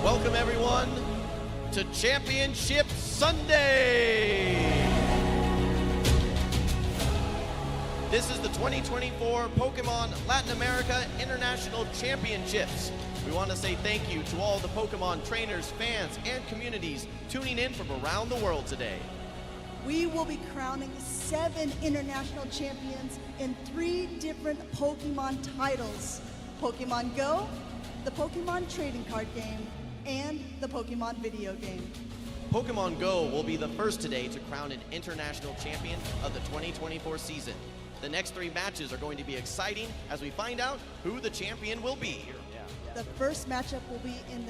Welcome everyone to Championship Sunday. This is the 2024 Pokemon Latin America International Championships. We want to say thank you to all the Pokemon trainers, fans, and communities tuning in from around the world today. We will be crowning 7 international champions in 3 different Pokemon titles: Pokemon Go, the Pokemon trading card game, and the Pokemon video game. Pokemon Go will be the first today to crown an international champion of the 2024 season. The next 3 matches are going to be exciting as we find out who the champion will be. The first matchup will be in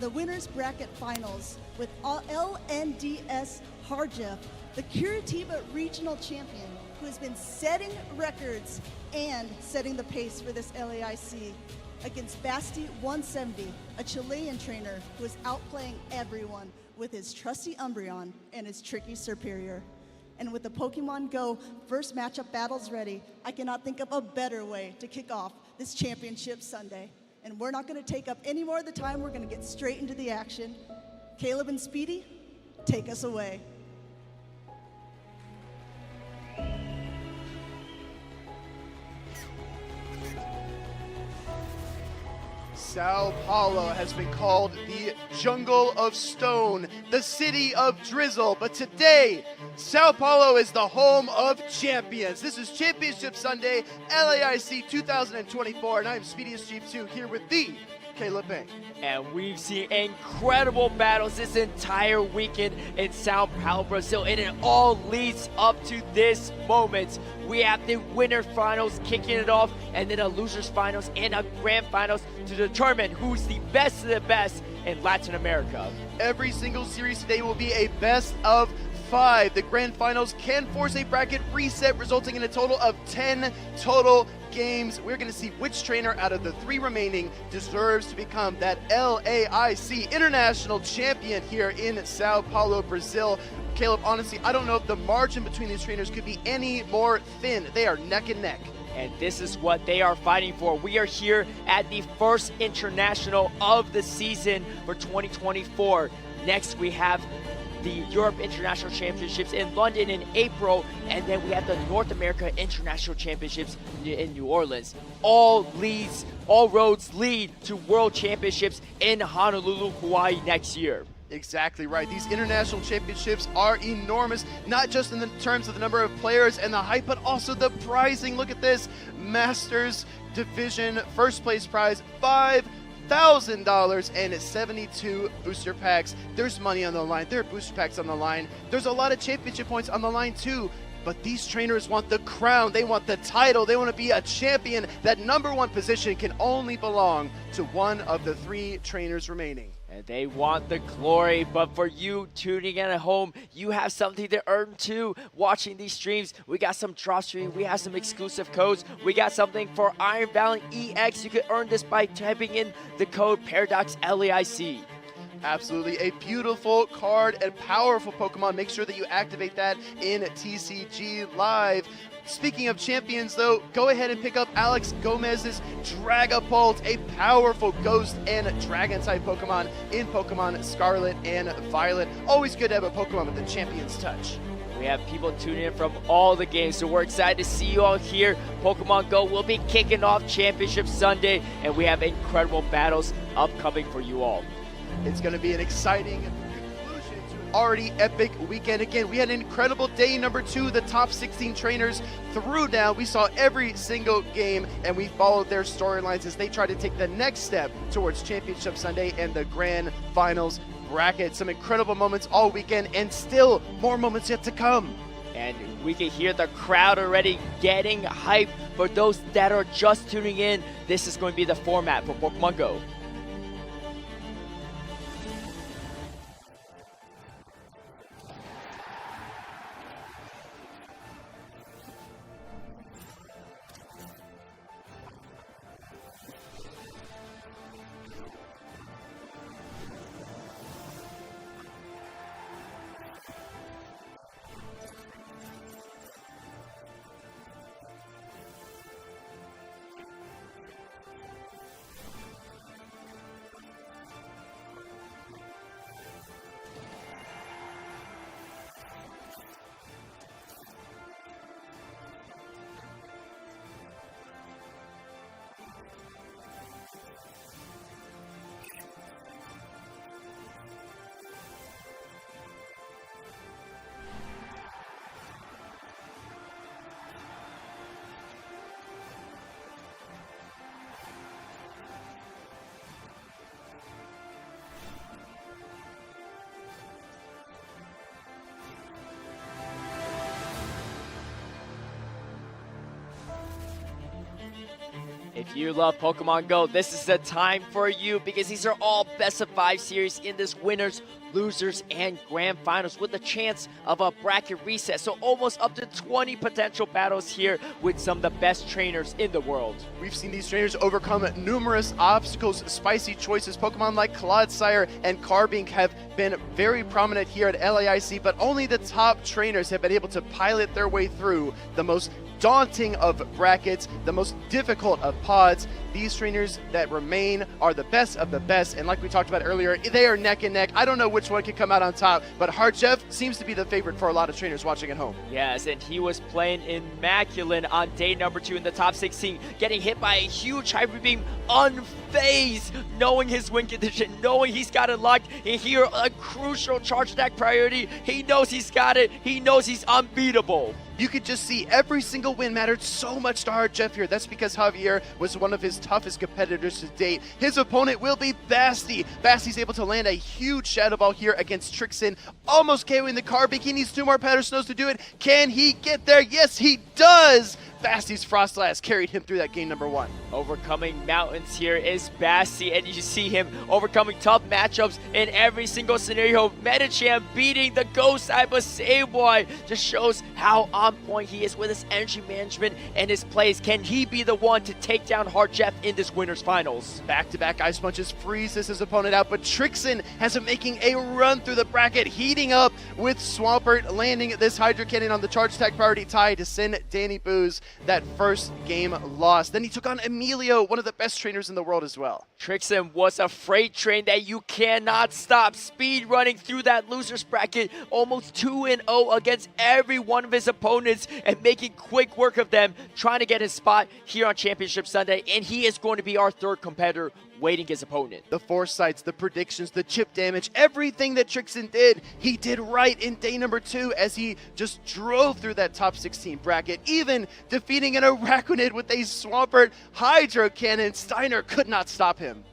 the winners bracket finals with LNDS Harjeff, the Curitiba regional champion, who has been setting records and setting the pace for this LAIC, against Basti 170, a Chilean trainer who is outplaying everyone with his trusty Umbreon and his tricky Superior. And with the Pokemon Go first matchup battles ready, I cannot think of a better way to kick off this Championship Sunday. And we're not going to take up any more of the time. We're going to get straight into the action. Caleb and Speedy, take us away. Sao Paulo has been called the Jungle of Stone, the City of Drizzle, but today, Sao Paulo is the home of champions. This is Championship Sunday, LAIC 2024, and I'm Speediest Chief 2 here with the Caleb Bank. And we've seen incredible battles this entire weekend in Sao Paulo, Brazil, and it all leads up to this moment. We have the winner finals kicking it off, and then a losers finals and a grand finals to determine who's the best of the best in Latin America. Every single series today will be a best of 5. The grand finals can force a bracket reset, resulting in a total of 10 total games. We're going to see which trainer out of the 3 remaining deserves to become that LAIC International Champion here in Sao Paulo, Brazil. Caleb, honestly, I don't know if the margin between these trainers could be any more thin. They are neck and neck. And this is what they are fighting for. We are here at the first international of the season for 2024. Next, we have the Europe International Championships in London in April, and then we have the North America International Championships in New Orleans. All roads lead to World Championships in Honolulu, Hawaii next year. Exactly right. These international championships are enormous, not just in the terms of the number of players and the hype, but also the prizing. Look at this. Masters Division first place prize, $5,000 and 72 booster packs. There's money on the line. There are booster packs on the line. There's a lot of championship points on the line too. But these trainers want the crown. They want the title. They want to be a champion. That #1 position can only belong to one of the 3 trainers remaining. And they want the glory, but for you tuning in at home, you have something to earn too. Watching these streams, we got some drop stream, we have some exclusive codes, we got something for Iron Valley EX. You can earn this by typing in the code Paradox LAIC. Absolutely, a beautiful card and powerful Pokemon. Make sure that you activate that in TCG Live. Speaking of champions though, go ahead and pick up Alex Gomez's Dragapult, a powerful ghost and dragon type Pokemon in Pokemon Scarlet and Violet. Always good to have a Pokemon with the champion's touch. We have people tuning in from all the games, so we're excited to see you all here. Pokemon Go will be kicking off Championship Sunday, and we have incredible battles upcoming for you all. It's going to be an exciting conclusion to an already epic weekend. Again, we had an incredible day number 2. The top 16 trainers threw down. We saw every single game, and we followed their storylines as they try to take the next step towards Championship Sunday and the grand finals bracket. Some incredible moments all weekend, and still more moments yet to come. And we can hear the crowd already getting hyped. For those that are just tuning in, this is going to be the format for Pokemon Go. If you love Pokemon Go, this is the time for you because these are all best of 5 series in this winners, losers, and grand finals with a chance of a bracket reset. So almost up to 20 potential battles here with some of the best trainers in the world. We've seen these trainers overcome numerous obstacles, spicy choices. Pokemon like Clodsire and Carbink have been very prominent here at LAIC, but only the top trainers have been able to pilot their way through the most daunting of brackets, the most difficult of pods. These trainers that remain are the best of the best, and like we talked about earlier, they are neck and neck. I don't know which one can come out on top, but Harjev seems to be the favorite for a lot of trainers watching at home. Yes, and he was playing immaculate on day number 2 in the top 16, getting hit by a huge Hyper Beam unfazed, knowing his win condition, knowing he's got it locked, and here a crucial charge attack priority. He knows he's got it. He knows he's unbeatable. You could just see every single win mattered so much to Harjev here. That's because Javier was one of his toughest competitors to date. His opponent will be Basti. Basti's able to land a huge Shadow Ball here against Trixon, almost KOing the Carbink. He needs 2 more Powder Snows to do it. Can he get there? Yes, he does! Basti's Frost Blast carried him through that game number 1. Overcoming mountains here is Basti, and you see him overcoming tough matchups in every single scenario. Metacham beating the Ghost type of Sableye just shows how on point he is with his energy management and his plays. Can he be the one to take down Harjev in this winners finals? Back-to-back Ice Punches freezes his opponent out, but Trixon has him making a run through the bracket, heating up with Swampert, landing this Hydro Cannon on the charge attack priority tie to send Danny Booz that first game lost. Then he took on Emilio, one of the best trainers in the world as well. Trixon was a freight train that you cannot stop. Speed running through that losers bracket, almost 2-0 against every one of his opponents and making quick work of them, trying to get his spot here on Championship Sunday, and he is going to be our 3rd competitor waiting his opponent. The foresights, the predictions, the chip damage, everything that Trixon did, he did right in day number 2 as he just drove through that top 16 bracket, even defeating an Araquanid with a Swampert Hydro Cannon. Steiner could not stop him.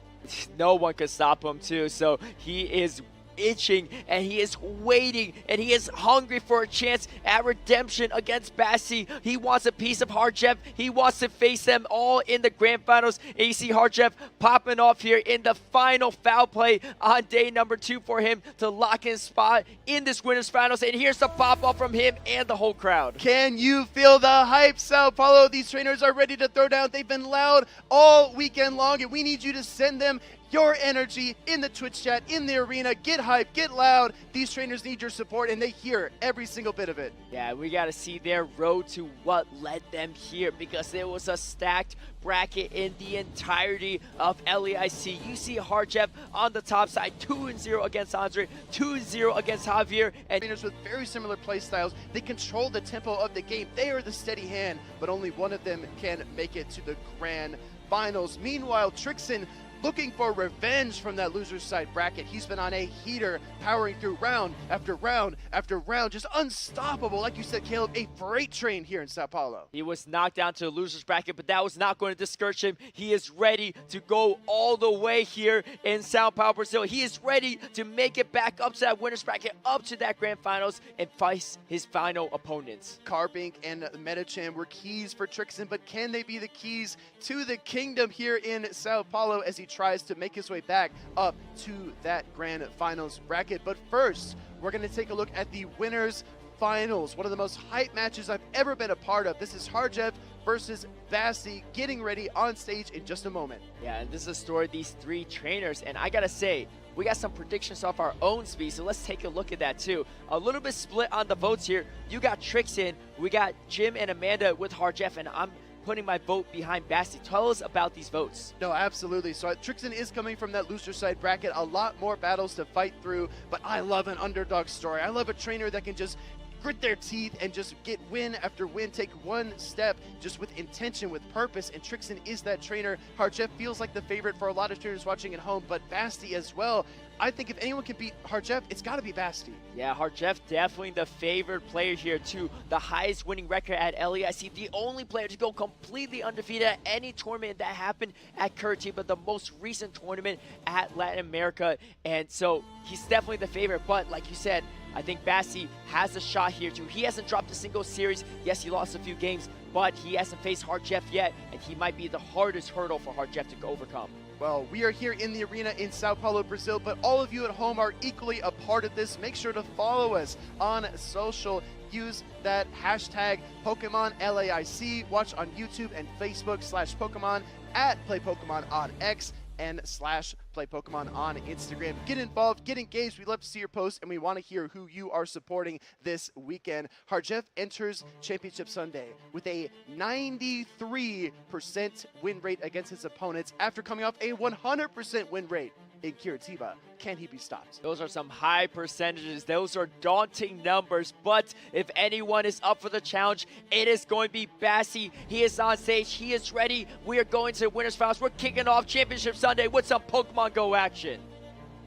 No one could stop him too, so he is itching and he is waiting and he is hungry for a chance at redemption against Basti. He wants a piece of Harjev. He wants to face them all in the grand finals. And you see Harjev popping off here in the final foul play on day number 2 for him to lock his spot in this winners finals. And here's the pop off from him and the whole crowd. Can you feel the hype, Sao Paulo? These trainers are ready to throw down. They've been loud all weekend long, and we need you to send them your energy in the Twitch chat, in the arena. Get hype, get loud. These trainers need your support, and they hear every single bit of it. Yeah, we got to see their road to what led them here, because there was a stacked bracket in the entirety of LAIC. You see Harjev on the top side, 2-0 against Andre, 2-0 against Javier. And trainers with very similar play styles, they control the tempo of the game. They are the steady hand, but only one of them can make it to the grand finals. Meanwhile, Trixon looking for revenge from that loser's side bracket. He's been on a heater, powering through round after round after round, just unstoppable. Like you said, Caleb, a freight train here in Sao Paulo. He was knocked down to the loser's bracket, but that was not going to discourage him. He is ready to go all the way here in Sao Paulo, Brazil. He is ready to make it back up to that winner's bracket, up to that grand finals, and face his final opponents. Carbink and Metacham were keys for Trixon, but can they be the keys to the kingdom here in Sao Paulo as he tries to make his way back up to that grand finals bracket? But first, we're going to take a look at the winners finals, one of the most hype matches I've ever been a part of. This is Harjev versus Basti getting ready on stage in just a moment. Yeah, and this is a story of these 3 trainers, and I gotta say, we got some predictions off our own speed, so let's take a look at that too. A little bit split on the votes here. You got Trixon, we got Jim and Amanda with Harjev, and I'm putting my vote behind Basti. Tell us about these votes. No, absolutely. So Trixon is coming from that loser side bracket, a lot more battles to fight through, but I love an underdog story. I love a trainer that can just grit their teeth and just get win after win, take one step just with intention, with purpose, and Trixon is that trainer. Harjev feels like the favorite for a lot of trainers watching at home, but Basti as well. I think if anyone can beat Harjev, it's got to be Basti. Yeah, Harjev definitely the favored player here too. The highest winning record at LAIC, the only player to go completely undefeated at any tournament that happened at Curitiba, the most recent tournament at Latin America, and so he's definitely the favorite. But like you said, I think Basti has a shot here too. He hasn't dropped a single series. Yes, he lost a few games, but he hasn't faced Harjev yet, and he might be the hardest hurdle for Harjev to overcome. Well, we are here in the arena in Sao Paulo, Brazil, but all of you at home are equally a part of this. Make sure to follow us on social. Use that hashtag Pokemon LAIC. Watch on YouTube and Facebook /Pokemon, at Play Pokemon on X, and /Play Pokemon on Instagram. Get involved, get engaged. We love to see your posts, and we want to hear who you are supporting this weekend. Harjev enters Championship Sunday with a 93% win rate against his opponents after coming off a 100% win rate in Curitiba. Can he be stopped? Those are some high percentages. Those are daunting numbers. But if anyone is up for the challenge, it is going to be Bassi. He is on stage. He is ready. We are going to the Winners Finals. We're kicking off Championship Sunday with some Pokemon Go action.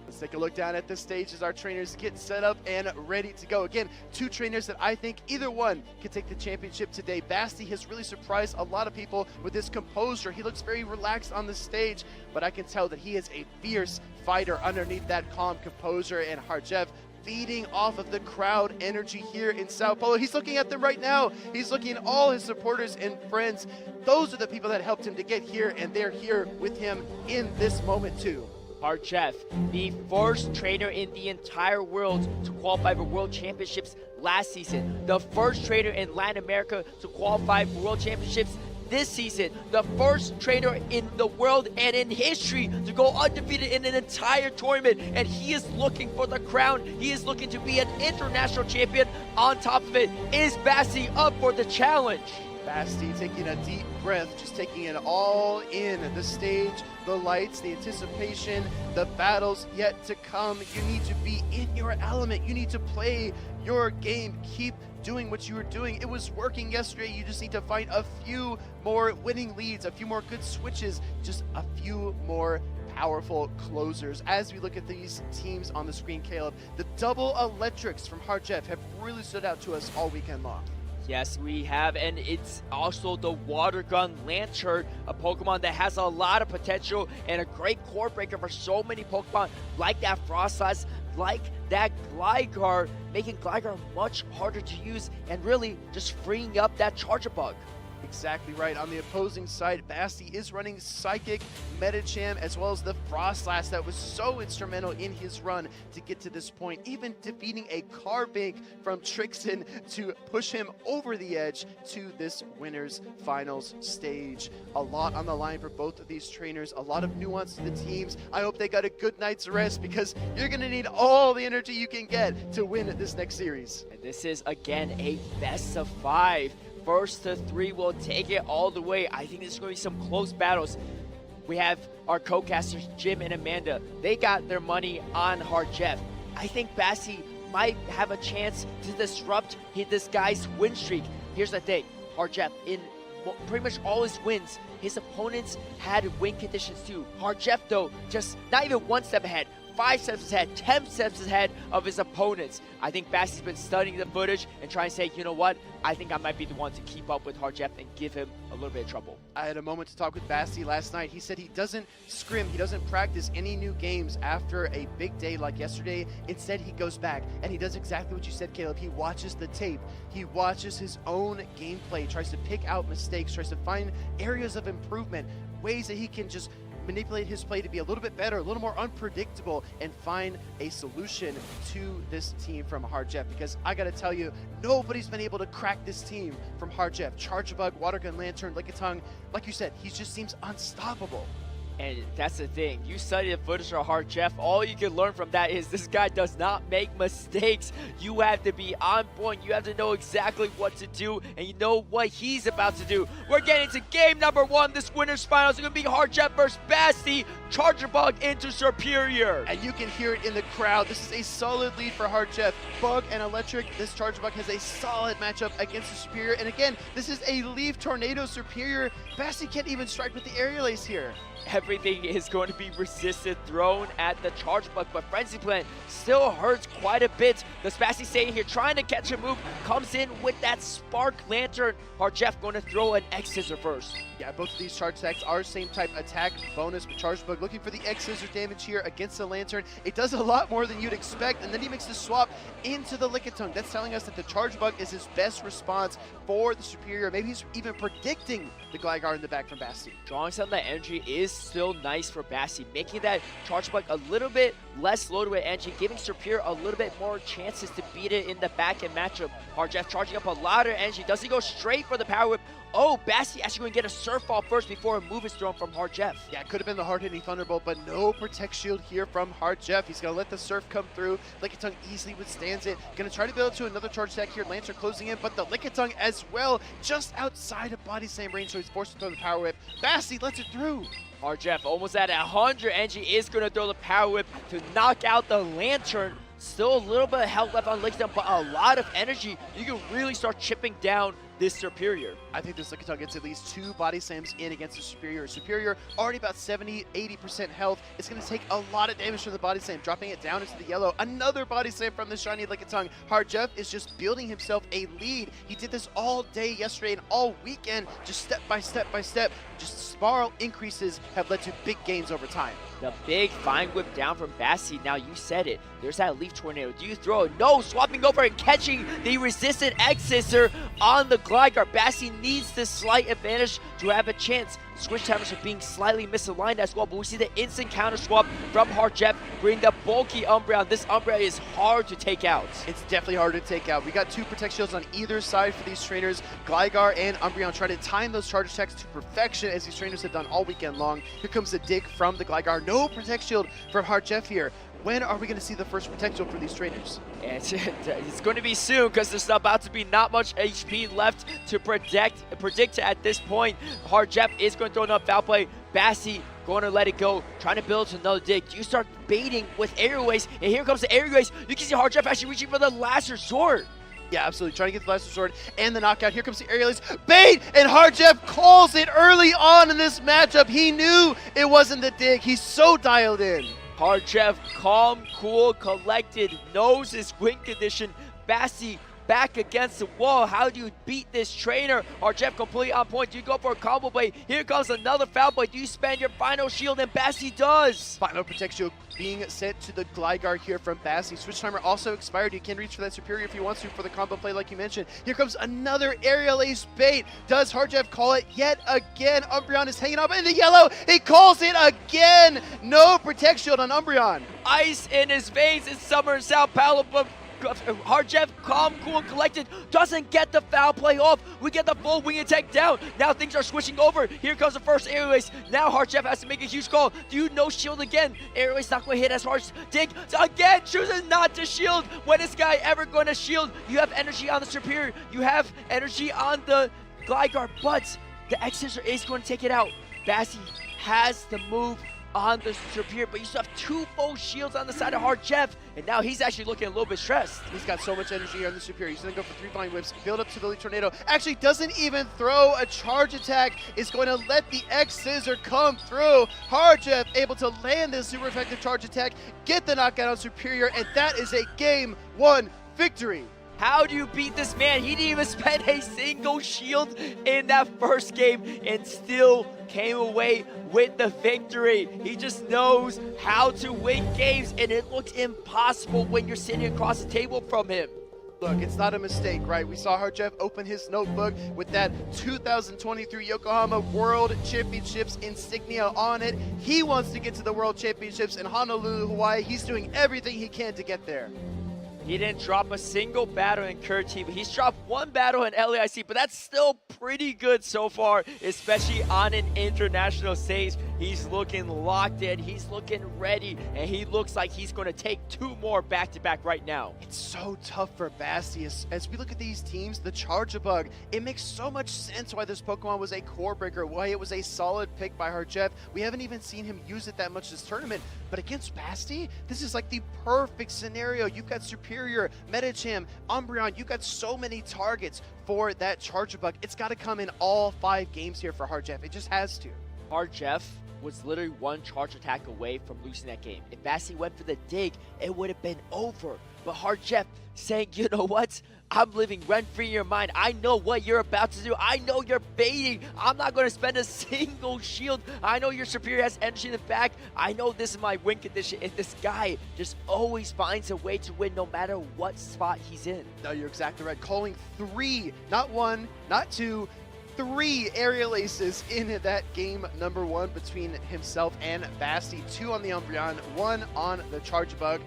Let's take a look down at the stage as our trainers get set up and ready to go. Again, two trainers that I think either one could take the championship today. Basti has really surprised a lot of people with his composure. He looks very relaxed on the stage, but I can tell that he is a fierce fighter underneath that calm composure. And Harjev feeding off of the crowd energy here in Sao Paulo. He's looking at them right now. He's looking at all his supporters and friends. Those are the people that helped him to get here, and they're here with him in this moment too. Harjev, the first trainer in the entire world to qualify for World Championships last season. The first trainer in Latin America to qualify for World Championships this season. The first trainer in the world and in history to go undefeated in an entire tournament. And he is looking for the crown. He is looking to be an international champion. On top of it, is Bassi up for the challenge? Basti taking a deep breath, just taking it all in. The stage, the lights, the anticipation, the battles yet to come. You need to be in your element. You need to play your game. Keep doing what you were doing. It was working yesterday. You just need to find a few more winning leads, a few more good switches, just a few more powerful closers. As we look at these teams on the screen, Caleb, the double electrics from Harjev have really stood out to us all weekend long. Yes, we have, and it's also the Water Gun Lantern, a Pokemon that has a lot of potential and a great core breaker for so many Pokemon, like that Frostlass, like that Gligar, making Gligar much harder to use and really just freeing up that Charjabug. Exactly right. On the opposing side, Basti is running Psychic, Medicham, as well as the Frostlass that was so instrumental in his run to get to this point, even defeating a Carbink from Trixton to push him over the edge to this Winners Finals stage. A lot on the line for both of these trainers, a lot of nuance to the teams. I hope they got a good night's rest, because you're going to need all the energy you can get to win this next series. And this is, again, a best of 5. First to 3 will take it all the way. I think there's going to be some close battles. We have our co-casters, Jim and Amanda. They got their money on Harjev. I think Bassi might have a chance to disrupt this guy's win streak. Here's the thing, Harjev, in pretty much all his wins, his opponents had win conditions too. Harjev, though, just not even 1 step ahead. 5 steps ahead, 10 steps ahead of his opponents. I think Basti's been studying the footage and trying to say, you know what, I think I might be the one to keep up with Harjev and give him a little bit of trouble. I had a moment to talk with Basti last night. He said he doesn't scrim, he doesn't practice any new games after a big day like yesterday. Instead, he goes back and he does exactly what you said, Caleb. He watches the tape. He watches his own gameplay, tries to pick out mistakes, tries to find areas of improvement, ways that he can just manipulate his play to be a little bit better, a little more unpredictable, and find a solution to this team from Harjev. Because I gotta tell you, nobody's been able to crack this team from Harjev. Charjabug, Water Gun Lantern, Lickitung, like you said, he just seems unstoppable. And that's the thing, you study the footage of Harjev, all you can learn from that is this guy does not make mistakes. You have to be on point, you have to know exactly what to do, and you know what he's about to do. We're getting to game number 1, this Winners Finals. It's going to be Harjev versus Basti, Charjabug into Superior. And you can hear it in the crowd. This is a solid lead for Harjev. Bug and Electric, this Charjabug has a solid matchup against the Superior. And again, this is a Leaf Tornado Superior. Basti can't even strike with the Aerial Ace here. everything is going to be resisted, thrown at the charge bug, but Frenzy Plant still hurts quite a bit. The Spasty staying here, trying to catch a move, comes in with that Spark Lantern. Harjeff going to throw an X-Scissor first. Yeah, both of these charge attacks are same type attack bonus, but Charge Bug looking for the X-Scissor damage here against the Lantern. It does a lot more than you'd expect, and then he makes the swap into the Lickitung. That's telling us that the Charge Bug is his best response for the Superior. Maybe he's even predicting the Gligar in the back from Basti. Drawing some of that energy is still nice for Basti, making that Charge Bug a little bit less loaded with energy, giving Superior a little bit more chances to beat it in the back end matchup. Harjeff charging up a lot of energy. Does he go straight for the Power Whip? Oh, Basti actually going to get a Surf Ball first before a move is thrown from Harjeff. Yeah, it could have been the hard-hitting Thunderbolt, but no Protect Shield here from Harjeff. He's going to let the Surf come through. Lickitung easily withstands it. Going to try to build to another charge attack here. Lantern closing in, but the Lickitung as well, just outside of Body Slam range, so he's forced to throw the Power Whip. Basti lets it through. Harjeff almost at 100 energy is going to throw the Power Whip to knock out the Lantern. Still a little bit of health left on Lickitung, but a lot of energy. You can really start chipping down this Superior. I think this Lickitung gets at least 2 Body Slams in against the Superior. Superior already about 70-80% health. It's going to take a lot of damage from the Body Slam, dropping it down into the yellow. Another Body Slam from the shiny Lickitung. Harjeff is just building himself a lead. He did this all day yesterday and all weekend, just step by step by step. Just spiral increases have led to big gains over time. The big Vine Whip down from Basti. Now you said it. There's that Leaf Tornado. Do you throw it? No, swapping over and catching the resistant X-Scissor on the Gligar. Basti needs this slight advantage to have a chance. Switch timers are being slightly misaligned as well, but we see the instant counter swap from Harjeff, bring the bulky Umbreon. This Umbreon is hard to take out. It's definitely hard to take out. We got 2 Protect Shields on either side for these trainers. Gligar and Umbreon try to time those charge attacks to perfection as these trainers have done all weekend long. Here comes the dig from the Gligar. No Protect Shield from Harjeff here. When are we going to see the first Protect Shield for these trainers? It's going to be soon because there's about to be not much HP left to predict at this point. Harjeff is going to throw another Foul Play. Basti going to let it go, trying to build to another dig. You start baiting with Airways, and here comes the Airways. You can see Harjeff actually reaching for the last resort. Yeah, absolutely. Trying to get the last resort and the knockout. Here comes the aerials. Bait! And Harjeff calls it early on in this matchup. He knew it wasn't the dig. He's so dialed in. Harjeff, calm, cool, collected, knows his win condition. Basti back against the wall. How do you beat this trainer? Harjeff completely on point. Do you go for a combo play? Here comes another foul play. Do you spend your final shield? And Basti does. Final Protect Shield being sent to the Gligar here from Basti. Switch timer also expired. You can reach for that Superior if you want to for the combo play like you mentioned. Here comes another Aerial Ace bait. Does Harjeff call it yet again? Umbreon is hanging up in the yellow. He calls it again. No Protect Shield on Umbreon. Ice in his veins in summer in Sao Paulo, but Harjeff, calm, cool, and collected, doesn't get the foul play off. We get the full wing attack down. Now things are switching over. Here comes the first Airways. Now Harjeff has to make a huge call. Do you no shield again? Airways not going to hit as hard. Dig again, chooses not to shield. When is this guy ever going to shield? You have energy on the Superior. You have energy on the Gligar, but the X-Scissor is going to take it out. Basti has the move on the Superior, but you still have 2 full shields on the side of Harjeff, and now he's actually looking a little bit stressed. He's got so much energy here on the Superior. He's going to go for 3 Vine Whips, build up to the Leaf Tornado. Actually doesn't even throw a charge attack. Is going to let the X-Scissor come through. Harjeff able to land this super effective charge attack, get the knockout on Superior, and that is a Game 1 victory. How do you beat this man? He didn't even spend a single shield in that first game and still came away with the victory. He just knows how to win games, and it looks impossible when you're sitting across the table from him. Look, it's not a mistake, right? We saw Harjeff open his notebook with that 2023 Yokohama World Championships insignia on it. He wants to get to the World Championships in Honolulu, Hawaii. He's doing everything he can to get there. He didn't drop a single battle in Curitiba. He's dropped 1 battle in LAIC, but that's still pretty good so far, especially on an international stage. He's looking locked in, he's looking ready, and he looks like he's going to take 2 more back-to-back right now. It's so tough for Basti. As we look at these teams, the Charge-a-Bug, it makes so much sense why this Pokemon was a core breaker, why it was a solid pick by Harjeff. We haven't even seen him use it that much this tournament, but against Basti, this is like the perfect scenario. You've got Superior, Medicham, Umbreon, you've got so many targets for that Charge-a-Bug. It's got to come in all 5 games here for Harjeff. It just has to. Harjeff was literally one charge attack away from losing that game. If Basti went for the dig, it would have been over. But Harjev saying, you know what? I'm living rent-free in your mind. I know what you're about to do. I know you're baiting. I'm not going to spend a single shield. I know your superior has energy in the back. I know this is my win condition. And this guy just always finds a way to win no matter what spot he's in. No, you're exactly right. Calling 3, not 1, not 2, 3 aerial aces in that game number 1 between himself and Basti. 2 on the Umbreon, 1 on the Charge Bug.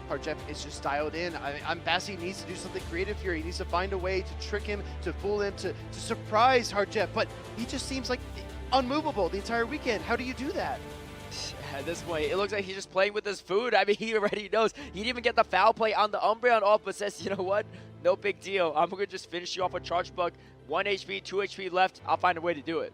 Harjev is just dialed in. Basti needs to do something creative here. He needs to find a way to trick him, to fool him, to surprise Harjev. But he just seems like unmovable the entire weekend. How do you do that? At this point, it looks like he's just playing with his food. I mean, he already knows. He didn't even get the foul play on the Umbreon off, but says, you know what? No big deal. I'm going to just finish you off a Charge Bug. 1 HP, 2 HP left. I'll find a way to do it.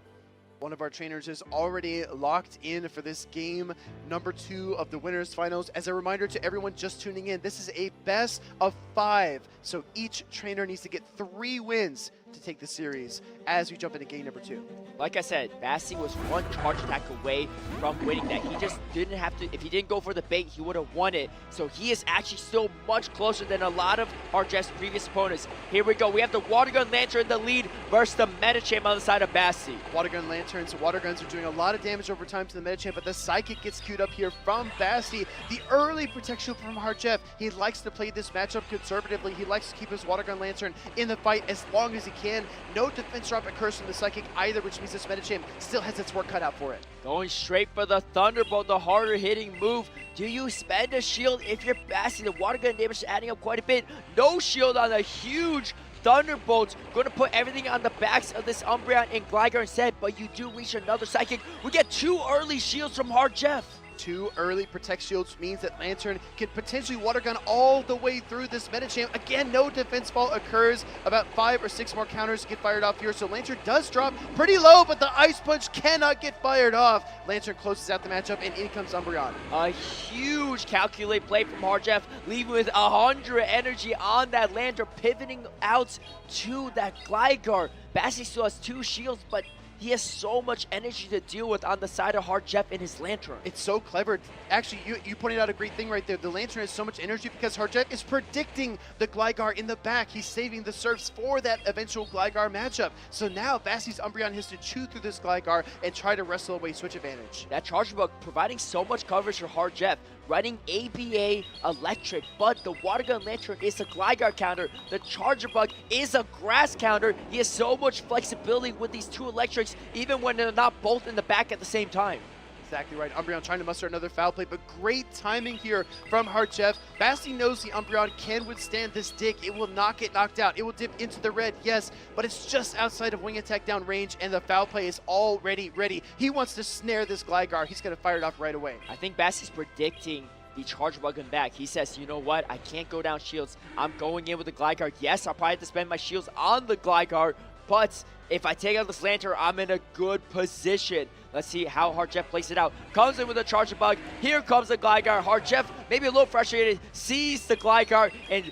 One of our trainers is already locked in for this game number 2 of the winners finals. As a reminder to everyone just tuning in, this is a best of 5. So each trainer needs to get 3 wins to take the series as we jump into game number 2. Like I said, Basti was 1 charge attack away from winning that. He just didn't have to, if he didn't go for the bait, he would have won it. So he is actually still much closer than a lot of Harjev's previous opponents. Here we go. We have the Water Gun Lantern in the lead versus the Medicham on the side of Basti. Water Gun Lanterns, Water Guns are doing a lot of damage over time to the Medicham, but the Psychic gets queued up here from Basti. The early protection from Harjev. He likes to play this matchup conservatively. He likes to keep his Water Gun Lantern in the fight as long as he can. No defense drop occurs from the Psychic either, which means this Medicham still has its work cut out for it. Going straight for the Thunderbolt, the harder hitting move. Do you spend a shield if you're Basti? The Water Gun damage is adding up quite a bit. No shield on a huge Thunderbolt. Going to put everything on the backs of this Umbreon and Gligar instead, but you do reach another Psychic. We get 2 early shields from Harjev. 2 early Protect Shields means that Lantern can potentially Water Gun all the way through this Medicham. Again, no defense fall occurs. About 5 or 6 more counters get fired off here. So Lantern does drop pretty low, but the Ice Punch cannot get fired off. Lantern closes out the matchup, and in comes Umbreon. A huge calculate play from Harjev, leaving with 100 energy on that Lantern, pivoting out to that Gligar. Basti still has 2 shields, but he has so much energy to deal with on the side of Harjev in his Lantern. It's so clever. Actually, you pointed out a great thing right there. The Lantern has so much energy because Harjev is predicting the Gligar in the back. He's saving the surfs for that eventual Gligar matchup. So now Basti's Umbreon has to chew through this Gligar and try to wrestle away switch advantage. That Charge Bug providing so much coverage for Harjev, running ABA Electric, but the Water Gun Lantern is a Gligar counter. The Charger Bug is a Grass counter. He has so much flexibility with these 2 electrics, even when they're not both in the back at the same time. Exactly right. Umbreon trying to muster another foul play, but great timing here from Harjev. Basti knows the Umbreon can withstand this dig. It will not get knocked out. It will dip into the red, yes, but it's just outside of Wing Attack down range, and the foul play is already ready. He wants to snare this Gligar. He's going to fire it off right away. I think Basti's predicting the Charge Bug and back. He says, you know what? I can't go down shields. I'm going in with the Gligar. Yes, I'll probably have to spend my shields on the Gligar, but if I take out this Lantern, I'm in a good position. Let's see how Harjev plays it out. Comes in with a Charge Bug. Here comes the Gligar. Harjev, maybe a little frustrated, sees the Gligar, and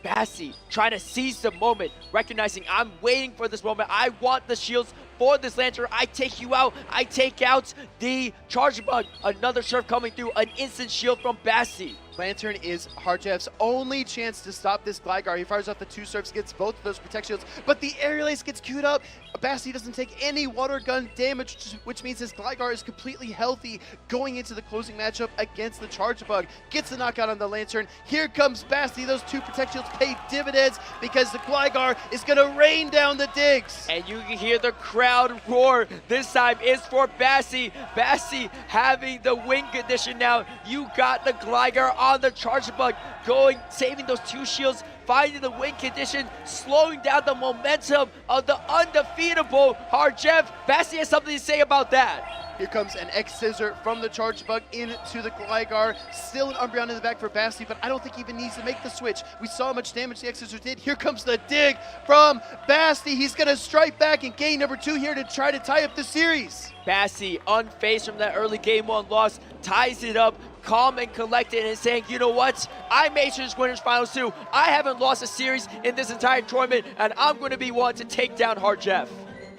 Basti trying to seize the moment, recognizing I'm waiting for this moment. I want the shields for this Lantern. I take you out. I take out the Charge Bug. Another Surf coming through. An instant shield from Basti. Lantern is Harjev's only chance to stop this Gligar. He fires off the 2 surfs, gets both of those Protect Shields, but the Aerial Ace gets queued up. Basti doesn't take any Water Gun damage, which means his Gligar is completely healthy going into the closing matchup against the Charge Bug. Gets the knockout on the Lantern. Here comes Basti. Those 2 Protect Shields pay dividends because the Gligar is going to rain down the digs. And you can hear the crowd roar. This time is for Basti. Basti having the win condition now. You got the Gligar on the Charge Bug, going, saving those 2 shields, finding the win condition, slowing down the momentum of the undefeatable Harjev. Basti has something to say about that. Here comes an X-Scissor from the Charge Bug into the Gligar. Still an Umbreon in the back for Basti, but I don't think he even needs to make the switch. We saw how much damage the X-Scissor did. Here comes the dig from Basti. He's going to strike back in game number 2 here to try to tie up the series. Basti, unfazed from that early game 1 loss, ties it up, calm and collected, and saying, you know what? I made sure this winners finals too. I haven't lost a series in this entire tournament, and I'm going to be one to take down Harjev.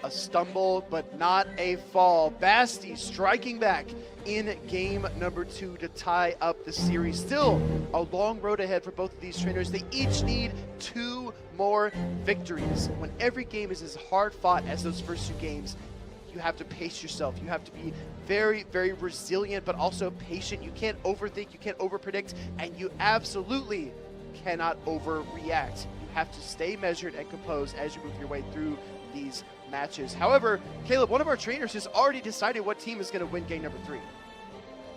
A stumble, but not a fall. Basti striking back in game number 2 to tie up the series. Still a long road ahead for both of these trainers. They each need 2 more victories. When every game is as hard fought as those first 2 games, you have to pace yourself. You have to be very, very resilient, but also patient. You can't overthink, you can't overpredict, and you absolutely cannot overreact. You have to stay measured and composed as you move your way through these matches. However, Caleb, one of our trainers has already decided what team is going to win game number 3.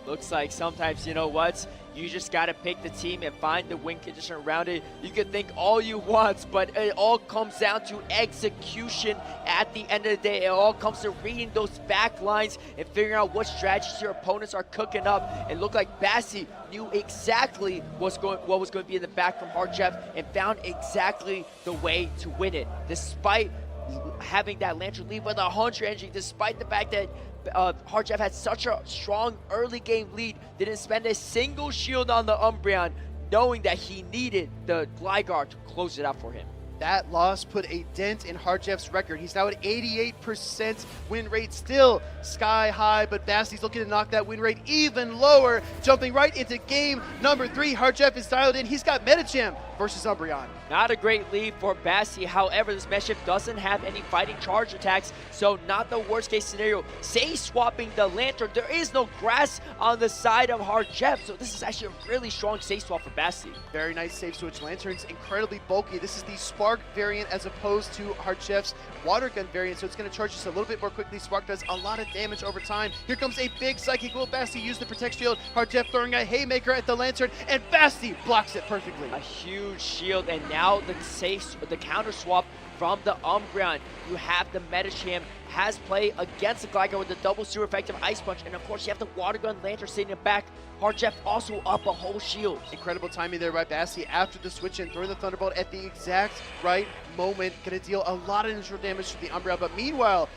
Looks like sometimes, you know what, you just got to pick the team and find the win condition around it. You can think all you want, but it all comes down to execution at the end of the day. It all comes to reading those back lines and figuring out what strategies your opponents are cooking up. It looked like Basti knew exactly what was going to be in the back from Harjev and found exactly the way to win it. Despite having that Lantern lead with 100 energy, despite the fact that Harjev had such a strong early game lead, didn't spend a single shield on the Umbreon, knowing that he needed the Gligar to close it out for him. That loss put a dent in Harjev's record. He's now at 88% win rate, still sky high, but Basti's looking to knock that win rate even lower, jumping right into game number 3. Harjev is dialed in. He's got Medicham versus Umbreon. Not a great lead for Basti. However, this Medicham doesn't have any fighting charge attacks, so not the worst case scenario. Say swapping the Lantern, there is no grass on the side of Harjev, so this is actually a really strong safe swap for Basti. Very nice safe switch. Lantern's incredibly bulky. This is the Spark variant as opposed to Harjev's Water Gun variant, so it's going to charge just a little bit more quickly. Spark does a lot of damage over time. Here comes a big Psychic. Will Basti use the Protect Shield? Harjev throwing a Haymaker at the Lantern, and Basti blocks it perfectly. A huge shield, and now the counter swap from the Umbreon. You have the Medicham has play against the Gligar with the double super effective Ice Punch, and of course you have the Water Gun Lantern sitting in the back. Harjev also up a whole shield. Incredible timing there by Basti after the switch in, throwing the Thunderbolt at the exact right moment. Gonna deal a lot of neutral damage to the Umbreon, but meanwhile,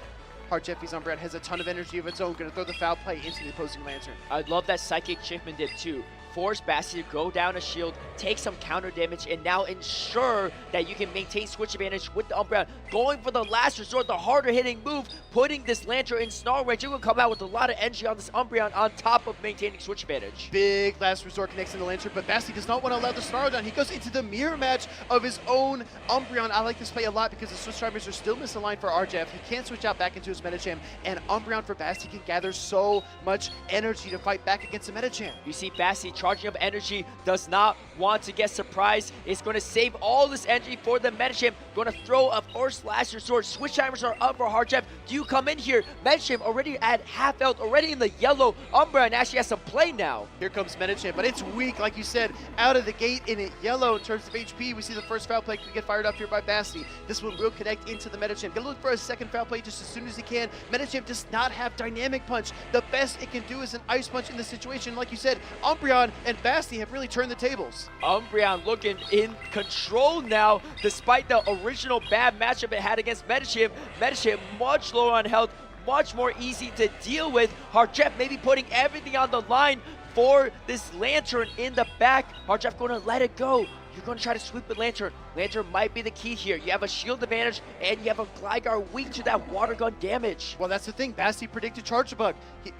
Harjev's Umbreon has a ton of energy of its own, gonna throw the Foul Play into the opposing Lantern. I love that Psychic Shiftman did too. Force Basti to go down a shield, take some counter damage, and now ensure that you can maintain switch advantage with the Umbreon. Going for the last resort, the harder hitting move, putting this Lantern in snarl range. You're going to come out with a lot of energy on this Umbreon on top of maintaining switch advantage. Big last resort connects in the Lantern, but Basti does not want to allow the snarl down. He goes into the mirror match of his own Umbreon. I like this play a lot because the switch timers are still misaligned for Harjev. He can't switch out back into his Medicham, and Umbreon for Basti can gather so much energy to fight back against the Medicham. You see Basti charging up energy, does not want to get surprised. It's going to save all this energy for the Medicham. Going to throw a first last resort. Switch timers are up for Harjev. Do you come in here? Medicham already at half health, already in the yellow. Umbreon actually has some play now. Here comes Medicham, but it's weak, like you said, out of the gate in yellow in terms of HP. We see the first Foul Play get fired up here by Basti. This one will connect into the Medicham. Gonna look for a second Foul Play just as soon as he can. Medicham does not have Dynamic Punch. The best it can do is an Ice Punch in this situation. Like you said, Umbreon and Basti have really turned the tables. Umbreon looking in control now, despite the original bad matchup it had against Medicham. Medicham much lower on health, much more easy to deal with. Harjev maybe putting everything on the line for this Lantern in the back. Harjev going to let it go. You're going to try to sweep the Lantern. Lantern might be the key here. You have a shield advantage, and you have a Gligar weak to that Water Gun damage. Well, that's the thing. Basti predicted Charge Bug.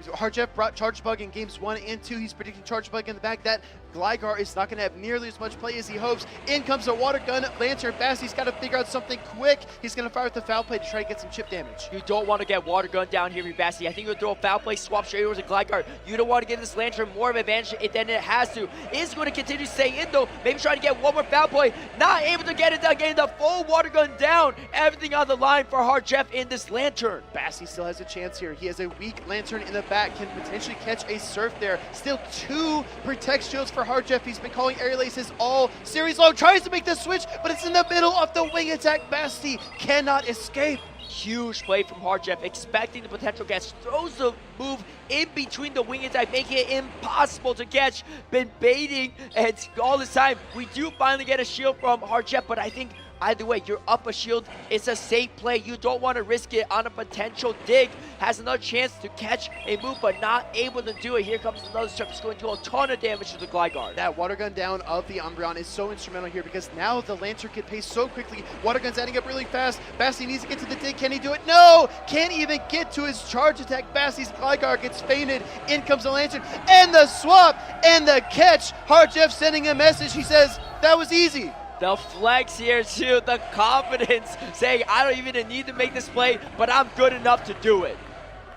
Harjev brought Charge Bug in games 1 and 2. He's predicting Charge Bug in the back. That Gligar is not going to have nearly as much play as he hopes. In comes the Water Gun Lantern. Basti's got to figure out something quick. He's going to fire with the Foul Play to try to get some chip damage. You don't want to get Water Gun down here, Basti. I think you'll throw a Foul Play, swap straight over to Gligar. You don't want to give this Lantern more of an advantage than it has to. It's going to continue to stay in, though. Maybe trying to get one more Foul Play. Not able to get it done, getting the full Water Gun down. Everything on the line for Harjev in this Lantern. Basti still has a chance here. He has a weak Lantern in the back, can potentially catch a Surf there. Still 2 Protect Shields for Harjev. He's been calling Aerial Aces all series long. Tries to make the switch, but it's in the middle of the wing attack. Basti cannot escape. Huge play from Harjev, expecting the potential catch. Throws the move in between the wing attack, making it impossible to catch. Been baiting and all this time. We do finally get a shield from Harjev, but I think Either way, you're up a shield. It's a safe play. You don't want to risk it on a potential dig. Has another chance to catch a move, but not able to do it. Here comes another strip. It's going to do a ton of damage to the Glide Guard. That water gun down of the Umbreon is so instrumental here because now the Lantern can pace so quickly. Water gun's adding up really fast. Bassi needs to get to the dig. Can he do it? No! Can't even get to his charge attack. Bassi's Glide Guard gets fainted. In comes the Lantern. And the swap! And the catch! Hardjeff sending a message. He says, that was easy. The flex here too, the confidence saying, I don't even need to make this play, but I'm good enough to do it.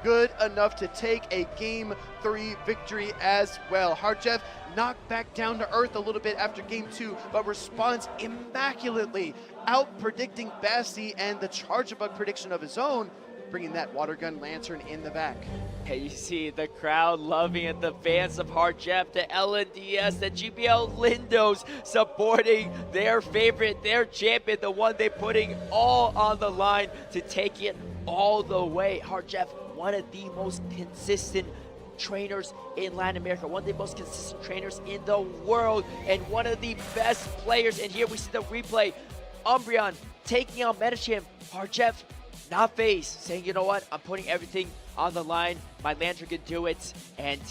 Good enough to take a Game 3 victory as well. Hardjeff knocked back down to earth a little bit after Game 2, but responds immaculately, out-predicting Bassi and the charge bug prediction of his own, bringing that water gun Lantern in the back. And you see the crowd loving it, the fans of Hardjeff, the LNDS, the GPL Lindos supporting their favorite, their champion, the one they're putting all on the line to take it all the way. Hardjeff, one of the most consistent trainers in Latin America, one of the most consistent trainers in the world, and one of the best players. And here we see the replay. Umbreon taking on Metachamp. Hardjeff not phased, saying, you know what, I'm putting everything on the line. My Lantern can do it, and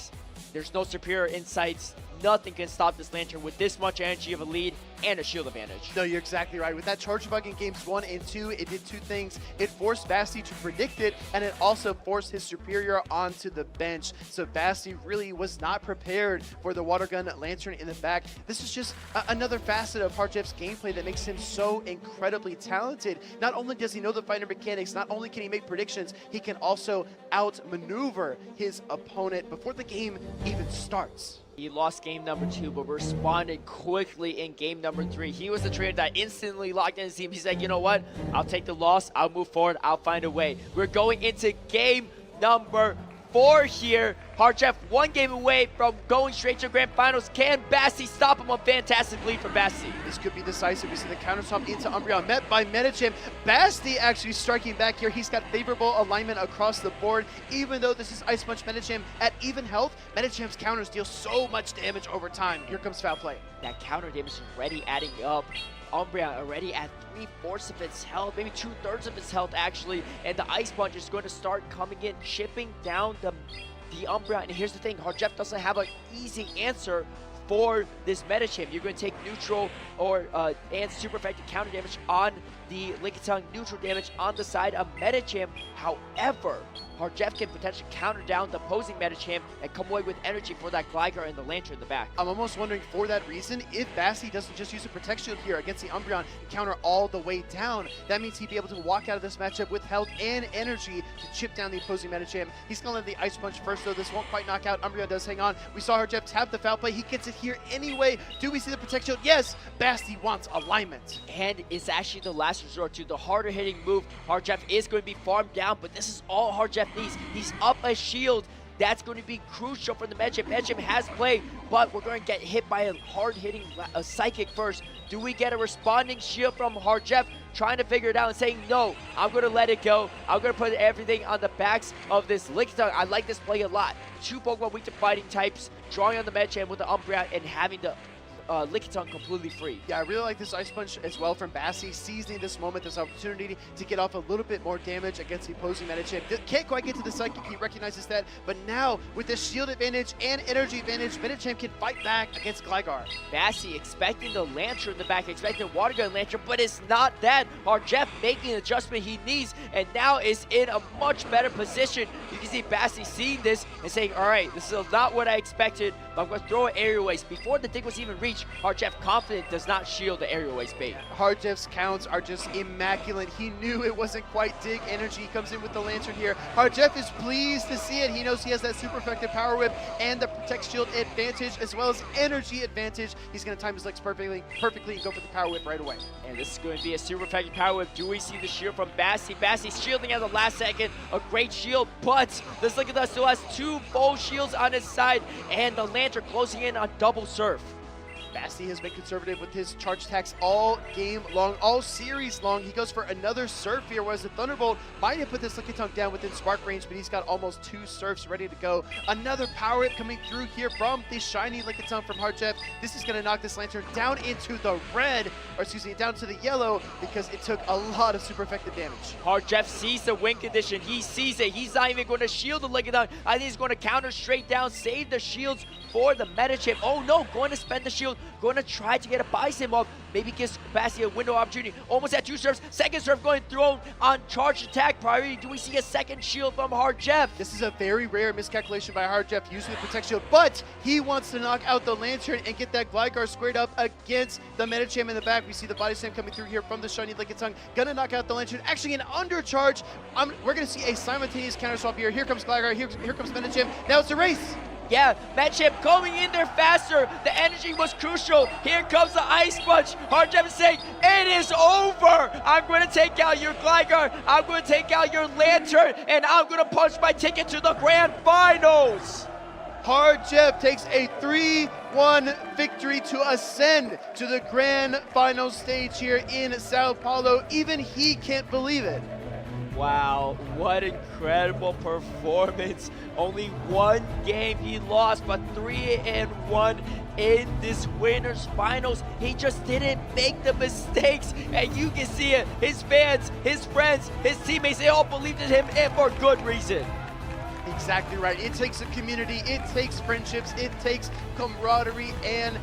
there's no superior insights. Nothing can stop this Lantern with this much energy of a lead and a shield advantage. No, you're exactly right. With that charge bug in games 1 and 2, it did two things. It forced Bassi to predict it, and it also forced his superior onto the bench. So Bassi really was not prepared for the water gun Lantern in the back. This is just another facet of Hardjeff's gameplay that makes him so incredibly talented. Not only does he know the fighter mechanics, not only can he make predictions, he can also outmaneuver his opponent before the game even starts. He lost game number 2, but responded quickly in game number 3. He was the trainer that instantly locked in his team. He said, you know what? I'll take the loss. I'll move forward. I'll find a way. We're going into game number 4 here. Hardjeff one game away from going straight to grand finals. Can Bassi stop him? A fantastic lead for Bassi. This could be decisive. We see the counter swap into Umbreon, met by Metachamp. Bassi actually striking back here. He's got favorable alignment across the board. Even though this is Ice Punch Metachamp at even health, Metachamp's counters deal so much damage over time. Here comes foul play. That counter damage is already adding up. Umbreon already at 3/4 of its health, maybe 2/3 of its health actually, and the Ice Punch is going to start coming in, chipping down the Umbreon. And here's the thing, Hardjeff doesn't have an easy answer for this Metachamp. You're going to take neutral or and super effective counter damage on the Lickitung, neutral damage on the side of Metachamp. However, Hardjeff can potentially counter down the opposing Metachamp and come away with energy for that Glide Guard and the Lantern in the back. I'm almost wondering for that reason, if Bassi doesn't just use a Protect Shield here against the Umbreon and counter all the way down, that means he'd be able to walk out of this matchup with health and energy to chip down the opposing Metachamp. He's going to let the Ice Punch first, though. This won't quite knock out. Umbreon does hang on. We saw Hardjeff tap the foul play. He gets it here anyway. Do we see the Protect Shield? Yes! Bassi wants alignment. And it's actually the last resort to the harder hitting move. Hardjeff is going to be farmed down, but this is all Hardjeff needs. He's up a shield. That's going to be crucial for the Metachamp. Metachamp has played, but we're going to get hit by a hard-hitting Psychic first. Do we get a responding shield from Hardjeff? Trying to figure it out and saying, no, I'm going to let it go. I'm going to put everything on the backs of this Lickitung. I like this play a lot. 2 Pokemon weak to fighting types, drawing on the Metachamp with the Umbreon and having the Lickitung completely free. Yeah, I really like this Ice Punch as well from Bassi, seizing this moment, this opportunity to get off a little bit more damage against the opposing Metachamp. Can't quite get to the Psychic, he recognizes that, but now with the shield advantage and energy advantage, Metachamp can fight back against Gligar. Bassi expecting the Lantern in the back, expecting the Water Gun Lantern, but it's not that. Hardjeff making the adjustment he needs, and now is in a much better position. You can see Bassi seeing this and saying, all right, this is not what I expected, but I'm going to throw an aerial waste. Before the dig was even reached, Hardjeff confident does not shield the aerial waste bait. Hardjeff's counts are just immaculate. He knew it wasn't quite dig energy. He comes in with the Lantern here. Hardjeff is pleased to see it. He knows he has that super effective Power Whip and the Protect Shield advantage as well as energy advantage. He's going to time his legs perfectly and go for the Power Whip right away. And this is going to be a super effective Power Whip. Do we see the shield from Bassi? Bassi shielding at the last second. A great shield, but this Lickitung still has 2 full shields on his side and the Lantern closing in on double surf. Basti has been conservative with his charge attacks all game long, all series long. He goes for another surf here, whereas the Thunderbolt might have put this Lickitung down within spark range, but he's got almost 2 surfs ready to go. Another power whip coming through here from the shiny Lickitung from Hardjeff. This is going to knock this Lantern down into the red, or excuse me, down to the yellow, because it took a lot of super effective damage. Hardjeff sees the win condition. He sees it. He's not even going to shield the Lickitung. I think he's going to counter straight down, save the shields for the meta chip. Oh no, going to spend the shield, going to try to get a Bison off. Maybe gives Basti a window opportunity. Almost at 2 surfs. Second surf going thrown on charge attack priority. Do we see a second shield from Hardjeff? This is a very rare miscalculation by Hardjeff using the Protect Shield, but he wants to knock out the Lantern and get that Gligar squared up against the Medicham in the back. We see the Body Slam coming through here from the shiny Lickitung. Gonna knock out the Lantern. Actually an undercharge. We're gonna see a simultaneous counter swap here. Here comes Gligar, here comes Medicham. Now it's a race. Yeah, Medicham going in there faster. The energy was crucial. Here comes the Ice Punch. Hardjeff is saying, it is over. I'm going to take out your Gligar. I'm going to take out your Lantern. And I'm going to punch my ticket to the Grand Finals. Hardjeff takes a 3-1 victory to ascend to the Grand Final stage here in Sao Paulo. Even he can't believe it. Wow, what incredible performance. Only 1 game he lost, but 3-1 in this winners finals. He just didn't make the mistakes, and you can see it. His fans, his friends, his teammates, they all believed in him, and for good reason. Exactly right. It takes a community, it takes friendships, it takes camaraderie, and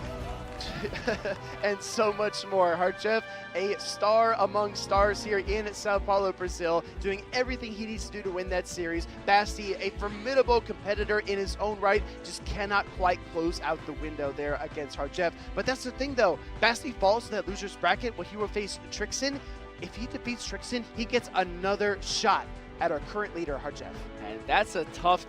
and so much more. Hardjeff, a star among stars here in Sao Paulo, Brazil, doing everything he needs to do to win that series. Basti, a formidable competitor in his own right, just cannot quite close out the window there against Hardjeff. But that's the thing though, Basti falls to that loser's bracket when he will face Trixen. If he defeats Trixen, he gets another shot at our current leader, Hardjeff. And that's a tough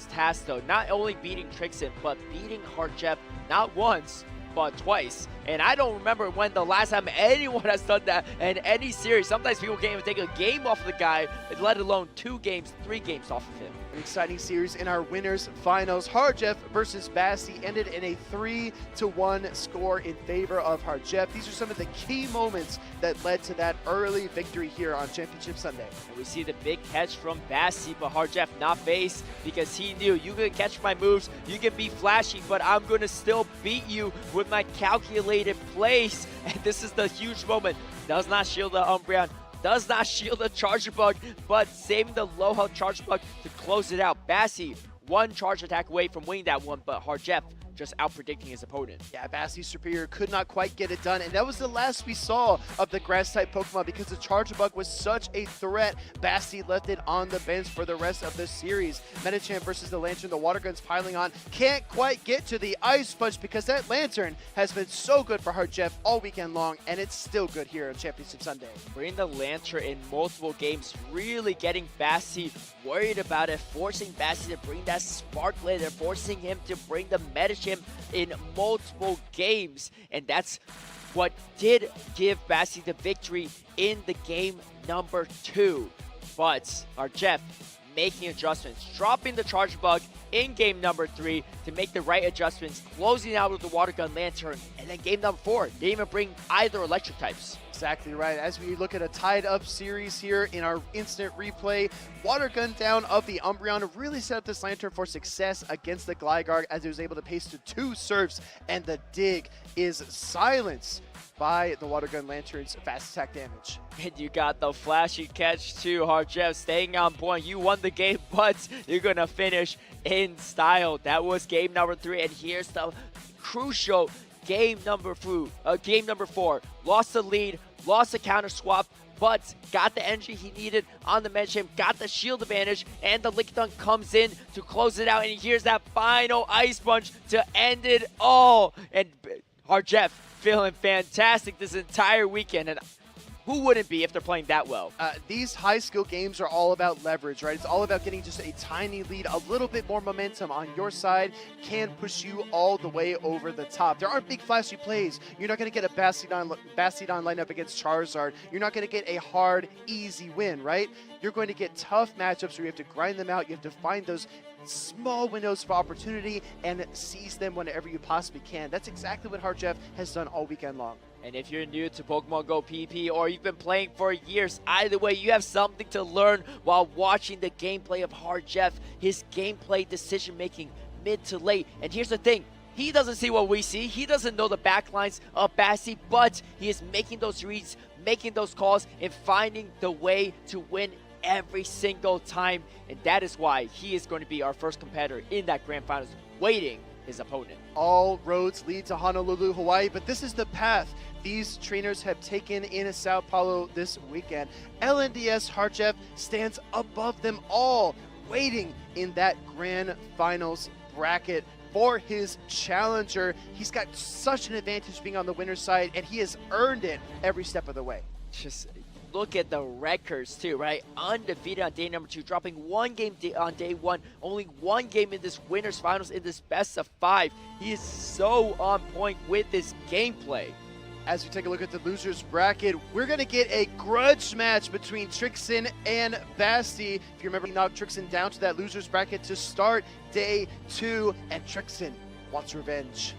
task though, not only beating Trixen, but beating Hardjeff not once, but twice. And I don't remember when the last time anyone has done that in any series. Sometimes people can't even take a game off of the guy, let alone 2 games, 3 games off of him. An exciting series in our winners finals. Hardjeff versus Basti ended in a 3-1 score in favor of Hardjeff. These are some of the key moments that led to that early victory here on Championship Sunday. And we see the big catch from Basti, but Hardjeff not face, because he knew you can catch my moves, you can be flashy, but I'm going to still beat you with my calculated plays. And this is the huge moment. Does not shield the Umbreon, does not shield the Charger Bug, but saving the low health Charger Bug to close it out. Basti, 1 charge attack away from winning that one, but Hardjeff just out-predicting his opponent. Yeah, Basti's superior could not quite get it done, and that was the last we saw of the Grass-type Pokemon because the Charger Bug was such a threat. Basti left it on the bench for the rest of the series. Medicham versus the Lantern, the Water Gun's piling on. Can't quite get to the Ice Punch because that Lantern has been so good for Hardjeff all weekend long, and it's still good here on Championship Sunday. Bringing the Lantern in multiple games, really getting Basti worried about it, forcing Basti to bring that Spark later, forcing him to bring the Medicham in multiple games, and that's what did give Basti the victory in the game number 2. But Hardjeff making adjustments, dropping the Charge Bug in game number 3 to make the right adjustments, closing out with the Water Gun Lantern, and then game number 4, didn't even bring either electric types. Exactly right. As we look at a tied-up series here in our instant replay, Water Gun down of the Umbreon really set up this Lantern for success against the Gligar as it was able to pace to 2 surfs, and the dig is silenced by the Water Gun Lantern's fast attack damage. And you got the flashy catch too, Hardjeff staying on point. You won the game, but you're going to finish in style. That was game number 3, and here's the crucial game number 4. Lost the lead, lost the counter swap, but got the energy he needed on the Medicham, got the shield advantage, and the Lickitung comes in to close it out, and here's that final Ice Punch to end it all. And Hardjeff feeling fantastic this entire weekend, and who wouldn't be if they're playing that well? These high-skill games are all about leverage, right? It's all about getting just a tiny lead. A little bit more momentum on your side can push you all the way over the top. There aren't big flashy plays. You're not going to get a Bastiodon lineup against Charizard. You're not going to get a hard, easy win, right? You're going to get tough matchups where you have to grind them out. You have to find those small windows for opportunity and seize them whenever you possibly can. That's exactly what Harjev has done all weekend long. And if you're new to Pokemon Go PvP or you've been playing for years, either way, you have something to learn while watching the gameplay of Harjev, his gameplay decision-making mid to late. And here's the thing, he doesn't see what we see. He doesn't know the backlines of Bassi, but he is making those reads, making those calls, and finding the way to win every single time. And that is why he is going to be our first competitor in that Grand Finals, waiting his opponent. All roads lead to Honolulu, Hawaii, but this is the path these trainers have taken in Sao Paulo this weekend. LNDS Harjev stands above them all, waiting in that Grand Finals bracket for his challenger. He's got such an advantage being on the winner's side, and he has earned it every step of the way. Just look at the records too, right? Undefeated on day number 2, dropping 1 game on day 1, only 1 game in this winner's finals in this best of 5. He is so on point with his gameplay. As we take a look at the losers bracket, we're going to get a grudge match between Trixin and Basti. If you remember, he knocked Trixin down to that losers bracket to start day 2, and Trixin wants revenge.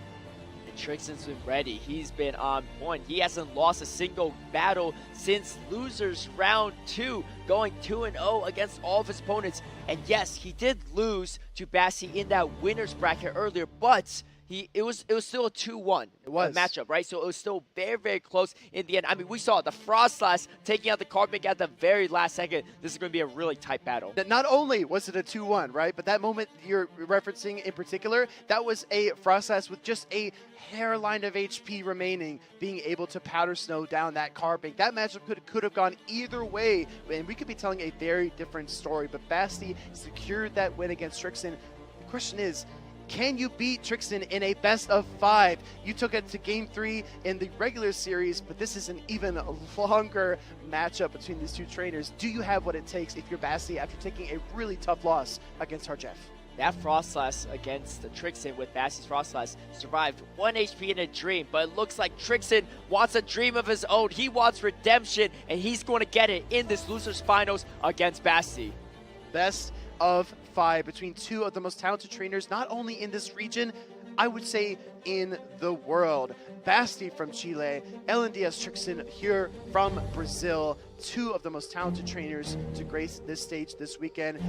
And Trixin's been ready. He's been on point. He hasn't lost a single battle since losers round 2, going 2-0 against all of his opponents. And yes, he did lose to Basti in that winner's bracket earlier, but it was still a 2-1 matchup, right? So it was still very, very close in the end. I mean, we saw the Frost Slash taking out the Carbink at the very last second. This is going to be a really tight battle. Not only was it a 2-1, right? But that moment you're referencing in particular, that was a Frost Slash with just a hairline of HP remaining, being able to powder snow down that Carbink. That matchup could have gone either way, and we could be telling a very different story. But Basti secured that win against Trixin. The question is, can you beat Trixin in a best of 5? You took it to game 3 in the regular series, but this is an even longer matchup between these two trainers. Do you have what it takes if you're Basti after taking a really tough loss against Harjev? That Frost Slash against the Trixin with Basti's Frost Slash survived 1 HP in a dream, but it looks like Trixin wants a dream of his own. He wants redemption, and he's going to get it in this losers finals against Basti. Best of 5 between 2 of the most talented trainers, not only in this region, I would say in the world. Basti from Chile, LNDS Trixin here from Brazil, 2 of the most talented trainers to grace this stage this weekend.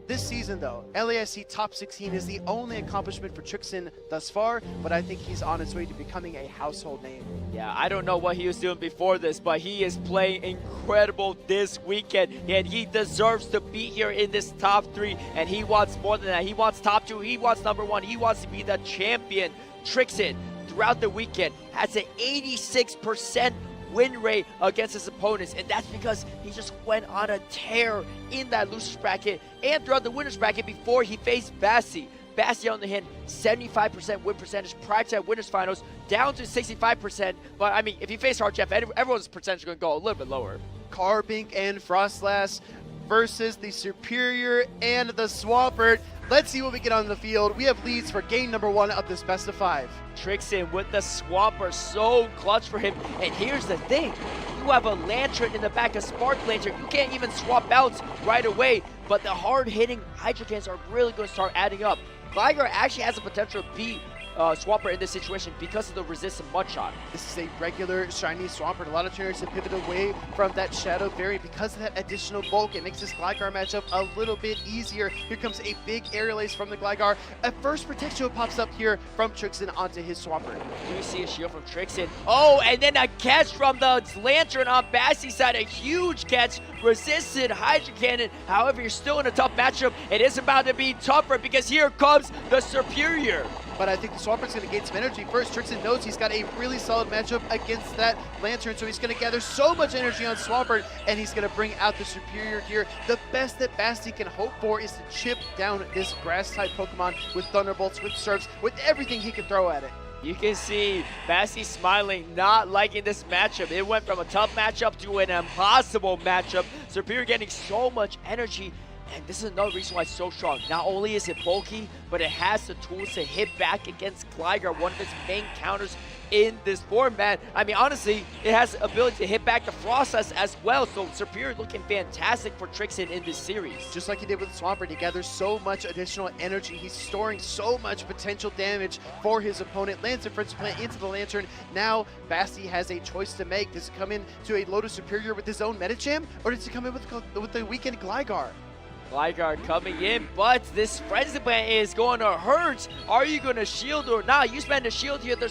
This season though, LAIC top 16 is the only accomplishment for Trixin thus far, but I think he's on his way to becoming a household name. Yeah, I don't know what he was doing before this, but he is playing incredible this weekend, and he deserves to be here in this top 3, and he wants more than that. He wants top 2, he wants number 1, he wants to be the champion. Trixin, throughout the weekend, has an 86% win rate against his opponents, and that's because he just went on a tear in that losers bracket and throughout the winners bracket before he faced Basti. Basti on the hand, 75% win percentage prior to that winners finals, down to 65%. But I mean, if you face Harjev, everyone's percentage is going to go a little bit lower. Carbink and Frostlass versus the Superior and the Swampert. Let's see what we get on the field. We have leads for game number 1 of this best of 5. Trixin with the Swampert, so clutch for him. And here's the thing, you have a Lantern in the back, a Spark Lantern. You can't even swap out right away, but the hard-hitting Hydro Cannons are really going to start adding up. Gligar actually has the potential to beat Swampert in this situation because of the resistant mud shot. This is a regular shiny Swampert. A lot of trainers have pivoted away from that Shadow variant because of that additional bulk. It makes this Gligar matchup a little bit easier. Here comes a big Aerial Ace from the Gligar. A first Protection pops up here from Trixin onto his Swampert. Do you see a shield from Trixin? Oh, and then a catch from the Lantern on Basti's side. A huge catch, resisted Hydro Cannon. However, you're still in a tough matchup. It is about to be tougher because here comes the Superior. But I think the Swampert's going to gain some energy. First, Trixin knows he's got a really solid matchup against that Lantern, so he's going to gather so much energy on Swampert, and he's going to bring out the Superior here. The best that Basti can hope for is to chip down this Grass-type Pokemon with Thunderbolts, with Surfs, with everything he can throw at it. You can see Basti smiling, not liking this matchup. It went from a tough matchup to an impossible matchup. Superior getting so much energy. And this is another reason why it's so strong. Not only is it bulky, but it has the tools to hit back against Gligar. One of its main counters in this format. I mean, honestly, it has the ability to hit back the Frost as well, so Superior looking fantastic for Trixon in this series. Just like he did with Swampert, he gathers so much additional energy. He's storing so much potential damage for his opponent. Lands the Frenzy Plant into the Lantern. Now, Basti has a choice to make. Does he come in to a Lotus Superior with his own Medicham, or does he come in with the weakened Gligar? Gligar coming in, but this Frenzy Plant is going to hurt. Are you going to shield or not? You spend the shield here, the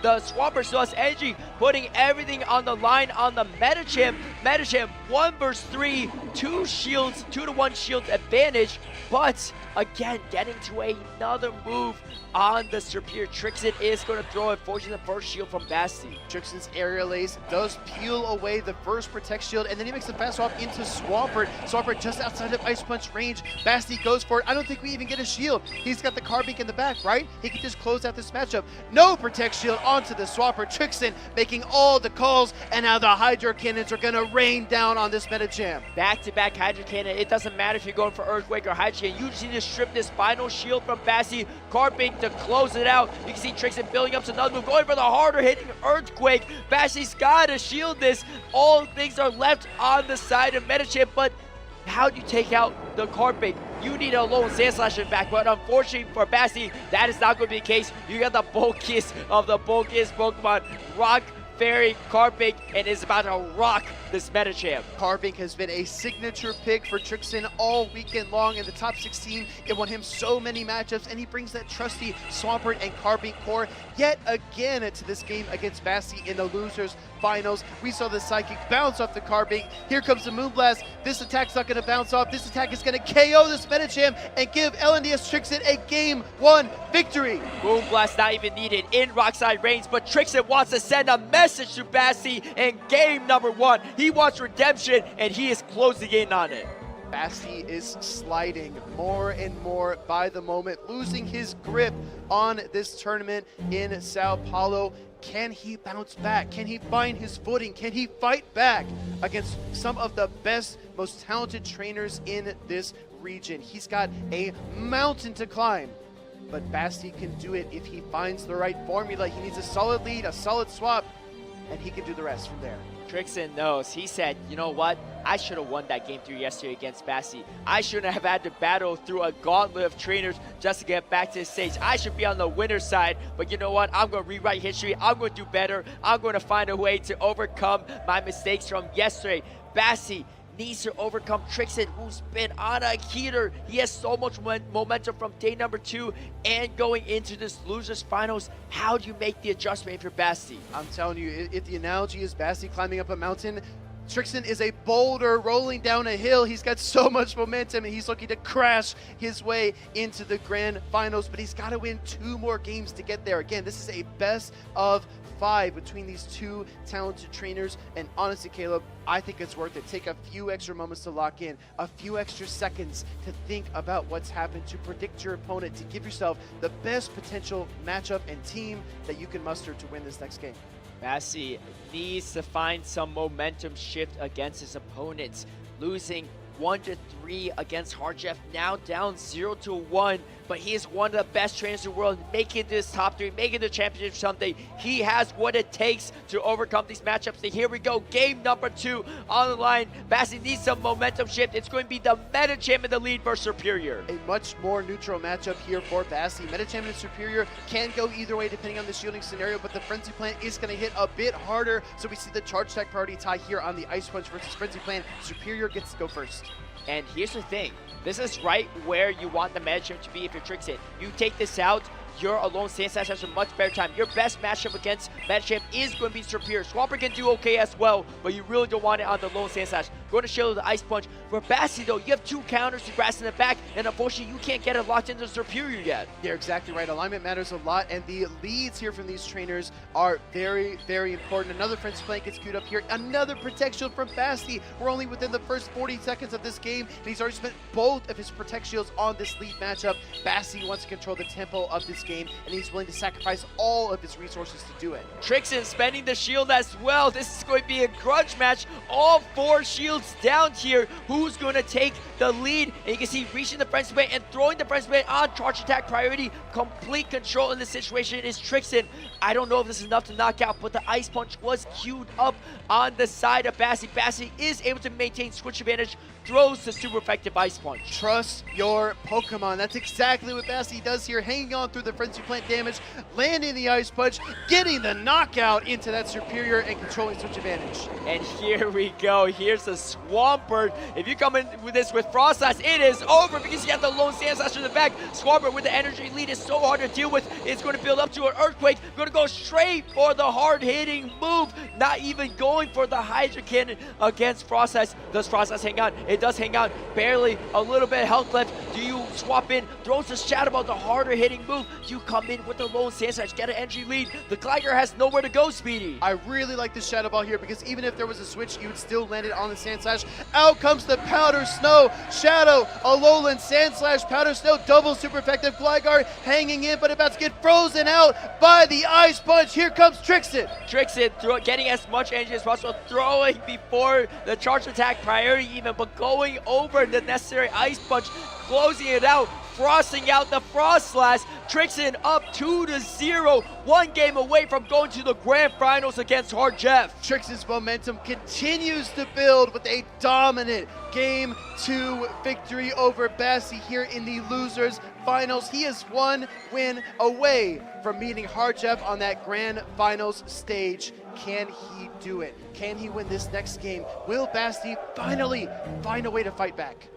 Swampert still has energy, putting everything on the line on the Medicham. Medicham 1 versus 3, 2 shields, 2-to-1 shield advantage, but again, getting to another move on the Superior. Trixon is going to throw it, forcing the first shield from Basti. Trixon's Aerial Ace does peel away the first Protect Shield, and then he makes the fast swap into Swampert. Swampert just outside of Ice Punch range. Basti goes for it. I don't think we even get a shield. He's got the Carbink in the back, right? He can just close out this matchup. No Protect Shield onto the Swampert. Trixon making all the calls, and now the Hydro Cannons are going to rain down on this Medicham. Back-to-back Hydro Cannon. It doesn't matter if you're going for Earthquake or Hydro Cannon. You just need to strip this final shield from Basti. Carbink to close it out. You can see Trixon building up to another move, going for the harder hitting Earthquake. Basti's got to shield this. All things are left on the side of Medicham, but how do you take out the Carbink? You need a lone Sand Slasher back, but unfortunately for Basti, that is not going to be the case. You got the bulkiest of the bulkiest Pokemon, Rock Fairy Carbink, and is about to rock this Medicham. Carbink has been a signature pick for Trixon all weekend long in the top 16. It won him so many matchups, and he brings that trusty Swampert and Carbink core yet again to this game against Basti in the losers finals. We saw the Psychic bounce off the Carbink. Here comes the Moonblast. This attack's not going to bounce off. This attack is going to KO this Medicham and give LNDS Trixon a Game 1 victory. Moonblast not even needed in Rockside range, but Trixon wants to send a message to Basti in game number 1. He wants redemption, and he is closing in on it. Basti is sliding more and more by the moment, losing his grip on this tournament in Sao Paulo. Can he bounce back? Can he find his footing? Can he fight back against some of the best, most talented trainers in this region? He's got a mountain to climb, but Basti can do it if he finds the right formula. He needs a solid lead, a solid swap, and he can do the rest from there. Trixon knows. He said, you know what? I should have won that game 3 yesterday against Basti. I shouldn't have had to battle through a gauntlet of trainers just to get back to the stage. I should be on the winner's side, but you know what? I'm going to rewrite history. I'm going to do better. I'm going to find a way to overcome my mistakes from yesterday. Basti needs to overcome Trixon, who's been on a heater. He has so much momentum from day number 2 and going into this losers finals. How do you make the adjustment if you're Basti? I'm telling you, if the analogy is Basti climbing up a mountain, Trixon is a boulder rolling down a hill. He's got so much momentum, and he's looking to crash his way into the grand finals, but he's got to win 2 more games to get there. Again, this is a best of 5 between these 2 talented trainers, and honestly, Caleb, I think it's worth it. Take a few extra moments to lock in, a few extra seconds to think about what's happened, to predict your opponent, to give yourself the best potential matchup and team that you can muster to win this next game. Basti needs to find some momentum shift against his opponents. Losing 1-3 against Harjeff, now down 0-1, but he is one of the best trainers in the world, making this top 3, making the championship someday. He has what it takes to overcome these matchups. And here we go, game number 2 on the line. Basti needs some momentum shift. It's going to be the Medicham in the lead versus Superior. A much more neutral matchup here for Basti. Medicham and Superior can go either way depending on the shielding scenario, but the Frenzy Plant is going to hit a bit harder, so we see the charge tech priority tie here on the Ice Punch versus Frenzy Plant. Superior gets to go first. And here's the thing, this is right where you want the Medicham to be if you're Trixon. You take this out, your alone Sand Slash has a much better time. Your best matchup against Medicham is going to be Superior. Swampert can do okay as well, but you really don't want it on the lone Sand Slash. Going to shield the Ice Punch. For Basti though, you have 2 counters to grass in the back, and unfortunately you can't get it locked into Superior yet. You're exactly right. Alignment matters a lot, and the leads here from these trainers are very, very important. Another Frenzy Plant gets queued up here. Another Protect Shield from Basti. We're only within the first 40 seconds of this game, and he's already spent both of his Protect Shields on this lead matchup. Basti wants to control the tempo of this game, and he's willing to sacrifice all of his resources to do it. Trixon spending the shield as well. This is going to be a grudge match. All 4 shields shields down here. Who's going to take the lead? And you can see reaching the frenzy blade and throwing the frenzy blade on charge attack priority. Complete control in this situation is Trixen. I don't know if this is enough to knock out, but the Ice Punch was queued up on the side of Bassi. Bassi is able to maintain switch advantage, throws the super effective Ice Punch. Trust your Pokemon. That's exactly what Bassi does here, hanging on through the Frenzy Plant damage, landing the Ice Punch, getting the knockout into that Superior and controlling switch advantage. And here we go. Here's a Swampert. If you come in with this with Frost Slash, it is over because you have the lone Sand Slash in the back. Swampert with the energy lead is so hard to deal with. It's going to build up to an Earthquake. Going to go straight for the hard-hitting move. Not even going for the Hydro Cannon against Frost Slash. Does Frost Slash hang on? It does hang on. Barely a little bit of health left. Do you swap in? Throws the Shadow Ball, the harder hitting move. Do you come in with the lone Sand Slash? Get an energy lead. The Glider has nowhere to go, Speedy. I really like this Shadow Ball here because even if there was a switch, you would still land it on the Sand Slash. Out comes the Powder Snow. Shadow, Alolan, Sand Slash, Powder Snow, double super effective Gligar hanging in, but about to get frozen out by the Ice Punch. Here comes Trixen. Trixen getting as much energy as possible, throwing before the charge attack priority even, but going over the necessary Ice Punch, closing it out, frosting out the Frost Slash. Trixen up 2-0, one game away from going to the grand finals against Hard Jeff. Trixen's momentum continues to build with a dominant Game 2 victory over Bassi here in the losers finals. He is one win away from meeting Hard Jeff on that grand finals stage. Can he do it? Can he win this next game? Will Bassi finally find a way to fight back?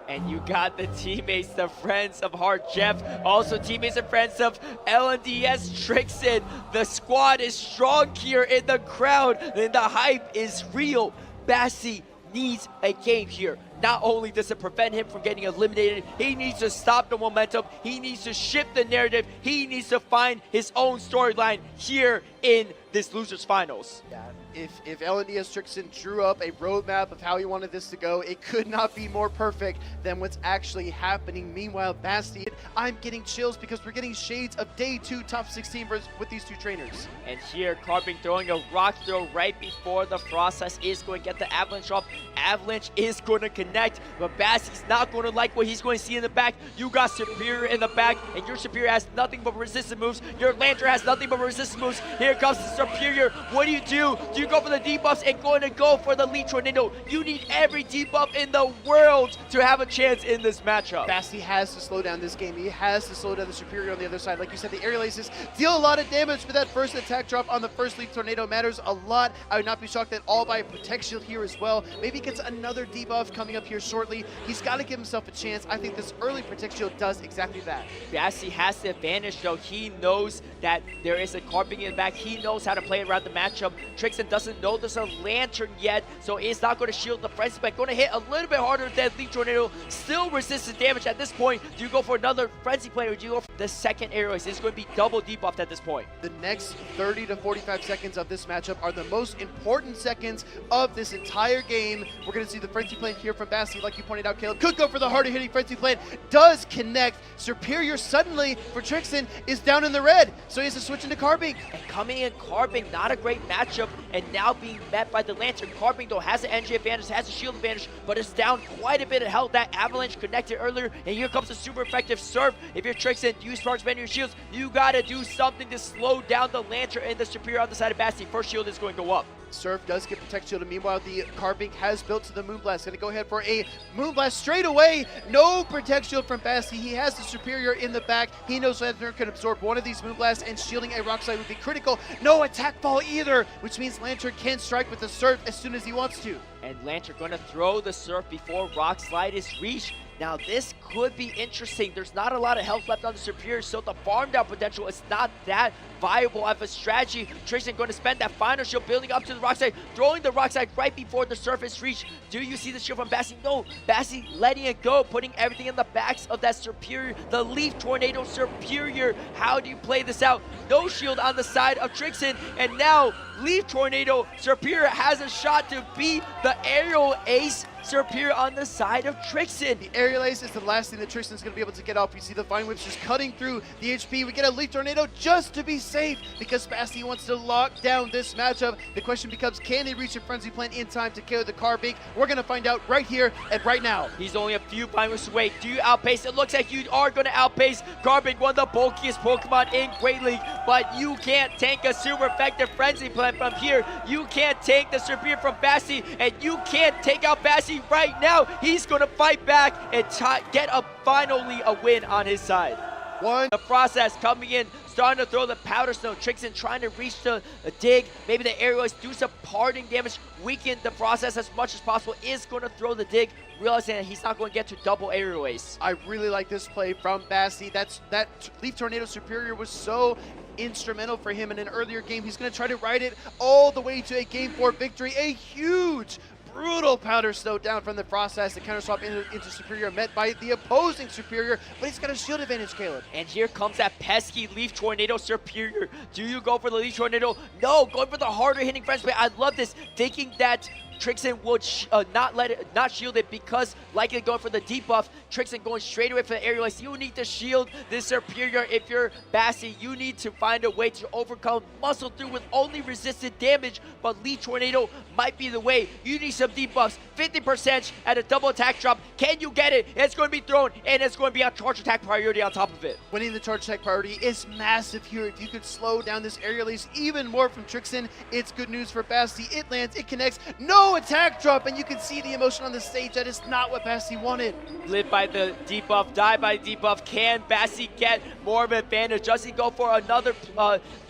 And you got the teammates, the friends of Hard Jeff, also teammates and friends of LNDS Trixen. The squad is strong here in the crowd, and the hype is real. Bassi needs a game here. Not only does it prevent him from getting eliminated, he needs to stop the momentum, he needs to shift the narrative, he needs to find his own storyline here in this losers finals. Yeah. If LNDS Trixen drew up a roadmap of how he wanted this to go, it could not be more perfect than what's actually happening. Meanwhile, Bassi, I'm getting chills because we're getting shades of day 2 top 16 with these two trainers. And here, Carbon throwing a rock throw right before the Frost Slash is going to get the Avalanche off. Avalanche is going to connect, but Bassi's not going to like what he's going to see in the back. You got Superior in the back, and your Superior has nothing but resistance moves. Your Lantern has nothing but resistance moves. Here comes the Superior. What do? Do you go for the debuffs and going to go for the Leaf Tornado? You need every debuff in the world to have a chance in this matchup. Bassi has to slow down this game. He has to slow down the Superior on the other side. Like you said, the Aerial Aces deal a lot of damage, but that first attack drop on the first Leaf Tornado matters a lot. I would not be shocked at all by a Protect Shield here as well. Maybe he gets another debuff coming up here shortly. He's got to give himself a chance. I think this early Protect Shield does exactly that. Bassi has the advantage though. He knows that there is a Carping in the back. He knows how to play around the matchup. Trixen doesn't know there's a Lantern yet, so it's not going to shield the Frenzy Blade. Going to hit a little bit harder than Leaf Tornado. Still resistant damage at this point. Do you go for another Frenzy Blade or do you go for the second Aerial Ace? It's going to be double debuffed at this point. The next 30 to 45 seconds of this matchup are the most important seconds of this entire game. We're going to see the Frenzy Plant here from Bassi, like you pointed out, Caleb. Could go for the harder hitting Frenzy Plant. Does connect. Superior suddenly for Trixen is down in the red, so he has to switch into Carbink. And coming in Carbink, not a great matchup, and now being met by the Lantern. Carbink though has an energy advantage, has a shield advantage, but it's down quite a bit of health. That Avalanche connected earlier, and here comes a super effective Surf. If you're Trixen, you sparks bend your shields, you gotta do something to slow down the Lantern and the Superior on the side of Bassi. First shield is going to go up. Surf does get Protect Shield, and meanwhile the Carbink has built to the Moonblast. Gonna go ahead for a Moonblast straight away. No Protect Shield from Bassi. He has the Superior in the back. He knows Lantern can absorb one of these Moonblasts, and shielding a Rock Slide would be critical. No Attack Ball either, which means Lantern can strike with the Surf as soon as he wants to. And Lantern going to throw the Surf before Rock Slide is reached. Now this could be interesting. There's not a lot of health left on the Superior, so the farm down potential is not that viable of a strategy. Trixen going to spend that final shield building up to the Rock Slide, throwing the Rock Slide right before the surface reach. Do you see the shield from Bassi? No, Bassi letting it go, putting everything in the backs of that Superior, the Leaf Tornado Superior. How do you play this out? No shield on the side of Trixen, and now Leaf Tornado Superior has a shot to beat the Aerial Ace. Superior on the side of Trixen. The aerial ace is the last thing that Trixen's going to be able to get off. You see the Vine Whips just cutting through the HP. We get a Leaf Tornado just to be safe because Basti wants to lock down this matchup. The question becomes, can they reach a Frenzy Plant in time to KO the Carbink? We're going to find out right here and right now. He's only a few Vine Whips away. Do you outpace? It looks like you are going to outpace Carbink, one of the bulkiest Pokemon in Great League, but you can't tank a super effective Frenzy Plant from here. You can't tank the Superior from Basti, and you can't take out Basti right now. He's going to fight back and get finally a win on his side. The process coming in, starting to throw the Powder Snow. Trixen trying to reach the dig. Maybe the aerial ace, do some parting damage, weaken the process as much as possible. Is going to throw the dig, realizing that he's not going to get to double aerial ace. I really like this play from Basti. That Leaf Tornado Superior was so instrumental for him in an earlier game. He's going to try to ride it all the way to a Game 4 victory. A huge, brutal Powder Snow down from the process. The counter swap into Superior met by the opposing Superior, but he's got a shield advantage, Caleb. And here comes that pesky Leaf Tornado Superior. Do you go for the Leaf Tornado? No, going for the harder hitting Frenzy Plant. I love this, thinking that Trixen would not shield it because likely going for the debuff. Trixen going straight away for the aerial ace. You need to shield this Superior. If you're Basti, you need to find a way to overcome, muscle through with only resisted damage, but Leaf Tornado might be the way. You need some debuffs, 50% at a double attack drop. Can you get it? It's going to be thrown, and it's going to be a charge attack priority on top of it. Winning the charge attack priority is massive here. If you could slow down this aerial ace even more from Trixen, it's good news for Basti. It lands, it connects, no attack drop, and you can see the emotion on the stage. That is not what Basti wanted. Live by the debuff, die by the debuff. Can Basti get more of an advantage? Does he go for another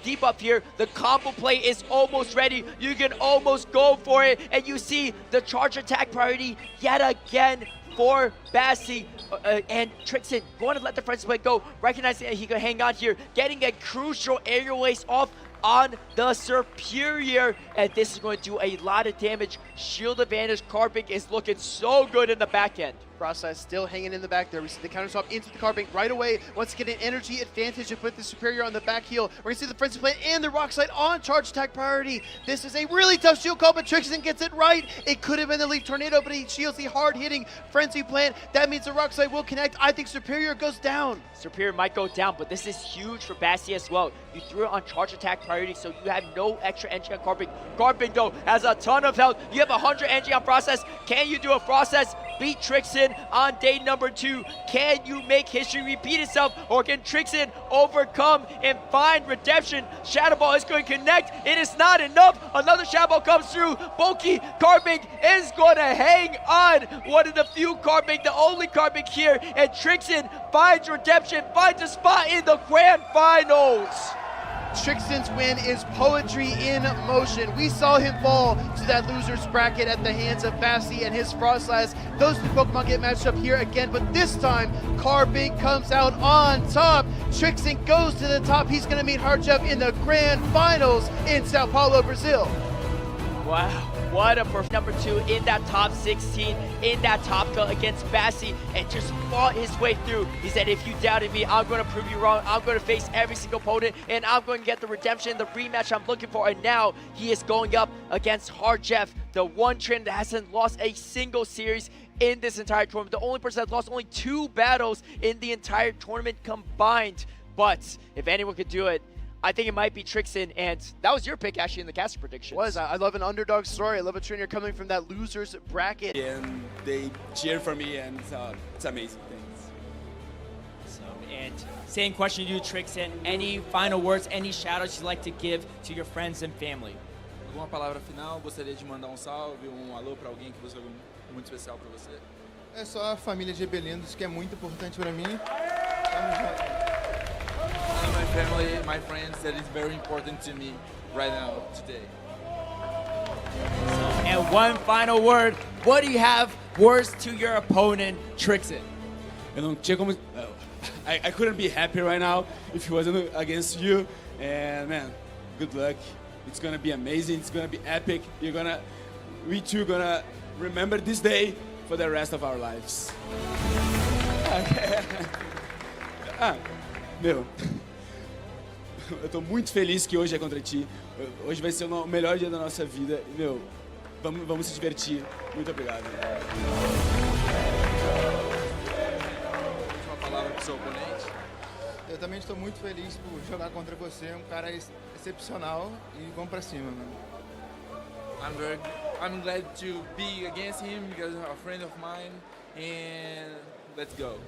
debuff here? The combo play is almost ready. You can almost go for it, and you see the charge attack priority yet again for Basti, and Trixen going to let the Frenzy Plant go, recognizing that he can hang on here, getting a crucial aerial ace off on the Superior, and this is going to do a lot of damage. Shield advantage, Carbink is looking so good in the back end. Process still hanging in the back there. We see the counter swap into the Carbink right away. Wants to get an energy advantage to put the Superior on the back heel. We're going to see the Frenzy Plant and the Rock Slide on charge attack priority. This is a really tough shield call, but Trixen gets it right. It could have been the Leaf Tornado, but he shields the hard-hitting Frenzy Plant. That means the Rock Slide will connect. I think Superior goes down. Superior might go down, but this is huge for Basti as well. You threw it on charge attack priority, so you have no extra energy on Carbink. Carbink, though, has a ton of health. You have 100 energy on Process. Can you do a Process? Beat Trixen on day number 2. Can you make history repeat itself, or can Trixen overcome and find redemption? Shadow Ball is going to connect. It is not enough. Another Shadow Ball comes through. Bulky Carbink is going to hang on. One of the few Carbink, the only Carbink here, and Trixen finds redemption, finds a spot in the grand finals. Trixen's win is poetry in motion. We saw him fall to that loser's bracket at the hands of Basti and his Frostlass. Those two Pokemon get matched up here again, but this time Carbink comes out on top. Trixen goes to the top. He's going to meet Harjev in the grand finals in Sao Paulo, Brazil. Wow, what a perfect number 2 in that top 16, in that top cut against Basti, and just fought his way through. He said, if you doubted me, I'm going to prove you wrong. I'm going to face every single opponent, and I'm going to get the redemption, the rematch I'm looking for. And now he is going up against Harjev, the one trainer that hasn't lost a single series in this entire tournament. The only person that lost only 2 battles in the entire tournament combined. But if anyone could do it, I think it might be Trixen, and that was your pick actually in the caster predictions. I love an underdog story. I love a trainer coming from that loser's bracket. And they cheer for me, and it's amazing. Thanks. So, and same question to you, Trixen. Any final words, any shout-outs you'd like to give to your friends and family? Alguma palavra final? Gostaria de mandar salve, alô para alguém que você muito especial para você? É só a família de Ebelindos, que é muito importante para mim. Tamo junto. My family, my friends, that is very important to me right now, today. And one final word. What do you have words to your opponent, Trixen? Eu não tinha como... I couldn't be happy right now if it wasn't against you. And man, good luck. It's gonna be amazing. It's gonna be epic. We two gonna remember this day for the rest of our lives. Meu, eu tô muito feliz que hoje é contra ti. Hoje vai ser o melhor dia da nossa vida. Meu, vamos se divertir. Muito obrigado. Uma palavra para o seu oponente. Eu também estou muito feliz por jogar contra você, um cara excepcional e vamos pra cima, mano. I'm glad to be against him because he's a friend of mine, and let's go.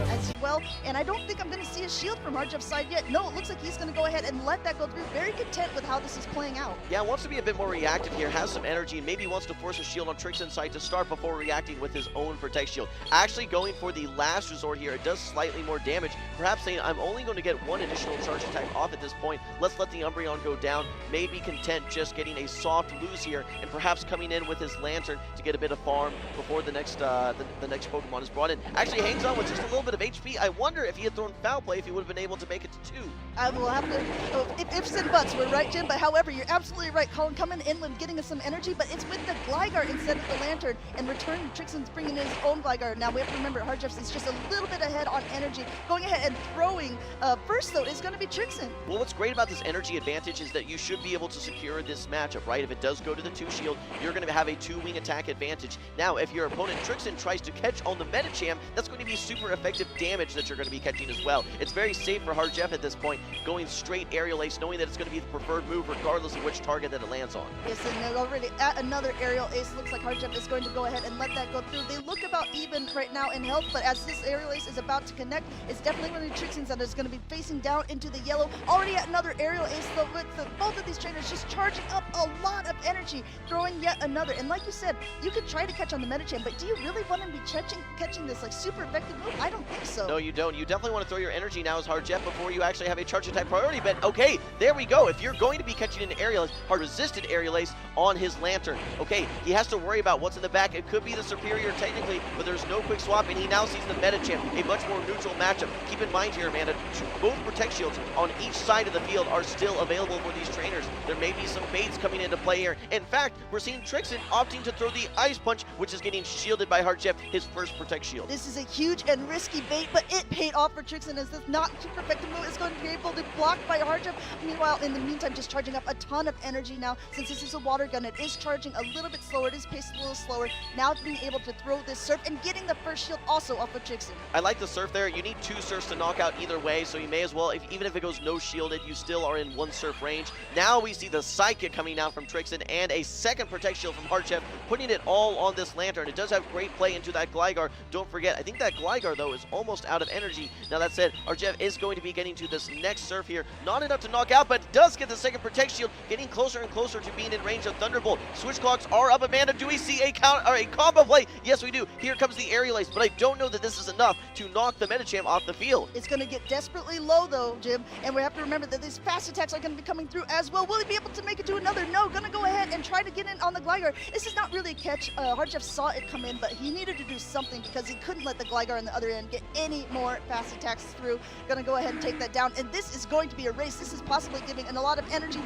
As well, and I don't think I'm going to see a shield from Harjev's side yet. No, it looks like he's going to go ahead and let that go through. Very content with how this is playing out. Yeah, wants to be a bit more reactive here, has some energy, and maybe wants to force a shield on Trixen's side to start before reacting with his own Protect Shield. Actually going for the last resort here, it does slightly more damage, perhaps saying I'm only going to get one additional charge attack off at this point. Let's let the Umbreon go down, maybe content just getting a soft lose here, and perhaps coming in with his Lantern to get a bit of farm before the next the next Pokemon is brought in. Actually hangs on with just a little bit of HP. I wonder if he had thrown Foul Play, if he would have been able to make it to 2. I will have to, if ifs and buts were right, Jim, but however, you're absolutely right. Colin coming in and getting us some energy, but it's with the Gligar instead of the Lantern, and return Trixen's bringing in his own Gligar. Now we have to remember, Harjev's is just a little bit ahead on energy. Going ahead and throwing first, though, is going to be Trixen. Well, what's great about this energy advantage is that you should be able to secure this matchup, right? If it does go to the 2 shield, you're going to have a 2-wing attack advantage. Now, if your opponent Trixen tries to catch on the Medicham, that's going to be super effective damage that you're going to be catching as well. It's very safe for Harjev at this point, going straight Aerial Ace, knowing that it's going to be the preferred move regardless of which target that it lands on. Yes, and they're already at another Aerial Ace. Looks like Harjev is going to go ahead and let that go through. They look about even right now in health, but as this Aerial Ace is about to connect, it's definitely going to be Trixen's that is going to be facing down into the yellow. Already at another Aerial Ace, though, with both of these trainers just charging up a lot of energy, throwing yet another. And like you said, you could try to catch on the Medicham, but do you really want to be catching this like super effective move? I don't think so. No, you don't. You definitely want to throw your energy now as Harjev before you actually have a charge attack priority, but okay, there we go. If you're going to be catching an Aerial Ace, hard resisted Aerial Ace on his Lantern, okay, he has to worry about what's in the back. It could be the superior technically, but there's no quick swap, and he now sees the Medicham, a much more neutral matchup. Keep in mind here, Amanda, both Protect Shields on each side of the field are still available for these trainers. There may be some baits coming into play here. In fact, we're seeing Trixen opting to throw the Ice Punch, which is getting shielded by Harjev, his first Protect Shield. This is a huge and risky bait, but it paid off for Trixen as this not super effective move is going to be able to be blocked by Harjev. Meanwhile, in the meantime, just charging up a ton of energy now. Since this is a water gun, it is charging a little bit slower. It is paced a little slower. Now being able to throw this Surf and getting the first shield also off of Trixen. I like the Surf there. You need 2 Surfs to knock out either way, so you may as well, even if it goes no shielded, you still are in 1 Surf range. Now we see the Psychic coming out from Trixen and a second Protect Shield from Harjev, putting it all on this Lantern. It does have great play into that Gligar. Don't forget, I think that Gligar, though, is almost out of energy. Now that said, Harjev is going to be getting to this next Surf here. Not enough to knock out, but does get the second Protect Shield, getting closer and closer to being in range of Thunderbolt. Switch clocks are up. Amanda, do we see a combo play? Yes, we do. Here comes the Aerial Ace, but I don't know that this is enough to knock the Medicham off the field. It's going to get desperately low, though, Jim, and we have to remember that these fast attacks are going to be coming through as well. Will he be able to make it to another? No, going to go ahead and try to get in on the Gligar. This is not really a catch. Harjev saw it come in, but he needed to do something because he couldn't let the Gligar on the other end get any more fast attacks through. Going to go ahead and take that down, and this is going to be a race. This is possibly giving a lot of energy.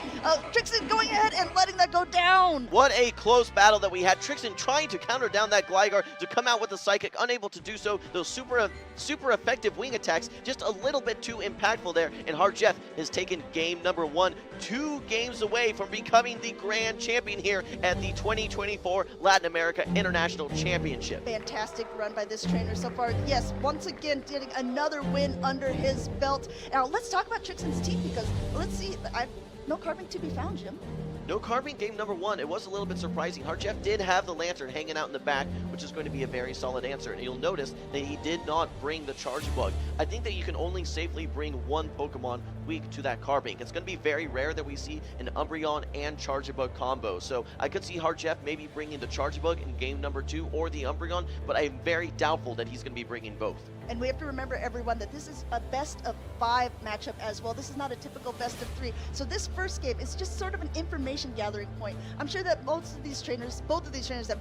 Trixen going ahead and letting that go down. What a close battle that we had. Trixen trying to counter down that Gligar to come out with the Psychic, unable to do so. Those super effective wing attacks, just a little bit too impactful there. And Harjev has taken game number 1, 2 games away from becoming the grand champion here at the 2024 Latin America International Championship. Fantastic run by this trainer so far. Yes, once again, getting another win under his belt. Now, let's talk about Trixen's team because, let's see, no carving to be found, Jim. No carving game number 1. It was a little bit surprising. Harjev did have the Lantern hanging out in the back, which is going to be a very solid answer. And you'll notice that he did not bring the Charge Bug. I think that you can only safely bring one Pokemon weak to that Carbink. It's going to be very rare that we see an Umbreon and Charge Bug combo. So I could see Harjev maybe bringing the Charge Bug in game number 2 or the Umbreon, but I'm very doubtful that he's going to be bringing both. And we have to remember, everyone, that this is a best of 5 matchup as well. This is not a typical best of 3. So this first game is just sort of an information gathering point. I'm sure that both of these trainers have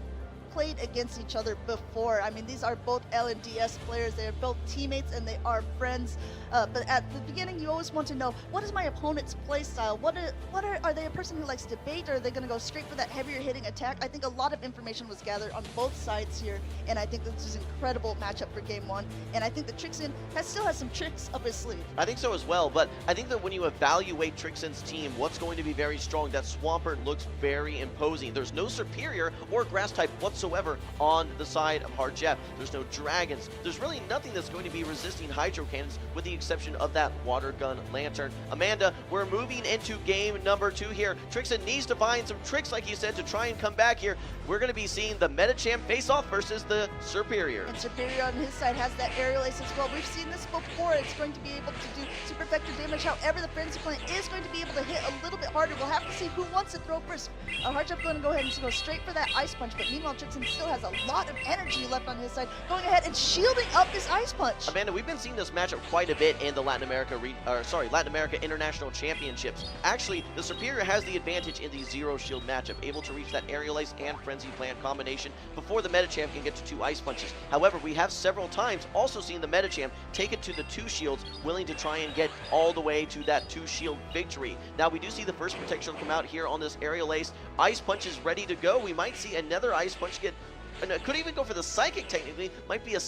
played against each other before. I mean, these are both LNDS players. They are both teammates and they are friends. But at the beginning, you always want to know, what is my opponent's play style? Are they a person who likes to bait, or are they going to go straight for that heavier hitting attack? I think a lot of information was gathered on both sides here, and I think this is an incredible matchup for Game 1. And I think that Trixen still has some tricks up his sleeve. I think so as well, but I think that when you evaluate Trixen's team, what's going to be very strong, that Swampert looks very imposing. There's no Superior or Grass type whatsoever on the side of Hard Jeff. There's no Dragons. There's really nothing that's going to be resisting Hydro Cannons with the exception of that Water Gun Lantern. Amanda, we're moving into game number 2 here. Trixen needs to find some tricks, like you said, to try and come back here. We're going to be seeing the Meta Champ face off versus the Superior. And Superior on his side has that aerial ace as well. We've seen this before. It's going to be able to do super effective damage. However, the Frenzy Plant is going to be able to hit a little bit harder. We'll have to see who wants to throw first. Hardjeff going to go ahead and go straight for that Ice Punch, but meanwhile, Trixen still has a lot of energy left on his side, going ahead and shielding up this Ice Punch. Amanda, we've been seeing this matchup quite a bit in the Latin America International Championships. Actually, the Superior has the advantage in the Zero Shield matchup, able to reach that Aerial Ace and Frenzy Plant combination before the Metachamp can get to 2 Ice Punches. However, we have several times also seen the Metachamp take it to the 2 shields, willing to try and get all the way to that 2 shield victory. Now, we do see the first protection come out here on this Aerial Ace. Ice Punch is ready to go. We might see another Ice Punch get, and it could even go for the Psychic technically, might be a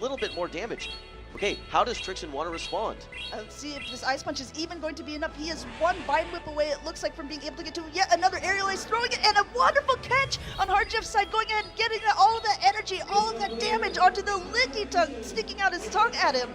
little bit more damage. Okay, how does Trixen want to respond? Let's see if this Ice Punch is even going to be enough. He is one Vine Whip away, it looks like, from being able to get to yet another Aerial Ace, throwing it, and a wonderful catch on Hardjeff's side, going ahead and getting all of that energy, all of that damage onto the Licky Tongue, sticking out his tongue at him.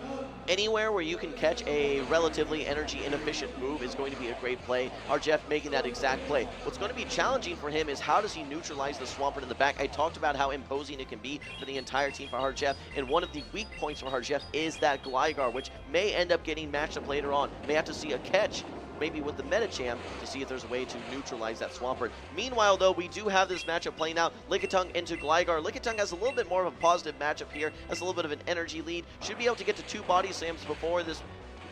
Anywhere where you can catch a relatively energy inefficient move is going to be a great play. Hardjeff making that exact play. What's going to be challenging for him is how does he neutralize the Swampert in the back. I talked about how imposing it can be for the entire team for Hardjeff, and one of the weak points for Hardjeff is that Gligar, which may end up getting matched up later on. May have to see a catch maybe with the Metacham to see if there's a way to neutralize that Swampert. Meanwhile, though, we do have this matchup playing out. Lickitung into Gligar. Lickitung has a little bit more of a positive matchup here, has a little bit of an energy lead. Should be able to get to 2 body slams before this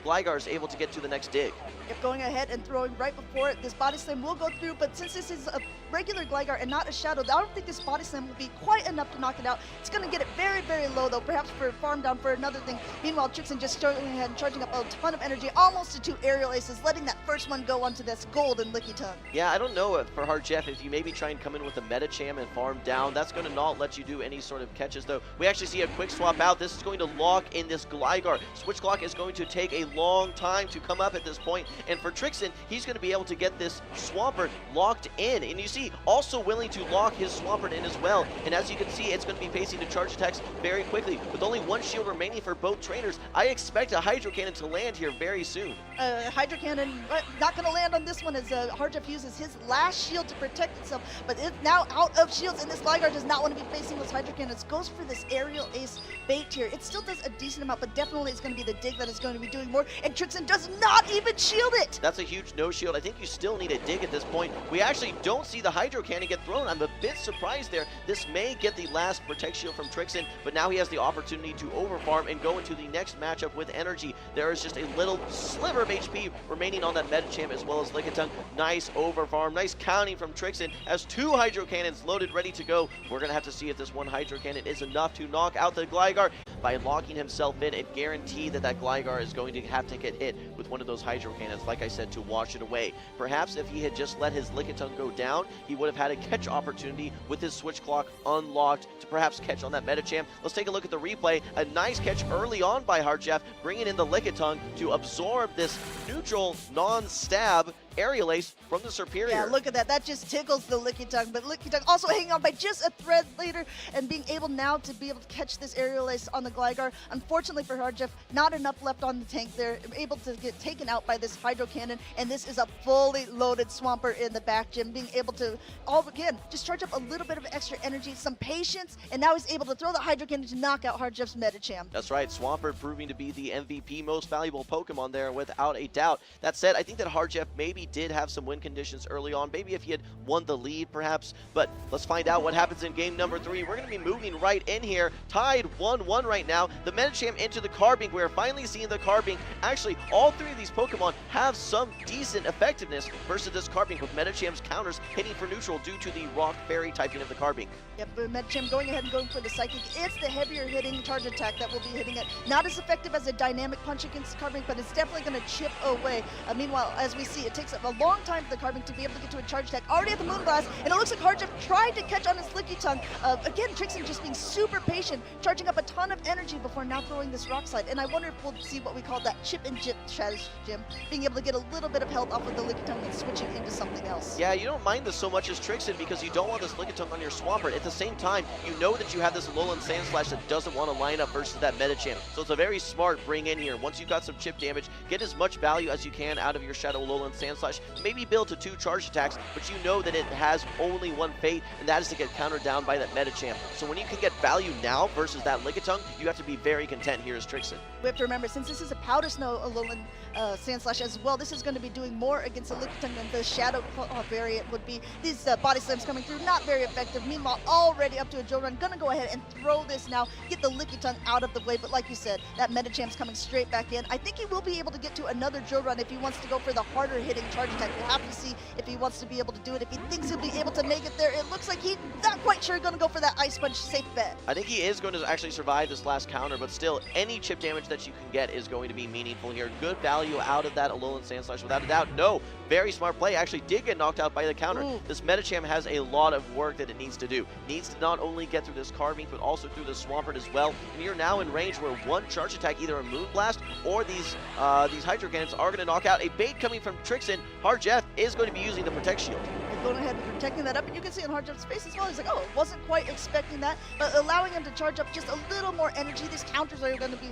Gligar is able to get to the next dig. Yep, going ahead and throwing right before it. This body slam will go through, but since this is a regular Gligar and not a Shadow, I don't think this body slam will be quite enough to knock it out. It's going to get it very, very low, though, perhaps for farm down for another thing. Meanwhile, Trixen just going ahead and charging up a ton of energy, almost to 2 Aerial Aces, letting that first one go onto this golden Licky Tongue. Yeah, I don't know for Hardjeff, if you maybe try and come in with a Metacham and farm down, that's going to not let you do any sort of catches, though. We actually see a quick swap out. This is going to lock in this Gligar. Switch Clock is going to take a long time to come up at this point, and for Trixen, he's going to be able to get this Swampert locked in, and you see, also willing to lock his Swampert in as well, and as you can see, it's going to be facing the charge attacks very quickly. With only 1 shield remaining for both trainers, I expect a Hydro Cannon to land here very soon. Hydro Cannon not going to land on this one as Hardjeff uses his last shield to protect itself, but it's now out of shields, and this Gligar does not want to be facing those Hydro Cannons. Goes for this Aerial Ace bait here. It still does a decent amount, but definitely it's going to be the dig that is going to be doing more, and Trixen does not even shield it. That's a huge no shield. I think you still need a dig at this point. We actually don't see the Hydro Cannon get thrown. I'm a bit surprised there. This may get the last Protect Shield from Trixen, but now he has the opportunity to overfarm and go into the next matchup with energy. There is just a little sliver of HP remaining on that Metacham as well as Lickitung. Nice overfarm, nice counting from Trixen. Has 2 Hydro Cannons loaded, ready to go. We're going to have to see if this 1 Hydro Cannon is enough to knock out the Gligar. By locking himself in, it guaranteed that that Gligar is going to have to get hit with one of those Hydro Cannons, like I said, to wash it away. Perhaps if he had just let his Lickitung go down, he would have had a catch opportunity with his Switch Clock unlocked to perhaps catch on that Metacham. Let's take a look at the replay. A nice catch early on by Hardjeff, bringing in the Lickitung to absorb this neutral non-stab Aerial Ace from the Superior. Yeah, look at that. That just tickles the Licky Tongue, but Licky Tongue also hanging on by just a thread later and being able now to be able to catch this Aerial Ace on the Gligar. Unfortunately for Hardjeff, not enough left on the tank there. Able to get taken out by this Hydro Cannon, and this is a fully loaded Swampert in the back gym, being able to, again, just charge up a little bit of extra energy, some patience, and now he's able to throw the Hydro Cannon to knock out Hardjeff's Metacham. That's right, Swampert proving to be the MVP most valuable Pokemon there without a doubt. That said, I think that Hardjeff may be he did have some win conditions early on. Maybe if he had won the lead, perhaps. But let's find out what happens in game number 3. We're going to be moving right in here. Tied 1-1 right now. The Medicham into the Carbink. We're finally seeing the Carbink. Actually, all 3 of these Pokemon have some decent effectiveness versus this Carbink, with Medicham's counters hitting for neutral due to the Rock Fairy typing of the Carbink. Yep, but Medicham going ahead and going for the Psychic. It's the heavier hitting charge attack that will be hitting it. Not as effective as a dynamic punch against Carbink, but it's definitely going to chip away. Meanwhile, as we see, it takes a long time for the Carbink to be able to get to a charge attack. Already at the Moonblast, and it looks like Hardjeff tried to catch on his Licky Tongue. Again, Trixon just being super patient, charging up a ton of energy before now throwing this Rock Slide. And I wonder if we'll see what we call that chip and chip strategy, Jim, being able to get a little bit of health off of the Licky Tongue and switching into something else. Yeah, you don't mind this so much as Trixon because you don't want this Lickitung on your Swampert. At the same time, you know that you have this Alolan Sandslash that doesn't want to line up versus that Medicham. So it's a very smart bring in here. Once you've got some chip damage, get as much value as you can out of your Shadow Alolan Sandslash. Maybe build to 2 charge attacks, but you know that it has only one fate, and that is to get countered down by that Medicham. So when you can get value now versus that Lickitung, you have to be very content here as Trixon. We have to remember, since this is a Powder Snow Alolan Sandslash as well, this is going to be doing more against the Lickitung than the Shadow variant would be. These Body Slams coming through, not very effective. Meanwhile, already up to a Joe Run, gonna go ahead and throw this now, get the Lickitung out of the way. But like you said, that Medicham's coming straight back in. I think he will be able to get to another Joe Run if he wants to go for the harder hitting charge attack. We'll have to see if he wants to be able to do it. If he thinks he'll be able to make it there, it looks like he's not quite sure gonna go for that Ice Punch, safe bet. I think he is going to actually survive this last counter, but still, any chip damage that you can get is going to be meaningful here. Good value out of that Alolan Sandslash, without a doubt. No, very smart play. Actually did get knocked out by the counter. Ooh. This Medicham has a lot of work that it needs to do. Needs to not only get through this Carbink, but also through the Swampert as well. And you're now in range where one charge attack, either a Moonblast or these Hydro Cannons, are going to knock out. A bait coming from Trixon. Hardjeff is going to be using the Protect Shield. And going ahead and protecting that up, and you can see in Hardjeff's face as well, he's like, oh, wasn't quite expecting that, but allowing him to charge up just a little more energy. These counters are going to be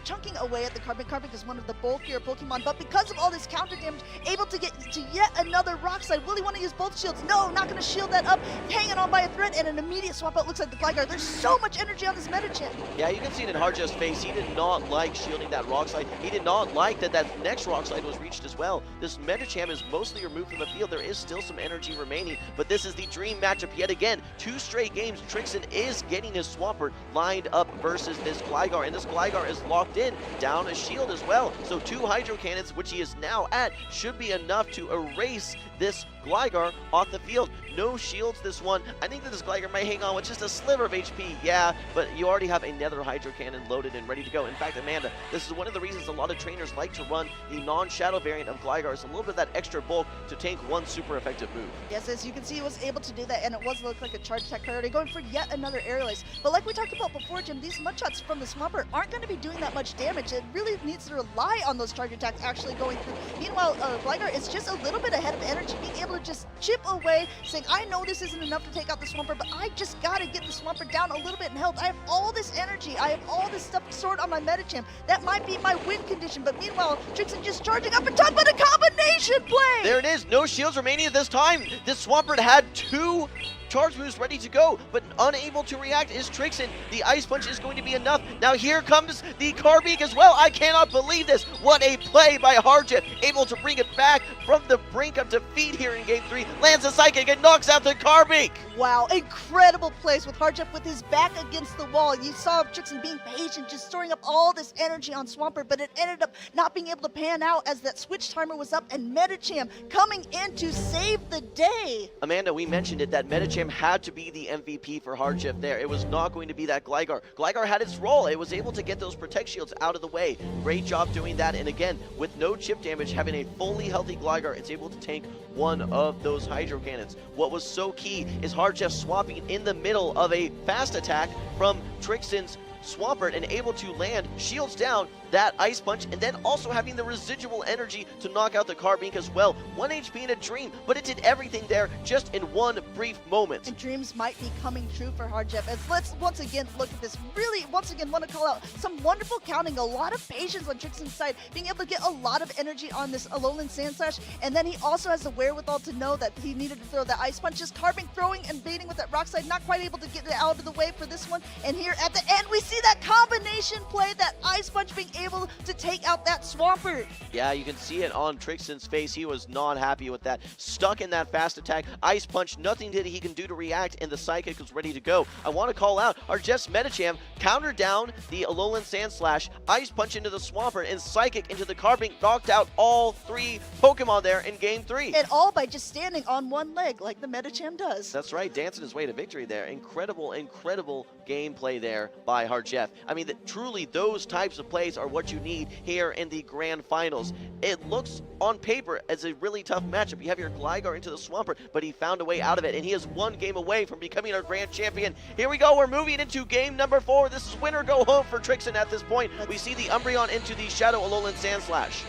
chunking away at the Carbink. Carbink is one of the bulkier Pokemon, but because of all this counter damage, able to get to yet another Rock Slide. Will he want to use both shields? No, not going to shield that up, hanging on by a thread, and an immediate swap out. Looks like the Gligar. There's so much energy on this Medicham. Yeah, you can see it in Hardjeff's face. He did not like shielding that Rock Slide. He did not like that next Rock Slide was reached as well. This Medicham is mostly removed from the field. There is still some energy remaining, but this is the dream matchup yet again. 2 straight games, Trixon is getting his Swampert lined up versus this Gligar, and this Gligar is locked in, down a shield as well. So 2 Hydro Cannons, which he is now at, should be enough to erase this Gligar off the field. No shields this one. I think that this Gligar might hang on with just a sliver of HP, yeah, but you already have another Hydro Cannon loaded and ready to go. In fact, Amanda, this is one of the reasons a lot of trainers like to run the non-Shadow variant of Gligar. It's a little bit of that extra bulk to tank one super effective move. Yes, as you can see, he was able to do that, and it was look like a charge attack priority, going for yet another Aerial Ace. But like we talked about before, Jim, these Mudshots from the Swampert aren't going to be doing that much damage. It really needs to rely on those charge attacks actually going through. Meanwhile, Gligar is just a little bit ahead of energy, being able to just chip away, saying, I know this isn't enough to take out the Swampert, but I just got to get the Swampert down a little bit in health. I have all this energy. I have all this stuff stored on my Medicham. That might be my win condition, but meanwhile, Trixon just charging up and talking about a combination play! There it is. No shields remaining at this time. This Swampert had 2 charge moves ready to go, but unable to react is Trixon. The Ice Punch is going to be enough. Now here comes the Carbink as well. I cannot believe this. What a play by Hardjeff. Able to bring it back from the brink of defeat here in Game 3. Lands a Psychic and knocks out the Carbink. Wow, incredible plays with Hardjeff with his back against the wall. You saw Trixon being patient, just storing up all this energy on Swampert, but it ended up not being able to pan out as that switch timer was up, and Medicham coming in to save the day. Amanda, we mentioned it, that Medicham had to be the MVP for Hardjeff there. It was not going to be that Gligar. Gligar had its role. It was able to get those Protect Shields out of the way. Great job doing that, and again, with no chip damage, having a fully healthy Gligar, it's able to tank one of those Hydro Cannons. What was so key is Hardjeff swapping in the middle of a fast attack from Trixon's Swampert and able to land shields down that Ice Punch, and then also having the residual energy to knock out the Carbink as well. 1 HP in a dream, but it did everything there just in one brief moment. And dreams might be coming true for Hardjeff. As let's once again look at this. Really, once again, want to call out some wonderful counting, a lot of patience on Trixon's side, being able to get a lot of energy on this Alolan Sandslash, and then he also has the wherewithal to know that he needed to throw that Ice Punch. Just Carbink throwing and baiting with that Rock Slide, not quite able to get it out of the way for this one. And here at the end, we see that combination play, that Ice Punch being able to take out that Swampert. Yeah, you can see it on Trixon's face. He was not happy with that. Stuck in that fast attack. Ice Punch, nothing that he can do to react, and the Psychic is ready to go. I want to call out our Jeff's Medicham countered down the Alolan Sand Slash, Ice Punch into the Swampert, and Psychic into the Carbink, knocked out all 3 Pokemon there in Game 3. And all by just standing on one leg like the Medicham does. That's right, dancing his way to victory there. Incredible, incredible gameplay there by Hard Jeff. I mean, truly, those types of plays are what you need here in the Grand Finals. It looks on paper as a really tough matchup. You have your Gligar into the Swampert, but he found a way out of it, and he is 1 game away from becoming our Grand Champion. Here we go, we're moving into game number 4. This is win or go home for Trixon at this point. We see the Umbreon into the Shadow Alolan Sand Slash.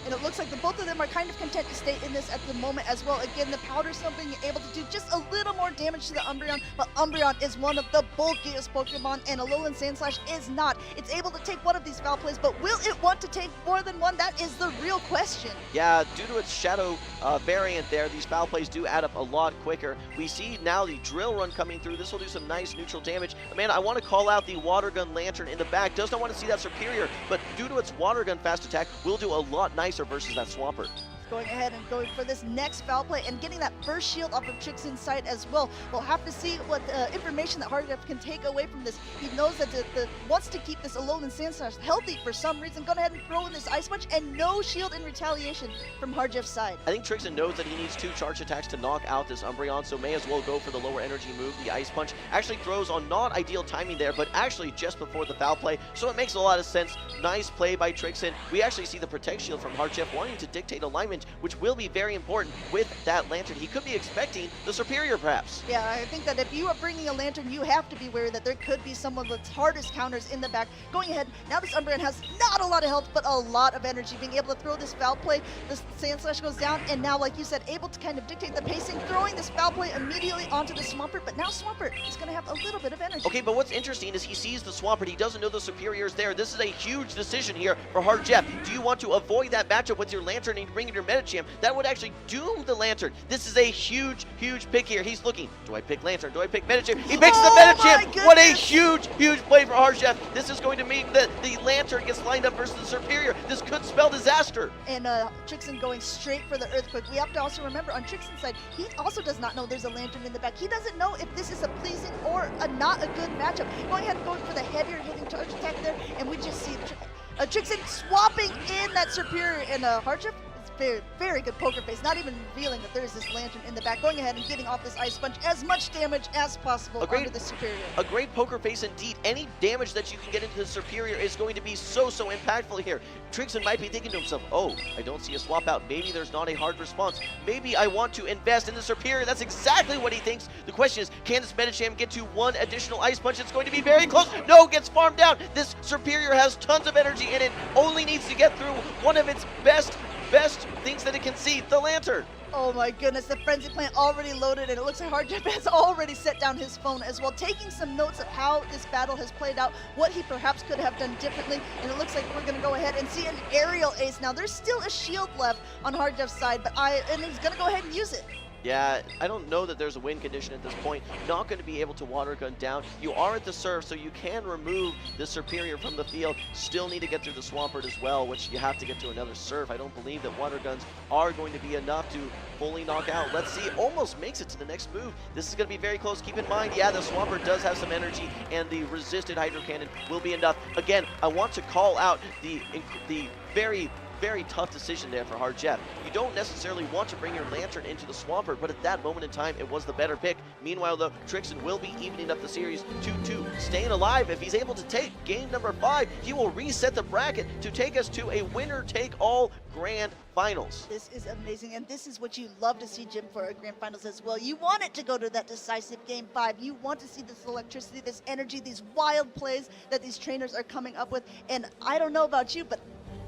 And it looks like the both of them are kind of content to stay in this at the moment as well. Again, the Powder Something able to do just a little more damage to the Umbreon, but Umbreon is one of the bulkiest Pokemon, and Alolan Sandslash is not. It's able to take one of these foul plays, but will it want to take more than one? That is the real question. Yeah, due to its Shadow variant there, these foul plays do add up a lot quicker. We see now the Drill Run coming through. This will do some nice neutral damage. Man, I want to call out the Water Gun Lantern in the back. Does not want to see that Superior, but due to its Water Gun fast attack, will do a lot nicer versus that Swampert. Going ahead and going for this next foul play and getting that first shield off of Trixon's side as well. We'll have to see what information that Hardjeff can take away from this. He knows that wants to keep this Alolan Sandslash healthy for some reason. Go ahead and throw in this Ice Punch, and no shield in retaliation from Hardjeff's side. I think Trixon knows that he needs 2 charge attacks to knock out this Umbreon, so may as well go for the lower energy move. The Ice Punch actually throws on not ideal timing there, but actually just before the foul play, so it makes a lot of sense. Nice play by Trixon. We actually see the Protect Shield from Hardjeff wanting to dictate alignment, which will be very important with that Lantern. He could be expecting the Superior, perhaps. Yeah, I think that if you are bringing a Lantern, you have to be wary that there could be some of the hardest counters in the back. Going ahead, now this Umbreon has not a lot of health, but a lot of energy. Being able to throw this foul play, this Sandslash goes down, and now, like you said, able to kind of dictate the pacing, throwing this foul play immediately onto the Swampert, but now Swampert is going to have a little bit of energy. Okay, but what's interesting is he sees the Swampert. He doesn't know the Superior is there. This is a huge decision here for Hard Jeff. Do you want to avoid that matchup with your Lantern and bring in your Medicham? That would actually doom the Lantern. This is a huge, huge pick here. He's looking, do I pick Lantern? Do I pick Medicham? He picks the Medicham! What a huge, huge play for Hard Jeff. This is going to mean that the Lantern gets lined up versus the Superior. This could spell disaster. And Trixon going straight for the Earthquake. We have to also remember on Trixon's side, he also does not know there's a Lantern in the back. He doesn't know if this is a pleasing or not a good matchup. Going ahead and going for the heavier hitting charge attack there, and we just see Trixon swapping in that Superior, and Hardjeff, very, very good poker face, not even revealing that there's this Lantern in the back. Going ahead and getting off this Ice Punch as much damage as possible onto the Superior. A great poker face indeed. Any damage that you can get into the Superior is going to be so impactful here. Trixon might be thinking to himself, oh, I don't see a swap out. Maybe there's not a hard response. Maybe I want to invest in the Superior. That's exactly what he thinks. The question is, can this Medicham get to 1 additional Ice Punch? It's going to be very close. No, gets farmed down. This Superior has tons of energy in it. Only needs to get through one of its best things that it can see, the Lantern. Oh my goodness, the Frenzy Plant already loaded, and it looks like Hardjeff has already set down his phone as well, taking some notes of how this battle has played out, what he perhaps could have done differently, and it looks like we're going to go ahead and see an Aerial Ace. Now, there's still a shield left on Hardjeff's side, and he's going to go ahead and use it. Yeah, I don't know that there's a win condition at this point. Not going to be able to Water Gun down. You are at the surf, so you can remove the Superior from the field. Still need to get through the Swampert as well, which you have to get to another surf. I don't believe that Water Guns are going to be enough to fully knock out. Let's see, almost makes it to the next move. This is going to be very close. Keep in mind, yeah, the Swampert does have some energy, and the resisted Hydro Cannon will be enough. Again, I want to call out the very tough decision there for Hard Jeff. You don't necessarily want to bring your Lantern into the Swampert, but at that moment in time, it was the better pick. Meanwhile, though, Trixon will be evening up the series 2-2. Staying alive, if he's able to take game number 5, he will reset the bracket to take us to a winner-take-all Grand Finals. This is amazing, and this is what you love to see, Jim, for a Grand Finals as well. You want it to go to that decisive Game 5. You want to see this electricity, this energy, these wild plays that these trainers are coming up with, and I don't know about you, but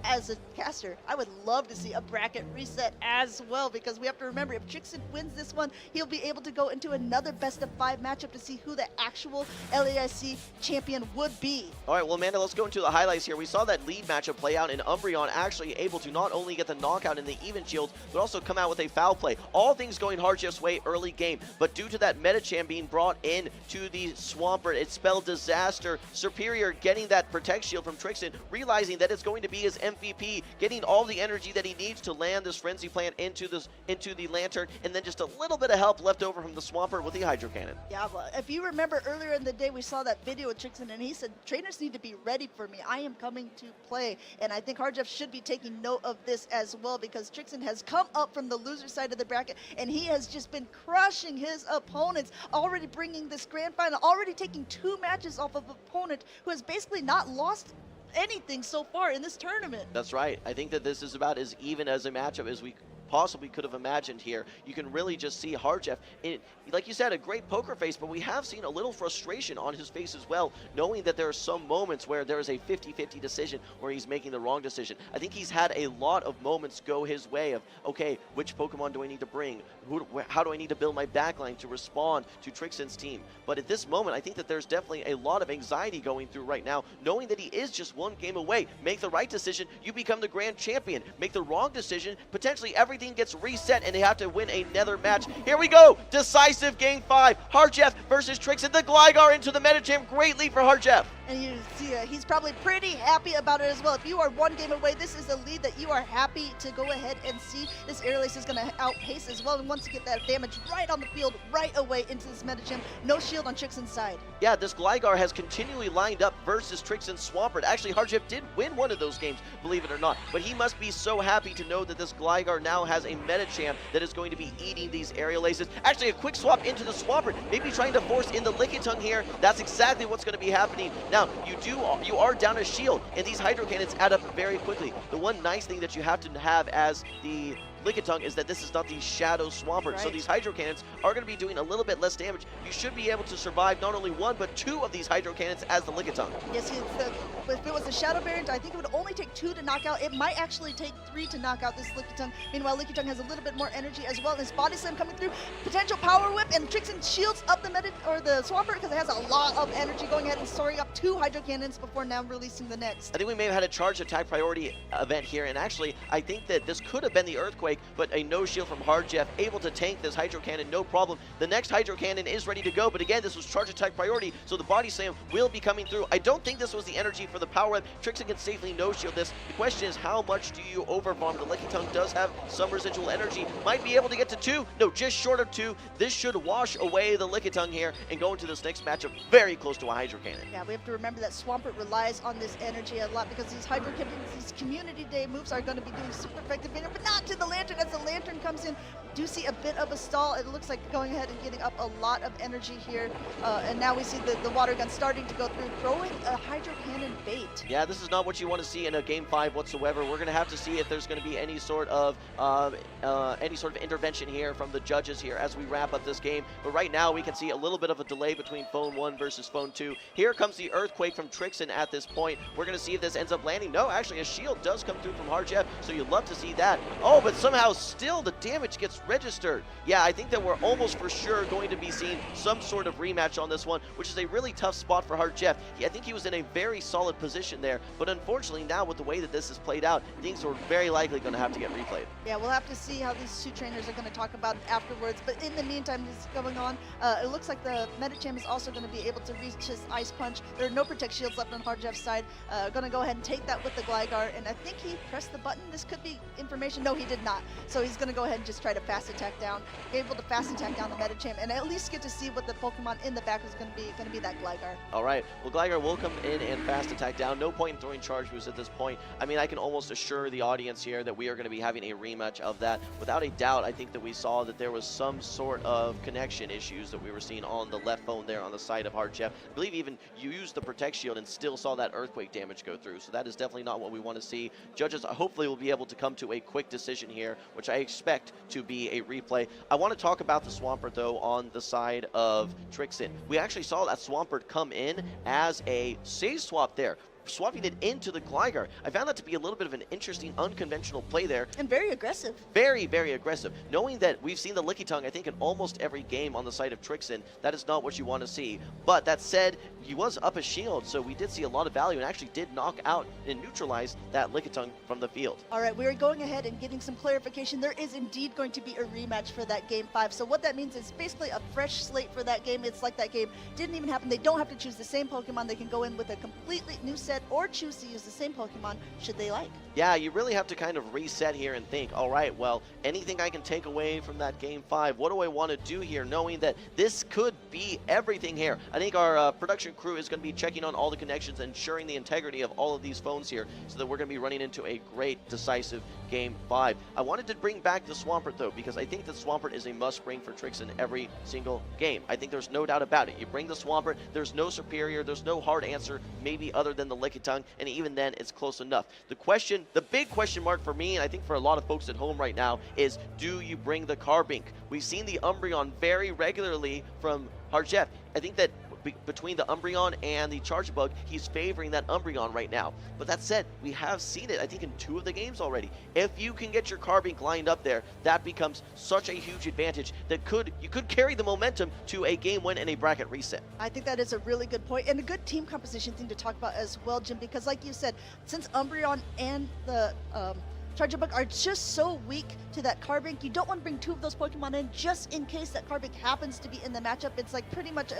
as a caster, I would love to see a bracket reset as well, because we have to remember, if Trixon wins this one, he'll be able to go into another best-of-5 matchup to see who the actual LAIC champion would be. All right, well, Amanda, let's go into the highlights here. We saw that lead matchup play out, and Umbreon actually able to not only get the knockout in the even shield, but also come out with a foul play. All things going Hardjeff's way early game, but due to that meta champ being brought in to the Swampert, it spelled disaster. Superior getting that protect shield from Trixon, realizing that it's going to be his MVP, getting all the energy that he needs to land this Frenzy Plant into the Lantern, and then just a little bit of help left over from the Swampert with the Hydro Cannon. Yeah, well, if you remember earlier in the day, we saw that video with Trixon, and he said, trainers need to be ready for me. I am coming to play. And I think Hardjeff should be taking note of this as well, because Trixon has come up from the loser side of the bracket, and he has just been crushing his opponents, already bringing this grand final, already taking 2 matches off of an opponent who has basically not lost anything so far in this tournament. That's right. I think that this is about as even as a matchup as we possibly could have imagined here. You can really just see Hardjeff, like you said, a great poker face, but we have seen a little frustration on his face as well, knowing that there are some moments where there is a 50-50 decision where he's making the wrong decision. I think he's had a lot of moments go his way of, okay, which Pokemon do I need to bring? How do I need to build my backline to respond to Trixon's team? But at this moment, I think that there's definitely a lot of anxiety going through right now, knowing that he is just 1 game away. Make the right decision, you become the grand champion. Make the wrong decision, potentially everything gets reset and they have to win another match. Here we go, decisive game 5. Hardjeff versus Trixon. The Gligar into the Medicham. Great lead for Hardjeff. And you see he's probably pretty happy about it as well. If you are 1 game away, this is a lead that you are happy to go ahead and see. This Air Lace is going to outpace as well, and once you get that damage right on the field, right away into this Medicham, no shield on Trixon's side. Yeah, this Gligar has continually lined up versus Trixon's Swampert. Actually, Hardjeff did win one of those games, believe it or not, but he must be so happy to know that this Gligar now has a Medicham that is going to be eating these aerial aces. Actually, a quick swap into the Swampert, maybe trying to force in the Lickitung here. That's exactly what's going to be happening. Now, you are down a shield, and these Hydro Cannons add up very quickly. The one nice thing that you have to have as the Lickitung is that this is not the Shadow Swampert, right. So these Hydro Cannons are going to be doing a little bit less damage. You should be able to survive not only 1, but 2 of these Hydro Cannons as the Lickitung. Yes, if it was a Shadow variant, I think it would only take 2 to knock out. It might actually take 3 to knock out this Lickitung. Meanwhile, Lickitung has a little bit more energy as well, and his Body Slam coming through. Potential Power Whip, and Trixon shields up the Swampert because it has a lot of energy, going ahead and storing up 2 Hydro Cannons before now releasing the next. I think we may have had a charge attack priority event here, and actually, I think that this could have been the Earthquake, but a no shield from Hardjeff, able to tank this Hydro Cannon, no problem. The next Hydro Cannon is ready to go, but again, this was charge attack priority, so the Body Slam will be coming through. I don't think this was the energy for the Power Whip. Trixon can safely no shield this. The question is, how much do you overfarm? The Lickitung does have some residual energy, might be able to get to 2. No, just short of 2. This should wash away the Lickitung here and go into this next matchup very close to a Hydro Cannon. Yeah, we have to remember that Swampert relies on this energy a lot, because these Hydro Cannons, these Community Day moves are going to be doing super effective, but not to the Lantern. As the Lantern comes in, do see a bit of a stall. It looks like going ahead and getting up a lot of energy here, and now we see the water gun starting to go through, throwing a Hydro Cannon bait. Yeah, this is not what you want to see in a game 5 whatsoever. We're going to have to see if there's going to be any sort of intervention here from the judges here as we wrap up this game. But right now we can see a little bit of a delay between phone 1 versus phone 2. Here comes the Earthquake from Trixon at this point. We're going to see if this ends up landing. No, actually a shield does come through from Hardjeff, so you'd love to see that. Oh, but somehow still the damage gets registered. Yeah, I think that we're almost for sure going to be seeing some sort of rematch on this one, which is a really tough spot for Hardjeff. I think he was in a very solid position there, but unfortunately now with the way that this is played out, things are very likely going to have to get replayed. Yeah, we'll have to see how these 2 trainers are going to talk about it afterwards, but in the meantime, this is going on. It looks like the Medicham is also going to be able to reach his Ice Punch. There are no Protect Shields left on Hardjeff's side. Going to go ahead and take that with the Gligar, and I think he pressed the button. This could be information. No, he did not. So he's going to go ahead and just try to fast attack down, able to fast attack down the Medicham, and at least get to see what the Pokemon in the back is going to be that Gligar. All right, well, Gligar will come in and fast attack down. No point in throwing charge moves at this point. I mean, I can almost assure the audience here that we are going to be having a rematch of that. Without a doubt, I think that we saw that there was some sort of connection issues that we were seeing on the left phone there on the side of Hardjeff. I believe even you used the Protect Shield and still saw that Earthquake damage go through, so that is definitely not what we want to see. Judges hopefully will be able to come to a quick decision here, which I expect to be a replay. I want to talk about the Swampert, though, on the side of Trixon. We actually saw that Swampert come in as a save swap there. swapping it into the Gligar. I found that to be a little bit of an interesting, unconventional play there. And very aggressive. Very, very aggressive. Knowing that we've seen the Lickitung, I think, in almost every game on the side of Trixen, that is not what you want to see. But that said, he was up a shield, so we did see a lot of value and actually did knock out and neutralize that Lickitung from the field. All right, we're going ahead and getting some clarification. There is indeed going to be a rematch for that Game 5. So what that means is basically a fresh slate for that game. It's like that game didn't even happen. They don't have to choose the same Pokemon. They can go in with a completely new set or choose to use the same Pokemon should they like. Yeah, you really have to kind of reset here and think, all right, well, anything I can take away from that Game 5, what do I want to do here, knowing that this could be everything here. I think our production crew is going to be checking on all the connections, ensuring the integrity of all of these phones here, so that we're going to be running into a great, decisive Game 5. I wanted to bring back the Swampert, though, because I think that Swampert is a must-bring for Trixen every single game. I think there's no doubt about it. You bring the Swampert, there's no superior, there's no hard answer, maybe other than the Lickitung, and even then, it's close enough. The big question mark for me, and I think for a lot of folks at home right now, is do you bring the Carbink? We've seen the Umbreon very regularly from Harjeff. I think that between the Umbreon and the Charjabug, he's favoring that Umbreon right now. But that said, we have seen it, I think, in 2 of the games already. If you can get your Carbink lined up there, that becomes such a huge advantage that you could carry the momentum to a game win and a bracket reset. I think that is a really good point and a good team composition thing to talk about as well, Jim, because like you said, since Umbreon and the Charjabug are just so weak to that Carbink, you don't want to bring 2 of those Pokemon in just in case that Carbink happens to be in the matchup. It's like pretty much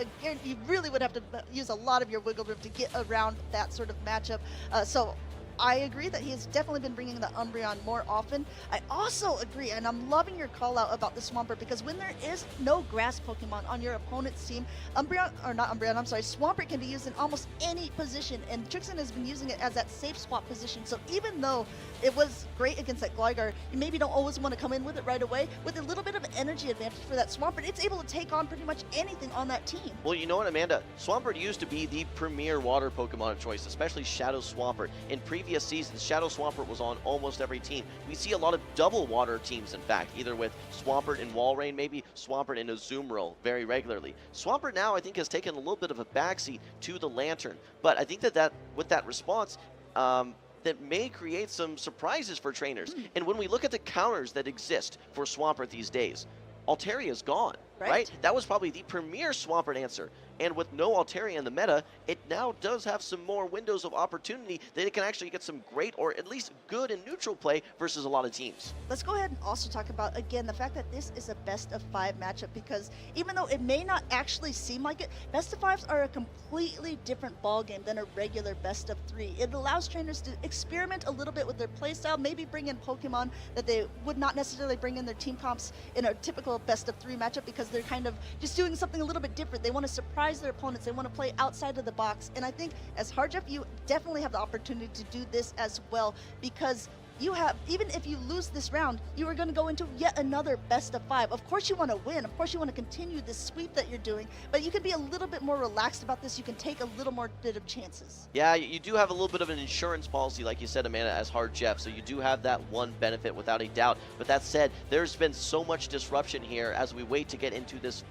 you really would have to use a lot of your wiggle room to get around that sort of matchup. So I agree that he has definitely been bringing the Umbreon more often. I also agree, and I'm loving your call out about the Swampert, because when there is no grass Pokemon on your opponent's team, Swampert can be used in almost any position, and Trixen has been using it as that safe swap position. So even though it was great against that Gligar, you maybe don't always want to come in with it right away. With a little bit of energy advantage for that Swampert, it's able to take on pretty much anything on that team. Well, you know what, Amanda? Swampert used to be the premier water Pokemon of choice, especially Shadow Swampert. In previous seasons, Shadow Swampert was on almost every team. We see a lot of double water teams, in fact, either with Swampert and Walrein, maybe Swampert and Azumarill very regularly. Swampert now, I think, has taken a little bit of a backseat to the Lantern, but I think that with that response, that may create some surprises for trainers. And when we look at the counters that exist for Swampert these days, Altaria is gone, right? That was probably the premier Swampert answer. And with no Altaria in the meta, it now does have some more windows of opportunity that it can actually get some great, or at least good and neutral play versus a lot of teams. Let's go ahead and also talk about, again, the fact that this is a best-of-5 matchup, because even though it may not actually seem like it, best-of-5s are a completely different ballgame than a regular best-of-3. It allows trainers to experiment a little bit with their playstyle, maybe bring in Pokemon that they would not necessarily bring in their team comps in a typical best-of-3 matchup, because they're kind of just doing something a little bit different. They want to surprise their opponents. They want to play outside of the box. And I think as Harjeff, you definitely have the opportunity to do this as well, because you have, even if you lose this round, you are going to go into yet another best-of-5. Of course you want to win. Of course you want to continue this sweep that you're doing, but you can be a little bit more relaxed about this. You can take a little more bit of chances. Yeah, you do have a little bit of an insurance policy, like you said, Amanda, as Harjeff, so you do have that one benefit without a doubt. But that said, there's been so much disruption here as we wait to get into this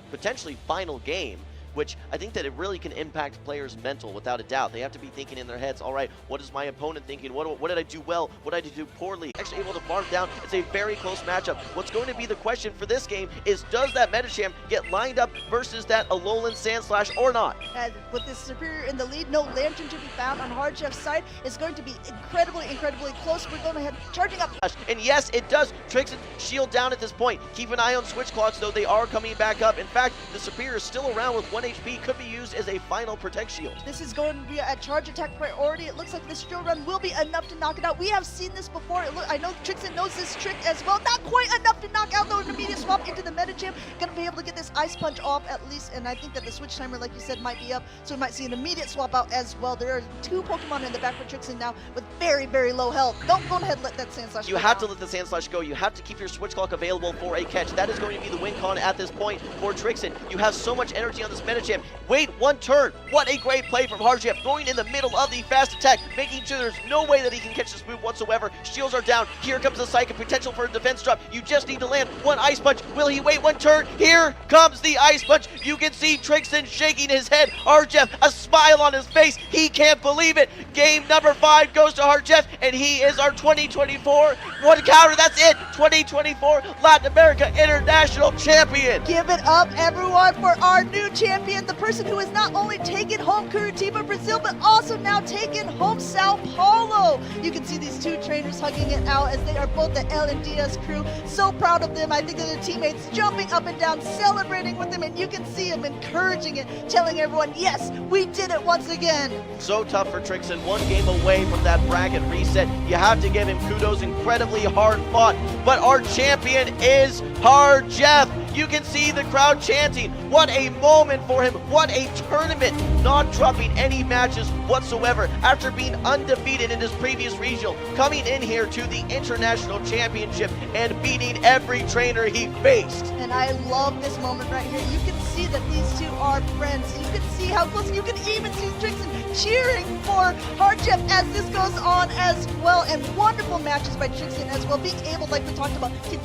potentially final game, which I think that it really can impact players' mental without a doubt. They have to be thinking in their heads, all right, what is my opponent thinking? What did I do well? What did I do poorly? Actually able to farm down. It's a very close matchup. What's going to be the question for this game is, does that Medicham get lined up versus that Alolan Sandslash or not? And with this Superior in the lead, no Lantern to be found on Harjeff's side. It's going to be incredibly, incredibly close. We're going ahead, charging up. And yes, it does. Trixen shield down at this point. Keep an eye on switch clocks, though. They are coming back up. In fact, the Superior is still around with 1 HP. Could be used as a final Protect Shield. This is going to be a charge attack priority. It looks like this drill run will be enough to knock it out. We have seen this before. I know Trixen knows this trick as well. Not quite enough to knock out, though. An immediate swap into the Medicham. Going to be able to get this Ice Punch off at least, and I think that the switch timer, like you said, might be up, so we might see an immediate swap out as well. There are 2 Pokemon in the back for Trixen now with very, very low health. Don't go ahead and let that Sandslash go. You have to let the Sandslash go. You have to keep your switch clock available for a catch. That is going to be the win con at this point for Trixen. You have so much energy on this Medicham. Metacham. Wait one turn. What a great play from Harjev, going in the middle of the fast attack, making sure there's no way that he can catch this move whatsoever. Shields are down. Here comes the Psychic, potential for a defense drop. You just need to land one Ice Punch. Will he wait one turn? Here comes the Ice Punch. You can see Trixton shaking his head. Harjev, a smile on his face. He can't believe it. Game number 5 goes to Harjev, and he is our 2024 one counter. That's it. 2024 Latin America International Champion. Give it up, everyone, for our new champion, the person who has not only taken home Curitiba, Brazil, but also now taken home Sao Paulo. You can see these two trainers hugging it out as they are both the LNDS crew. So proud of them. I think of their teammates jumping up and down, celebrating with them, and you can see them encouraging it, telling everyone, yes, we did it once again. So tough for Trixton, one game away from that bracket reset. You have to give him kudos, incredibly hard fought, but our champion is Harjev. You can see the crowd chanting. What a moment for him. What a tournament. Not dropping any matches whatsoever after being undefeated in his previous regional, coming in here to the International Championship and beating every trainer he faced. And I love this moment right here. You can see that these two are friends. You can see how close. You can even see Trixton cheering for Harjev as this goes on as well. And wonderful matches by Trixton as well. Being able, like we talked about, to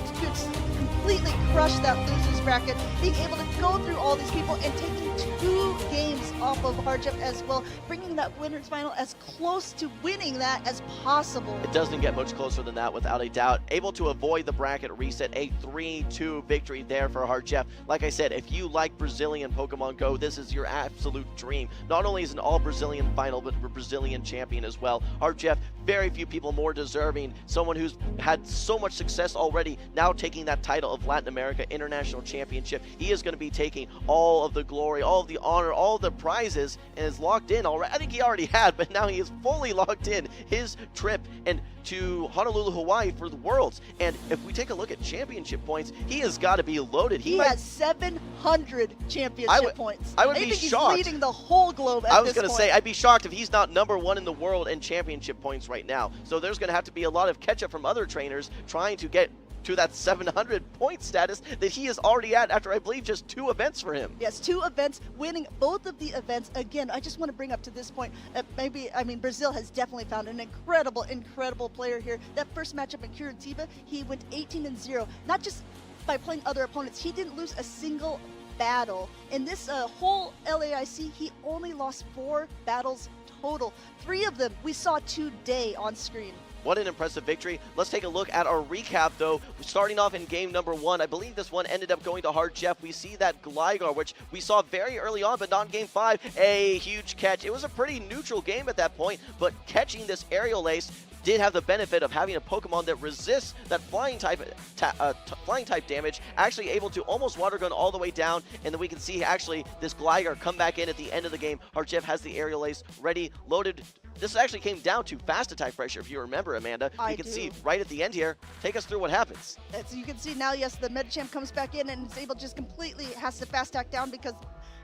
completely crush that losers bracket, being able to go through all these people and taking 2 games off of Harjev as well, bringing that winners final as close to winning that as possible. It doesn't get much closer than that without a doubt. Able to avoid the bracket reset, a 3-2 victory there for Harjev. Like I said, if you like Brazilian Pokemon Go, this is your absolute dream. Not only is an all-Brazilian final, but a Brazilian champion as well. Harjev, very few people more deserving. Someone who's had so much success already, now taking that title of Latin America International Championship. He is going to be taking all of the glory, all of the honor, all of the prizes, and is locked in already. I think he already had, but now he is fully locked in his trip and to Honolulu, Hawaii for the Worlds. And if we take a look at championship points, he has got to be loaded. He has 700 championship points. I would be think shocked. He's leading the whole globe at this point. I was going to say, I'd be shocked if he's not #1 in the world in championship points right now. So there's going to have to be a lot of catch up from other trainers trying to get to that 700 point status that he is already at after, I believe, just 2 events for him. Yes, 2 events, winning both of the events. Again, I just want to bring up to this point that Brazil has definitely found an incredible player here. That first matchup in Curitiba, he went 18-0, not just by playing other opponents. He didn't lose a single battle. In this whole LAIC, he only lost 4 battles total. 3 of them we saw today on screen. What an impressive victory. Let's take a look at our recap, though. Starting off in game number 1, I believe this one ended up going to Harjev. We see that Gligar, which we saw very early on, but not in game 5. A huge catch. It was a pretty neutral game at that point, but catching this aerial ace did have the benefit of having a Pokemon that resists that flying type damage, actually able to almost water gun all the way down, and then we can see actually this Gligar come back in at the end of the game. Harjev has the aerial ace ready, loaded. This actually came down to fast attack pressure, if you remember, Amanda. You can see right at the end here. Take us through what happens. So you can see now, yes, the Metacham comes back in and is able to just completely has to fast attack down because,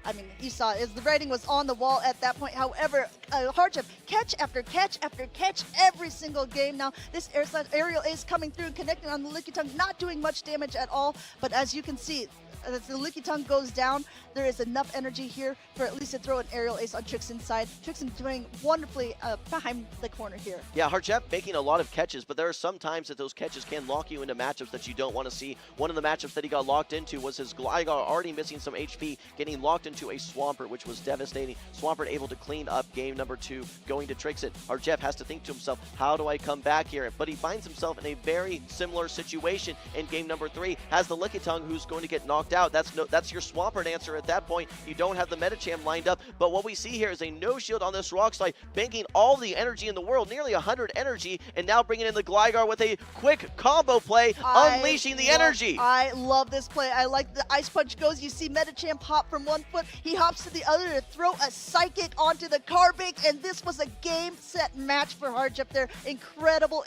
I mean, you saw it, the writing was on the wall at that point. However, Harjev, catch after catch after catch every single game. Now, this aerial ace coming through and connecting on the Lickitung, not doing much damage at all. But as you can see, as the Lickitung goes down, there is enough energy here for at least to throw an aerial ace on Trixton's side. Trixton doing wonderfully behind the corner here. Yeah, Harjev making a lot of catches, but there are some times that those catches can lock you into matchups that you don't want to see. One of the matchups that he got locked into was his Gligar already missing some HP, getting locked into a Swampert, which was devastating. Swampert able to clean up game number 2, going to Trixton. Harjev has to think to himself, how do I come back here? But he finds himself in a very similar situation in game number 3. Has the Lickitung who's going to get knocked out. That's your Swampert answer at that point. You don't have the Metacham lined up, but what we see here is a no shield on this rock slide, banking all the energy in the world, nearly 100 energy, and now bringing in the Gligar with a quick combo play, unleashing the energy. I love this play. I like the Ice Punch goes. You see Metacham hop from one foot. He hops to the other to throw a Psychic onto the Carbink, and this was a game, set, match for Harjev there. Incredible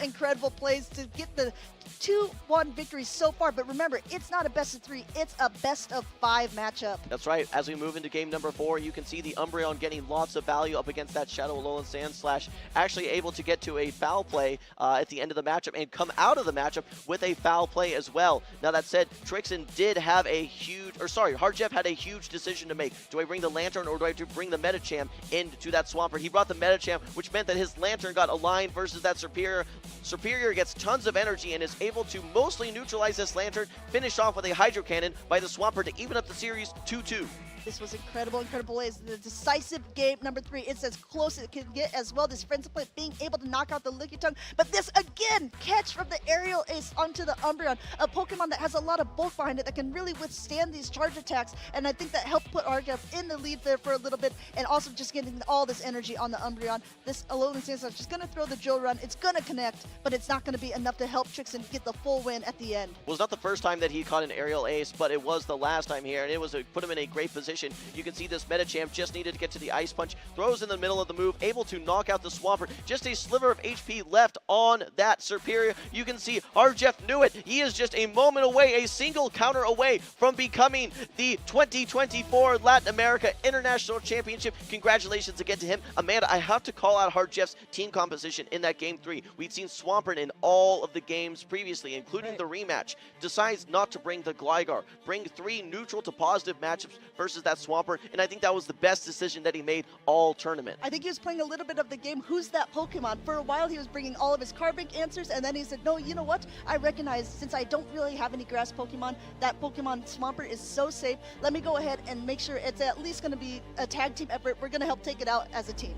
plays to get the 2-1 victory so far, but remember, it's not a best of 3, it's a best of 5 matchup. That's right. As we move into game number 4, you can see the Umbreon getting lots of value up against that Shadow Alolan Sandslash, actually able to get to a foul play at the end of the matchup and come out of the matchup with a foul play as well. Now that said, Trixton did have a huge, Harjev had a huge decision to make. Do I bring the Lantern or do I bring the Medicham into that Swampert? He brought the Medicham, which meant that his Lantern got aligned versus that Superior. Superior gets tons of energy and is able to mostly neutralize this Lantern, finish off with a Hydro Cannon by the Swampert to even up the series 2-2. This was incredible ways. The decisive game number 3. It's as close as it can get as well. This Friends Play being able to knock out the Lickitung. But this, again, catch from the aerial ace onto the Umbreon. A Pokemon that has a lot of bulk behind it that can really withstand these charge attacks. And I think that helped put Argef in the lead there for a little bit. And also just getting all this energy on the Umbreon. This Alolan Sand is just going to throw the Joe Run. It's going to connect, but it's not going to be enough to help Trixon get the full win at the end. Well, it's not the first time that he caught an aerial ace, but it was the last time here. And it was put him in a great position. You can see this Medicham just needed to get to the Ice Punch, throws in the middle of the move, able to knock out the Swampert. Just a sliver of HP left on that Superior. You can see Argef knew it. He is just a moment away, a single counter away from becoming the 2024 Latin America International Championship. Congratulations again to him. Amanda, I have to call out Argef's team composition in that Game 3. We'd seen Swampert in all of the games previously, including the rematch. Decides not to bring the Gligar, bring 3 neutral to positive matchups versus that Swampert, and I think that was the best decision that he made all tournament. I think he was playing a little bit of the game, who's that Pokemon? For a while, he was bringing all of his Carbink answers, and then he said, no, you know what? I recognize, since I don't really have any grass Pokemon, that Pokemon Swampert is so safe. Let me go ahead and make sure it's at least going to be a tag team effort. We're going to help take it out as a team.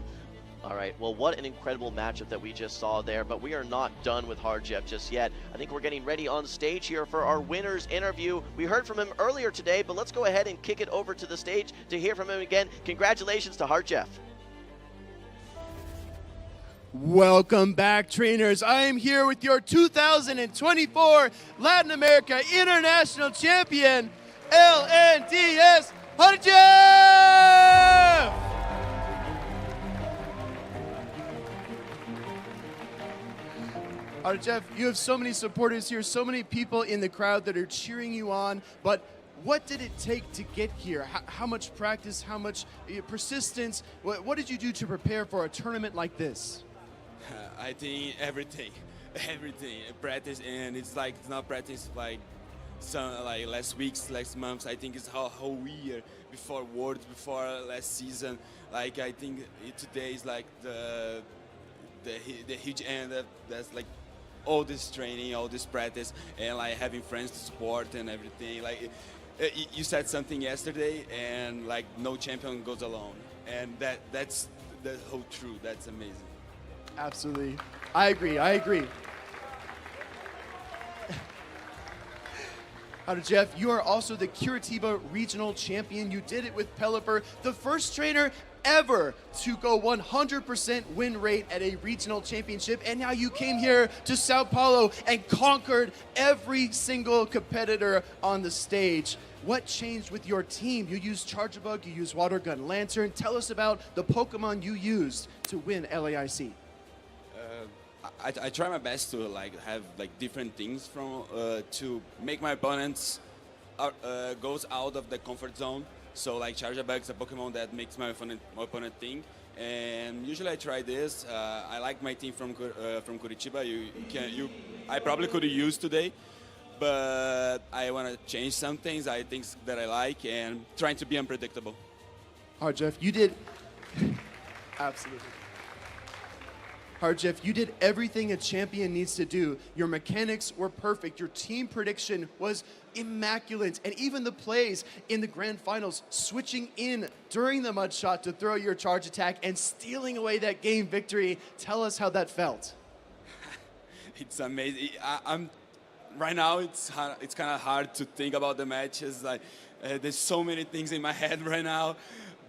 All right, well, what an incredible matchup that we just saw there, but we are not done with Argef just yet. I think we're getting ready on stage here for our winner's interview. We heard from him earlier today, but let's go ahead and kick it over to the stage to hear from him again. Congratulations to Argef. Welcome back, trainers. I am here with your 2024 Latin America International Champion, LNDS Argef! Argef, you have so many supporters here, so many people in the crowd that are cheering you on, but what did it take to get here? How much practice, how much persistence? What did you do to prepare for a tournament like this? I think everything. Practice, and it's not practice like last weeks, last months. I think it's whole year before Worlds, before last season. I think today is like the huge end that's all this training, all this practice, and having friends to support and everything. You said something yesterday, and no champion goes alone, and that's the whole truth. That's amazing. Absolutely, I agree. Argef, you are also the Curitiba Regional Champion. You did it with Pelipper, the first trainer ever to go 100% win rate at a regional championship, and now you came here to Sao Paulo and conquered every single competitor on the stage. What changed with your team? You used Charjabug, you used Water Gun Lantern. Tell us about the Pokemon you used to win LAIC. I try my best to have different things from to make my opponents goes out of the comfort zone. So Charjabug is a Pokemon that makes my opponent think, and usually I try this. I like my team from Curitiba. I probably could have used today, but I want to change some things. I think that I like, and trying to be unpredictable. Argef, you did absolutely. Argef, you did everything a champion needs to do. Your mechanics were perfect. Your team prediction was immaculate. And even the plays in the grand finals, switching in during the mud shot to throw your charge attack and stealing away that game victory. Tell us how that felt. It's amazing. Right now, it's kind of hard to think about the matches. There's so many things in my head right now.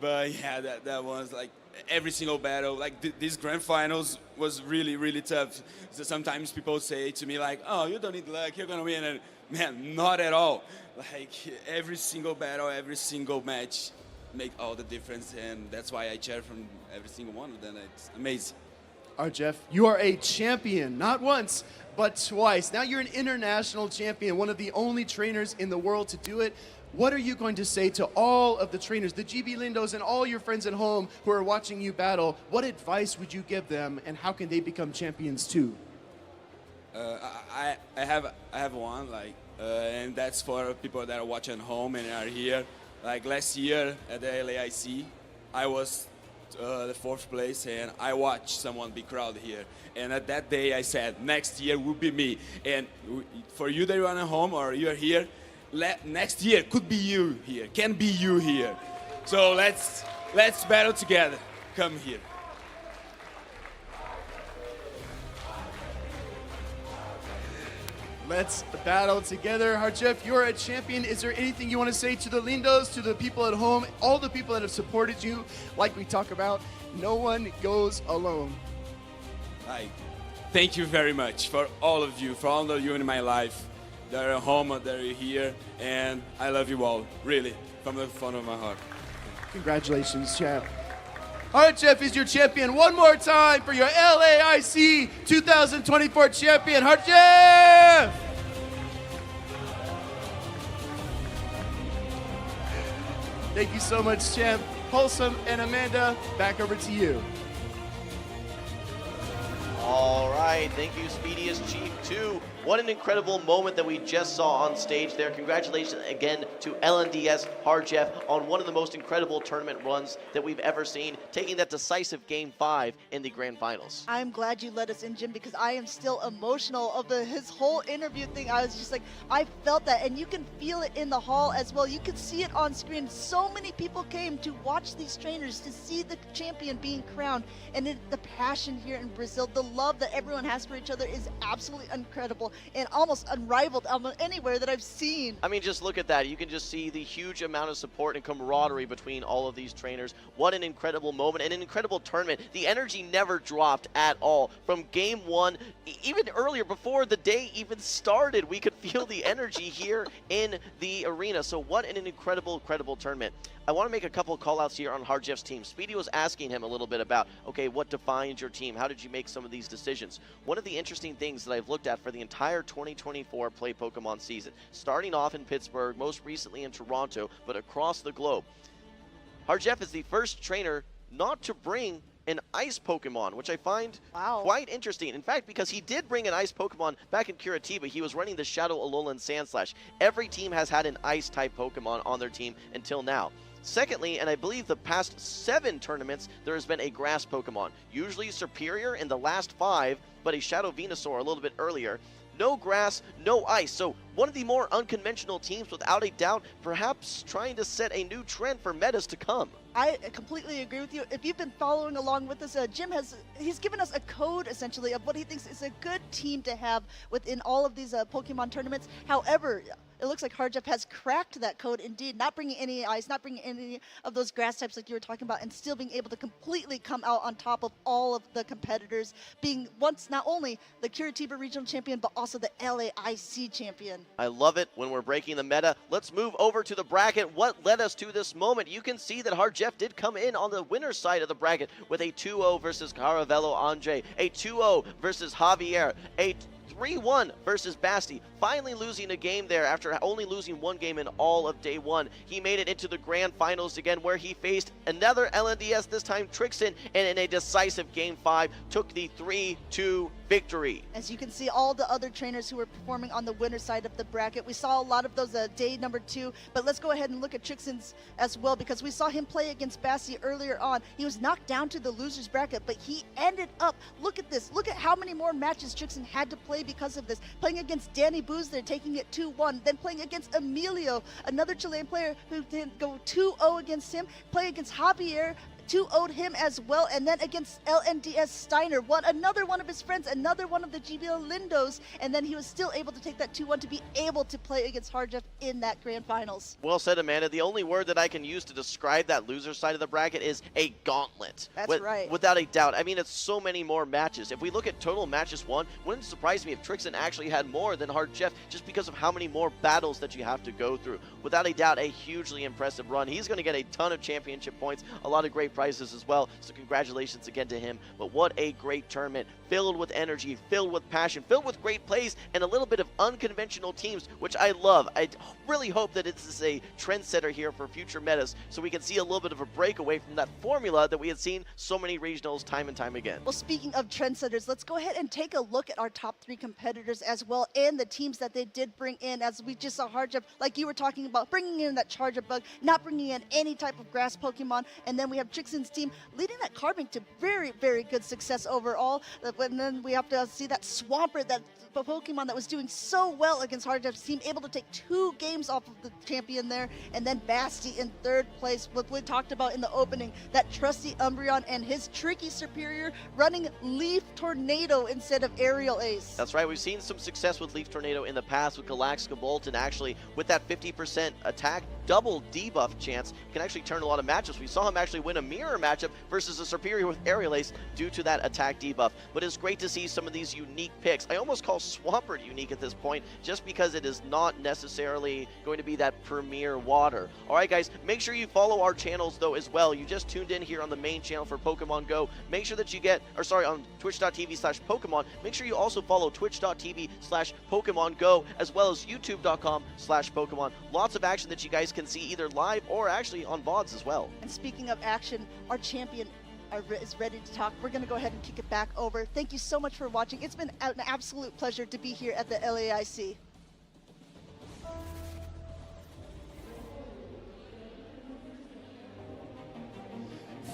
But yeah, that was every single battle. These grand finals was really, really tough. So sometimes people say to me oh, you don't need luck, you're gonna win. And man, not at all. Every single battle, every single match make all the difference, and that's why I cheer from every single one of them. It's amazing. Argef, you are a champion, not once, but twice. Now you're an international champion, one of the only trainers in the world to do it. What are you going to say to all of the trainers, the GB Lindos, and all your friends at home who are watching you battle? What advice would you give them, and how can they become champions too? I have one, and that's for people that are watching at home and are here. Like last year at the LAIC, I was the 4th place, and I watched someone be crowned here. And at that day, I said, next year will be me. And for you that you are at home or you are here, next year could be you here, can be you here. So let's battle together. Come here. Let's battle together. Harjev, you're a champion. Is there anything you want to say to the Lindos, to the people at home, all the people that have supported you? Like we talk about, no one goes alone. Thank you very much for all of you, for all of you in my life. That are at home, that are here, and I love you all, really, from the front of my heart. Congratulations, champ. Harjev is your champion. One more time for your LAIC 2024 champion, Harjev! Thank you so much, champ. Wholesome and Amanda, back over to you. All right, thank you, Speedy as Chief 2. What an incredible moment that we just saw on stage there. Congratulations again to LNDS Harjev on one of the most incredible tournament runs that we've ever seen, taking that decisive Game 5 in the Grand Finals. I'm glad you let us in, Jim, because I am still emotional of his whole interview thing. I was just like, I felt that, and you can feel it in the hall as well. You can see it on screen. So many people came to watch these trainers, to see the champion being crowned, and the passion here in Brazil, the love that everyone has for each other is absolutely incredible and almost unrivaled anywhere that I've seen. I mean, just look at that. You can just see the huge amount of support and camaraderie between all of these trainers. What an incredible moment and an incredible tournament. The energy never dropped at all. From Game 1, even earlier, before the day even started, we could feel the energy here in the arena. So what an incredible, incredible tournament. I want to make a couple of call-outs here on Harjev's team. Speedy was asking him a little bit about, okay, what defines your team? How did you make some of these decisions? One of the interesting things that I've looked at for the entire 2024 Play Pokemon season, starting off in Pittsburgh, most recently in Toronto, but across the globe, Harjev is the first trainer not to bring an ice Pokemon, which I find quite interesting. In fact, because he did bring an ice Pokemon back in Curitiba, he was running the Shadow Alolan Sandslash. Every team has had an ice-type Pokemon on their team until now. Secondly, and I believe the past 7 tournaments, there has been a grass Pokemon. Usually superior in the last 5, but a Shadow Venusaur a little bit earlier. No grass, no ice. So one of the more unconventional teams, without a doubt, perhaps trying to set a new trend for metas to come. I completely agree with you. If you've been following along with us, Jim he's given us a code essentially of what he thinks is a good team to have within all of these Pokemon tournaments. However, it looks like Harjev has cracked that code indeed, not bringing any ice, not bringing any of those grass types like you were talking about, and still being able to completely come out on top of all of the competitors, being once not only the Curitiba Regional Champion, but also the LAIC Champion. I love it when we're breaking the meta. Let's move over to the bracket. What led us to this moment? You can see that Harjev did come in on the winner's side of the bracket with a 2-0 versus Caravello Andre, a 2-0 versus Javier, a 3-1 versus Basti, finally losing a game there after only losing 1 game in all of day 1. He made it into the grand finals again, where he faced another LNDS, this time Trixon, and in a decisive Game 5 took the 3-2 victory. As you can see, all the other trainers who were performing on the winner's side of the bracket, we saw a lot of those day number 2, but let's go ahead and look at Trixon's as well, because we saw him play against Basti earlier on. He was knocked down to the loser's bracket, but he ended up, look at this, look at how many more matches Trixon had to play because of this. Playing against Danny Booz there, taking it 2-1, then playing against Emilio, another Chilean player who did go 2-0 against him, play against Javier, 2-0'd him as well, and then against LNDS Steiner, another one of his friends, another one of the GBL Lindos, and then he was still able to take that 2-1 to be able to play against Harjev in that grand finals. Well said, Amanda. The only word that I can use to describe that loser side of the bracket is a gauntlet. That's right. Without a doubt. I mean, it's so many more matches. If we look at total matches won, wouldn't surprise me if Trixon actually had more than Harjev, just because of how many more battles that you have to go through. Without a doubt, a hugely impressive run. He's going to get a ton of championship points, a lot of great prizes as well. So congratulations again to him. But what a great tournament, filled with energy, filled with passion, filled with great plays, and a little bit of unconventional teams, which I love. I really hope that this is a trendsetter here for future metas, so we can see a little bit of a breakaway from that formula that we had seen so many regionals time and time again. Well, speaking of trendsetters, let's go ahead and take a look at our top 3 competitors as well, and the teams that they did bring in. As we just saw Hardjump, like you were talking about, bringing in that Charger Bug, not bringing in any type of grass Pokemon, and then we have Trixen's team leading that Carbink to very, very good success overall. And then we have to see that Swampert, that Pokemon that was doing so well against Hardjump's team, able to take 2 games off of the champion there, and then Basti in 3rd place. What we talked about in the opening, that trusty Umbreon and his tricky superior running Leaf Tornado instead of Aerial Ace. That's right, we've seen some success with Leaf Tornado in the past with Galaxica Bolt, and actually with that 50% attack double debuff chance can actually turn a lot of matchups. We saw him actually win a mirror matchup versus a superior with Aerial Ace due to that attack debuff. But it's great to see some of these unique picks. I almost call Swampert unique at this point just because it is not necessarily going to be that premier water. Alright guys, make sure you follow our channels though as well. You just tuned in here on the main channel for Pokemon Go. Make sure that you on twitch.tv/Pokemon. Make sure you also follow twitch.tv/Pokemon Go as well as youtube.com/Pokemon. Lots of action that you guys can see either live or actually on VODs as well. And speaking of action, our champion is ready to talk. We're going to go ahead and kick it back over. Thank you so much for watching. It's been an absolute pleasure to be here at the LAIC.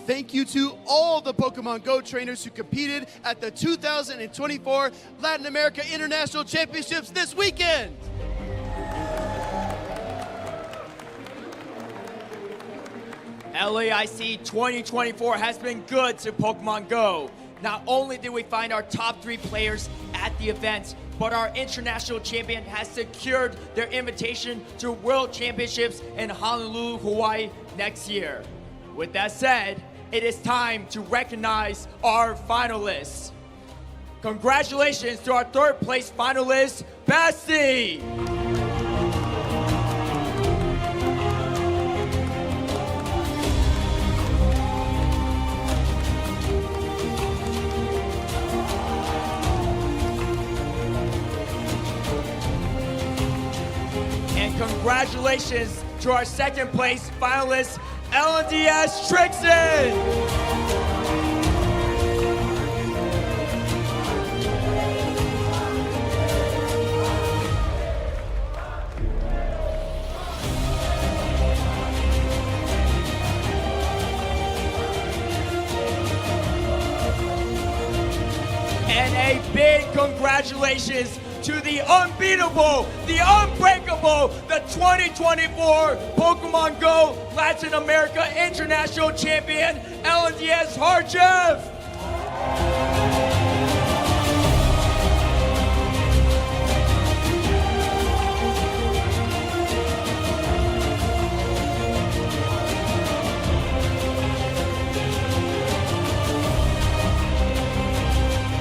Thank you to all the Pokemon Go trainers who competed at the 2024 Latin America International Championships this weekend. LAIC 2024 has been good to Pokemon Go. Not only did we find our top 3 players at the event, but our international champion has secured their invitation to World Championships in Honolulu, Hawaii next year. With that said, it is time to recognize our finalists. Congratulations to our 3rd place finalist, Basti! And congratulations to our 2nd place finalist, LNDS Trixen! And a big congratulations to the unbeatable, the unbreakable, the 2024 Pokemon Go Latin America International Champion, LNDS Hardjump!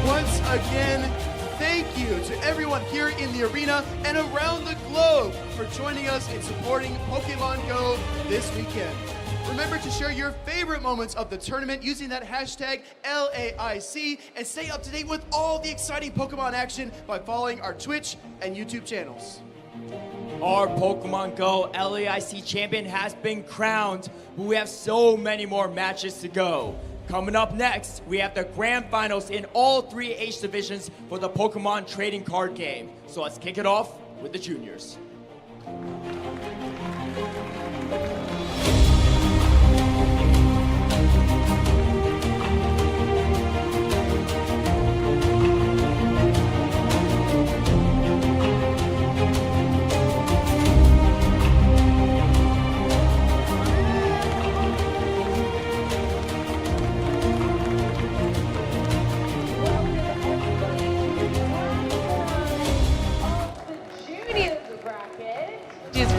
Once again, thank you to everyone here in the arena and around the globe for joining us in supporting Pokemon Go this weekend. Remember to share your favorite moments of the tournament using that hashtag LAIC and stay up to date with all the exciting Pokemon action by following our Twitch and YouTube channels. Our Pokemon Go LAIC champion has been crowned, but we have so many more matches to go. Coming up next, we have the grand finals in all 3 age divisions for the Pokemon trading card game. So let's kick it off with the juniors.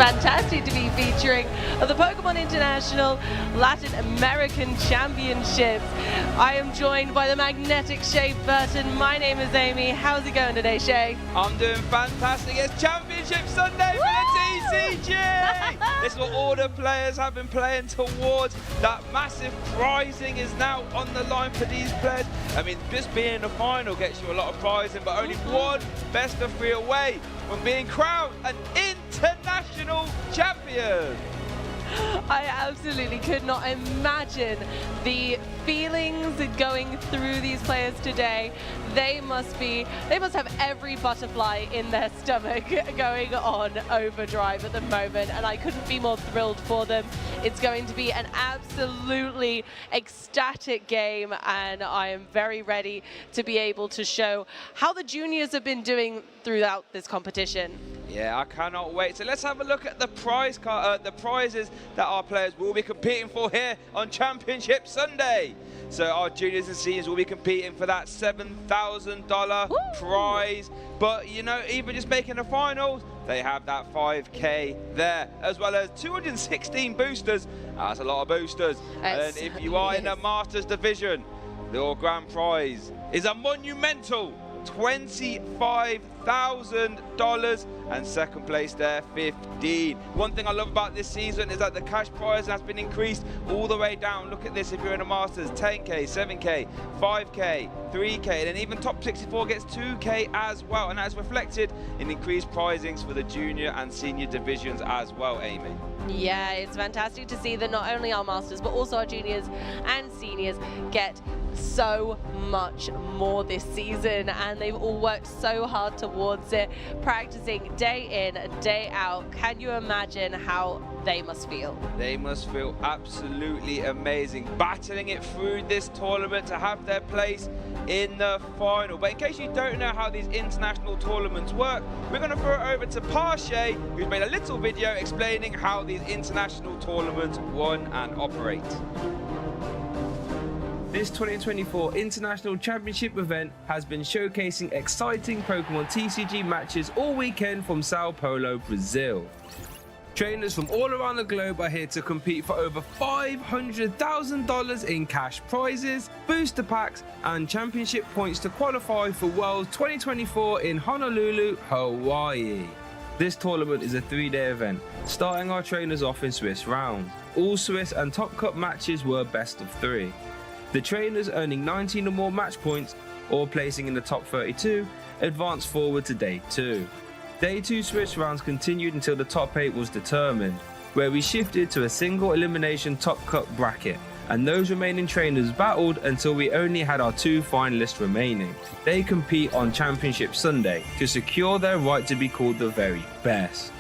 fantastic to be featuring the Pokemon International Latin American Championships. I am joined by the magnetic Shay Burton. My name is Amy. How's it going today, Shay? I'm doing fantastic. It's Championship Sunday for the TCG! This is what all the players have been playing towards. That massive prizing is now on the line for these players. I mean, just being in the final gets you a lot of prizing, but only one best of 3 away from being crowned an international champion. I absolutely could not imagine the feelings going through these players today. They must have every butterfly in their stomach going on overdrive at the moment, and I couldn't be more thrilled for them. It's going to be an absolutely ecstatic game, and I am very ready to be able to show how the juniors have been doing throughout this competition. Yeah, I cannot wait. So let's have a look at the prizes that our players will be competing for here on Championship Sunday. So our juniors and seniors will be competing for that $7,000 prize. But, you know, even just making the finals, they have that 5K there, as well as 216 boosters. That's a lot of boosters. And if you are in the Masters division, your grand prize is a monumental $25,000, and second place there, 15. One thing I love about this season is that the cash prize has been increased all the way down. Look at this, if you're in a Masters, 10K, 7K, 5K, 3K, and then even top 64 gets 2K as well, and that is reflected in increased prizings for the junior and senior divisions as well, Amy. Yeah, it's fantastic to see that not only our Masters, but also our juniors and seniors get so much more this season, and they've all worked so hard towards it, practicing day in, day out. Can you imagine how they must feel? They must feel absolutely amazing, battling it through this tournament to have their place in the final. But in case you don't know how these international tournaments work, we're going to throw it over to Parshay, who's made a little video explaining how these international tournaments run and operate. This 2024 International Championship event has been showcasing exciting Pokemon TCG matches all weekend from Sao Paulo, Brazil. Trainers from all around the globe are here to compete for over $500,000 in cash prizes, booster packs, and championship points to qualify for Worlds 2024 in Honolulu, Hawaii. This tournament is a 3-day event, starting our trainers off in Swiss rounds. All Swiss and Top Cup matches were best of 3. The trainers earning 19 or more match points or placing in the top 32 advanced forward to Day 2. Day 2 Swiss rounds continued until the top 8 was determined, where we shifted to a single elimination Top Cup bracket, and those remaining trainers battled until we only had our 2 finalists remaining. They compete on Championship Sunday to secure their right to be called the very best.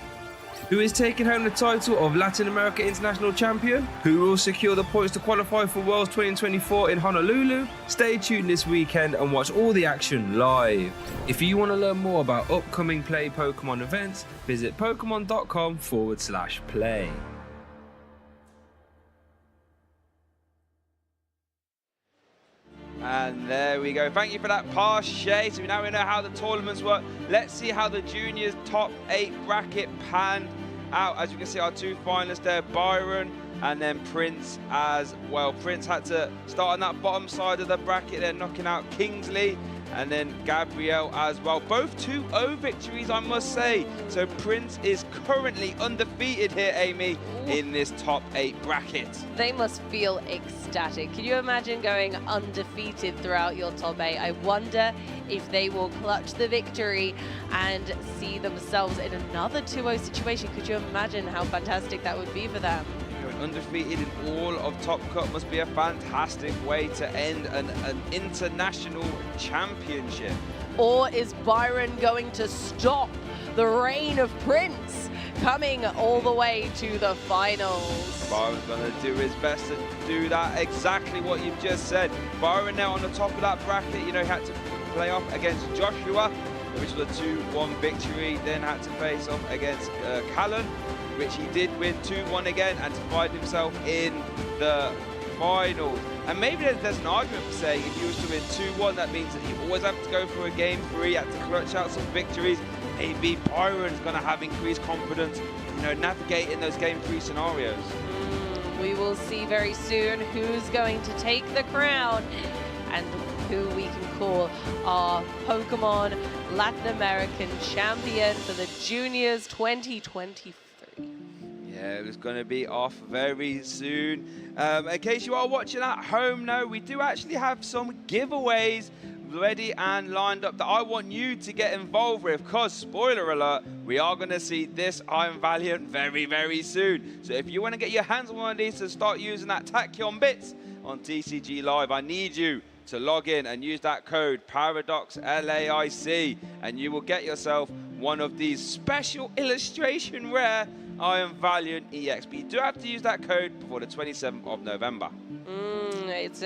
Who is taking home the title of Latin America International Champion? Who will secure the points to qualify for Worlds 2024 in Honolulu? Stay tuned this weekend and watch all the action live. If you want to learn more about upcoming Play Pokemon events, visit pokemon.com/play. And there we go. Thank you for that, Parshay. So now we know how the tournaments work. Let's see how the juniors top 8 bracket panned out. As you can see, our 2 finalists there, Byron and then Prince as well. Prince had to start on that bottom side of the bracket there, knocking out Kingsley, and then Gabrielle as well. Both 2-0 victories, I must say. So Prince is currently undefeated here, Amy, in this top 8 bracket. They must feel ecstatic. Can you imagine going undefeated throughout your top 8? I wonder if they will clutch the victory and see themselves in another 2-0 situation. Could you imagine how fantastic that would be for them? Undefeated in all of Top Cup must be a fantastic way to end an international championship. Or is Byron going to stop the reign of Prince coming all the way to the finals? Byron's going to do his best to do that, exactly what you've just said. Byron now on the top of that bracket, you know, he had to play off against Joshua, which was a 2-1 victory, then had to face off against Callan, which he did win 2-1 again, and to find himself in the finals. And maybe there's an argument for saying if you were to win 2-1, that means that you always have to go for a game 3, have to clutch out some victories. Maybe Byron's going to have increased confidence, you know, navigating those game 3 scenarios. We will see very soon who's going to take the crown and who we can call our Pokemon Latin American champion for the Juniors 2023. Yeah, it's going to be off very soon. In case you are watching at home now, we do actually have some giveaways ready and lined up that I want you to get involved with, because, spoiler alert, we are going to see this Iron Valiant very, very soon. So if you want to get your hands on one of these to start using that Tachyon Bits on TCG Live, I need you to log in and use that code Paradox LAIC, and you will get yourself one of these special illustration rare Iron Valiant EX. But you do have to use that code before the 27th of November. It's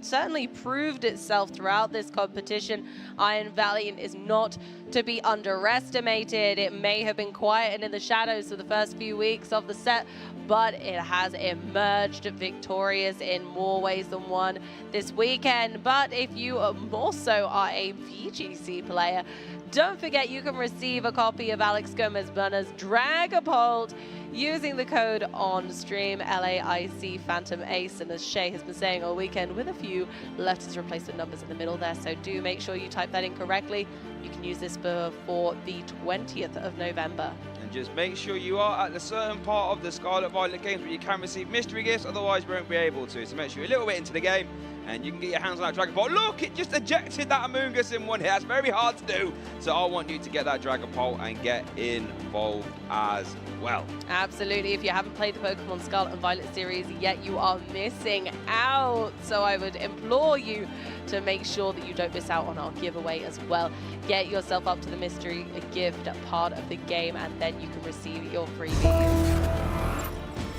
certainly proved itself throughout this competition. Iron Valiant is not to be underestimated. It may have been quiet and in the shadows for the first few weeks of the set, but it has emerged victorious in more ways than one this weekend. But if you also are a VGC player, don't forget you can receive a copy of Alex Gomez-Bunner's Dragapult using the code on stream, LAIC Phantom Ace, and as Shay has been saying all weekend, with a few letters replacement numbers in the middle there, so do make sure you type that in correctly. You can use this before the 20th of November. And just make sure you are at the certain part of the Scarlet Violet games where you can receive mystery gifts, otherwise you won't be able to. So make sure you're a little bit into the game and you can get your hands on that Dragon Pult. Look, it just ejected that Amoonguss in one hit. That's very hard to do. So I want you to get that Dragon Pult and get involved as well. Absolutely. If you haven't played the Pokemon Scarlet and Violet series yet, you are missing out. So I would implore you to make sure that you don't miss out on our giveaway as well. Get yourself up to the mystery gift part of the game, and then you can receive your freebies.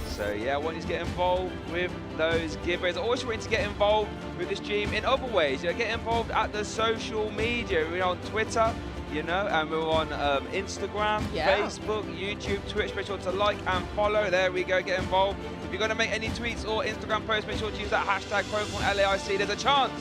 So yeah, I want you to get involved with those giveaways. I also want you to get involved with the stream in other ways. You know, get involved at the social media. We're on Twitter, you know, and we're on Instagram, Facebook, YouTube, Twitch. Make sure to like and follow. There we go, get involved. If you're going to make any tweets or Instagram posts, make sure to use that hashtag Pokemon LAIC. There's a chance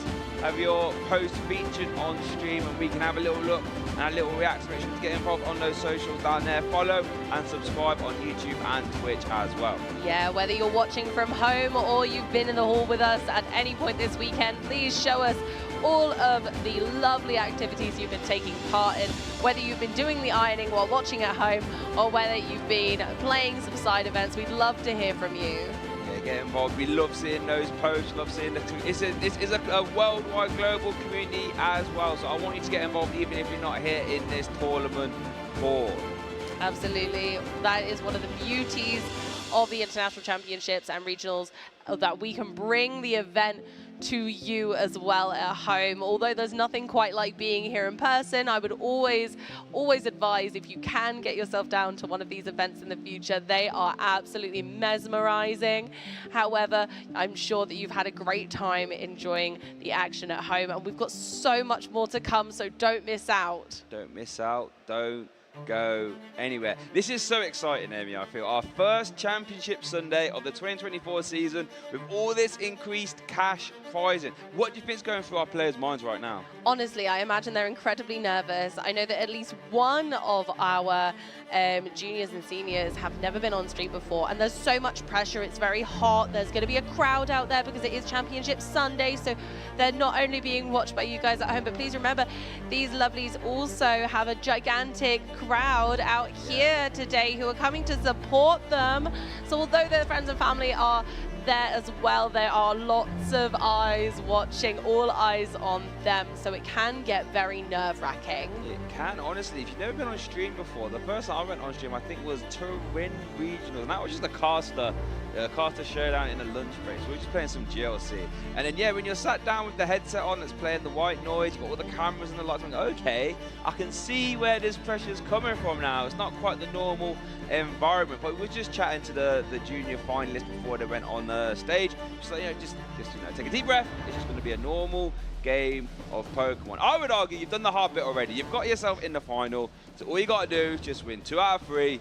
of your post featured on stream, and we can have a little look and a little reaction. Make sure to get involved on those socials down there. Follow and subscribe on YouTube and Twitch as well. Yeah, whether you're watching from home or you've been in the hall with us at any point this weekend, please show us all of the lovely activities you've been taking part in, whether you've been doing the ironing while watching at home or whether you've been playing some side events. We'd love to hear from you. Get involved. We love seeing those posts, love seeing it's a worldwide global community as well, so I want you to get involved even if you're not here in this tournament hall. Absolutely. That is one of the beauties of the international championships and regionals, that we can bring the event to you as well at home. Although there's nothing quite like being here in person, I would always advise, if you can get yourself down to one of these events in the future. They are absolutely mesmerizing. However, I'm sure that you've had a great time enjoying the action at home, and we've got so much more to come, so don't miss out. Don't miss out. Don't go anywhere. This is so exciting, Amy, I feel. Our first championship Sunday of the 2024 season with all this increased cash prizing. What do you think is going through our players' minds right now? Honestly, I imagine they're incredibly nervous. I know that at least one of our juniors and seniors have never been on stream before, and there's so much pressure. It's very hot. There's going to be a crowd out there because it is Championship Sunday, so they're not only being watched by you guys at home, but please remember, these lovelies also have a gigantic crowd out here today who are coming to support them. So although their friends and family are there as well, there are lots of eyes watching, all eyes on them, so it can get very nerve-wracking. It can, honestly. If you've never been on stream before, the first time I went on stream I think was Turin Regional, and that was just a caster showdown in a lunch break, so we're just playing some GLC. And then yeah, when you're sat down with the headset on that's playing the white noise, you've got all the cameras and the lights, I'm like, okay, I can see where this pressure's coming from now. It's not quite the normal environment, but we're just chatting to the junior finalists before they went on the stage. Just like, just take a deep breath. It's just going to be a normal game of Pokemon. I would argue you've done the hard bit already. You've got yourself in the final, so all you got to do is just win 2 out of 3,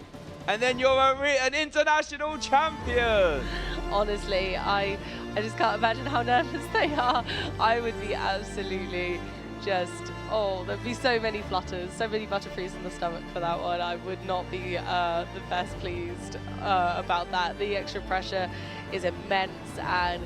and then you're an international champion. Honestly, I I just can't imagine how nervous they are. I would be absolutely just, oh, there'd be so many flutters, so many butterfrees in the stomach for that one. I would not be the best pleased about that. The extra pressure is immense, and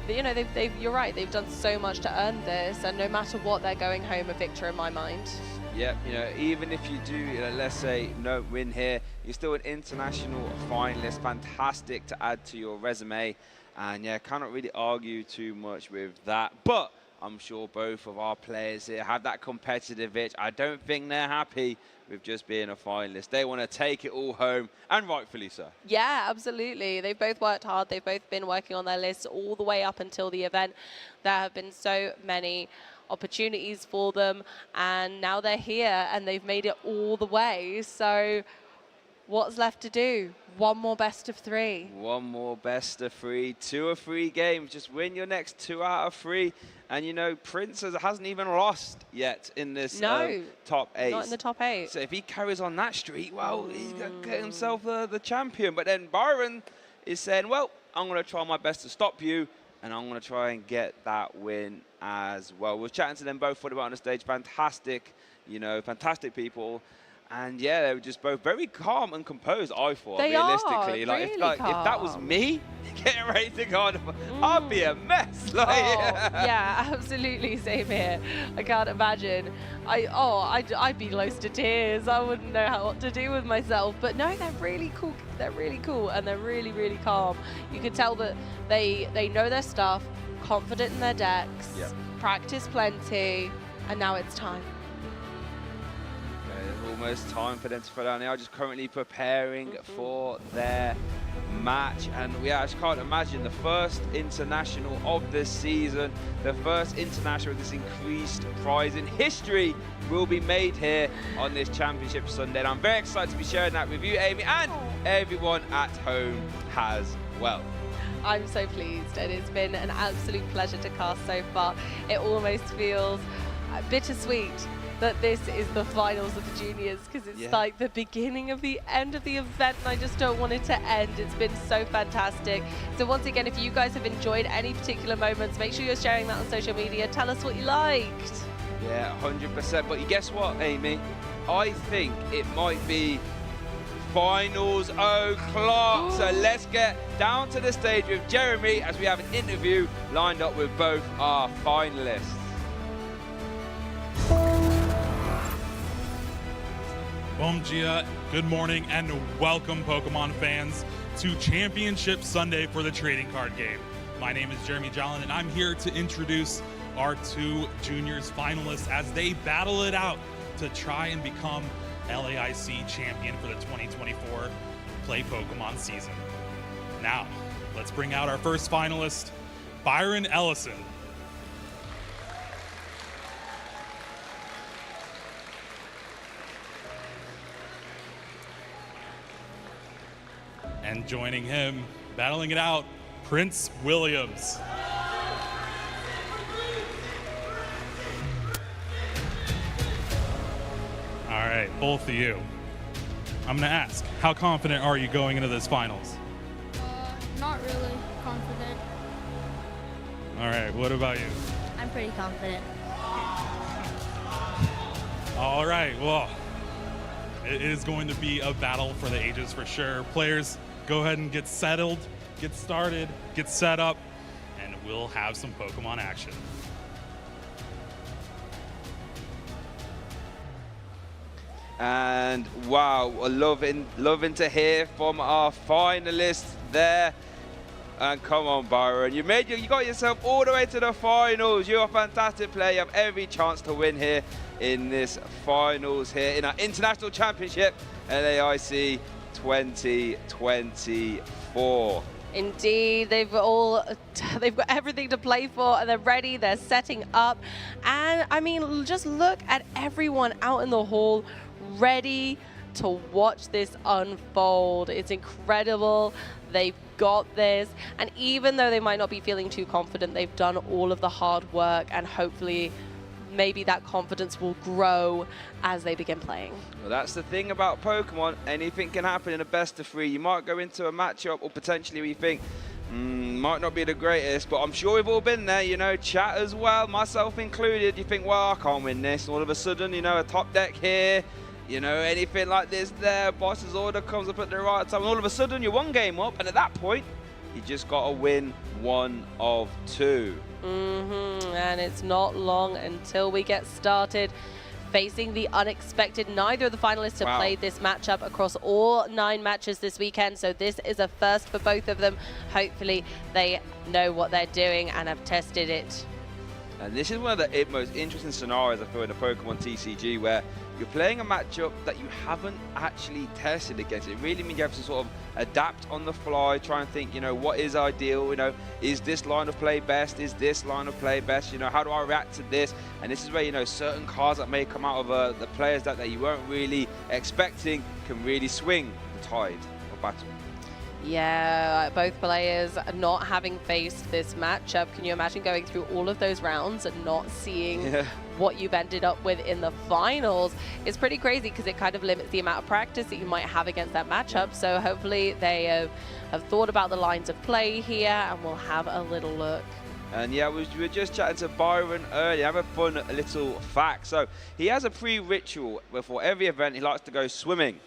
you know, you're right, they've done so much to earn this, and no matter what, they're going home a victor in my mind. Yep, you know, even if you do, let's say, no win here, you're still an international finalist. Fantastic to add to your resume, and yeah, cannot really argue too much with that. But I'm sure both of our players here have that competitive itch. I don't think they're happy with just being a finalist. They want to take it all home, and rightfully so. Yeah, absolutely. They've both worked hard. They've both been working on their lists all the way up until the event. There have been so many opportunities for them, and now they're here and they've made it all the way. So what's left to do? One more best of 3. One more best of 3, 2 of 3 games. Just win your next 2 out of 3. And you know, Prince hasn't even lost yet in this top 8. Not in the top 8. So if he carries on that streak, well, he's going to get himself the champion. But then Byron is saying, well, I'm going to try my best to stop you, and I'm going to try and get that win as well. We're chatting to them both for on the stage. Fantastic, you know, fantastic people. And yeah, they were just both very calm and composed, I thought, realistically. Are, like, really if that was me getting ready to go on, I'd be a mess. Like, yeah, absolutely, same here. I can't imagine. I'd be close to tears. I wouldn't know what to do with myself. But no, they're really cool. They're really cool, and they're really, really calm. You can tell that they know their stuff, confident in their decks, practice plenty, and now it's time. Almost time for them to throw down. They are just currently preparing for their match, and I just can't imagine the first international of this season, the first international with this increased prize in history will be made here on this championship Sunday, and I'm very excited to be sharing that with you, Amy, and everyone at home as well. I'm so pleased, and it's been an absolute pleasure to cast so far. It almost feels bittersweet that this is the finals of the juniors, because it's like the beginning of the end of the event, and I just don't want it to end. It's been so fantastic. So once again, if you guys have enjoyed any particular moments, make sure you're sharing that on social media. Tell us what you liked. Yeah, 100%. But guess what, Amy? I think it might be finals o'clock. So let's get down to the stage with Jeremy as we have an interview lined up with both our finalists. Bom dia, good morning, and welcome, Pokemon fans, to Championship Sunday for the trading card game. My name is Jeremy Jolin, and I'm here to introduce our 2 juniors finalists as they battle it out to try and become LAIC champion for the 2024 Play Pokemon season. Now, let's bring out our first finalist, Byron Ellison. And joining him, battling it out, Prince Williams. All right, both of you. I'm gonna ask, how confident are you going into this finals? Not really confident. All right, what about you? I'm pretty confident. All right, well, it is going to be a battle for the ages for sure. Players, go ahead and get settled, get started, get set up, and we'll have some Pokemon action. And wow, loving to hear from our finalists there. And come on, Byron, you got yourself all the way to the finals. You're a fantastic player. You have every chance to win here in this finals here in our international championship, LAIC 2024. Indeed, they've got everything to play for, and they're ready, they're setting up. And I mean, just look at everyone out in the hall ready to watch this unfold. It's incredible. They've got this, and even though they might not be feeling too confident, they've done all of the hard work, and hopefully maybe that confidence will grow as they begin playing. Well, that's the thing about Pokemon. Anything can happen in a best of 3. You might go into a matchup, or potentially we think, might not be the greatest, but I'm sure we've all been there, you know, chat as well, myself included. You think, well, I can't win this. And all of a sudden, you know, a top deck here, you know, anything like this there, boss's order comes up at the right time, and all of a sudden you're one game up, and at that point, you just got to win one of two. And it's not long until we get started. Facing the unexpected, neither of the finalists have played this matchup across all 9 matches this weekend, so this is a first for both of them. Hopefully they know what they're doing and have tested it. And this is one of the most interesting scenarios I feel in the Pokemon TCG, where you're playing a matchup that you haven't actually tested against. It really means you have to sort of adapt on the fly, try and think, you know, what is ideal, you know, is this line of play best, is this line of play best, you know, how do I react to this? And this is where, you know, certain cards that may come out of the players that you weren't really expecting can really swing the tide of battle. Yeah, both players not having faced this matchup. Can you imagine going through all of those rounds and not seeing what you've ended up with in the finals? It's pretty crazy because it kind of limits the amount of practice that you might have against that matchup. So hopefully they have thought about the lines of play here, and we'll have a little look. And yeah, we were just chatting to Byron earlier. Have a fun little fact. So he has a pre-ritual before every event. He likes to go swimming.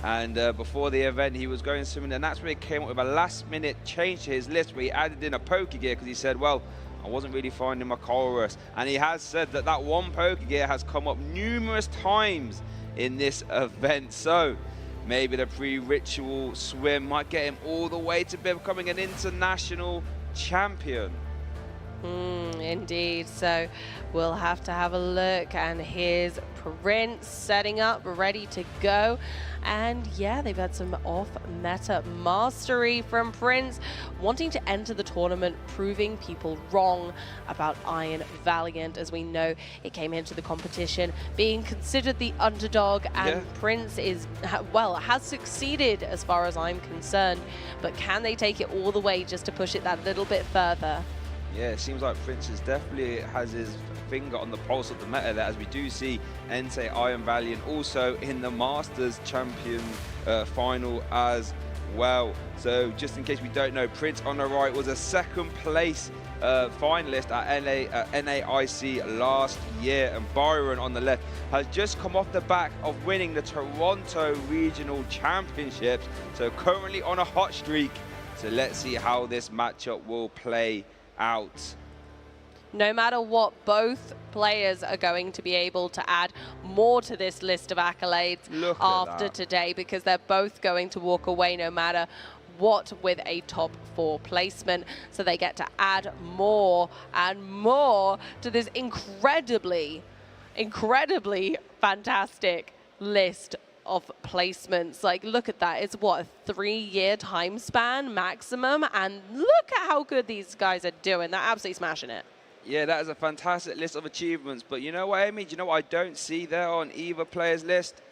And before the event, he was going swimming, and that's where he came up with a last-minute change to his list, where he added in a Pokegear because he said, well, I wasn't really finding my Colress. And he has said that that one Pokegear has come up numerous times in this event. So maybe the pre-ritual swim might get him all the way to becoming an international champion. Indeed, so we'll have to have a look. And here's Prince setting up, ready to go. And yeah, they've had some off-meta mastery from Prince, wanting to enter the tournament, proving people wrong about Iron Valiant. As we know, it came into the competition being considered the underdog, and Prince is, well, has succeeded as far as I'm concerned. But can they take it all the way just to push it that little bit further? Yeah, it seems like Prince definitely has his finger on the pulse of the meta there, as we do see Entei Iron Valiant also in the Masters Champion final as well. So just in case we don't know, Prince on the right was a second place finalist at NAIC last year, and Byron on the left has just come off the back of winning the Toronto Regional Championships, so currently on a hot streak. So let's see how this matchup will play out. No matter what, both players are going to be able to add more to this list of accolades after today, because they're both going to walk away no matter what with a top 4 placement. So they get to add more and more to this incredibly fantastic list of placements. Like, look at that. It's what, a 3-year time span maximum, and look at how good these guys are doing. They're absolutely smashing it. Yeah, that is a fantastic list of achievements, but you know what, Amy? Do you know what I don't see there on either player's list?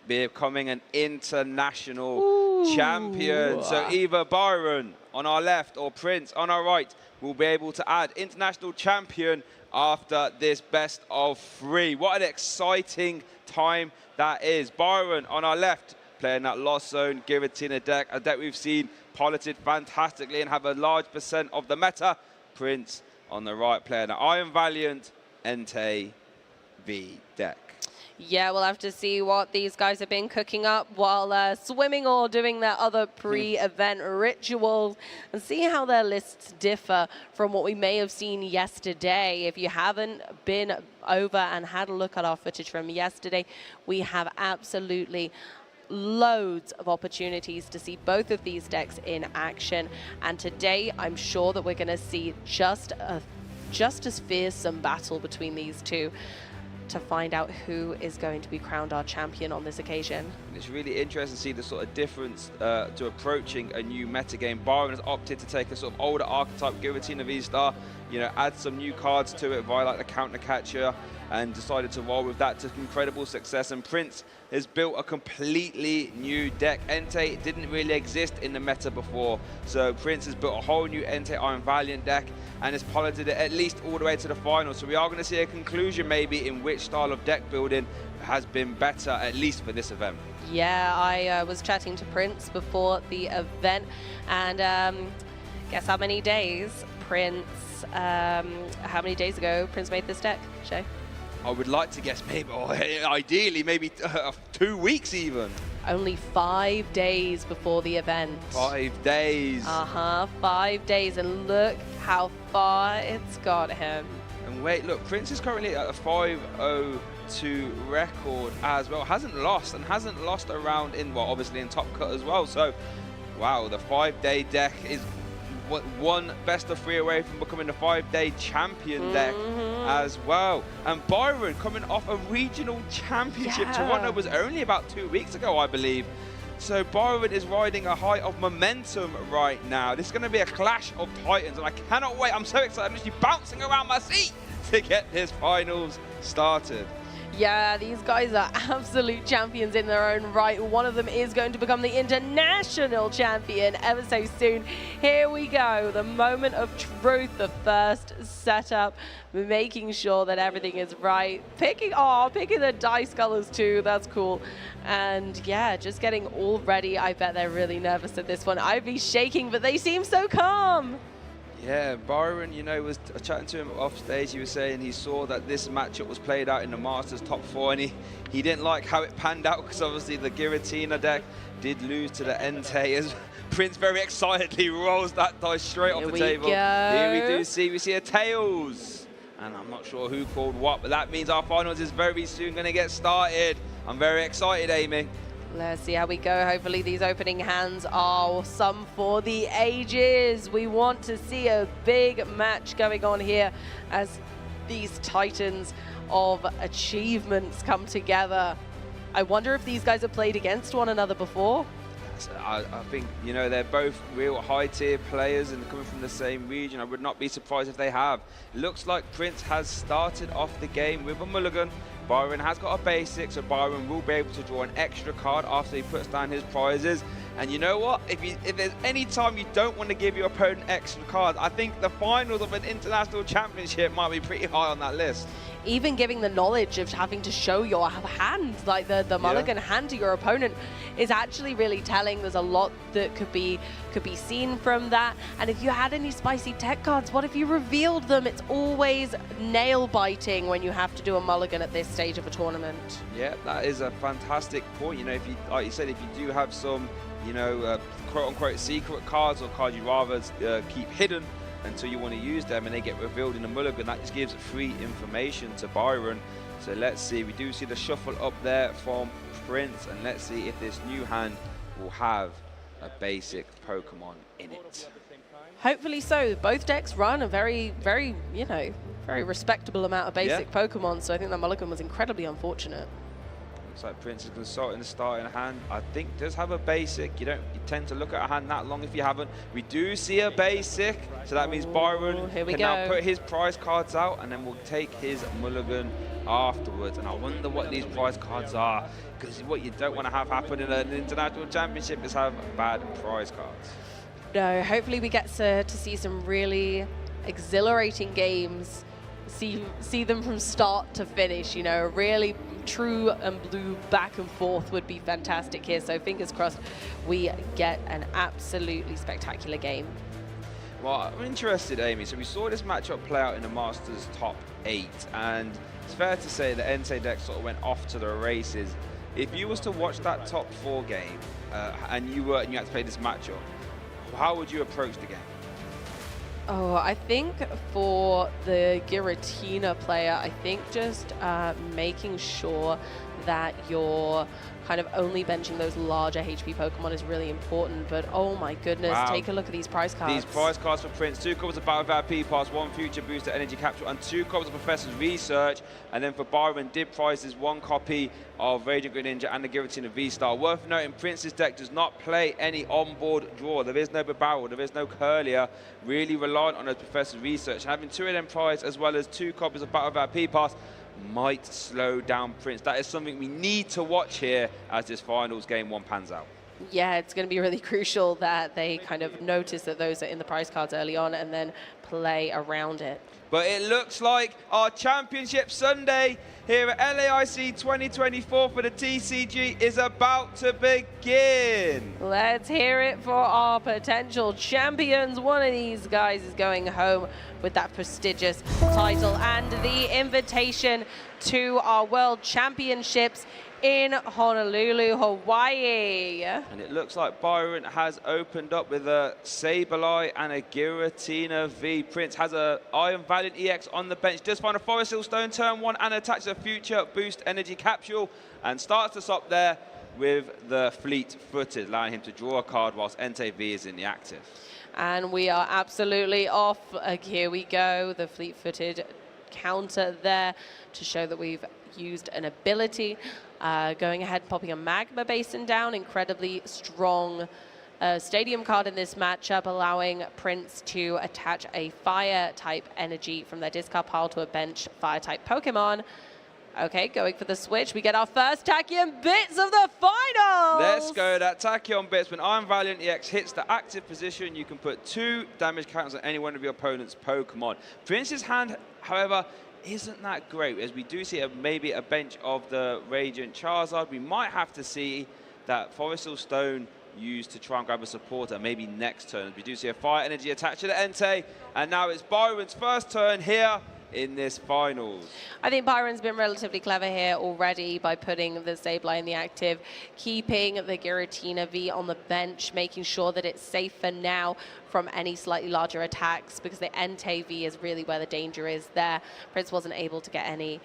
Becoming an international champion. So either Byron on our left or Prince on our right will be able to add international champion after this best of 3. What an exciting time that is. Byron on our left, playing that Lost Zone Giratina deck, a deck we've seen piloted fantastically and have a large percent of the meta. Prince on the right, playing that Iron Valiant Entei V deck. Yeah, we'll have to see what these guys have been cooking up while swimming or doing their other pre-event rituals, and see how their lists differ from what we may have seen yesterday. If you haven't been over and had a look at our footage from yesterday, we have absolutely loads of opportunities to see both of these decks in action. And today, I'm sure that we're going to see just as fearsome battle between these two to find out who is going to be crowned our champion on this occasion. It's really interesting to see the sort of difference to approaching a new metagame. Byron has opted to take a sort of older archetype Giratina V-Star, you know, add some new cards to it via like the Counter Catcher, and decided to roll with that to incredible success. And Prince has built a completely new deck. Entei didn't really exist in the meta before, so Prince has built a whole new Entei Iron Valiant deck and has piloted it at least all the way to the final. So we are going to see a conclusion maybe in which style of deck building has been better, at least for this event. Yeah, I was chatting to Prince before the event, and Guess how many days Prince, how many days ago Prince made this deck, Shay? I would like to guess maybe, or ideally, maybe 2 weeks even. Only 5 days before the event. 5 days. 5 days, and look how far it's got him. And wait, look, Prince is currently at a 5-0-2 record as well. Hasn't lost around in, well, obviously in Top Cut as well. So, wow, the 5-day deck is one best of 3 away from becoming the 5-day champion deck as well. And Byron coming off a regional championship. Toronto was only about 2 weeks ago, I believe. So Byron is riding a high of momentum right now. This is going to be a clash of titans, and I cannot wait. I'm so excited. I'm actually bouncing around my seat to get this finals started. Yeah, these guys are absolute champions in their own right. One of them is going to become the international champion ever so soon. Here we go, the moment of truth, the first setup, making sure that everything is right. Picking the dice colors too, that's cool. And yeah, just getting all ready. I bet they're really nervous at this one. I'd be shaking, but they seem so calm. Yeah, Byron, you know, was chatting to him off stage. He was saying he saw that this matchup was played out in the Masters top 4, and he didn't like how it panned out because obviously the Giratina deck did lose to the Entei as Prince very excitedly rolls that dice straight off the table. Here we see a tails. And I'm not sure who called what, but that means our finals is very soon going to get started. I'm very excited, Amy. Let's see how we go. Hopefully these opening hands are some for the ages. We want to see a big match going on here as these titans of achievements come together. I wonder if these guys have played against one another before. I think, you know, they're both real high-tier players and coming from the same region. I would not be surprised if they have. Looks like Prince has started off the game with a mulligan. Byron has got a basic, so Byron will be able to draw an extra card after he puts down his prizes. And you know what? If there's any time you don't want to give your opponent extra cards, I think the finals of an international championship might be pretty high on that list. Even giving the knowledge of having to show your hand, like the mulligan hand to your opponent, is actually really telling. There's a lot that could be seen from that. And if you had any spicy tech cards, what if you revealed them? It's always nail biting when you have to do a mulligan at this stage of a tournament. Yeah, that is a fantastic point. You know, if you, like you said, if you do have some, you know, quote-unquote secret cards or cards you'd rather keep hidden until you want to use them and they get revealed in the mulligan, that just gives free information to Byron. So let's see, we do see the shuffle up there from Prince, and let's see if this new hand will have a basic Pokemon in it. Hopefully so. Both decks run a very, you know, very respectable amount of basic Pokemon, so I think that mulligan was incredibly unfortunate. Looks like Prince is consulting the starting hand. I think does have a basic. You tend to look at a hand that long if you haven't. We do see a basic, so that means Byron can now put his prize cards out, and then we'll take his mulligan afterwards. And I wonder what these prize cards are, because what you don't want to have happen in an international championship is have bad prize cards. No, hopefully we get to see some really exhilarating games. See them from start to finish, you know, really true and blue back and forth would be fantastic here. So fingers crossed we get an absolutely spectacular game. Well, I'm interested, Amy. So we saw this matchup play out in the Masters top 8, and it's fair to say the Entei deck sort of went off to the races. If you was to watch that top 4 game and you had to play this matchup, how would you approach the game? Oh, I think for the Giratina player, I think just making sure that you're kind of only benching those larger HP Pokemon is really important. But oh my goodness, take a look at these prize cards. These prize cards for Prince: 2 copies of Battle VIP Pass, 1 Future Booster Energy Capsule, and 2 copies of Professor's Research. And then for Byron, did prizes 1 copy of Radiant Greninja and the Giratina V-Star. Worth noting, Prince's deck does not play any onboard draw. There is no Barrel, there is no Curlier. Really reliant on those Professor's Research. And having 2 of them prized, as well as 2 copies of Battle VIP Pass, might slow down Prince. That is something we need to watch here as this finals game 1 pans out. Yeah, it's going to be really crucial that they kind of notice that those are in the prize cards early on and then play around it. But it looks like our Championship Sunday here at LAIC 2024 for the TCG is about to begin. Let's hear it for our potential champions. One of these guys is going home with that prestigious title and the invitation to our World Championships in Honolulu, Hawaii. And it looks like Byron has opened up with a Sableye and a Giratina V. Prince has a Iron Valiant EX on the bench. Just find a Forest Hill Stone turn 1 and attaches a Future Boost Energy Capsule and starts us up there with the Fleet-Footed, allowing him to draw a card whilst Entei V is in the active. And we are absolutely off. Here we go, the Fleet-Footed counter there to show that we've used an ability. Going ahead, popping a Magma Basin down, incredibly strong Stadium card in this matchup, allowing Prince to attach a Fire-type energy from their discard pile to a bench Fire-type Pokemon. Okay, going for the switch. We get our first Tachyon Bits of the finals! Let's go, that Tachyon Bits. When Iron Valiant EX hits the active position, you can put 2 damage counters on any one of your opponent's Pokemon. Prince's hand, however, isn't that great, as we do see maybe a bench of the Radiant Charizard. We might have to see that Forest Hill Stone used to try and grab a supporter, maybe next turn. We do see a Fire Energy attached to the Entei, and now it's Byron's first turn here in this finals. I think Byron's been relatively clever here already by putting the Sableye in the active, keeping the Giratina V on the bench, making sure that it's safe for now from any slightly larger attacks, because the Entei V is really where the danger is there. Prince wasn't able to get any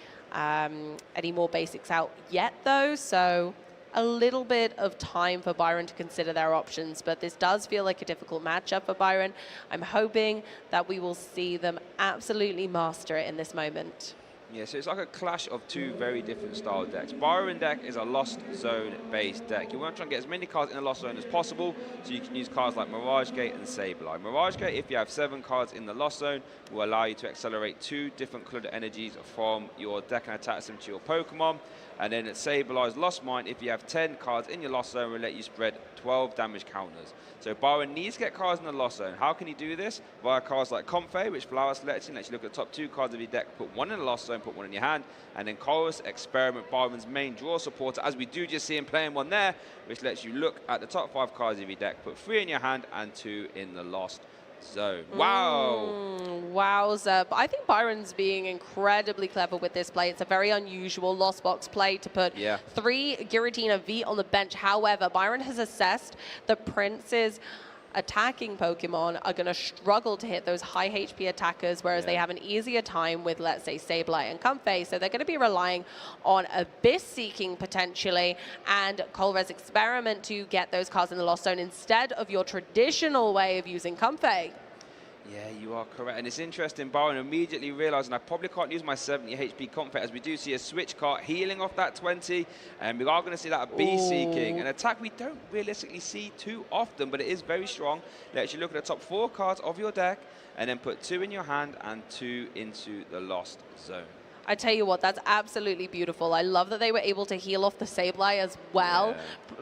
more basics out yet though, so a little bit of time for Byron to consider their options, but this does feel like a difficult matchup for Byron. I'm hoping that we will see them absolutely master it in this moment. Yeah, so it's like a clash of 2 very different style decks. Byron deck is a Lost Zone based deck. You want to try and get as many cards in the Lost Zone as possible, so you can use cards like Mirage Gate and Sableye. Mirage Gate, if you have 7 cards in the Lost Zone, will allow you to accelerate 2 different colored energies from your deck and attach them to your Pokemon. And then at Sableye's Lost Mine, if you have 10 cards in your Lost Zone, will let you spread 12 damage counters. So Byron needs to get cards in the Lost Zone. How can he do this? Via cards like Comfey, which Flower Selection lets you look at the top 2 cards of your deck, put 1 in the Lost Zone, put 1 in your hand, and then Chorus Experiment, Byron's main draw supporter, as we do just see him playing 1 there, which lets you look at the top 5 cards of your deck, put 3 in your hand and 2 in the Lost Zone. Wow. Wowza. But I think Byron's being incredibly clever with this play. It's a very unusual Lost Box play to put 3 Giratina V on the bench. However, Byron has assessed the Prince's attacking Pokemon are going to struggle to hit those high HP attackers, whereas they have an easier time with, let's say, Sableye and Comfey. So they're going to be relying on Abyss Seeking potentially and Chorus Experiment to get those cards in the Lost Zone instead of your traditional way of using Comfey. Yeah, you are correct. And it's interesting, Byron immediately realizing I probably can't use my 70 HP Comfey, as we do see a switch card healing off that 20. And we are going to see that Abyss Seeking, an attack we don't realistically see too often, but it is very strong. Lets you look at the top 4 cards of your deck and then put 2 in your hand and 2 into the Lost Zone. I tell you what, that's absolutely beautiful. I love that they were able to heal off the Sableye as well,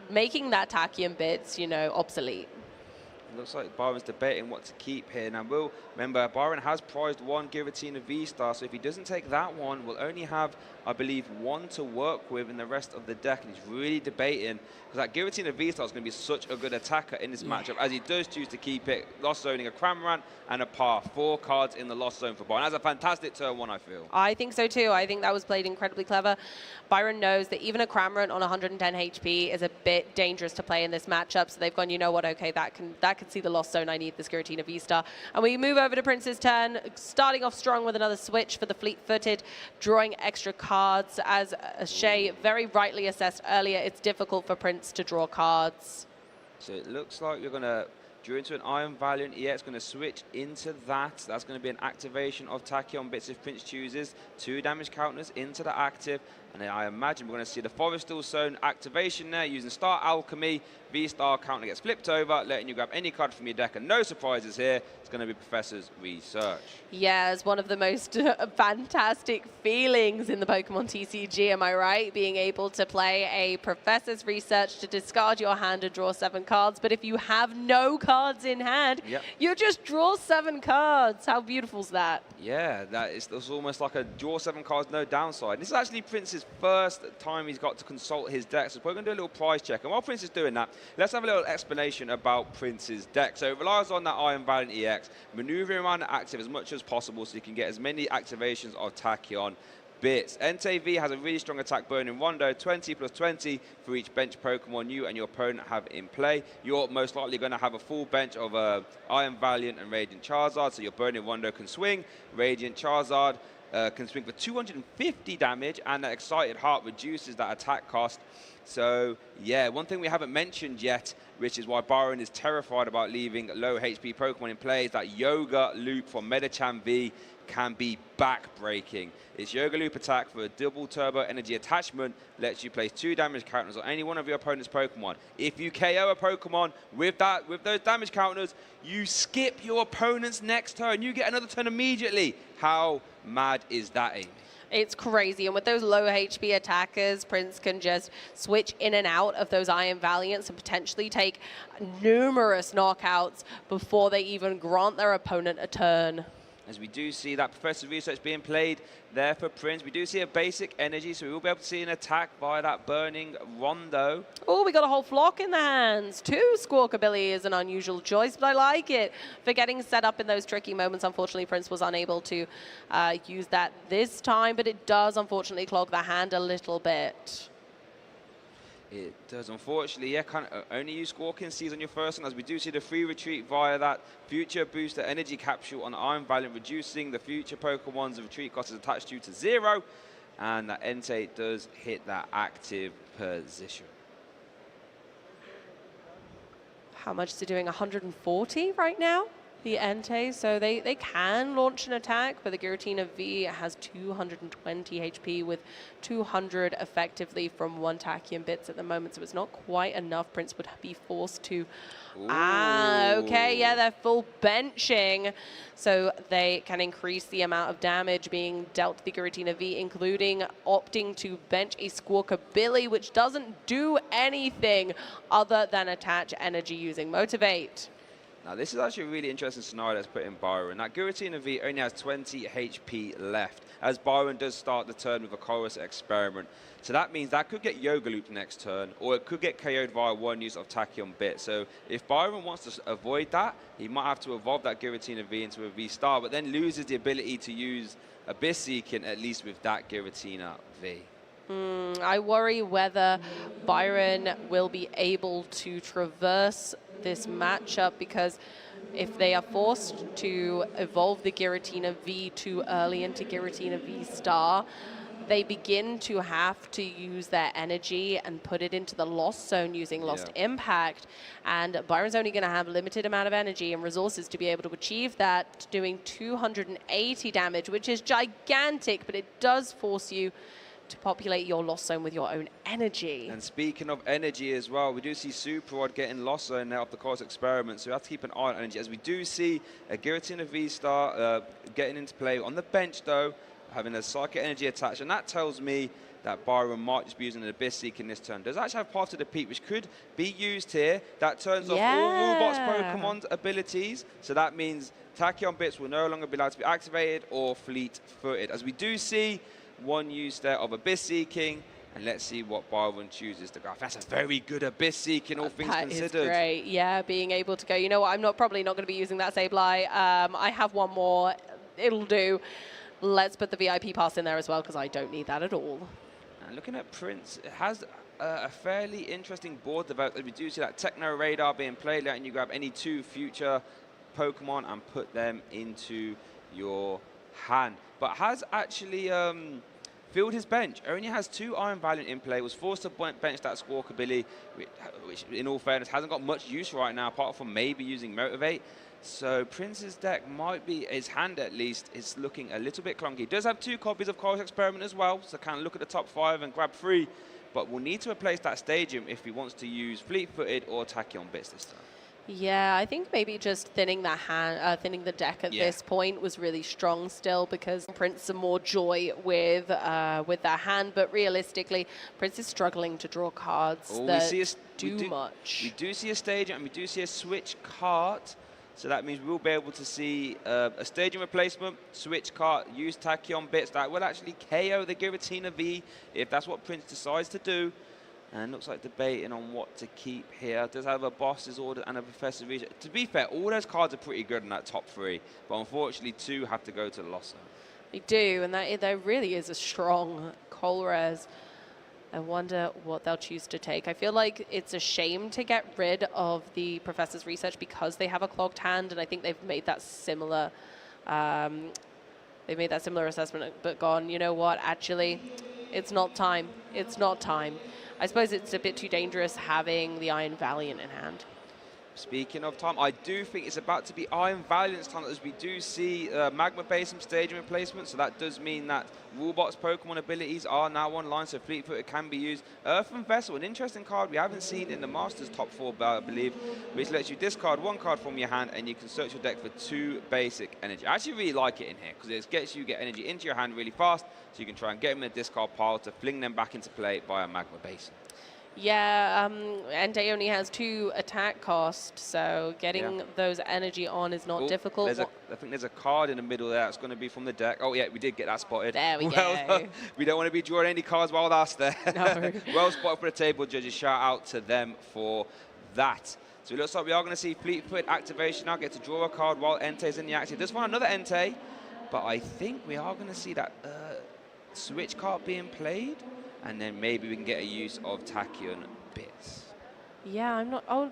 making that Tachyon Bits, you know, obsolete. Looks like Byron's debating what to keep here. Now, remember, Byron has prized 1 Giratina V-Star, so if he doesn't take that one, we'll only have, I believe, 1 to work with in the rest of the deck, and he's really debating, because that Giratina V-Star is going to be such a good attacker in this matchup, as he does choose to keep it, Lost Zoning a Cramorant and a Path. 4 cards in the Lost Zone for Byron. That's a fantastic turn 1, I feel. I think so too. I think that was played incredibly clever. Byron knows that even a Cramorant on 110 HP is a bit dangerous to play in this matchup, so they've gone, you know what, okay, that can see the Lost Zone. I need this Giratina V-Star. And we move over to Prince's turn, starting off strong with another switch for the Fleet-Footed, drawing extra cards. As Shay very rightly assessed earlier, it's difficult for Prince to draw cards. So it looks like you're going to drew into an Iron Valiant EX, going to switch into that. That's going to be an activation of Tachyon Bits if Prince chooses. 2 damage counters into the active, And then I imagine we're going to see the Forestall Zone activation there using Star Alchemy. V-Star counter gets flipped over, letting you grab any card from your deck, and no surprises here. It's going to be Professor's Research. Yeah, it's one of the most fantastic feelings in the Pokemon TCG, am I right? Being able to play a Professor's Research to discard your hand and draw 7 cards. But if you have no cards in hand, you just draw 7 cards. How beautiful is that? Yeah, that's almost like a draw 7 cards, no downside. This is actually Prince's first time he's got to consult his deck, so we're going to do a little prize check. And while Prince is doing that, let's have a little explanation about Prince's deck. So it relies on that Iron Valiant EX, maneuvering around the active as much as possible so you can get as many activations of Tachyon bits. Entei V has a really strong attack burning Rondo, 20 plus 20 for each bench Pokemon you and your opponent have in play. You're most likely going to have a full bench of Iron Valiant and Radiant Charizard, so your burning Rondo can swing. Radiant Charizard can swing for 250 damage, and that Excited Heart reduces that attack cost. So, yeah, one thing we haven't mentioned yet, which is why Byron is terrified about leaving low HP Pokemon in play, is that Yoga Loop from Medicham V can be back-breaking. Its Yoga Loop attack for a double turbo energy attachment lets you place 2 damage counters on any one of your opponent's Pokemon. If you KO a Pokemon with those damage counters, you skip your opponent's next turn. You get another turn immediately. How mad is that, Amy? It's crazy, and with those low HP attackers, Prince can just switch in and out of those Iron Valiants and potentially take numerous knockouts before they even grant their opponent a turn. As we do see that Professor's Research being played there for Prince, we do see a basic energy, so we will be able to see an attack via that burning Rondo. Oh, we got a whole flock in the hands. 2 Squawkabilly is an unusual choice, but I like it. For getting set up in those tricky moments, unfortunately, Prince was unable to use that this time, but it does unfortunately clog the hand a little bit. It does, unfortunately. Yeah, only use Squawking Seeds on your first one, as we do see the free retreat via that Future Booster Energy Capsule on Iron Valiant, reducing the future Pokemon's retreat cost is attached to 0. And that Entei does hit that active position. How much is it doing? 140 right now, the Entei. So they can launch an attack, but the Giratina V has 220 HP with 200 effectively from 1 Tachyon bits at the moment, so it's not quite enough. Prince would be forced to... okay, yeah, they're full benching, so they can increase the amount of damage being dealt to the Giratina V, including opting to bench a Squawkabilly, which doesn't do anything other than attach energy using Motivate. Now, this is actually a really interesting scenario that's put in Byron. That Giratina V only has 20 HP left, as Byron does start the turn with a Chorus Experiment. So that means that could get Yoga Looped next turn, or it could get KO'd via 1 use of Tachyon Bit. So if Byron wants to avoid that, he might have to evolve that Giratina V into a V-Star, but then loses the ability to use Abyss Seeking, at least with that Giratina V. I worry whether Byron will be able to traverse this matchup, because if they are forced to evolve the Giratina V too early into Giratina V-Star, they begin to have to use their energy and put it into the Lost Zone using Lost Impact. And Byron's only going to have a limited amount of energy and resources to be able to achieve that, doing 280 damage, which is gigantic, but it does force you to populate your Lost Zone with your own energy. And speaking of energy as well, we do see Super Rod getting Lost Zone now off the Chorus Experiment, so we have to keep an eye on energy, as we do see a Giratina V-Star getting into play on the bench, though, having a Psychic Energy attached, and that tells me that Byron might just be using an Abyss Seek in this turn. Does actually have Path to the Peak, which could be used here. That turns off all Robot's Pokemon's abilities, so that means Tachyon Bits will no longer be allowed to be activated or fleet-footed, as we do see 1 use there of Abyss Seeking, and let's see what Byron chooses to go. That's a very good Abyss Seeking, all things considered. That is great, yeah, being able to go, you know what, I'm probably not going to be using that Sableye. I have 1 more, it'll do. Let's put the VIP pass in there as well, because I don't need that at all. And looking at Prince, it has a fairly interesting board developed. We do see that Techno Radar being played, letting you grab any 2 future Pokemon and put them into your hand. But has actually filled his bench. Only has 2 Iron Valiant in play, was forced to bench that Squawkabilly, which in all fairness hasn't got much use right now, apart from maybe using Motivate. So Prince's deck might be, his hand at least, is looking a little bit clunky. He does have 2 copies of Chorus Experiment as well, so can look at the top 5 and grab 3. But we'll need to replace that Stadium if he wants to use Fleet-Footed or Tachyon Bits this time. Yeah, I think maybe just thinning the thinning the deck at this point was really strong still, because Prince some more joy with that hand. But realistically, Prince is struggling to draw cards that do much. We do see a Stadium and we do see a Switch Cart. So that means we'll be able to see a Stadium replacement, Switch Cart, use Tachyon Bits. That will actually KO the Giratina V if that's what Prince decides to do. And looks like debating on what to keep here. Does have a Boss's Order and a Professor's Research. To be fair, all those cards are pretty good in that top 3. But unfortunately, 2 have to go to the loss zone. They do, and that really is a strong Colress. I wonder what they'll choose to take. I feel like it's a shame to get rid of the Professor's Research because they have a clogged hand, and I think they've made that similar. They made that similar assessment, but gone. You know what? Actually, it's not time. It's not time. I suppose it's a bit too dangerous having the Iron Valiant in hand. Speaking of time, I do think it's about to be Iron Valiant's time, as we do see Magma Basin Stadium replacement, so that does mean that Rulebox Pokemon abilities are now online, so Fleet-Footed can be used. Earthen Vessel, an interesting card we haven't seen in the Masters top 4, I believe, which lets you discard 1 card from your hand and you can search your deck for 2 basic energy. I actually really like it in here, because it gets you get energy into your hand really fast, so you can try and get them in the discard pile to fling them back into play via Magma Basin. Yeah, Entei only has 2 attack cost, so getting those energy on is not difficult. I think there's a card in the middle there that's going to be from the deck. Oh, yeah, we did get that spotted. There we go. We don't want to be drawing any cards while that's there. No. Well spotted for the table judges. Shout out to them for that. So it looks like we are going to see Fleet-Footed activation now. Get to draw a card while Entei's in the action. Does find another Entei, but I think we are going to see that Switch card being played. And then maybe we can get a use of Tachyon Bits. Yeah, I'm not... Oh,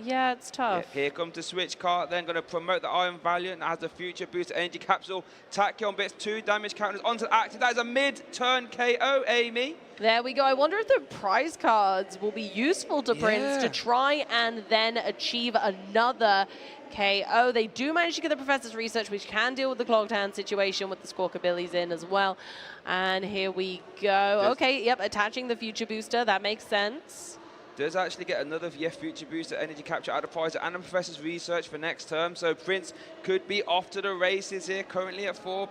yeah, it's tough. Yeah, here comes the Switch card, then going to promote the Iron Valiant that has the Future Booster Energy Capsule. Tachyon Bits, 2 damage counters onto the active. That is a mid-turn KO, Amy. There we go. I wonder if the prize cards will be useful to Prince to try and then achieve another KO. They do manage to get the Professor's Research, which can deal with the clogged hand situation with the Squawkabillies in as well. And here we go. Okay, yep, attaching the Future Booster. That makes sense. Does actually get another Future Booster Energy Capture out of prize and a Professor's Research for next term. So Prince could be off to the races here. Currently at 2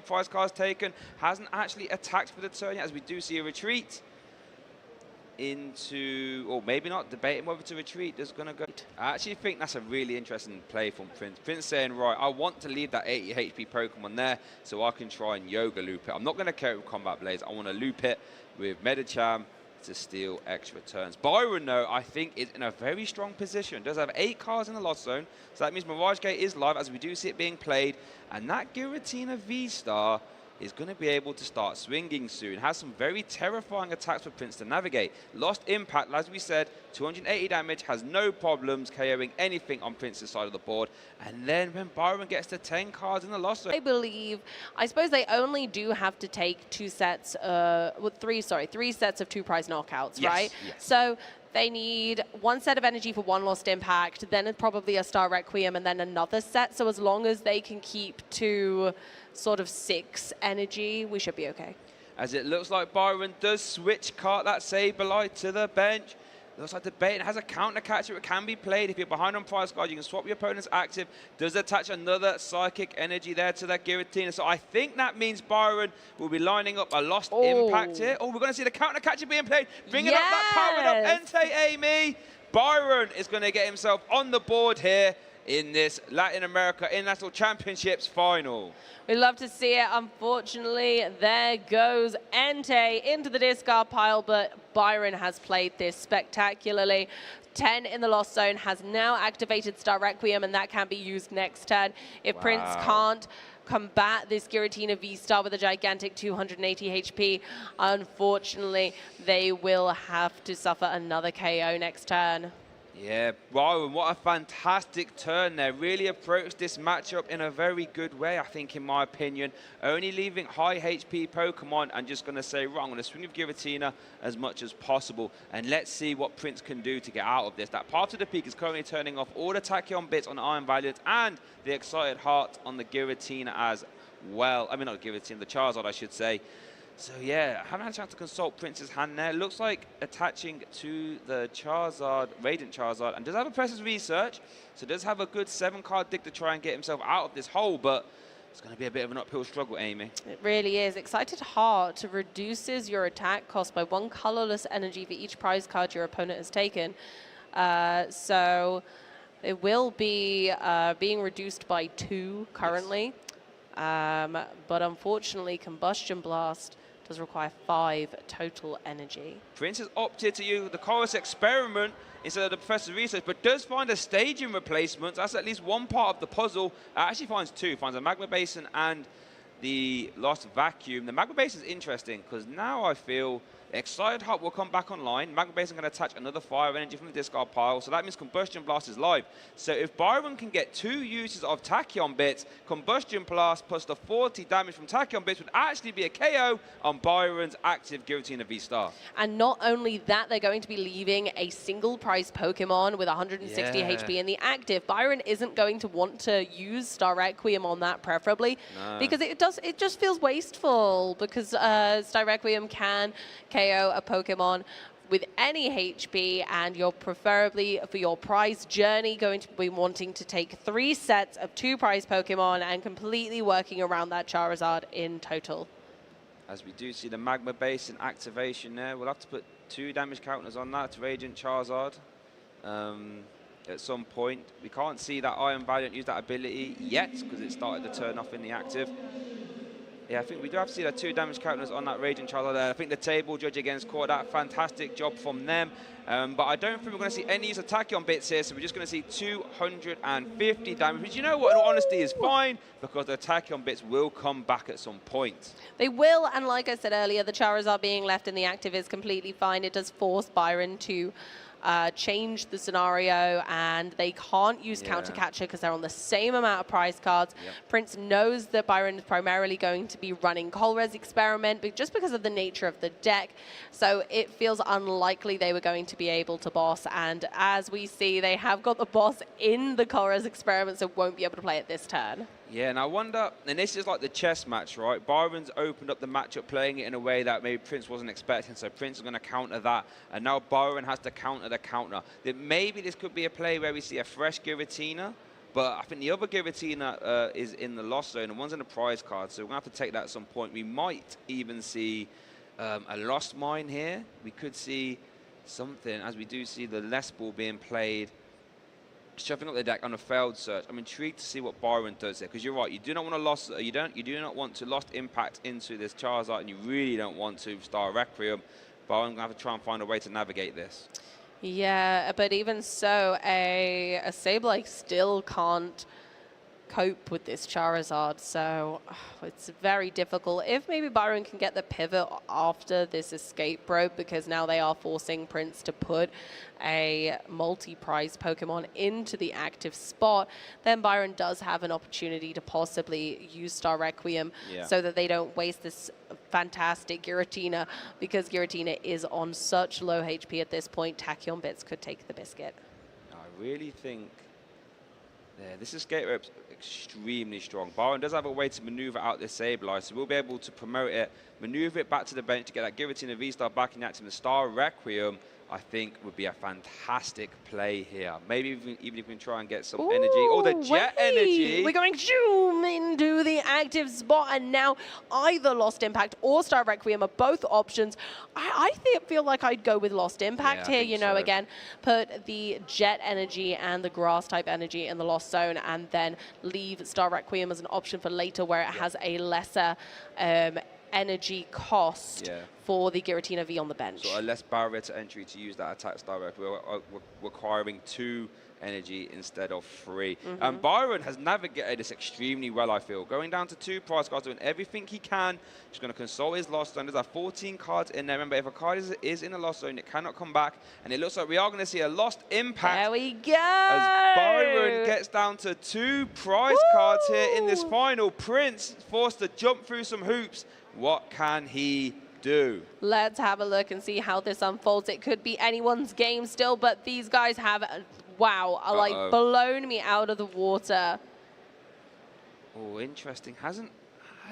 prize cards taken. Hasn't actually attacked for the turn yet, as we do see a retreat into, or maybe not, debating whether to retreat. There's going to go. I actually think that's a really interesting play from Prince. Prince saying, right, I want to leave that 80 HP Pokemon there so I can try and Yoga loop it. I'm not going to carry with Combat Blades. I want to loop it with Medicham to steal extra turns. Byron, though, I think is in a very strong position. Does have 8 cards in the Lost Zone, so that means Mirage Gate is live, as we do see it being played. And that Giratina V-Star is going to be able to start swinging soon. Has some very terrifying attacks for Prince to navigate. Lost Impact, as we said, 280 damage, has no problems KOing anything on Prince's side of the board. And then when Byron gets to 10 cards in the Lost Zone, I suppose they only do have to take 3 sets of 2 prize knockouts, right? Yes. So they need 1 set of energy for 1 Lost Impact, then probably a Star Requiem, and then another set. So as long as they can keep to sort of 6 energy, we should be okay. As it looks like Byron does switch cart that Sableye to the bench. Looks like the bait has a counter catcher. It can be played. If you're behind on prize card, you can swap your opponent's active. Does attach another psychic energy there to that Giratina. So I think that means Byron will be lining up a Lost Impact here. Oh, we're going to see the counter catcher being played. Bringing up that powered up Entei Amy. Byron is going to get himself on the board here in this Latin America International Championships final. We love to see it. Unfortunately, there goes Entei into the discard pile, but Byron has played this spectacularly. 10 in the Lost Zone, has now activated Star Requiem, and that can be used next turn. If Prince can't combat this Giratina V-Star with a gigantic 280 HP, unfortunately, they will have to suffer another KO next turn. Yeah, Byron, what a fantastic turn there. Really approached this matchup in a very good way, I think, in my opinion. Only leaving high HP Pokemon and just going to say, right, I'm going to swing with Giratina as much as possible. And let's see what Prince can do to get out of this. That part of the peak is currently turning off all the Tachyon bits on Iron Valiant and the Excited Heart on the Giratina as well. I mean, not Giratina, the Charizard, I should say. So yeah, I haven't had a chance to consult Prince's hand there. Looks like attaching to the Charizard, Radiant Charizard, and does have a Presence Research, so does have a good 7-card dig to try and get himself out of this hole, but it's going to be a bit of an uphill struggle, Amy. It really is. Excited Heart reduces your attack cost by 1 colorless energy for each prize card your opponent has taken. So it will be being reduced by 2 currently. Yes. But unfortunately, Combustion Blast does require 5 total energy. Prince has opted to use the Chorus Experiment instead of the Professor's Research, but does find a staging replacement. That's at least one part of the puzzle. Actually finds 2. Finds a Magma Basin and the Lost Vacuum. The Magma Basin is interesting because now I feel Excited Heart will come back online. Magma Basin can attach another fire energy from the discard pile, so that means Combustion Blast is live. So if Byron can get 2 uses of Tachyon bits, Combustion Blast plus the 40 damage from Tachyon bits would actually be a KO on Byron's active Giratina V-Star. And not only that, they're going to be leaving a single prize Pokemon with 160 HP in the active. Byron isn't going to want to use Star Requiem on that preferably, because it just feels wasteful, because Star Requiem can KO a Pokemon with any HP, and you're preferably, for your prize journey, going to be wanting to take 3 sets of 2 prize Pokemon and completely working around that Charizard in total. As we do see the Magma Basin activation there, we'll have to put 2 damage counters on that Radiant Charizard at some point. We can't see that Iron Valiant use that ability yet because it started to turn off in the active. Yeah, I think we do have to see the 2 damage counters on that Radiant Charizard there. I think the table judge against caught that fantastic job from them. But I don't think we're going to see any use of Tachyon bits here, so we're just going to see 250 damage, which, you know what, in all honesty, is fine, because the Tachyon bits will come back at some point. They will, and like I said earlier, the Charizard being left in the active is completely fine. It does force Byron to change the scenario, and they can't use Counter Catcher because they're on the same amount of prize cards. Prince knows that Byron is primarily going to be running Colress Experiment, but just because of the nature of the deck, so it feels unlikely they were going to be able to boss. And as we see, they have got the boss in the Colress Experiment, so won't be able to play it this turn. Yeah, and I wonder, and this is like the chess match, right? Byron's opened up the matchup, playing it in a way that maybe Prince wasn't expecting, so Prince is going to counter that, and now Byron has to counter the counter. That maybe this could be a play where we see a fresh Giratina, but I think the other Giratina is in the Lost Zone, and one's in the prize card, so we're going to have to take that at some point. We might even see a Lost Mine here. We could see something, as we do see the Les Ball being played, shuffling up the deck on a failed search. I'm intrigued to see what Byron does here, because you're right. You do not want to want to lost impact into this Charizard, and you really don't want to Star Requiem. Byron's gonna have to try and find a way to navigate this. Yeah, but even so, a Sableye still can't cope with this Charizard, so it's very difficult. If maybe Byron can get the pivot after this escape rope, because now they are forcing Prince to put a multi-prize Pokemon into the active spot, then Byron does have an opportunity to possibly use Star Requiem so that they don't waste this fantastic Giratina, because Giratina is on such low HP at this point. Tachyon bits could take the biscuit. I really think this escape rope's extremely strong. Byron does have a way to maneuver out this Sableye, so we'll be able to promote it, maneuver it back to the bench to get that Giratina V-Star back in the active. The Star Requiem, I think, would be a fantastic play here. Maybe even if we can try and get some energy. Oh, the Jet energy. We're going zoom into the active spot, and now either Lost Impact or Star Requiem are both options. I feel like I'd go with Lost Impact here, you know, again, put the Jet energy and the Grass type energy in the Lost Zone, and then leave Star Requiem as an option for later, where it has a lesser energy cost for the Giratina V on the bench. So a less barrier to entry to use that attack style. We're requiring 2 energy instead of 3. Byron has navigated this extremely well, I feel. Going down to 2 prize cards, doing everything he can. He's going to consult his lost zone. There's 14 cards in there. Remember, if a card is in a lost zone, it cannot come back. And it looks like we are going to see a lost impact. There we go. As Byron gets down to 2 prize cards here in this final. Prince forced to jump through some hoops. What can he do? Let's have a look and see how this unfolds. It could be anyone's game still, but these guys have, wow, like blown me out of the water. Oh, interesting. Has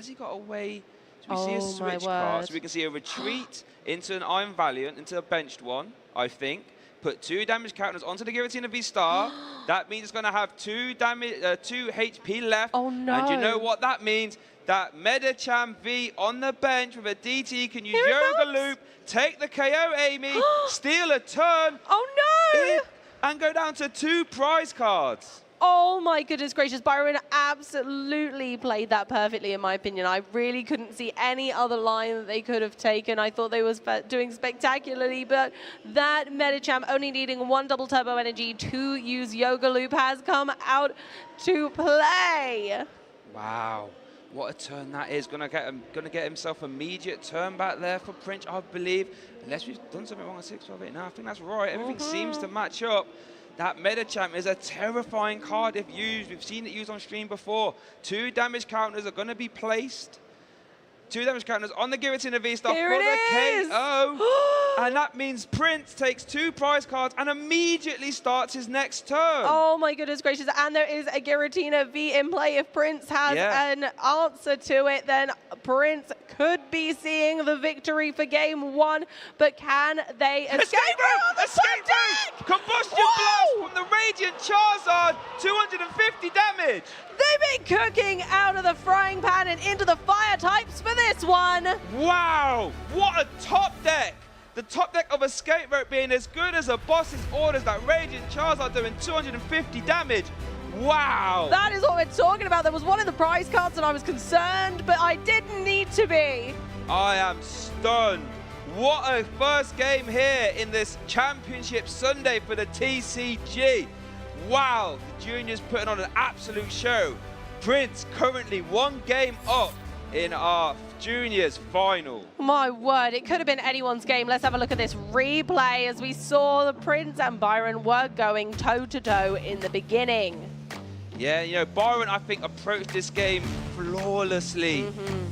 he got away? So we see a switch card. So we can see a retreat into an Iron Valiant, into a benched one, I think. Put 2 damage counters onto the Giratina V Star. That means it's going to have 2 HP left. Oh, no. And you know what that means? That Medicham V on the bench with a DT can use Yoga Loop, take the KO, Amy, steal a turn. Oh, no. And go down to 2 prize cards. Oh my goodness gracious, Byron absolutely played that perfectly in my opinion. I really couldn't see any other line that they could have taken. I thought they was doing spectacularly, but that Medicham only needing 1 double turbo energy to use Yoga Loop has come out to play. Wow. What a turn that is. Gonna get himself immediate turn back there for Prince, I believe. Unless we've done something wrong on 6-12-8. No, I think that's right. Everything seems to match up. That Medicham is a terrifying card if used. We've seen it used on stream before. 2 damage counters are going to be placed. 2 damage counters on the Giratina V-Star for the KO. And that means Prince takes 2 prize cards and immediately starts his next turn. Oh my goodness gracious. And there is a Giratina V in play. If Prince has an answer to it, then Prince could be seeing the victory for game 1. But can they escape route? Escape route! Combustion blast from the Radiant Charizard. 250 damage. They've been cooking out of the frying pan and into the fire types for this one. Wow, what a top deck. The top deck of Escape Rope being as good as a boss's orders. That Radiant Charizard doing 250 damage. Wow. That is what we're talking about. There was one in the prize cards and I was concerned, but I didn't need to be. I am stunned. What a first game here in this Championship Sunday for the TCG. Wow, the juniors putting on an absolute show. Prince currently 1 game up in our juniors final. My word, it could have been anyone's game. Let's have a look at this replay as we saw the Prince and Byron were going toe-to-toe in the beginning. Yeah, you know, Byron, I think, approached this game flawlessly.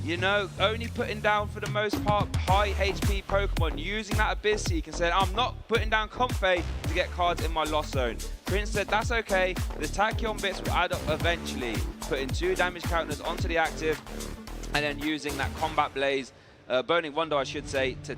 You know, only putting down, for the most part, high HP Pokemon, using that Abyss Seek and said, I'm not putting down Comfey to get cards in my lost zone. Prince said, that's okay. The Tachyon bits will add up eventually. Putting 2 damage counters onto the active and then using that Combat Blaze, Burning Wonder, I should say, to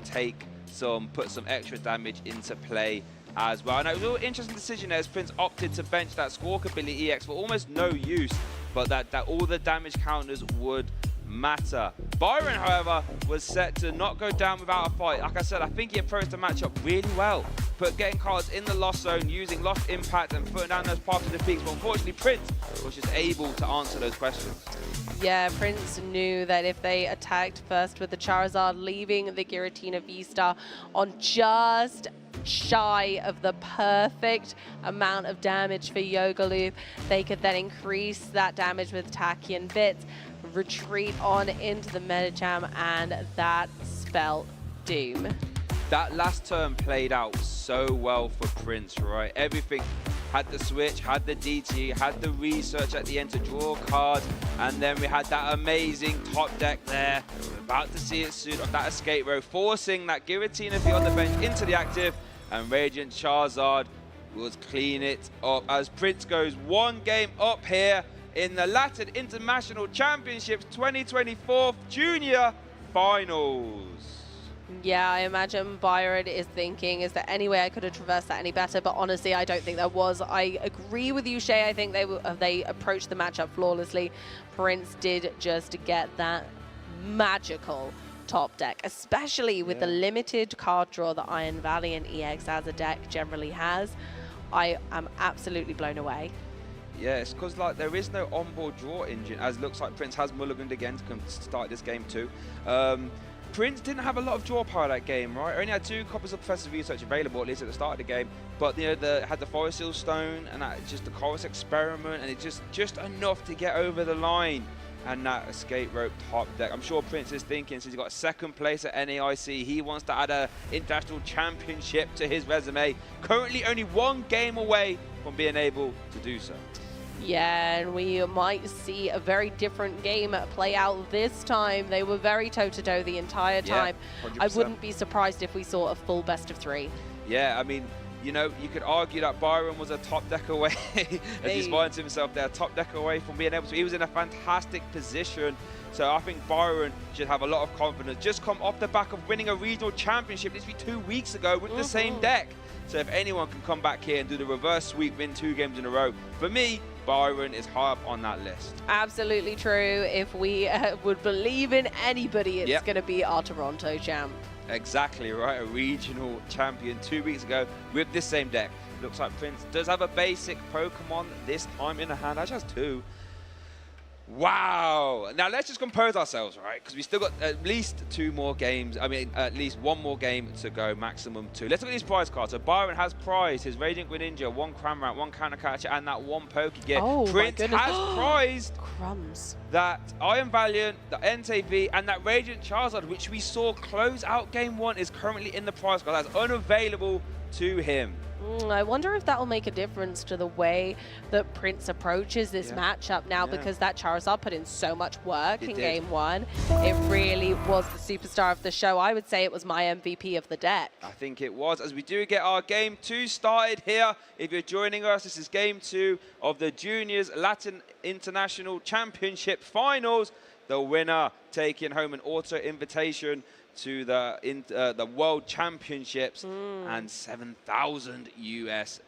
put some extra damage into play as well. And it was a real interesting decision as Prince opted to bench that Squawk ability EX for almost no use, but that all the damage counters would matter. Byron, however, was set to not go down without a fight. Like I said, I think he approached the matchup really well, but getting cards in the lost zone, using Lost Impact and putting down those parts of the peaks. But unfortunately, Prince was just able to answer those questions. Yeah, Prince knew that if they attacked first with the Charizard, leaving the Giratina V-Star on just shy of the perfect amount of damage for Yoga Loop, they could then increase that damage with Tachyon bits, retreat on into the Medicham, and that spelled doom. That last turn played out so well for Prince, right? Everything had the switch, had the DT, had the research at the end to draw a card, and then we had that amazing top deck there. We're about to see it soon of that Escape Row, forcing that Giratina V on the bench into the active, and Radiant Charizard will clean it up as Prince goes 1 game up here in the Latin International Championships 2024 Junior Finals. Yeah, I imagine Byron is thinking, is there any way I could have traversed that any better? But honestly, I don't think there was. I agree with you, Shay. I think they approached the matchup flawlessly. Prince did just get that magical top deck, especially with the limited card draw that Iron Valiant EX as a deck generally has. I am absolutely blown away. Yeah, it's because like there is no onboard draw engine, as looks like Prince has mulliganed again to start this game too. Prince didn't have a lot of draw power that game, right? Only had 2 copies of Professor's Research available, at least at the start of the game. But you know, had the Forest Seal Stone and just the Chorus Experiment, and it just enough to get over the line. And that escape rope top deck. I'm sure Prince is thinking, since he got 2nd place at NAIC, he wants to add a international championship to his resume. Currently only 1 game away from being able to do so. Yeah, and we might see a very different game play out this time. They were very toe-to-toe the entire time. Yeah, I wouldn't be surprised if we saw a full best of 3. Yeah, I mean, you know, you could argue that Byron was a top deck away, as he's fighting to himself there, top deck away from being able to. He was in a fantastic position. So I think Byron should have a lot of confidence. Just come off the back of winning a regional championship literally 2 weeks ago with the same deck. So if anyone can come back here and do the reverse sweep, win 2 games in a row, for me, Byron is high up on that list. Absolutely true. If we would believe in anybody, it's going to be our Toronto champ. Exactly right, a regional champion 2 weeks ago with this same deck. Looks like Prince does have a basic Pokemon this time in the hand. Actually has 2. Wow. Now let's just compose ourselves, right? Because we still got at least 2 more games. I mean, at least 1 more game to go, maximum 2. Let's look at these prize cards. So Byron has prized his Radiant Greninja, 1 Cramorant, 1 Counter Catcher, and that 1 Pokegear. Oh, Prince has prized crumbs. That Iron Valiant, the NTV, and that Radiant Charizard, which we saw close out game 1, is currently in the prize card. That's unavailable to him. I wonder if that will make a difference to the way that Prince approaches this matchup now, because that Charizard put in so much work in game 1. It really was the superstar of the show. I would say it was my MVP of the deck. I think it was, as we do get our game 2 started here. If you're joining us, this is game 2 of the Juniors Latin International Championship Finals. The winner taking home an auto invitation to the World Championships and $7,000 US.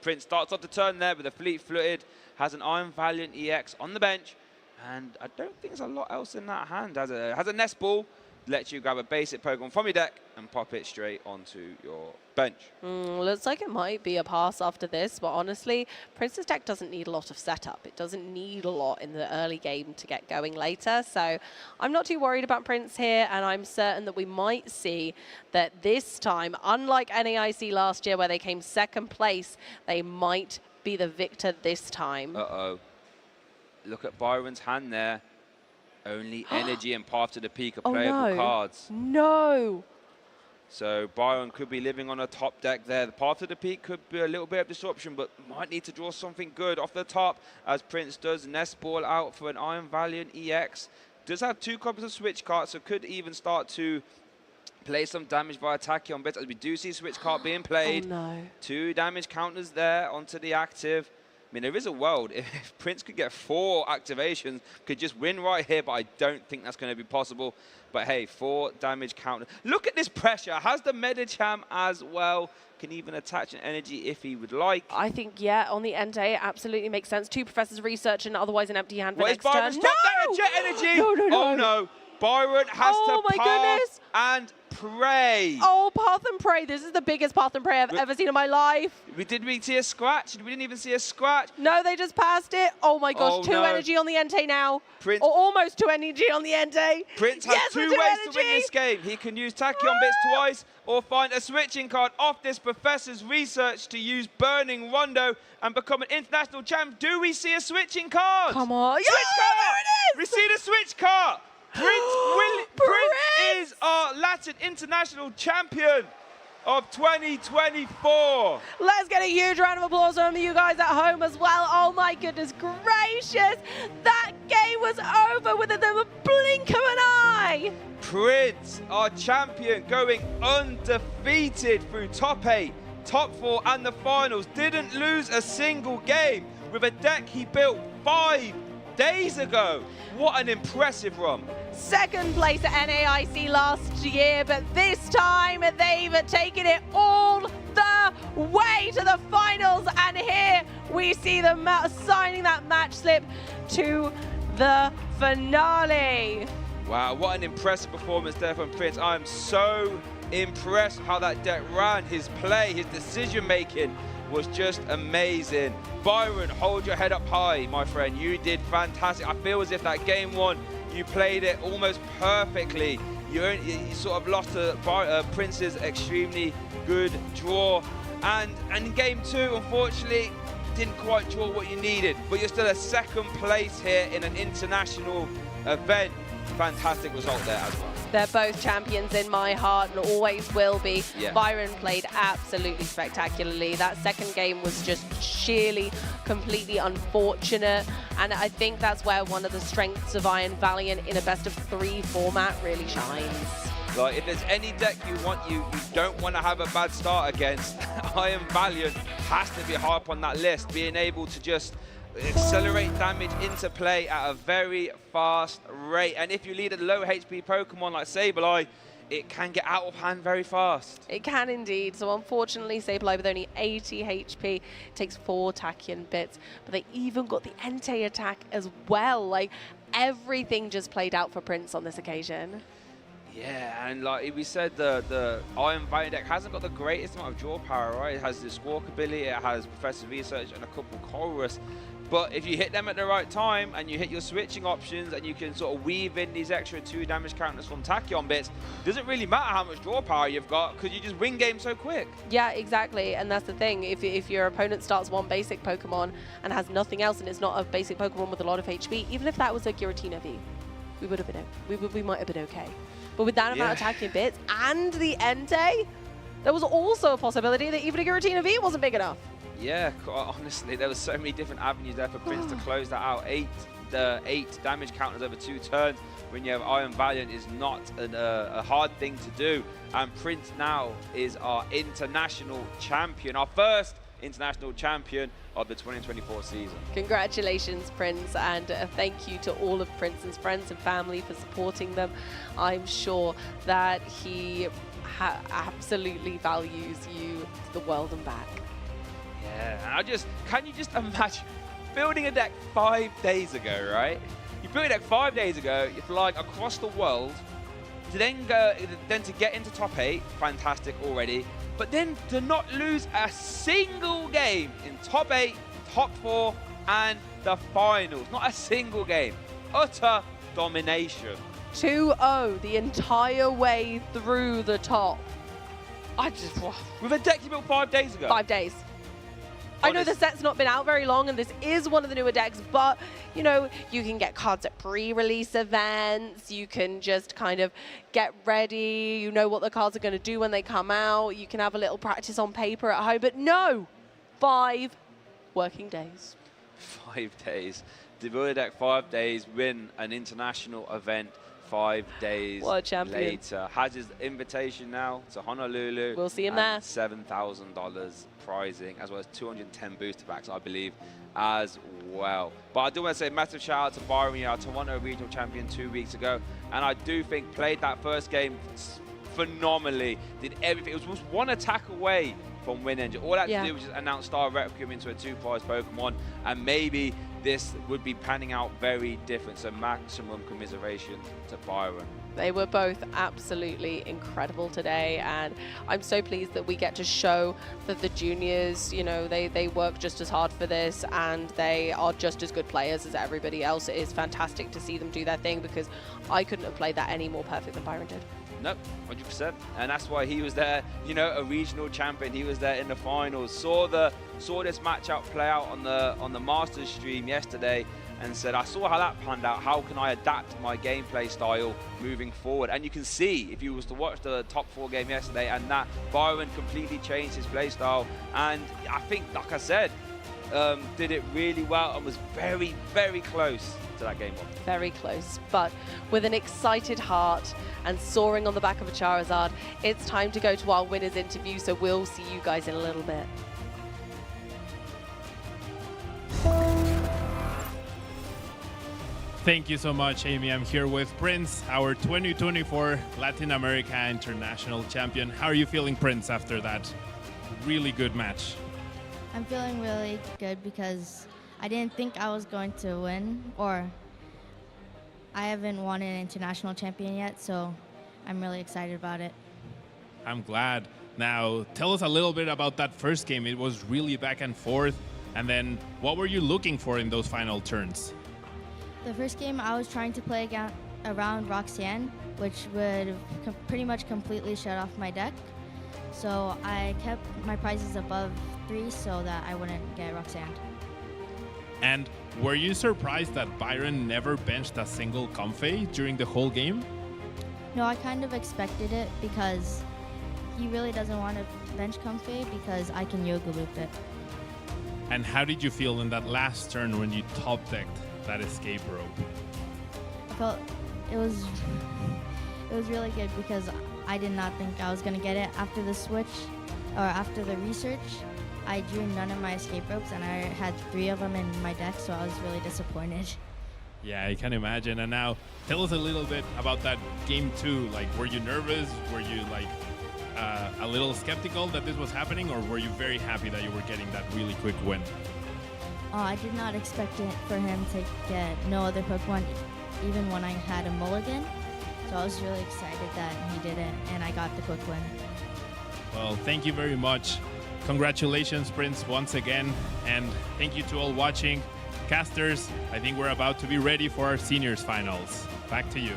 Prince starts off the turn there with a fleet-footed, has an Iron Valiant EX on the bench, and I don't think there's a lot else in that hand. Has a Nest Ball, lets you grab a basic Pokemon from your deck and pop it straight onto your bench. Looks like it might be a pass after this, but honestly, Prince's deck doesn't need a lot of setup. It doesn't need a lot in the early game to get going later, so I'm not too worried about Prince here, and I'm certain that we might see that this time, unlike NAIC last year where they came 2nd place, they might be the victor this time. Uh-oh. Look at Byron's hand there. Only Energy and Path to the Peak are playable cards. No! So Byron could be living on a top deck there. The Path to the Peak could be a little bit of disruption, but might need to draw something good off the top, as Prince does Nest Ball out for an Iron Valiant EX. Does have 2 copies of Switch Cart, so could even start to play some damage by attacking on bits, as we do see Switch Cart being played. 2 damage counters there onto the active. I mean, there is a world, if Prince could get 4 activations, could just win right here, but I don't think that's going to be possible. But hey, 4 damage counter. Look at this pressure. Has the Medicham as well. Can even attach an energy if he would like. I think, yeah, on the end day, it absolutely makes sense. 2 Professors Research and otherwise an empty hand for next turn. Byron's top deck, Jet Energy! Oh no, Byron has to pass and pray. Oh, Path and Pray. This is the biggest Path and Pray I've ever seen in my life. Did we see a scratch? We didn't even see a scratch. No, they just passed it. Oh my gosh, 2 energy on the Entei now. Prince, or almost 2 energy on the Entei. Prince has 2 ways to win this game. He can use Tachyon Bits twice or find a switching card off this Professor's Research to use Burning Rondo and become an international champ. Do we see a switching card? Come on. Switch card! There it is! We see the switch card. Prince is our Latin International Champion of 2024. Let's get a huge round of applause from you guys at home as well. Oh my goodness gracious. That game was over within the blink of an eye. Prince, our champion, going undefeated through top 8, top 4 and the finals. Didn't lose a single game with a deck he built 5 days ago. What an impressive run. 2nd place at NAIC last year, but this time they've taken it all the way to the finals, and here we see them signing that match slip to the finale. Wow, what an impressive performance there from Prince. I'm so impressed how that deck ran. His play, his decision making was just amazing. Byron, hold your head up high, my friend. You did fantastic. I feel as if that game 1, you played it almost perfectly. you sort of lost to Prince's extremely good draw. And in game 2, unfortunately, didn't quite draw what you needed. But you're still a second place here in an international event. Fantastic result there as well. They're both champions in my heart and always will be. Yeah. Byron played absolutely spectacularly. That second game was just sheerly, completely unfortunate. And I think that's where one of the strengths of Iron Valiant in a best-of-3 format really shines. Like, if there's any deck you don't want to have a bad start against, Iron Valiant has to be high up on that list, being able to just accelerate damage into play at a very fast rate. And if you lead a low HP Pokemon like Sableye, it can get out of hand very fast. It can indeed. So unfortunately, Sableye with only 80 HP takes 4 Tachyon bits, but they even got the Entei attack as well. Like, everything just played out for Prince on this occasion. Yeah, and like we said, the Iron Valiant deck hasn't got the greatest amount of draw power, right? It has the Squawk ability, it has Professor Research, and a couple Chorus. But if you hit them at the right time and you hit your switching options and you can sort of weave in these extra 2 damage counters from Tachyon bits, doesn't really matter how much draw power you've got because you just win games so quick. Yeah, exactly. And that's the thing. If your opponent starts one basic Pokemon and has nothing else and it's not a basic Pokemon with a lot of HP, even if that was a Giratina V, we would have been we might have been okay. But with that amount of Tachyon bits and the Entei, there was also a possibility that even a Giratina V wasn't big enough. Yeah, honestly, there were so many different avenues there for Prince to close that out. 8 damage counters over 2 turns when you have Iron Valiant is not a hard thing to do. And Prince now is our international champion, our first international champion of the 2024 season. Congratulations, Prince, and thank you to all of Prince's friends and family for supporting them. I'm sure that he absolutely values you to the world and back. Yeah, and can you just imagine building a deck 5 days ago, right? You built a deck 5 days ago, you're flying across the world, to then to get into top 8, fantastic already, but then to not lose a single game in top 8, top 4, and the finals. Not a single game. Utter domination. 2-0 the entire way through the top. With a deck you built 5 days ago? 5 days. I know the set's not been out very long and this is one of the newer decks, but you know, you can get cards at pre-release events, you can just kind of get ready, you know what the cards are going to do when they come out, you can have a little practice on paper at home, but no, 5 working days. 5 days. To build a deck 5 days, win an international event 5 days later. Has his invitation now to Honolulu. We'll see him there. $7,000 prizing, as well as 210 booster packs, I believe, as well. But I do want to say a massive shout out to Byron, our Toronto regional champion 2 weeks ago. And I do think played that first game phenomenally. Did everything. It was just one attack away from winning. All that to do was just announce Star Requiem into a 2-prize Pokemon, and maybe this would be panning out very different. So maximum commiseration to Byron. They were both absolutely incredible today, and I'm so pleased that we get to show that the juniors, you know, they work just as hard for this and they are just as good players as everybody else. It is fantastic to see them do their thing because I couldn't have played that any more perfect than Byron did. Nope, 100%. And that's why he was there, you know, a regional champion. He was there in the finals, saw this matchup play out on the Masters stream yesterday, and said, I saw how that panned out. How can I adapt my gameplay style moving forward? And you can see, if you was to watch the top 4 game yesterday, and that Byron completely changed his play style. And I think, like I said, did it really well and was very, very close to that game one. Very close, but with an excited heart and soaring on the back of a Charizard, it's time to go to our winners interview, so we'll see you guys in a little bit. Thank you so much, Amy. I'm here with Prince, our 2024 Latin America International Champion. How are you feeling, Prince, after that really good match? I'm feeling really good because I didn't think I was going to win, or I haven't won an international champion yet, so I'm really excited about it. I'm glad. Now, tell us a little bit about that first game. It was really back and forth. And then what were you looking for in those final turns? The first game, I was trying to play around Roxanne, which would pretty much completely shut off my deck. So I kept my prizes above 3 so that I wouldn't get Roxanne. And were you surprised that Byron never benched a single Comfey during the whole game? No, I kind of expected it because he really doesn't want to bench Comfey because I can Yoga Loop it. And how did you feel in that last turn when you top decked that escape rope? I felt it was really good because I did not think I was going to get it. After the switch, or after the research, I drew none of my escape ropes and I had 3 of them in my deck, so I was really disappointed. Yeah, I can imagine. And now, tell us a little bit about that game 2. Like, were you nervous? Were you like a little skeptical that this was happening, or were you very happy that you were getting that really quick win? I did not expect it for him to get no other Pokemon, even when I had a mulligan. So I was really excited that he did it, and I got the quick win. Well, thank you very much. Congratulations, Prince, once again. And thank you to all watching. Casters, I think we're about to be ready for our seniors finals. Back to you.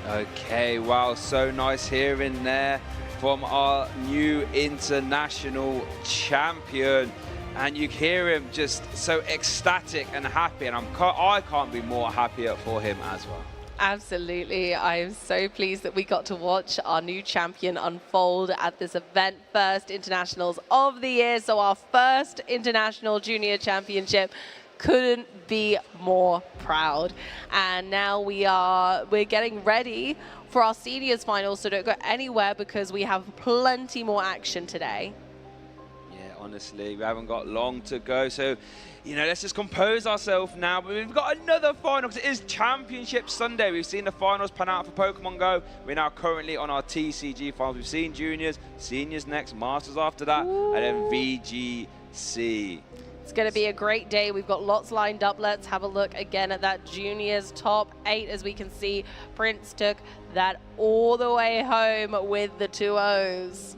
Okay, wow, so nice hearing there from our new international champion. And you hear him just so ecstatic and happy, and I can't be more happier for him as well. Absolutely. I am so pleased that we got to watch our new champion unfold at this event. First internationals of the year, so our first international junior championship. Couldn't be more proud. And now we're getting ready for our seniors finals, so don't go anywhere because we have plenty more action today. Honestly, we haven't got long to go, so let's just compose ourselves now. But we've got another final because it is Championship Sunday. We've seen the finals pan out for Pokemon Go. We're now currently on our TCG finals. We've seen juniors, seniors next, masters after that, and then VGC. It's going to be a great day. We've got lots lined up. Let's have a look again at that juniors top 8. As we can see, Prince took that all the way home with the 2-0s.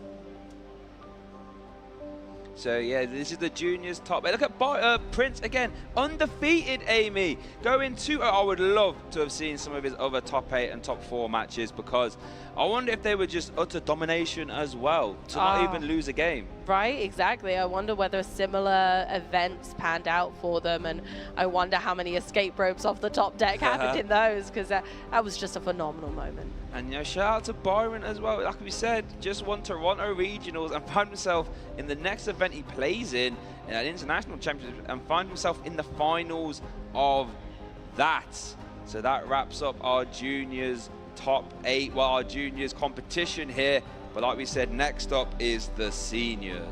So yeah, this is the juniors top 8. Look at Prince again, undefeated, Amy. Going 2-0. I would love to have seen some of his other top 8 and top 4 matches, because I wonder if they were just utter domination as well, to not even lose a game. Right, exactly. I wonder whether similar events panned out for them, and I wonder how many escape ropes off the top deck happened in those, because that was just a phenomenal moment. And shout out to Byron as well. Like we said, just won Toronto Regionals and found himself in the next event he plays in an international championship, and find himself in the finals of that. So that wraps up our juniors top 8, well, our juniors competition here. But like we said, next up is the seniors.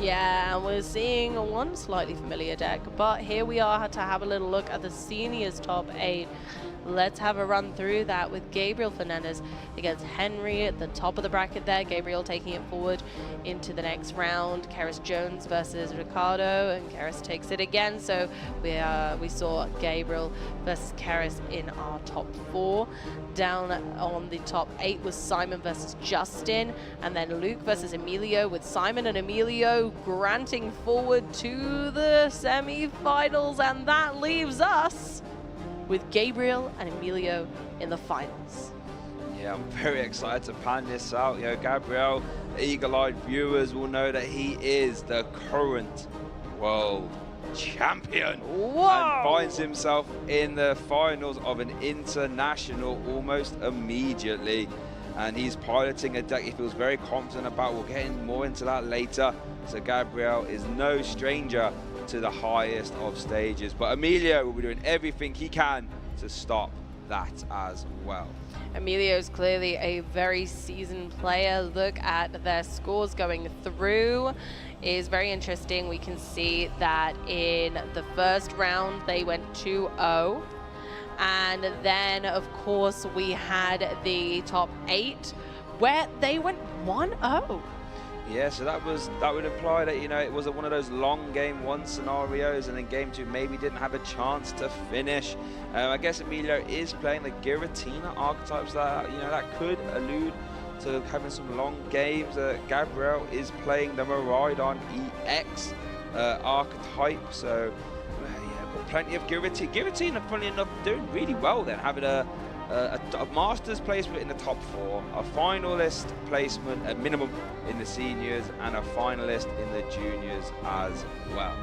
Yeah, and we're seeing one slightly familiar deck, but here we are to have a little look at the seniors top 8. Let's have a run through that with Gabriel Fernandez against Henry at the top of the bracket there. Gabriel taking it forward into the next round. Karis Jones versus Ricardo, and Karis takes it again. So we saw Gabriel versus Karis in our top 4. Down on the top 8 was Simon versus Justin, and then Luke versus Emilio, with Simon and Emilio granting forward to the semi-finals, and that leaves us with Gabriel and Emilio in the finals. Yeah, I'm very excited to pan this out. Gabriel, eagle-eyed viewers will know that he is the current world champion. Whoa! And finds himself in the finals of an international almost immediately. And he's piloting a deck he feels very confident about. We'll get more into that later. So Gabriel is no stranger to the highest of stages, but Emilio will be doing everything he can to stop that as well. Emilio is clearly a very seasoned player. Look at their scores going through. It is very interesting. We can see that in the first round they went 2-0, and then of course we had the top 8 where they went 1-0. Yeah, so that would imply that it was one of those long game 1 scenarios, and then game 2 maybe didn't have a chance to finish. I guess Emilio is playing the Giratina archetypes that that could allude to having some long games. Gabriel is playing the Miraidon EX archetype, so yeah, plenty of guillotine. Guillotine are, funny enough, doing really well then, having a Masters placement in the top 4, a finalist placement at minimum in the seniors, and a finalist in the juniors as well.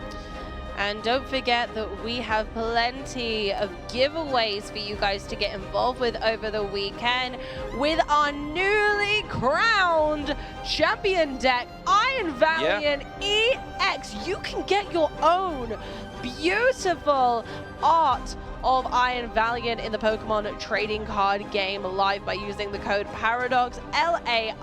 And don't forget that we have plenty of giveaways for you guys to get involved with over the weekend with our newly crowned champion deck, Iron Valiant EX. You can get your own beautiful art of Iron Valiant in the Pokemon trading card game live by using the code Paradox LAIC.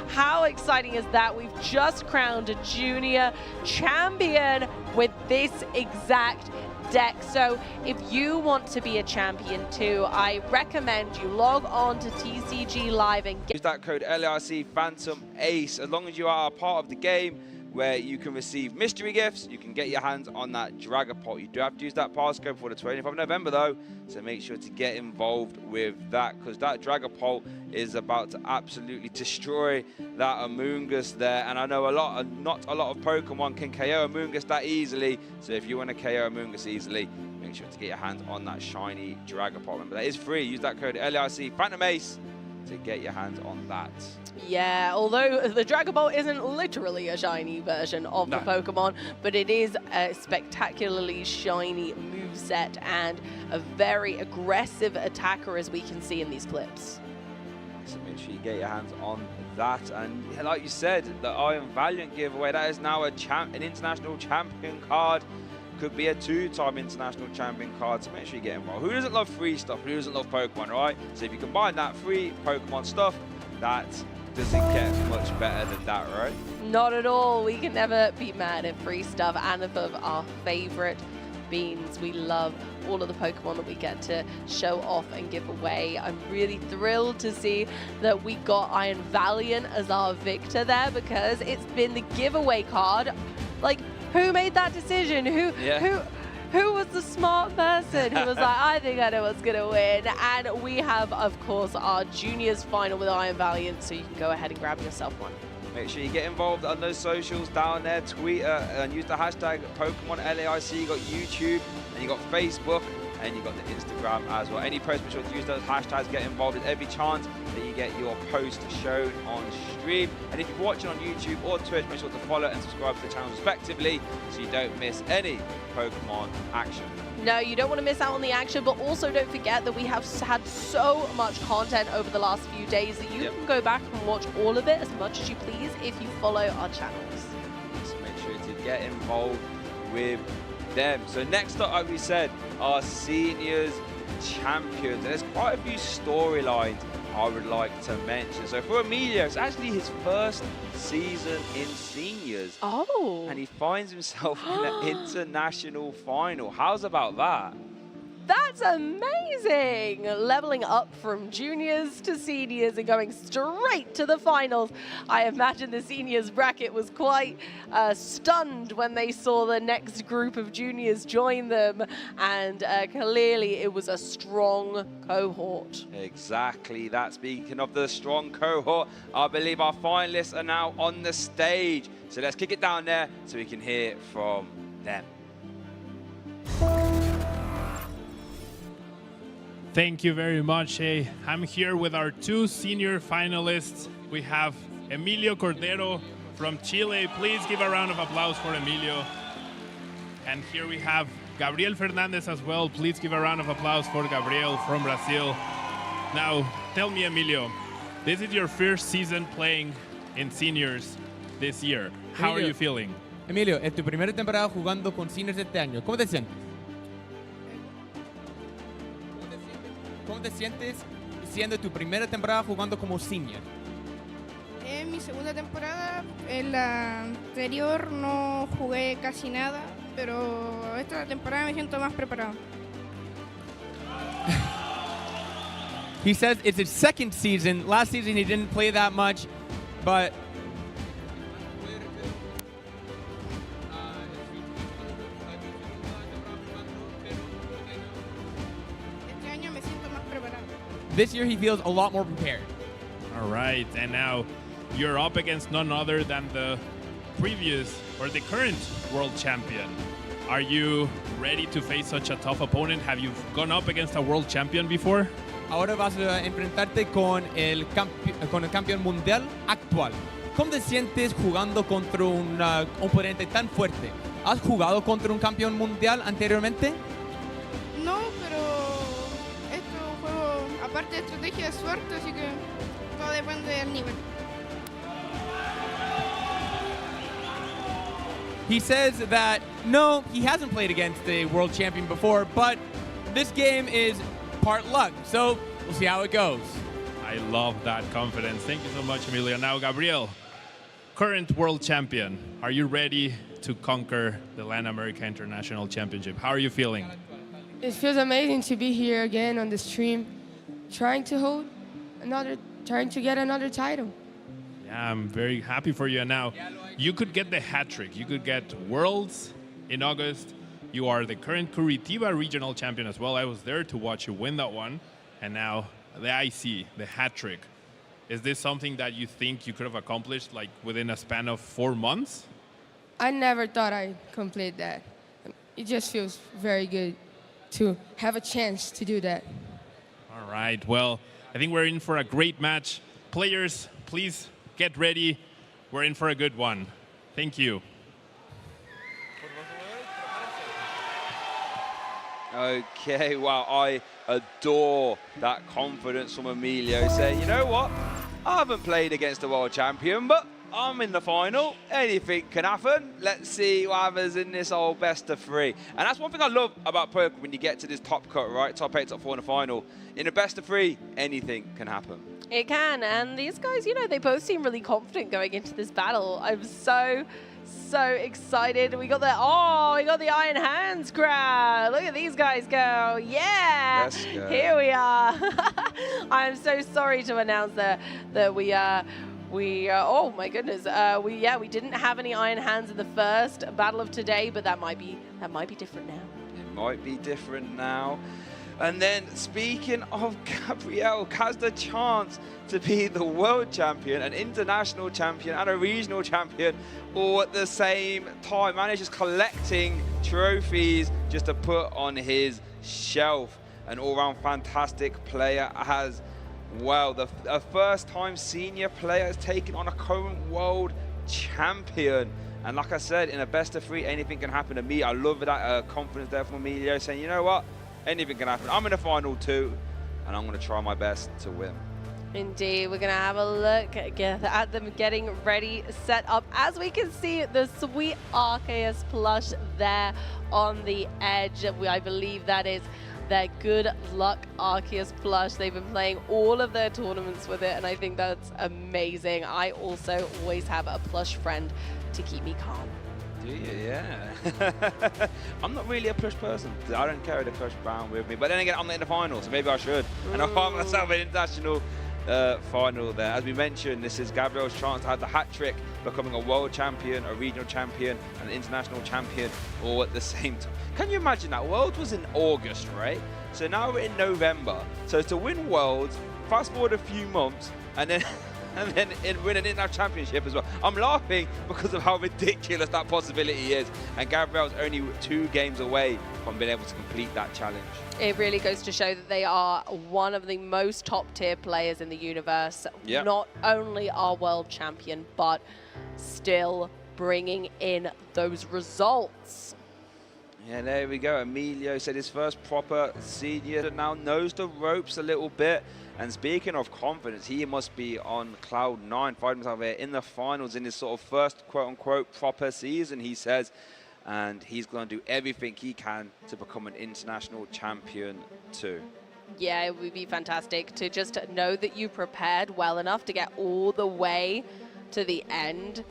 How exciting is that? We've just crowned a junior champion with this exact deck. So if you want to be a champion too, I recommend you log on to TCG Live and use that code LAIC Phantom Ace. As long as you are a part of the game where you can receive mystery gifts, you can get your hands on that Dragapult. You do have to use that passcode for the 20th of November though, so make sure to get involved with that, because that Dragapult is about to absolutely destroy that Amoonguss there. And I know not a lot of Pokemon can KO Amoonguss that easily, so if you want to KO Amoonguss easily, make sure to get your hands on that shiny Dragapult. Remember, that is free. Use that code LAIC Phantom Ace to get your hands on that. Yeah, although the Dragon Ball isn't literally a shiny version of the Pokemon, but it is a spectacularly shiny moveset and a very aggressive attacker, as we can see in these clips. So make sure you get your hands on that. And like you said, the Iron Valiant giveaway, that is now an international champion card. Could be a 2-time international champion card, so make sure you get involved. Who doesn't love free stuff? Who doesn't love Pokemon, right? So if you combine that free Pokemon stuff, that doesn't get much better than that, right? Not at all. We can never be mad at free stuff and of our favorite beans. We love all of the Pokemon that we get to show off and give away. I'm really thrilled to see that we got Iron Valiant as our victor there, because it's been the giveaway card. Like, who made that decision? Who was the smart person who was like, I think I know what's going to win? And we have, of course, our juniors final with Iron Valiant, so you can go ahead and grab yourself one. Make sure you get involved on those socials down there, Twitter, and use the hashtag PokemonLAIC. You got YouTube, and you got Facebook, and you got the Instagram as well. Any post, make sure to use those hashtags, get involved in every chance that you get your post shown on stream. And if you're watching on YouTube or Twitch, make sure to follow and subscribe to the channels respectively, so you don't miss any Pokemon action. No, you don't want to miss out on the action, but also don't forget that we have had so much content over the last few days that you can go back and watch all of it as much as you please if you follow our channels. So make sure to get involved with them. So next up, like we said, our seniors champions. And there's quite a few storylines I would like to mention. So for Emilio, it's actually his first season in seniors. Oh. And he finds himself in an international final. How's about that? That's amazing! Leveling up from juniors to seniors and going straight to the finals. I imagine the seniors bracket was quite stunned when they saw the next group of juniors join them, and clearly it was a strong cohort. Exactly that. Speaking of the strong cohort, I believe our finalists are now on the stage. So let's kick it down there so we can hear from them. Thank you very much. Hey, I'm here with our 2 senior finalists. We have Emilio Cordero from Chile. Please give a round of applause for Emilio. And here we have Gabriel Fernandez as well. Please give a round of applause for Gabriel from Brazil. Now, tell me, Emilio, this is your first season playing in seniors this year. How are you feeling? Emilio, es tu primera temporada jugando con seniors este año. ¿Cómo te sientes? ¿Cómo te sientes siendo tu primera temporada jugando como senior? Es mi segunda temporada. En la anterior no jugué casi nada, pero esta temporada me siento más preparado. He says it's his second season. Last season he didn't play that much, but this year he feels a lot more prepared. All right, and now you're up against none other than the previous or the current world champion, Are you ready to face such a tough opponent? Have you gone up against a world champion before? Ahora vas a enfrentarte con el campeón mundial actual. ¿Cómo te sientes jugando contra un oponente tan fuerte? ¿Has jugado contra un campeón mundial anteriormente? No, pero esto es un juego, aparte de estrategia, de suerte, así que todo depende del nivel. He says that no, he hasn't played against a world champion before, but this game is part luck, so we'll see how it goes. I love that confidence. Thank you so much, Emilio. Now, Gabriel, current world champion, are you ready to conquer the Latin America International Championship? How are you feeling? It feels amazing to be here again on the stream, trying to get another title. Yeah, I'm very happy for you. And now, you could get the hat trick. You could get Worlds in August. You are the current Curitiba regional champion as well. I was there to watch you win that one. And now the IC, the hat trick. Is this something that you think you could have accomplished like within a span of 4 months? I never thought I'd complete that. It just feels very good to have a chance to do that. All right, well, I think we're in for a great match. Players, please get ready. We're in for a good one. Thank you. Okay, wow, I adore that confidence from Emilio saying, you know what, I haven't played against a world champion, but I'm in the final. Anything can happen. Let's see what happens in this old best of 3. And that's one thing I love about poker when you get to this top cut, right? Top 8, top 4 in the final. In a best of 3, anything can happen. It can, and these guys, you know, they both seem really confident going into this battle. I'm so excited. We got the Iron Hands crowd. Look at these guys go. Yeah, Let's go. Here we are. I'm so sorry to announce that we oh my goodness, we didn't have any Iron Hands in the first battle of today, but that might be different now. It might be different now. And then, speaking of Gabriel, has the chance to be the world champion, an international champion, and a regional champion all at the same time. Man is just collecting trophies just to put on his shelf. An all-round fantastic player as well. A first-time senior player has taken on a current world champion. And like I said, in a best of 3, anything can happen to me. I love that confidence there from Emilio saying, you know what? Anything can happen. I'm in the final 2, and I'm going to try my best to win. Indeed, we're going to have a look at them getting ready, set up. As we can see, the sweet Arceus plush there on the edge. I believe that is their good luck Arceus plush. They've been playing all of their tournaments with it, and I think that's amazing. I also always have a plush friend to keep me calm. Do you? Yeah. I'm not really a plush person. I don't carry the plush around with me. But then again, I'm not in the final, so maybe I should. And I find myself an international final there. As we mentioned, this is Gabriel's chance to have the hat trick, becoming a world champion, a regional champion, and an international champion all at the same time. Can you imagine that? Worlds was in August, right? So now we're in November. So to win Worlds, fast forward a few months, and then win an international championship as well. I'm laughing because of how ridiculous that possibility is. And Gabriel's only 2 games away from being able to complete that challenge. It really goes to show that they are one of the most top-tier players in the universe. Yep. Not only our world champion, but still bringing in those results. Yeah, there we go. Emilio said his first proper senior, now knows the ropes a little bit. And speaking of confidence, he must be on cloud 9, finding himself here in the finals in his sort of first quote-unquote proper season, he says. And he's going to do everything he can to become an international champion too. Yeah, it would be fantastic to just know that you prepared well enough to get all the way to the end.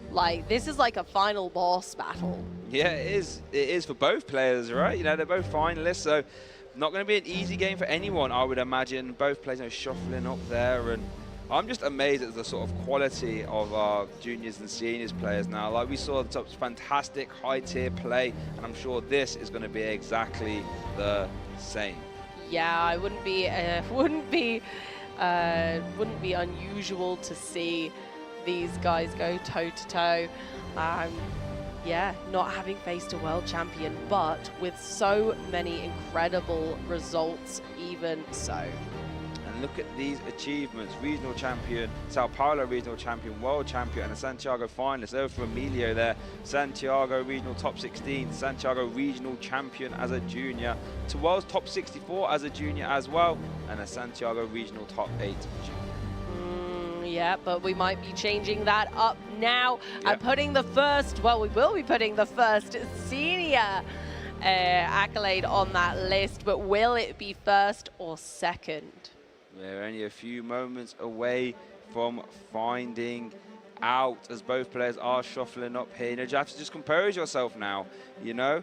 Like, this is like a final boss battle. Yeah, it is. It is for both players, right? You know, they're both finalists, so not going to be an easy game for anyone, I would imagine. Both players are shuffling up there, and I'm just amazed at the sort of quality of our juniors and seniors players now. Like, we saw such fantastic high-tier play, and I'm sure this is going to be exactly the same. Yeah, I wouldn't be unusual to see these guys go toe-to-toe. Yeah, not having faced a world champion, but with so many incredible results even so. And look at these achievements: regional champion, Sao Paulo regional champion, world champion, and a Santiago finalist. Over for Emilio there. Santiago regional top 16, Santiago regional champion as a junior, to world's top 64 as a junior as well, and a Santiago regional top 8 junior. Yeah, but we might be changing that up now and putting the first, well, we will be putting the first senior accolade on that list, but will it be first or second? We're only a few moments away from finding out, as both players are shuffling up here. You know, you have to just compose yourself now, you know?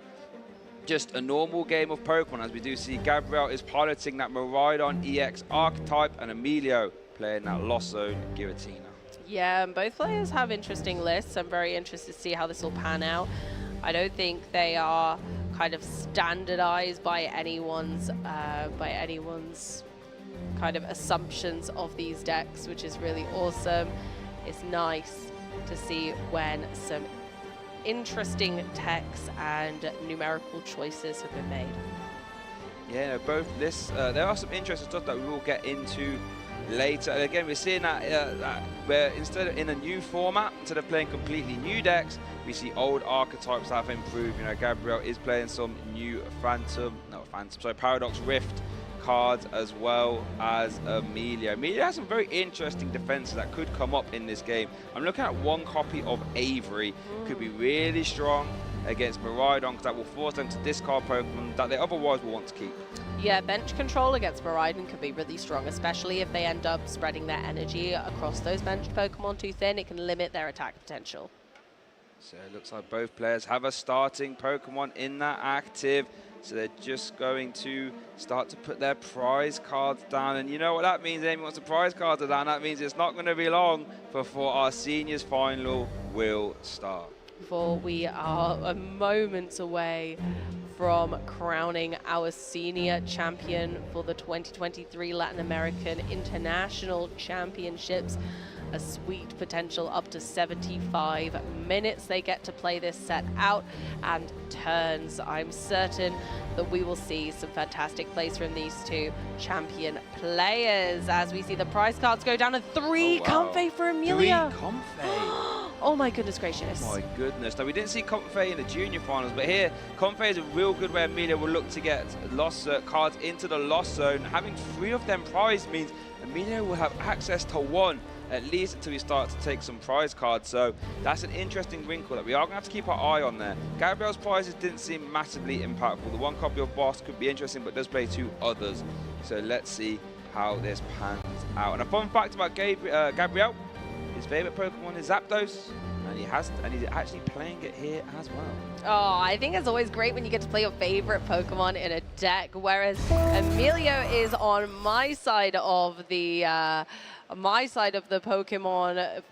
Just a normal game of Pokemon, as we do see Gabriel is piloting that Miraidon EX archetype, and Emilio playing that Lost Zone Giratina. Yeah, and both players have interesting lists. I'm very interested to see how this will pan out. I don't think they are kind of standardized by anyone's kind of assumptions of these decks, which is really awesome. It's nice to see when some interesting techs and numerical choices have been made. Yeah, no, both lists, there are some interesting stuff that we will get into later. And again, we're seeing that, where instead of in a new format, instead of playing completely new decks, we see old archetypes that have improved. You know, Gabriel is playing some new Paradox Rift cards, as well as Emilio. Emilio has some very interesting defenses that could come up in this game. I'm looking at one copy of Avery. Could be really strong against Miraidon, because that will force them to discard Pokemon that they otherwise will want to keep. Yeah, bench control against Miraidon could be really strong, especially if they end up spreading their energy across those benched Pokemon too thin. It can limit their attack potential. So it looks like both players have a starting Pokemon in that active. So they're just going to start to put their prize cards down. And you know what that means, Amy? Once the prize cards are down, that means it's not going to be long before our seniors final will start. For we are a moments away from crowning our senior champion for the 2023 Latin American International Championships. A sweet potential up to 75 minutes they get to play this set out, and turns. I'm certain that we will see some fantastic plays from these two champion players as we see the prize cards go down, and 3 Comfey for Amelia. 3 Comfey. Oh my goodness gracious. Oh my goodness. Now, we didn't see Comfey in the junior finals, but here, Comfey is a real good way Amelia will look to get lost cards into the Lost Zone. Having 3 of them prized means Amelia will have access to 1, at least until we start to take some prize cards. So that's an interesting wrinkle that we are going to have to keep our eye on there. Gabriel's prizes didn't seem massively impactful. The 1 copy of Boss could be interesting, but does play 2 others. So let's see how this pans out. And a fun fact about Gabriel, his favorite Pokemon is Zapdos, and he's actually playing it here as well. Oh, I think it's always great when you get to play your favorite Pokemon in a deck, whereas Emilio is on my side of the Pokemon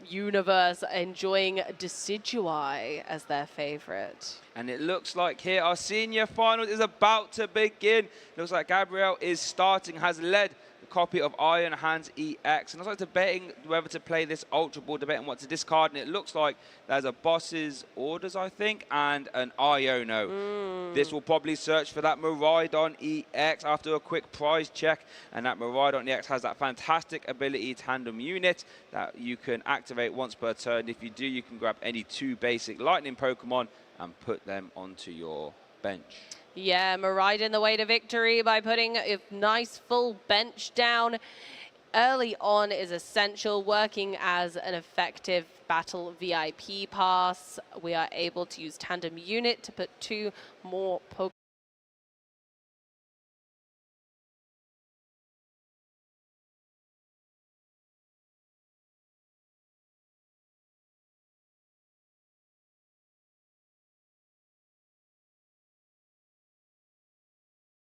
universe, enjoying Decidueye as their favorite. And it looks like here our senior final is about to begin. Looks like Gabriel is starting, has led the copy of Iron Hands EX. And I was like debating whether to play this Ultra Ball, debating what to discard. And it looks like there's a Boss's Orders, I think, and an Iono. This will probably search for that Miraidon EX after a quick prize check. And that Miraidon EX has that fantastic ability Tandem Unit that you can activate once per turn. If you do, you can grab any 2 basic Lightning Pokemon and put them onto your bench. Yeah, Miraidon the way to victory by putting a nice full bench down early on is essential. Working as an effective battle VIP pass, we are able to use Tandem Unit to put 2 more Pokemon.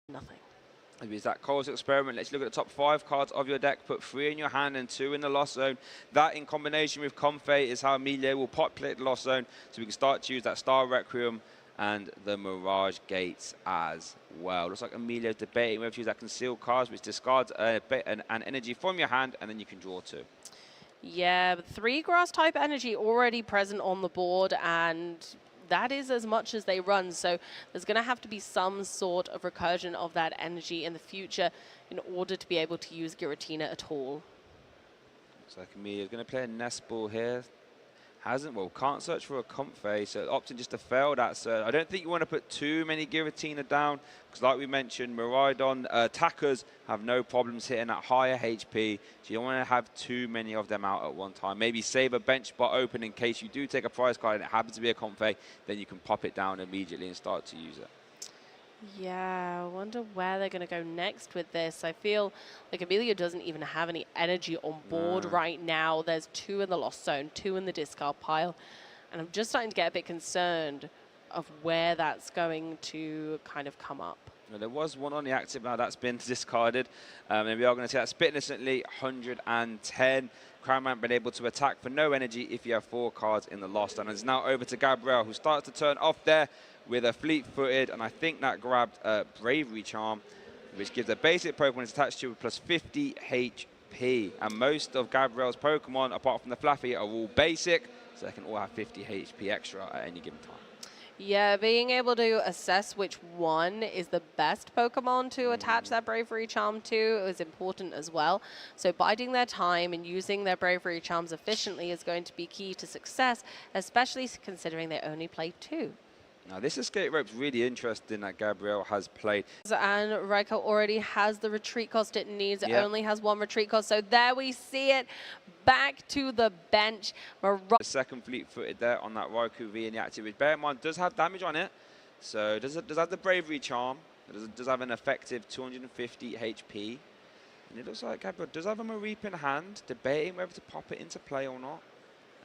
Nothing. Maybe it's that Cole's experiment. Let's look at the top 5 cards of your deck. Put 3 in your hand and 2 in the Lost Zone. That, in combination with Comfey, is how Emilio will populate the Lost Zone, so we can start to use that Star Requiem and the Mirage Gates as well. Looks like Emilio's debating whether to use that Concealed cards, which discards an energy from your hand, and then you can draw 2. Yeah, but 3 grass type energy already present on the board, and that is as much as they run. So there's going to have to be some sort of recursion of that energy in the future in order to be able to use Giratina at all. Looks like Emilia's going to play a nest ball here. Can't search for a comfy, so opting just to fail that search. I don't think you want to put too many Giratina down, because like we mentioned, Miraidon attackers have no problems hitting at higher HP, so you don't want to have too many of them out at one time. Maybe save a bench spot open in case you do take a prize card and it happens to be a comfy, then you can pop it down immediately and start to use it. Yeah, I wonder where they're going to go next with this. I feel like Emilia doesn't even have any energy on board right now. There's 2 in the lost zone, 2 in the discard pile. And I'm just starting to get a bit concerned of where that's going to kind of come up. Well, there was one on the active, now that's been discarded. And we are going to see that spit innocently, 110. Crownman been able to attack for no energy if you have 4 cards in the lost. And it's now over to Gabriel, who starts to turn off there with a fleet-footed, and I think that grabbed a Bravery Charm, which gives a basic Pokemon it's attached to with plus 50 HP. And most of Gabriel's Pokemon, apart from the Flaffy, are all basic, so they can all have 50 HP extra at any given time. Yeah, being able to assess which one is the best Pokemon to attach that Bravery Charm to is important as well. So biding their time and using their Bravery Charms efficiently is going to be key to success, especially considering they only play 2. Now, this escape rope's really interesting that Gabriel has played. And Raikou already has the retreat cost it needs. It only has 1 retreat cost. So there we see it. Back to the bench. The second fleet-footed there on that Raikou V in the active, which, bear in mind, does have damage on it. So does have the Bravery Charm. It does have an effective 250 HP. And it looks like Gabriel does have a Mareep in hand, debating whether to pop it into play or not.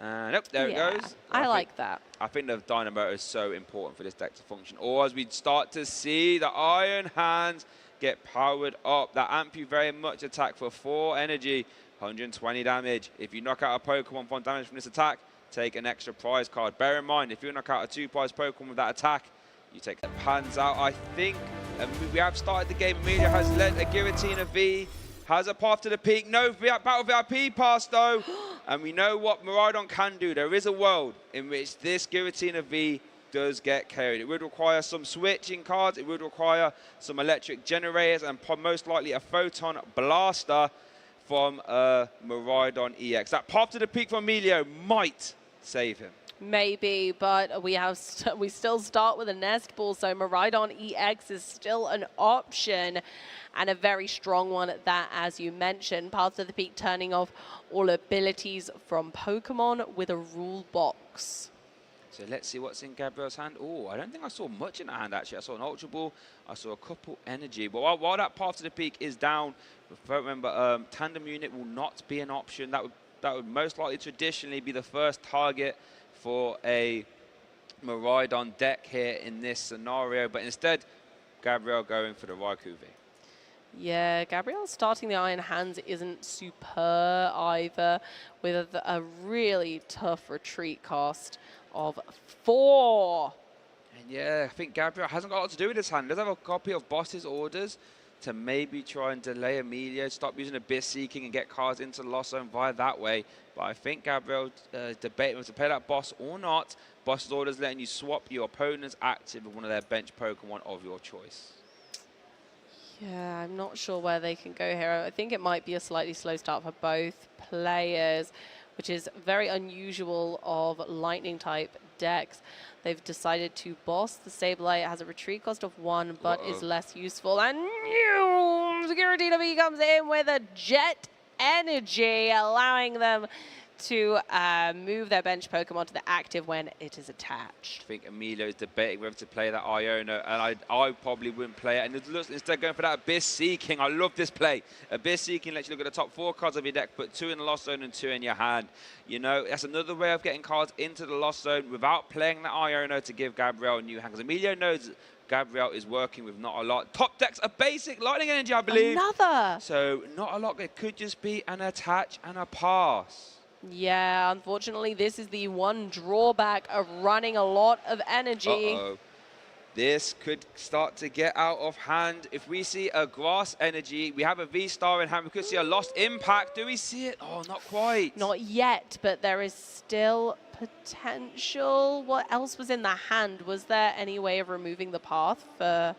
Nope, there it goes. I like that. I think the Dynamo is so important for this deck to function. Or as we start to see the Iron Hands get powered up. That Ampu very much attack for 4 energy, 120 damage. If you knock out a Pokemon from damage from this attack, take an extra prize card. Bear in mind, if you knock out a 2-prize Pokemon with that attack, you take the Pans out. I think we have started the game. Emilia has led a Giratina V. Has a path to the peak. No Battle VIP pass, though. And we know what Miraidon can do. There is a world in which this Giratina V does get carried. It would require some switching cards. It would require some electric generators and most likely a Photon Blaster from Miraidon EX. That path to the peak from Emilio might save him. Maybe, but we still start with a nest ball, so Miraidon EX is still an option, and a very strong one at that, as you mentioned. Path to the Peak turning off all abilities from Pokemon with a rule box. So let's see what's in Gabriel's hand. Oh, I don't think I saw much in that hand, actually. I saw an Ultra Ball. I saw a couple energy. But while that Path to the Peak is down, remember, Tandem Unit will not be an option. That would most likely traditionally be the first target for a Miraidon deck here in this scenario, but instead, Gabriel going for the Raikou V. Yeah, Gabriel starting the Iron Hands isn't super either, with a really tough retreat cost of 4. And yeah, I think Gabriel hasn't got a lot to do with his hand. He does have a copy of Boss's orders to maybe try and delay Emilio, stop using Abyss Seeking and get cards into the Lost Zone via that way. But I think Gabriel debating whether to play that boss or not. Boss's orders letting you swap your opponent's active with one of their bench Pokemon of your choice. Yeah, I'm not sure where they can go here. I think it might be a slightly slow start for both players, which is very unusual of Lightning-type decks. They've decided to boss. The Sableye has a retreat cost of 1, but is less useful. And Giratina V comes in with a Jet Energy, allowing them to move their bench Pokemon to the active when it is attached. I think Emilio's debating whether to play that Iona, and I probably wouldn't play it. And instead going for that Abyss Seeking. I love this play. Abyss Seeking lets you look at the top 4 cards of your deck, put 2 in the Lost Zone and 2 in your hand. You know, that's another way of getting cards into the Lost Zone without playing that Iona to give Gabriel a new hand. Because Emilio knows Gabriel is working with not a lot. Top decks a basic Lightning Energy, I believe. Another! So not a lot. It could just be an attach and a pass. Yeah, unfortunately, this is the one drawback of running a lot of energy. Uh-oh. This could start to get out of hand. If we see a Grass Energy, we have a V-Star in hand. We could see a Lost Impact. Do we see it? Oh, not quite. Not yet, but there is still potential. What else was in the hand? Was there any way of removing the path for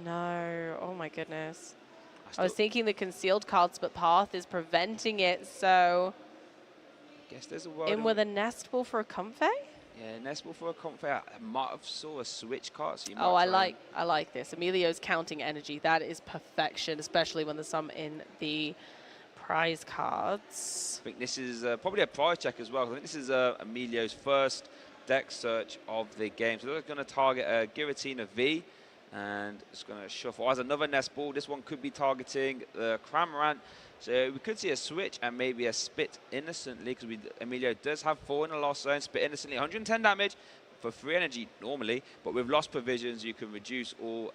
no, oh my goodness. I was thinking the concealed cards, but path is preventing it, so Guess there's a word in with a nest ball for a comfy? Yeah, nest ball for a comfy. I might have saw a switch card. So you Oh, might I like this. Emilio's counting energy. That is perfection, especially when there's some in the prize cards. I think this is probably a prize check as well. I think this is Emilio's first deck search of the game. So they're going to target a Giratina V, and it's going to shuffle. As another nest ball, this one could be targeting the Cramorant. So we could see a switch and maybe a Spit Innocently, because Emilio does have 4 in the Lost Zone. Spit Innocently, 110 damage for 3 energy normally, but with Lost Provisions, you can reduce all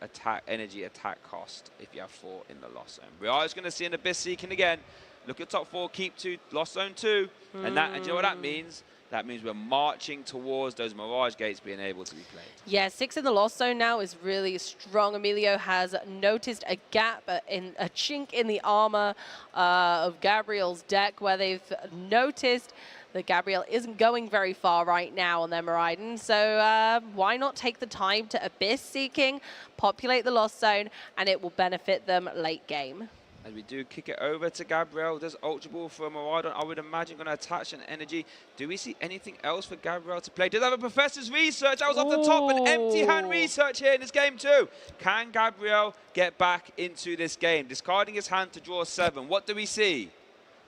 energy attack cost if you have 4 in the Lost Zone. We are just going to see an Abyss Seeking again. Look at top 4, keep 2, Lost Zone 2, and you know what that means? That means we're marching towards those Mirage Gates being able to be played. Yeah, 6 in the Lost Zone now is really strong. Emilio has noticed a gap, in a chink in the armor of Gabriel's deck, where they've noticed that Gabriel isn't going very far right now on their Miraidon. So why not take the time to Abyss Seeking, populate the Lost Zone, and it will benefit them late game. As we do kick it over to Gabriel, does Ultra Ball for Miraidon, I would imagine, going to attach an energy. Do we see anything else for Gabriel to play? Does have a Professor's Research? That was off the top, an empty hand research here in this game too. Can Gabriel get back into this game? Discarding his hand to draw 7. What do we see?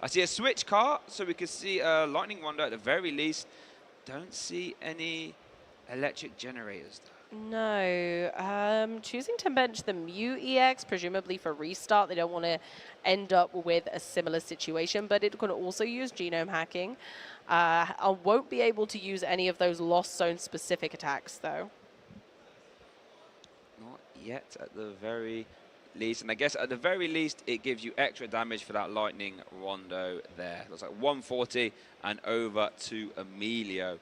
I see a switch card, so we could see a Lightning Rondo at the very least. Don't see any electric generators though. No, choosing to bench the Mew EX, presumably for restart. They don't want to end up with a similar situation, but it can also use genome hacking. I won't be able to use any of those Lost Zone specific attacks, though. Not yet at the very least, and I guess at the very least it gives you extra damage for that Lightning Rondo there. Looks like 140 and over to Emilio.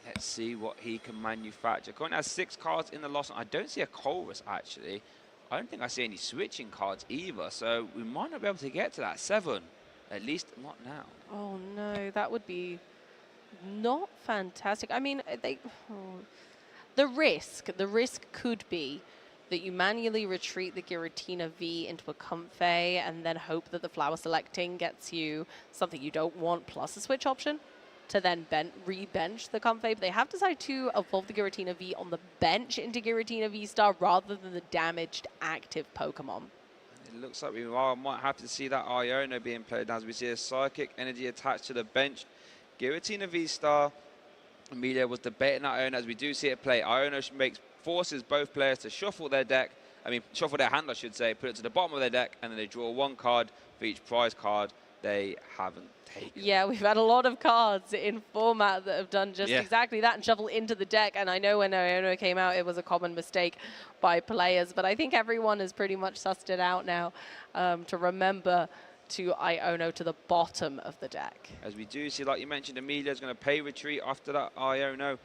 Let's see what he can manufacture. Currently has 6 cards in the Lost. I don't see a Colress, actually. I don't think I see any switching cards either, so we might not be able to get to that 7. At least not now. Oh, no, that would be not fantastic. I mean, the risk could be that you manually retreat the Giratina V into a Comfey and then hope that the flower selecting gets you something you don't want plus a switch option to then re-bench the Comfey, but they have decided to evolve the Giratina V on the bench into Giratina V-Star rather than the damaged active Pokemon. It looks like we might have to see that Iono being played as we see a Psychic Energy attached to the bench. Giratina V-Star, Emilio was debating that Iono as we do see it play. Iono forces both players to shuffle their deck, shuffle their hand I should say, put it to the bottom of their deck, and then they draw 1 card for each prize card they haven't taken. Yeah, we've had a lot of cards in format that have done just exactly that and shuffle into the deck. And I know when Iono came out, it was a common mistake by players, but I think everyone has pretty much sussed it out now to remember to Iono to the bottom of the deck. As we do see, like you mentioned, Emilio's going to pay retreat after that Iono.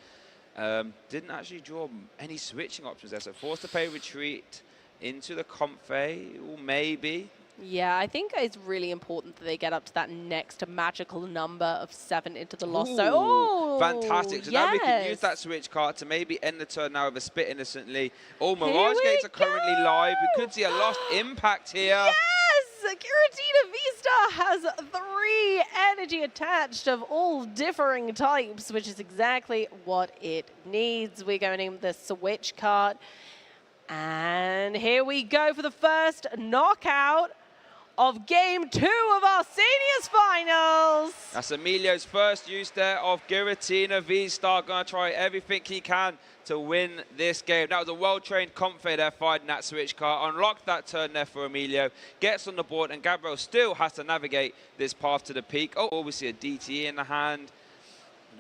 Didn't actually draw any switching options there, so forced to pay retreat into the Comfey, or maybe. Yeah, I think it's really important that they get up to that next magical number of 7 into the Lost Zone. Oh, fantastic. So now we can use that switch card to maybe end the turn now with a Spit Innocently. All Mirage Gates are currently live. We could see a Lost Impact here. Yes! Giratina V-Star has 3 energy attached of all differing types, which is exactly what it needs. We're going to name the switch card. And here we go for the first knockout of Game 2 of our Seniors Finals. That's Emilio's first use there of Giratina V-Star. Going to try everything he can to win this game. That was a well-trained Comfey there fighting that switch card. Unlocked that turn there for Emilio. Gets on the board, and Gabriel still has to navigate this path to the peak. Oh, we see a DTE in the hand.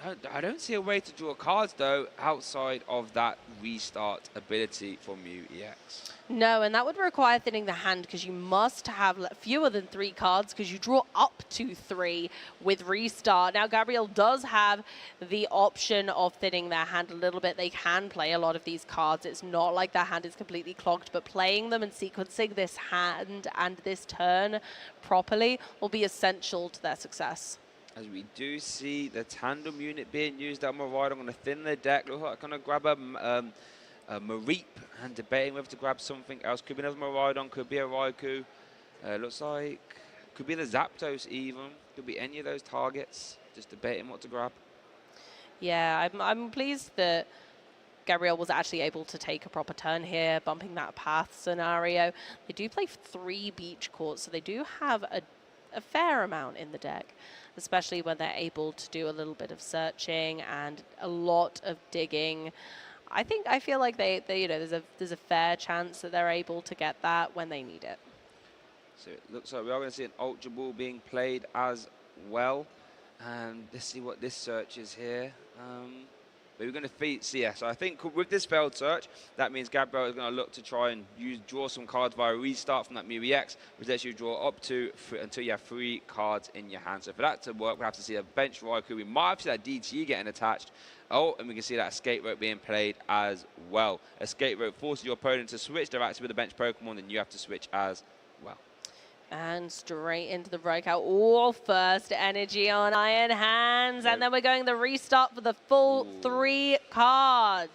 No, I don't see a way to draw cards, though, outside of that restart ability for Mew EX. No, and that would require thinning the hand because you must have fewer than 3 cards because you draw up to 3 with restart. Now, Gabriel does have the option of thinning their hand a little bit. They can play a lot of these cards. It's not like their hand is completely clogged, but playing them and sequencing this hand and this turn properly will be essential to their success. As we do see the tandem unit being used at Maraudon. I'm going to thin the deck. Looks like I'm going to grab a Mareep and debating whether to grab something else. Could be another Maraudon, could be a Raikou. Looks like could be the Zapdos even. Could be any of those targets. Just debating what to grab. Yeah, I'm pleased that Gabriel was actually able to take a proper turn here, bumping that path scenario. They do play 3 beach courts, so they do have a fair amount in the deck, especially when they're able to do a little bit of searching and a lot of digging. I feel like they you know, there's a fair chance that they're able to get that when they need it. So it looks like we are going to see an Ultra Ball being played as well. And let's see what this search is here. But we're going to see, yeah. So I think with this failed search, that means Gabriel is going to look to try and draw some cards via restart from that Mew EX, which lets you draw up to until you have 3 cards in your hand. So for that to work, we have to see a bench Raikou. We might have to see that DT getting attached. Oh, and we can see that Escape Rope being played as well. Escape Rope forces your opponent to switch their active with a bench Pokemon, and you have to switch as well. And straight into the breakout. All first energy on Iron Hands. Yep. And then we're going the restart for the full 3 cards.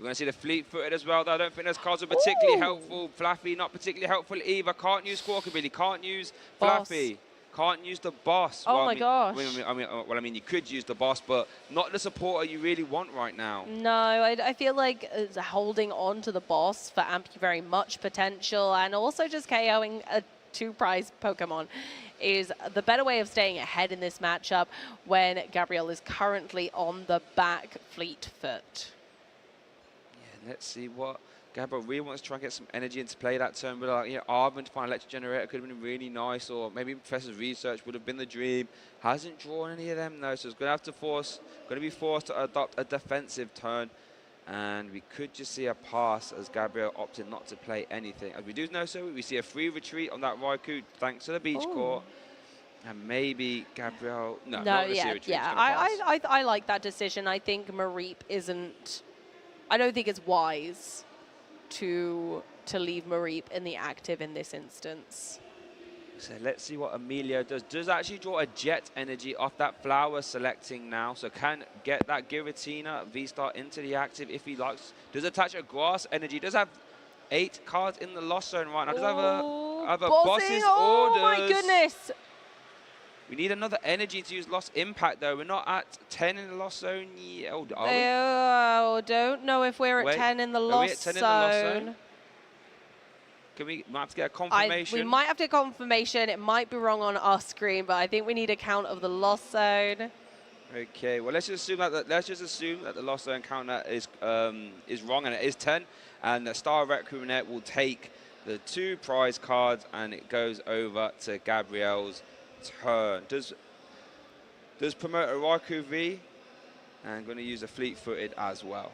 We're going to see the fleet-footed as well, though. I don't think those cards are particularly helpful. Flaffy, not particularly helpful either. Can't use Squawkabilly. Can't use Flaffy. Can't use the boss. Oh, my gosh. I mean, you could use the boss, but not the supporter you really want right now. No, I feel like holding on to the boss for Ampy very much potential, and also just KOing a 2-prize Pokemon is the better way of staying ahead in this matchup when Gabriel is currently on the back fleet foot. Yeah, let's see what Gabriel really wants to try and get some energy into play that turn, but like, Arvin to find Electric Generator could have been really nice, or maybe Professor's Research would have been the dream. Hasn't drawn any of them though, so it's going to be forced to adopt a defensive turn. And we could just see a pass as Gabriel opted not to play anything. As we do know, so we see a free retreat on that Raikou thanks to the beach court. And maybe Gabriel... No, not yeah, retreat, yeah. I like that decision. I think Mareep isn't... I don't think it's wise to leave Mareep in the active in this instance. So let's see what Emilio does. Does actually draw a Jet Energy off that Flower selecting now. So can get that Giratina V-Star into the active if he likes. Does attach a Grass Energy. Does have 8 cards in the Lost Zone right now. Does have a Boss's Orders. Oh my goodness. We need another energy to use Lost Impact though. We're not at 10 in the Lost Zone yet. Oh, are we? Oh, don't know if we're at 10 in the Lost Zone. We might have to get a confirmation. We might have to get confirmation. It might be wrong on our screen, but I think we need a count of the Lost Zone. Okay, well let's just assume that the Lost Zone count is wrong, and it is 10, and the Star Recruitment will take the 2 prize cards, and it goes over to Gabriel's turn. Does promote a Raikou V, and I'm going to use a fleet-footed as well.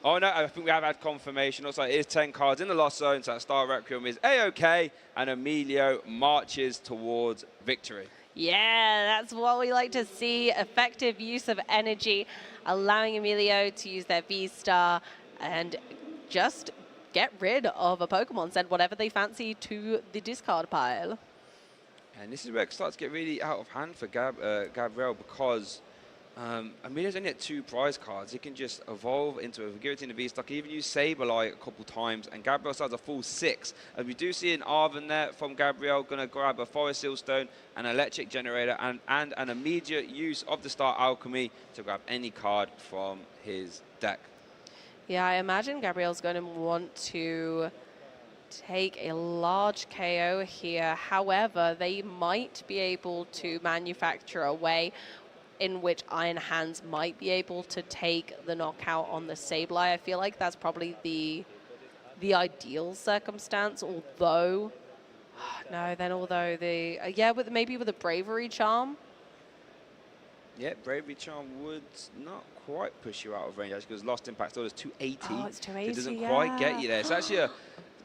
Oh no, I think we have had confirmation. Looks like it is 10 cards in the Lost Zone, so that Star Requiem is A-OK, and Emilio marches towards victory. Yeah, that's what we like to see. Effective use of energy, allowing Emilio to use their V-Star and just get rid of a Pokemon, send whatever they fancy to the discard pile. And this is where it starts to get really out of hand for Gabriel, because Emilio's only at 2 prize cards. He can just evolve into a Giratina V-Star, even use Sableye a couple times, and Gabriel still has a full 6. And we do see an Arvin there from Gabriel, going to grab a Forest Sealstone, an Electric Generator, and an immediate use of the Star Alchemy to grab any card from his deck. Yeah, I imagine Gabriel's going to want to take a large KO here. However, they might be able to manufacture a way in which Iron Hands might be able to take the knockout on the Sableye. I feel like that's probably the ideal circumstance, although maybe with a Bravery Charm. Yeah, Bravery Charm would not quite push you out of range, actually, because Lost Impact still is 280. Oh, it's 280, it doesn't quite get you there. It's actually a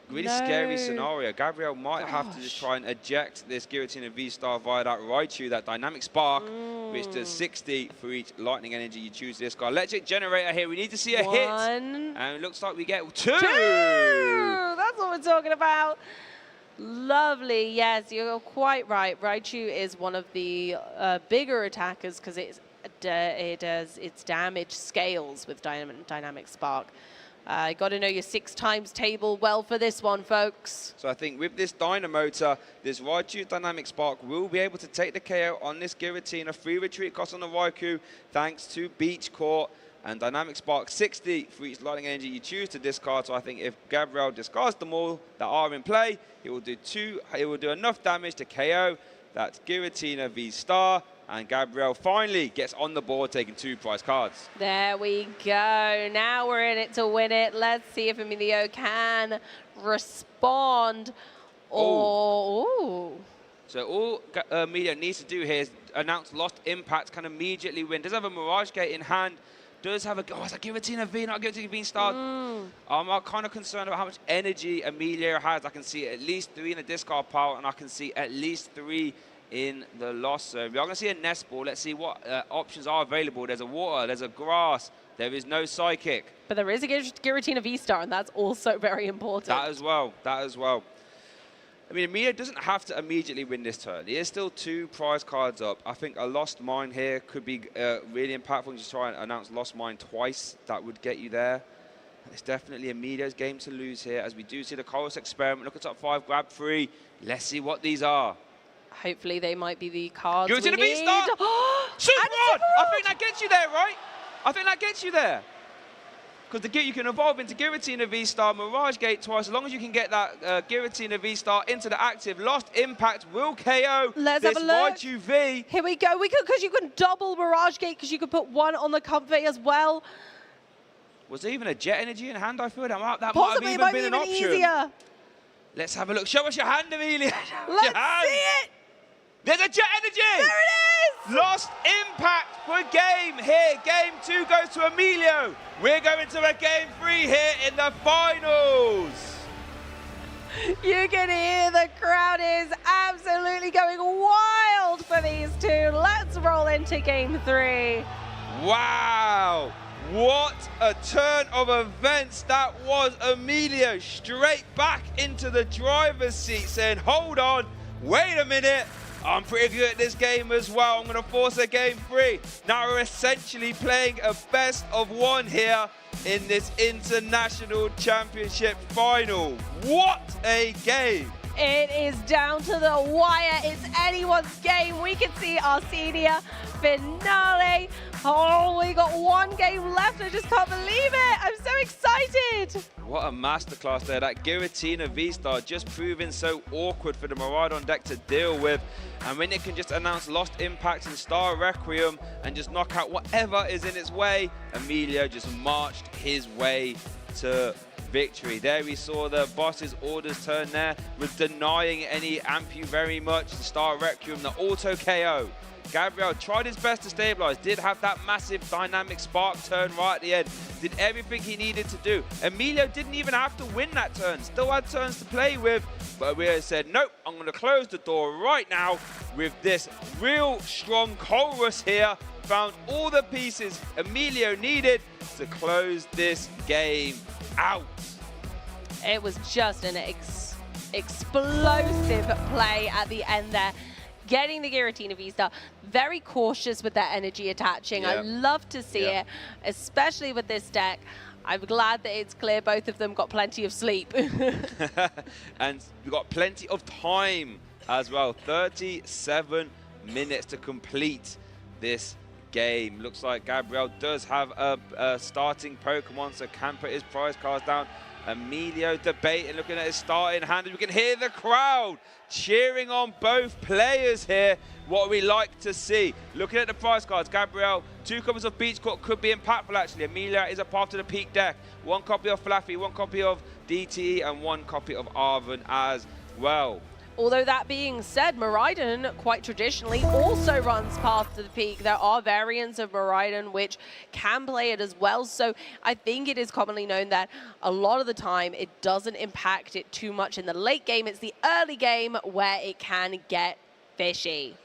really scary scenario. Gabriel might have to just try and eject this Giratina V-Star via that Raichu, that Dynamic Spark, which does 60 for each Lightning Energy you choose this guy. Electric Generator here. We need to see a hit. And it looks like we get 2. That's what we're talking about. Lovely, yes, you're quite right. Raichu is one of the bigger attackers because it does its damage scales with Dynamic Spark. Got to know your 6x table well for this one, folks. So I think with this Dynamotor, this Raichu Dynamic Spark will be able to take the KO on this Giratina. Free retreat cost on the Raikou thanks to Beach Court. And Dynamic Spark 60 for each lightning energy you choose to discard. So I think if Gabriel discards them all that are in play, it will do enough damage to KO that Giratina V-Star. And Gabriel finally gets on the board, taking 2 prize cards. There we go. Now we're in it to win it. Let's see if Emilio can respond. Ooh. So all Emilio needs to do here is announce Lost Impact, can immediately win. Does have a Mirage Gate in hand. Does have a... Oh, it's a Giratina V, not a Giratina V-Star. I'm kind of concerned about how much energy Emilio has. I can see at least 3 in the discard pile, and I can see at least 3 in the lost zone. We are going to see a Nest Ball. Let's see what options are available. There's a Water, there's a Grass, there is no Psychic. But there is a Giratina V-Star, and that's also very important. That as well. I mean, Emilio doesn't have to immediately win this turn. He is still 2 prize cards up. I think a Lost Mine here could be really impactful. Just try and announce Lost Mine twice. That would get you there. It's definitely Emilio's game to lose here, as we do see the Chorus Experiment. Look at top 5, grab 3. Let's see what these are. Hopefully they might be the cards Go to the need. V-Star! Super Rod! I think that gets you there, right? I think that gets you there. Because you can evolve into Giratina V-Star, Mirage Gate twice, as long as you can get that Giratina V-Star into the active. Lost Impact will KO Let's this have a look. Raichu V. Here we go. Because you can double Mirage Gate, because you could put 1 on the Comfort as well. Was there even a Jet Energy in hand? I feel that Possibly, might have even been an option. Easier. Let's have a look. Show us your hand, Amelia. Let's see it. There's a Jet Energy! There it is! Lost Impact for game here. Game 2 goes to Emilio. We're going to a game 3 here in the finals. You can hear the crowd is absolutely going wild for these two. Let's roll into game 3. Wow. What a turn of events that was. Emilio straight back into the driver's seat saying, hold on, wait a minute. I'm pretty good at this game as well. I'm going to force a game 3. Now we're essentially playing a best of 1 here in this International Championship final. What a game. It is down to the wire. It's anyone's game. We can see our senior finale. Oh, we got 1 game left. I just can't believe it. I'm so excited. What a masterclass there. That Giratina V-Star just proving so awkward for the Miraidon deck to deal with. And when it can just announce Lost Impact and Star Requiem and just knock out whatever is in its way, Emilio just marched his way to victory. There we saw the boss's orders turn there, with denying any Ampu very much. The Star Requiem, the auto KO. Gabriel tried his best to stabilize, did have that massive Dynamic Spark turn right at the end, did everything he needed to do. Emilio didn't even have to win that turn, still had turns to play with, but Emilio said, nope, I'm going to close the door right now with this real strong Chorus here. Found all the pieces Emilio needed to close this game out. It was just an explosive play at the end there. Getting the Giratina V-Star, very cautious with that energy attaching. Yep. I love to see it, especially with this deck. I'm glad that it's clear both of them got plenty of sleep. And we've got plenty of time as well. 37 minutes to complete this game. Looks like Gabriel does have a starting Pokemon, so can put his prize cards down. Emilio debating, looking at his starting hand. We can hear the crowd cheering on both players here. What we like to see. Looking at the prize cards, Gabriel, 2 copies of Beach Court could be impactful actually. Emilio is a part of the peak deck. 1 copy of Flaffy, 1 copy of DTE, and 1 copy of Arven as well. Although that being said, Miraidon quite traditionally also runs Path to the Peak. There are variants of Miraidon which can play it as well. So I think it is commonly known that a lot of the time it doesn't impact it too much in the late game. It's the early game where it can get fishy.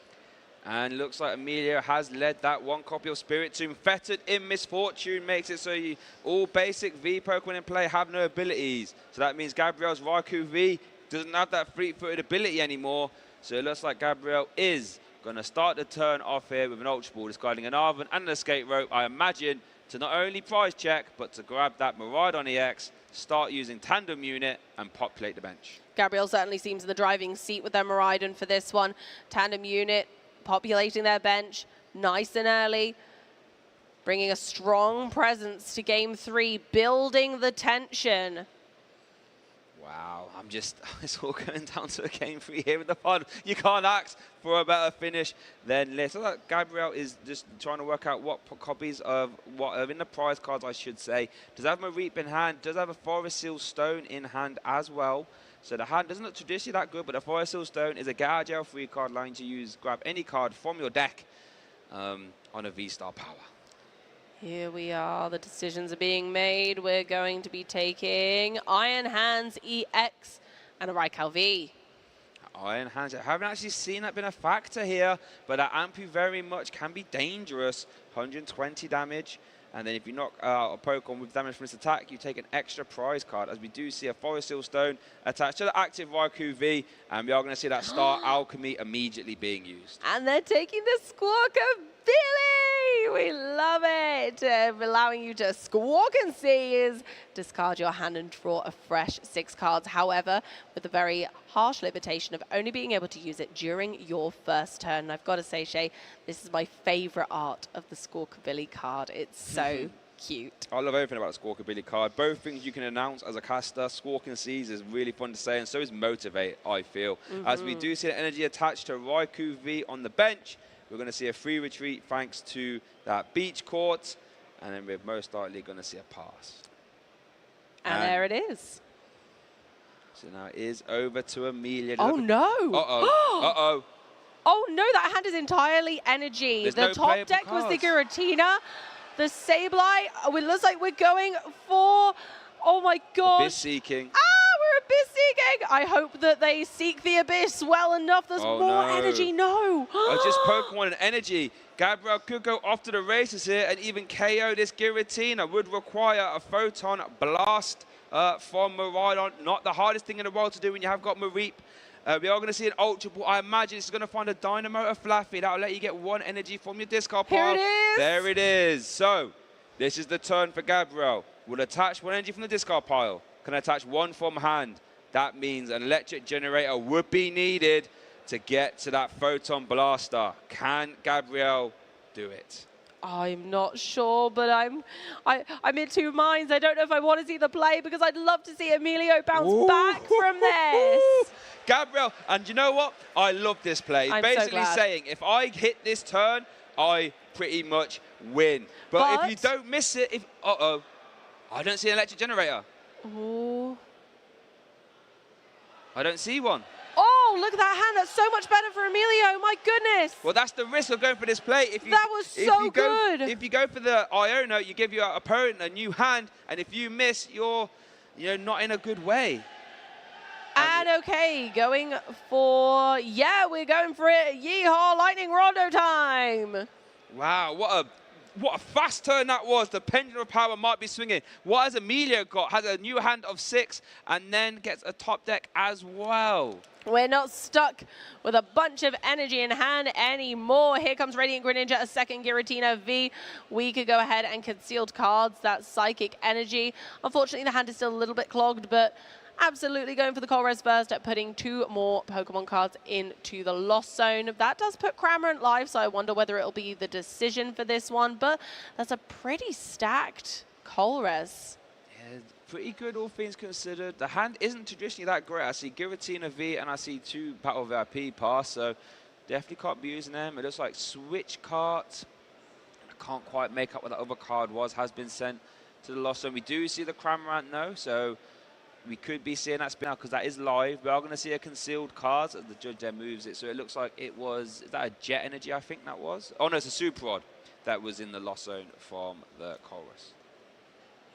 And looks like Emilio has led that 1 copy of Spiritomb. Fettered in Misfortune makes it so all basic V Pokemon in play have no abilities. So that means Gabriel's Raikou V doesn't have that fleet-footed ability anymore. So it looks like Gabriel is going to start the turn off here with an Ultra Ball, discarding an Arven and an Escape Rope, I imagine, to not only prize check, but to grab that Miraidon EX, start using Tandem Unit, and pop plate the bench. Gabriel certainly seems in the driving seat with their Miraidon for this one. Tandem Unit populating their bench nice and early, bringing a strong presence to game 3, building the tension. Wow, it's all going down to a game 3 here in the pod. You can't ask for a better finish than this. So like Gabriel is just trying to work out what copies of what are in the prize cards, I should say. Does have Mareep in hand, does have a Forest Seal Stone in hand as well. So the hand doesn't look traditionally that good, but the Forest Seal Stone is a get out of jail free card, allowing you to use, grab any card from your deck on a V-Star power. Here we are, the decisions are being made. We're going to be taking Iron Hands EX and a Raikal V. Iron Hands, I haven't actually seen that been a factor here, but that Ampu very much can be dangerous. 120 damage, and then if you knock out a Pokemon with damage from this attack, you take an extra prize card, as we do see a Forest Seal Stone attached to the active Raikou V, and we are going to see that Star Alchemy immediately being used. And they're taking the Squawkabilly! We love it! Allowing you to squawk and seize, discard your hand and draw a fresh 6 cards. However, with a very harsh limitation of only being able to use it during your first turn. And I've got to say, Shay, this is my favorite art of the Squawkabilly card. It's so cute. I love everything about the Squawkabilly card. Both things you can announce as a caster. Squawk and Seize is really fun to say, and so is Motivate, I feel. As we do see the energy attached to Raikou V on the bench, we're going to see a free retreat thanks to that Beach Court, and then we're most likely going to see a pass. And there it is. So now it is over to Amelia. Oh, no. Uh-oh. Uh-oh. Oh, no, that hand is entirely energy. There's the no top deck was the Giratina. The Sableye, it looks like we're going for, oh, my gosh. Abyss Seeking. We're Abyss Seeking. I hope that they seek the Abyss well enough. There's more energy. No. Just Pokemon and energy. Gabriel could go off to the races here and even KO this Giratina. Would require a Photon Blast from Miraidon. Not the hardest thing in the world to do when you have got Mareep. We are going to see an Ultra Ball. I imagine it's going to find a Dynamo or Flaffy. That'll let you get 1 energy from your discard pile. Here it is. There it is. So, this is the turn for Gabriel. Will attach 1 energy from the discard pile. Can attach 1 from hand. That means an electric generator would be needed to get to that Photon Blaster. Can Gabriel do it? I'm not sure, but I'm in 2 minds. I don't know if I want to see the play because I'd love to see Emilio bounce back from this. Gabriel, and you know what? I love this play. I'm basically so saying if I hit this turn, I pretty much win. But if you don't miss it, I don't see an electric generator. Ooh. I don't see one. Oh, look at that hand. That's so much better for Emilio. My goodness. Well, that's the risk of going for this play. That was so good. If you go for the Iona, you give your opponent a new hand, and if you miss, you're not in a good way. And okay, going for, we're going for it. Yeehaw, Lightning Rondo time. Wow, what a fast turn that was. The pendulum of power might be swinging. What has Emilio got? Has a new hand of 6 and then gets a top deck as well. We're not stuck with a bunch of energy in hand anymore. Here comes Radiant Greninja, a second Giratina V. We could go ahead and concealed cards, that psychic energy. Unfortunately, the hand is still a little bit clogged, but absolutely going for the Colress first at putting 2 more Pokemon cards into the Lost Zone. That does put Cramorant live, so I wonder whether it'll be the decision for this one, but that's a pretty stacked Colress. Yeah, pretty good, all things considered. The hand isn't traditionally that great. I see Giratina V and I see 2 Battle VIP pass, so definitely can't be using them. It looks like Switch Cart. I can't quite make up what that other card was, has been sent to the Lost Zone. We do see the Cramorant though, so we could be seeing that spin out because that is live. We are going to see a concealed card as the judge there moves it. So it looks like it was, is that a Jet Energy, I think that was? Oh no, it's a Super Rod that was in the Lost Zone from the Colress.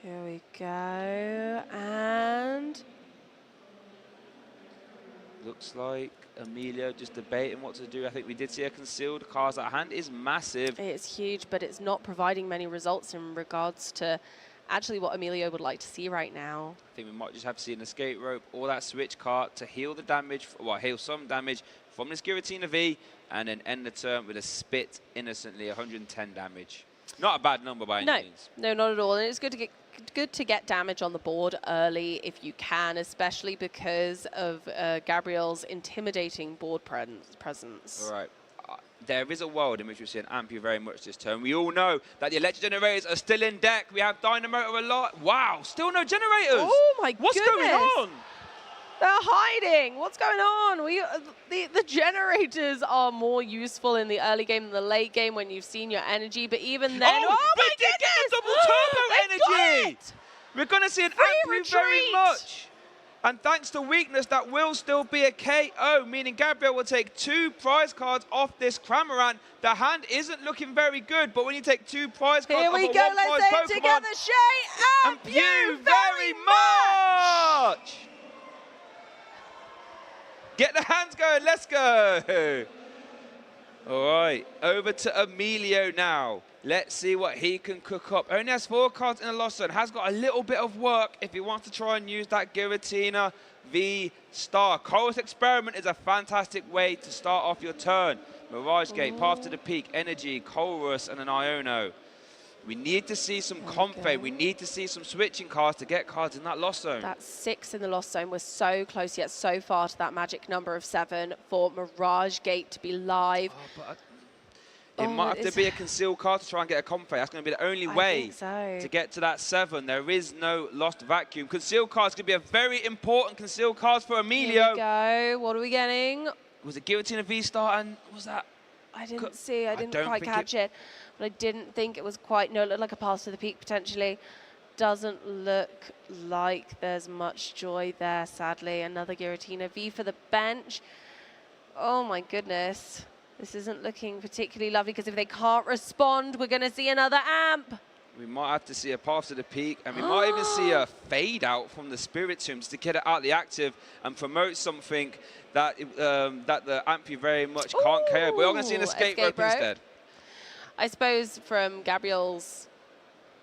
Here we go, and looks like Emilio just debating what to do. I think we did see a concealed card. That hand is massive. It's huge, but it's not providing many results in regards to actually what Emilio would like to see right now. I think we might just have to see an escape rope or that switch cart to heal the damage, well, heal some damage from this Giratina V, and then end the turn with a spit innocently, 110 damage. Not a bad number by any means. No, not at all. And it's good to get damage on the board early if you can, especially because of Gabriel's intimidating board presence. All right. There is a world in which we see an Ampere very much this turn. We all know that the electric generators are still in deck. We have Dynamotor a lot. Wow, still no generators. Oh my What's goodness. going on? They're hiding. What's going on? The generators are more useful in the early game than the late game when you've seen your energy, but even then... Oh, my we did get a double turbo energy! We're going to see an Ampere very much. And thanks to weakness, that will still be a KO, meaning Gabriel will take 2 prize cards off this Cramorant. The hand isn't looking very good, but when you take 2 prize cards Here off we a go, one let's prize say Pokemon, it together, Shay, and you very much! Get the hands going, let's go! All right, over to Emilio now. Let's see what he can cook up. Only has 4 cards in the lost zone. Has got a little bit of work if he wants to try and use that Giratina V Star. Chorus Experiment is a fantastic way to start off your turn. Mirage Gate, Path to the Peak, Energy, Chorus, and an Iono. We need to see some Comfey. We need to see some switching cards to get cards in that lost zone. That's 6 in the lost zone. We're so close yet so far to that magic number of 7 for Mirage Gate to be live. It might have to be a concealed card to try and get a Comfey. That's going to be the only way to get to that 7. There is no lost vacuum. Concealed cards could be a very important concealed cards for Emilio. Here we go. What are we getting? Was it Giratina V-Star and was that? I didn't see. I didn't quite catch it. But I didn't think it was quite. No, it looked like a pass to the peak potentially. Doesn't look like there's much joy there, sadly. Another Giratina V for the bench. Oh my goodness. This isn't looking particularly lovely because if they can't respond, we're going to see another amp. We might have to see a path to the peak, and we might even see a fade out from the Spiritombs to get it out the active and promote something that that the Ampere very much can't KO. We're all going to see an escape rope instead. I suppose from Gabriel's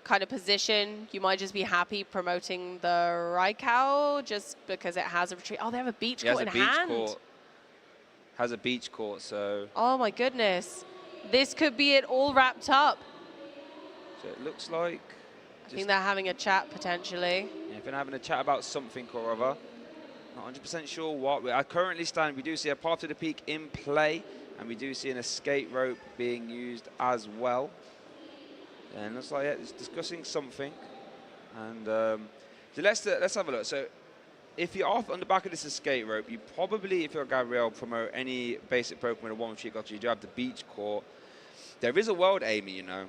kind of position, you might just be happy promoting the Raikou just because it has a retreat. Oh, they have a beach court in hand. Has a beach court, so... Oh my goodness. This could be it all wrapped up. So it looks like... I think they're having a chat, potentially. Yeah, if they're having a chat about something or other. Not 100% sure what. I currently stand, we do see a path to the peak in play, and we do see an escape rope being used as well. And it looks like it's discussing something. And so let's have a look. So if you're off on the back of this escape rope, you probably, if you're Gabriel, promote any basic Pokemon with 1 sheet, because you do have the beach court. There is a world, Amy, you know,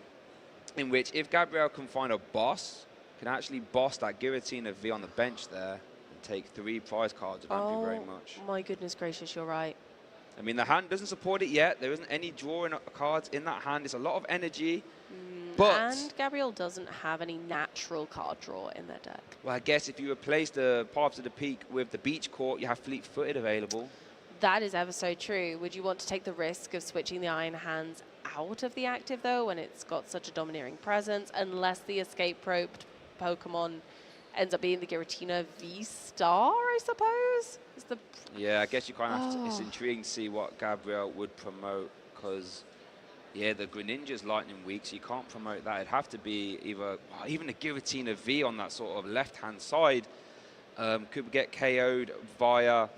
in which if Gabriel can find a boss, can actually boss that Giratina V on the bench there and take 3 prize cards. Thank you very much. My goodness gracious, you're right. I mean, the hand doesn't support it yet. There isn't any drawing cards in that hand. It's a lot of energy. But and Gabriel doesn't have any natural card draw in their deck. Well, I guess if you replace the Path to the Peak with the Beach Court, you have Fleet-Footed available. That is ever so true. Would you want to take the risk of switching the Iron Hands out of the active, though, when it's got such a domineering presence, unless the escape roped Pokemon ends up being the Giratina V-Star, I suppose? Yeah, I guess you kind of have to, it's intriguing to see what Gabriel would promote, because... yeah, the Greninja's lightning weak, so you can't promote that. It'd have to be either, even a Giratina V on that sort of left-hand side could get KO'd via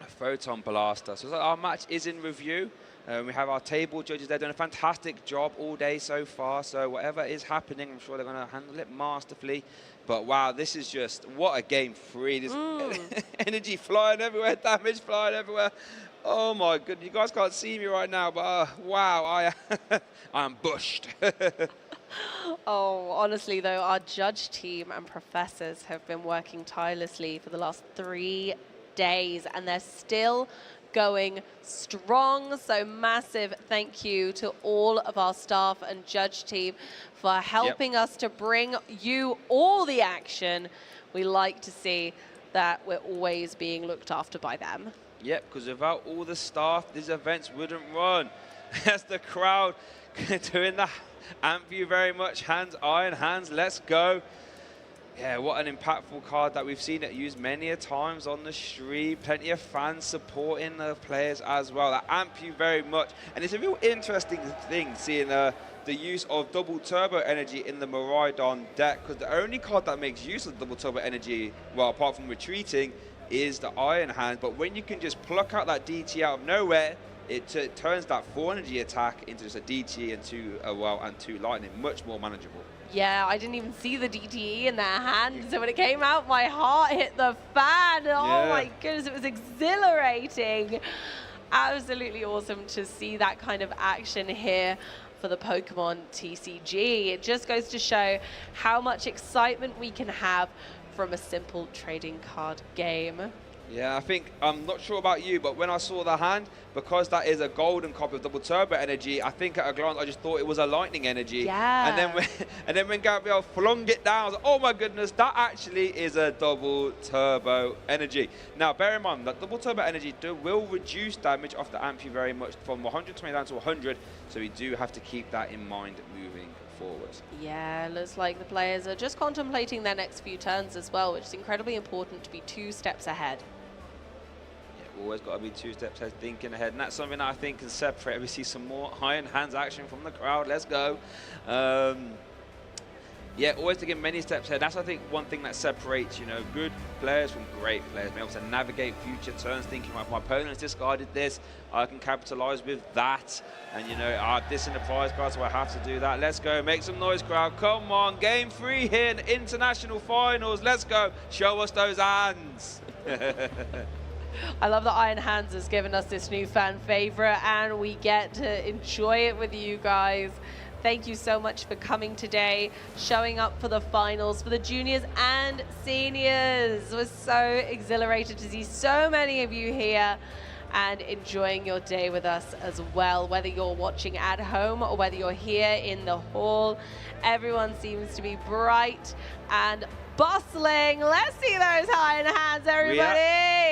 a Photon Blaster. So our match is in review. We have our table judges. They're doing a fantastic job all day so far. So whatever is happening, I'm sure they're going to handle it masterfully. But wow, this is just, what a game 3. There's energy flying everywhere, damage flying everywhere. Oh my goodness, you guys can't see me right now, but wow, I am bushed. Oh, honestly though, our judge team and professors have been working tirelessly for the last 3 days, and they're still going strong. So massive thank you to all of our staff and judge team for helping us to bring you all the action. We like to see that we're always being looked after by them. Yep, because without all the staff, these events wouldn't run. That's the crowd doing the thank you very much hands, iron hands, let's go. Yeah, what an impactful card that we've seen it used many a times on the stream. Plenty of fans supporting the players as well. I thank you very much. And it's a real interesting thing seeing the use of double turbo energy in the Miraidon deck, because the only card that makes use of double turbo energy, well, apart from retreating, is the Iron Hand. But when you can just pluck out that DT out of nowhere, it turns that 4 energy attack into just a DT and 2 lightning, much more manageable. Yeah, I didn't even see the DTE in their hand, so when it came out, my heart hit the fan. Oh my goodness, it was exhilarating. Absolutely awesome to see that kind of action here for the Pokemon TCG. It just goes to show how much excitement we can have from a simple trading card game. Yeah, I think, I'm not sure about you, but when I saw the hand, because that is a golden copy of double turbo energy, I think at a glance I just thought it was a lightning energy. Yeah. And then when Gabriel flung it down, I was like, oh my goodness, that actually is a double turbo energy. Now, bear in mind that double turbo energy will reduce damage off the Ampy very much from 120 down to 100, so we do have to keep that in mind moving forward. Yeah, looks like the players are just contemplating their next few turns as well, which is incredibly important to be 2 steps ahead. Always got to be 2 steps ahead, thinking ahead, and that's something that I think can separate. We see some more Iron Hands action from the crowd. Let's go. Yeah, always to get many steps ahead. That's, I think, one thing that separates, you know, good players from great players. Being able to navigate future turns, thinking, if my opponent's discarded this, I can capitalize with that. And, you know, this in the prize card, so I have to do that. Let's go. Make some noise, crowd. Come on. Game 3 here in the international finals. Let's go. Show us those hands. I love that Iron Hands has given us this new fan favorite, and we get to enjoy it with you guys. Thank you so much for coming today, showing up for the finals for the juniors and seniors. We're so exhilarated to see so many of you here and enjoying your day with us as well, whether you're watching at home or whether you're here in the hall. Everyone seems to be bright and bustling. Let's see those Iron Hands, everybody.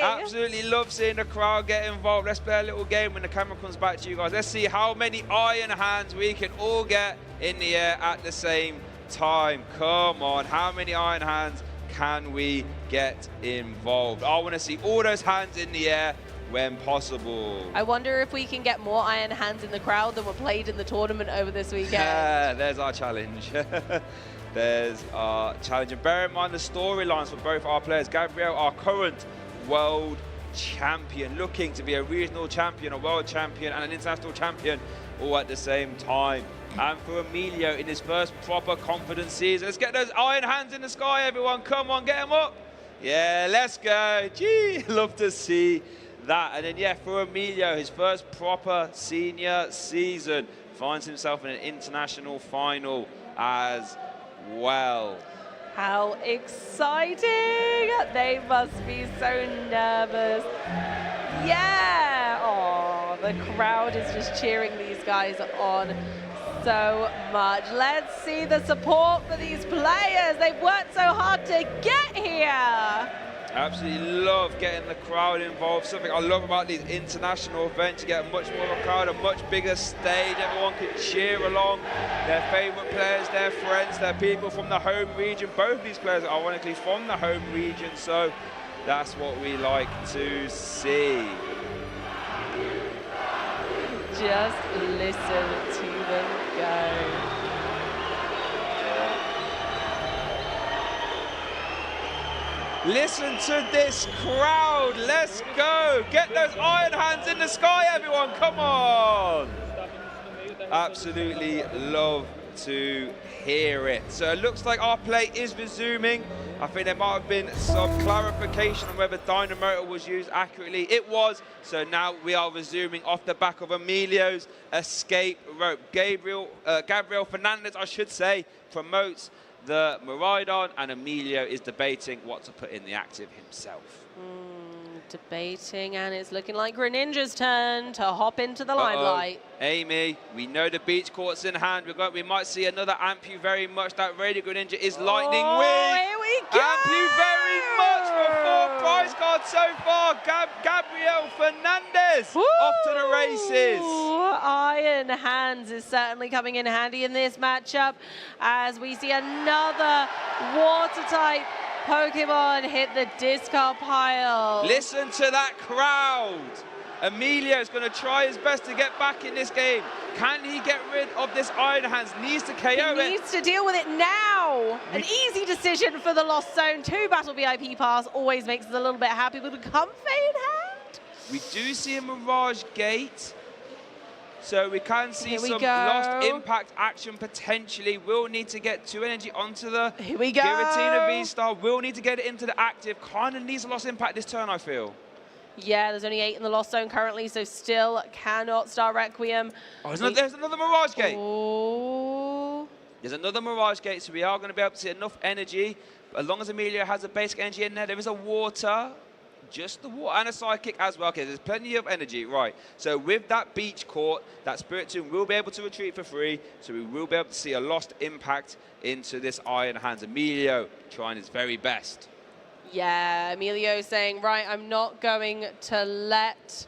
Absolutely love seeing the crowd get involved. Let's play a little game when the camera comes back to you guys. Let's see how many Iron Hands we can all get in the air at the same time. Come on, how many Iron Hands can we get involved? I want to see all those hands in the air when possible. I wonder if we can get more Iron Hands in the crowd than were played in the tournament over this weekend. There's our challenge. There's our challenge. And bear in mind the storylines for both our players. Gabriel, our current world champion, looking to be a regional champion, a world champion, and an international champion all at the same time. And for Emilio in his first proper confidence season. Let's get those Iron Hands in the sky, everyone. Come on, get them up. Yeah, let's go. Gee, love to see that. And then, yeah, for Emilio, his first proper senior season, finds himself in an international final as well. How exciting! They must be so nervous. Yeah! Oh, the crowd is just cheering these guys on so much. Let's see the support for these players. They've worked so hard to get here. Absolutely love getting the crowd involved. Something I love about these international events, you get much more of a crowd, a much bigger stage. Everyone can cheer along their favorite players, their friends, their people from the home region. Both these players are ironically from the home region, so that's what we like to see. Just listen to them go. Listen to this crowd. Let's go. Get those Iron Hands in the sky, everyone. Come on. Absolutely love to hear it. So it looks like our play is resuming. I think there might have been some clarification on whether Dynamotor was used accurately. It was. So now we are resuming off the back of Emilio's escape rope. Gabriel Fernandez, I should say, promotes the Miraidon, and Emilio is debating what to put in the active himself. debating, and it's looking like Greninja's turn to hop into the limelight. Amy, we know the beach court's in hand. We might see another Ampu very much. That Radio Greninja is lightning weak. Here we go! Ampu very much for 4 prize cards so far. Gabriel Fernandez off to the races. Iron Hands is certainly coming in handy in this matchup as we see another water-type Pokemon hit the discard pile. Listen to that crowd. Emilio's going to try his best to get back in this game. Can he get rid of this Iron Hands? Needs to KO it. He needs to deal with it now. An easy decision for the Lost Zone. 2 battle VIP pass always makes us a little bit happy with a Comfey in hand. We do see a Mirage Gate. So we can see some go. lost impact action potentially. We'll need to get 2 energy onto the Here we go. Giratina V-Star. We'll need to get it into the active. Kind of needs a lost impact this turn, I feel. Yeah, there's only 8 in the Lost Zone currently, so still cannot start Requiem. Oh, there's another Mirage Gate. Oh. There's another Mirage Gate, so we are going to be able to see enough energy. But as long as Emilio has a basic energy in there, there is a water. Just the water and a Psychic as well. Okay, there's plenty of energy, right. So with that beach court, that Spirit Tomb will be able to retreat for free. So we will be able to see a lost impact into this Iron Hands. Emilio trying his very best. Yeah, Emilio saying, right, I'm not going to let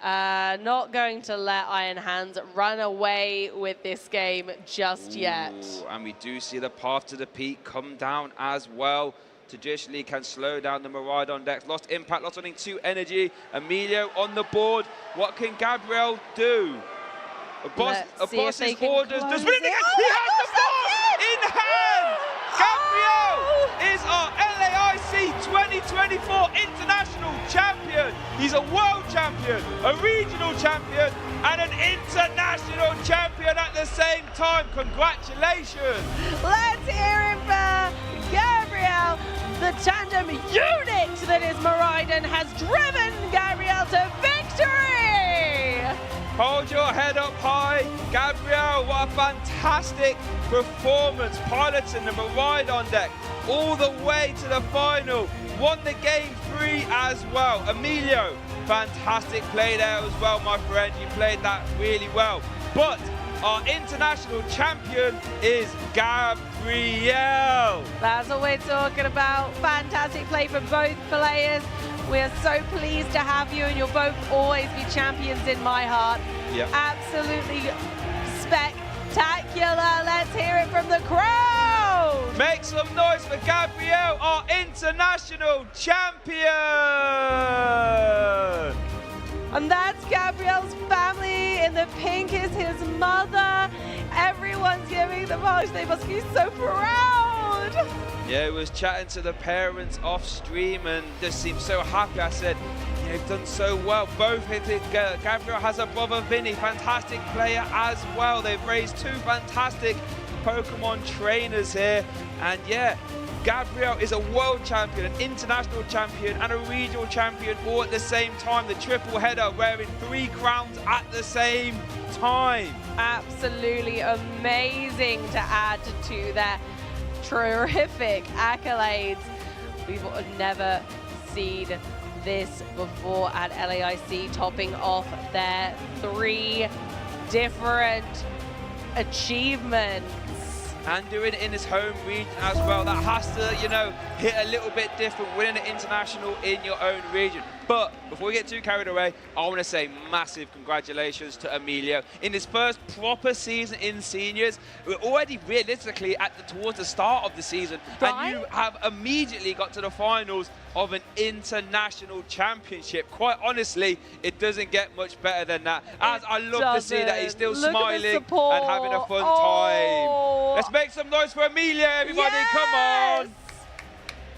Iron Hands run away with this game just yet. And we do see the path to the peak come down as well. Traditionally can slow down the Miraidon decks. Lost impact, lost only 2 energy. Emilio on the board. What can Gabriel do? A boss's orders. Does he has the boss in hand! Gabriel is our LAIC 2024 International Champion. He's a world champion, a regional champion, and an international champion at the same time. Congratulations. Let's hear it for Gabriel. The tandem unit that is Miraidon has driven Gabriel to victory. Hold your head up high. Gabriel, what a fantastic performance. Piloting the Miraidon deck all the way to the final. Won the game 3 as well. Emilio, fantastic play there as well, my friend. You played that really well. But our international champion is Gabriel. That's what we're talking about. Fantastic play from both players. We're so pleased to have you, and you'll both always be champions in my heart. Yep. Absolutely spectacular. Let's hear it from the crowd. Make some noise for Gabriel, our international champion. And that's Gabriel's family. In the pink is his mother. Everyone's giving them hugs. They must be so proud. Yeah, I was chatting to the parents off stream and just seemed so happy. I said, you've done so well. Both hit it. Gabriel has a brother, Vinny, fantastic player as well. They've raised 2 fantastic Pokemon trainers here. And yeah, Gabriel is a world champion, an international champion, and a regional champion all at the same time. The triple header, wearing 3 crowns at the same time. Absolutely amazing to add to their terrific accolades. We've never seen this before at LAIC, topping off their 3 different achievements. And doing it in his home region as well. That has to, you know, hit a little bit different, winning an international in your own region. But before we get too carried away, I want to say massive congratulations to Emilio. In his first proper season in seniors, we're already realistically towards the start of the season, and you have immediately got to the finals of an international championship. Quite honestly, it doesn't get much better than that. As I love to see that he's still smiling and having a fun time. Let's make some noise for Emilio, everybody. Yes! Come on.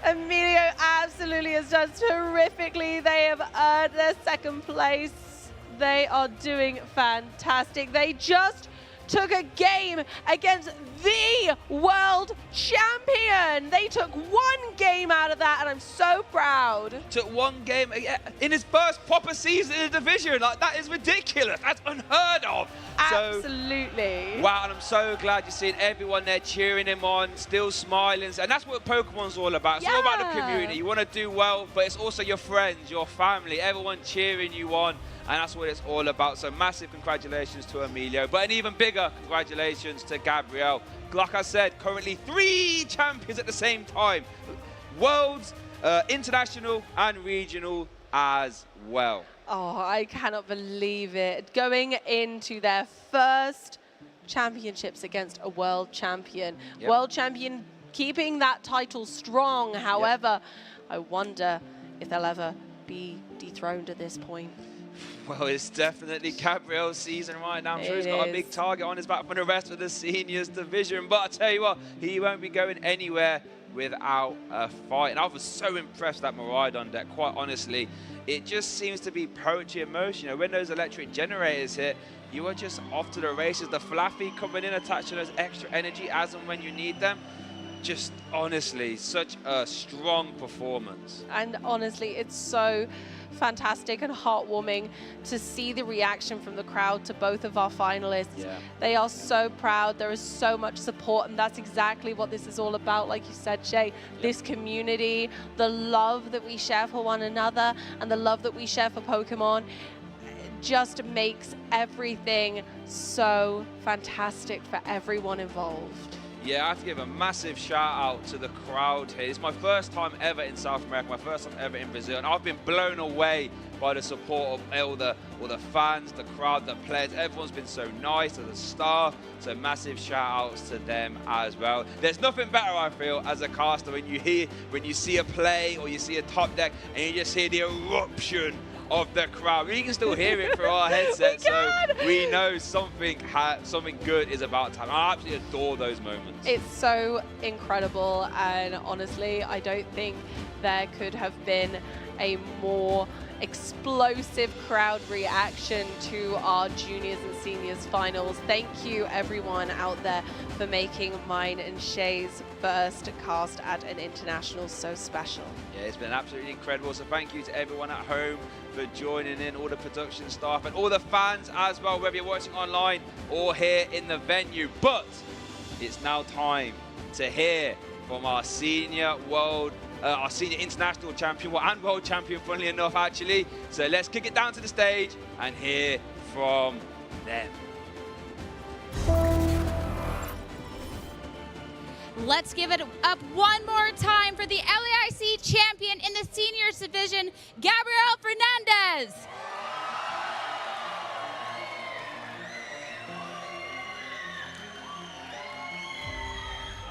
Emilio absolutely has done terrifically. They have earned their 2nd place. They are doing fantastic. They just took a game against the world champion. They took one game out of that, and I'm so proud. Took one game in his first proper season in the division. Like, that is ridiculous. That's unheard of. Absolutely. So, wow, and I'm so glad you're seeing everyone there cheering him on, still smiling. And that's what Pokemon's all about. It's all about the community. You want to do well, but it's also your friends, your family, everyone cheering you on. And that's what it's all about. So massive congratulations to Emilio, but an even bigger congratulations to Gabriel. Like I said, currently 3 champions at the same time. Worlds, international and regional as well. Oh, I cannot believe it. Going into their first championships against a world champion. Yep. World champion keeping that title strong. However, I wonder if they'll ever be dethroned at this point. Well, it's definitely Gabriel's season right now. I'm sure he's got a big target on his back for the rest of the seniors division. But I tell you what, he won't be going anywhere without a fight. And I was so impressed at Miraidon deck, quite honestly. It just seems to be poetry in motion. You know, when those electric generators hit, you are just off to the races. The Fluffy coming in, attaching those extra energy as and when you need them. Just honestly, such a strong performance. And honestly, it's so fantastic and heartwarming to see the reaction from the crowd to both of our finalists. Yeah. They are so proud. There is so much support, and that's exactly what this is all about. Like you said, Shay, this community, the love that we share for one another and the love that we share for Pokemon just makes everything so fantastic for everyone involved. Yeah, I have to give a massive shout out to the crowd here. It's my first time ever in South America, my first time ever in Brazil, and I've been blown away by the support of all the fans, the crowd, the players. Everyone's been so nice to the staff, so massive shout outs to them as well. There's nothing better, I feel, as a caster when you see a play or you see a top deck and you just hear the eruption of the crowd. We can still hear it through our headset, so we know something good is about to happen. I absolutely adore those moments. It's so incredible, and honestly, I don't think there could have been a more explosive crowd reaction to our juniors and seniors finals. Thank you everyone out there for making mine and Shay's first cast at an international so special. Yeah, it's been absolutely incredible. So thank you to everyone at home for joining in, all the production staff and all the fans as well, whether you're watching online or here in the venue. But it's now time to hear from our senior international champion, and world champion, funnily enough, actually. So let's kick it down to the stage and hear from them. Let's give it up one more time for the LAIC champion in the seniors division, Gabriel Fernandez.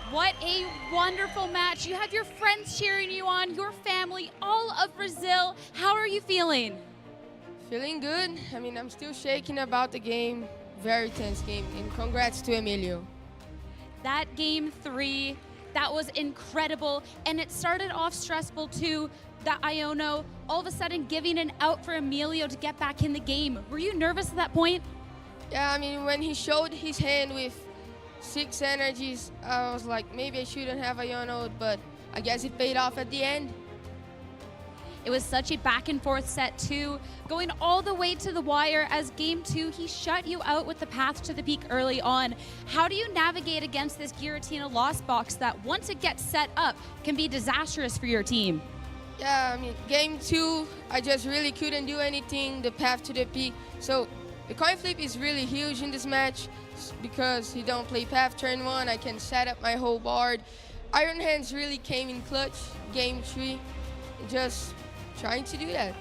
What a wonderful match. You have your friends cheering you on, your family, all of Brazil. How are you feeling? Feeling good. I mean, I'm still shaking about the game. Very tense game, and congrats to Emilio. That game 3, that was incredible, and it started off stressful too. That Iono all of a sudden giving an out for Emilio to get back in the game. Were you nervous at that point? Yeah, I mean, when he showed his hand with 6 energies, I was like, maybe I shouldn't have Iono, but I guess it paid off at the end. It was such a back and forth set too, going all the way to the wire. As game 2, he shut you out with the path to the peak early on. How do you navigate against this Giratina Lost Box that once it gets set up can be disastrous for your team? Yeah, I mean, game 2, I just really couldn't do anything, the path to the peak. So the coin flip is really huge in this match because he don't play path turn 1. I can set up my whole board. Iron Hands really came in clutch, game 3, just trying to do that.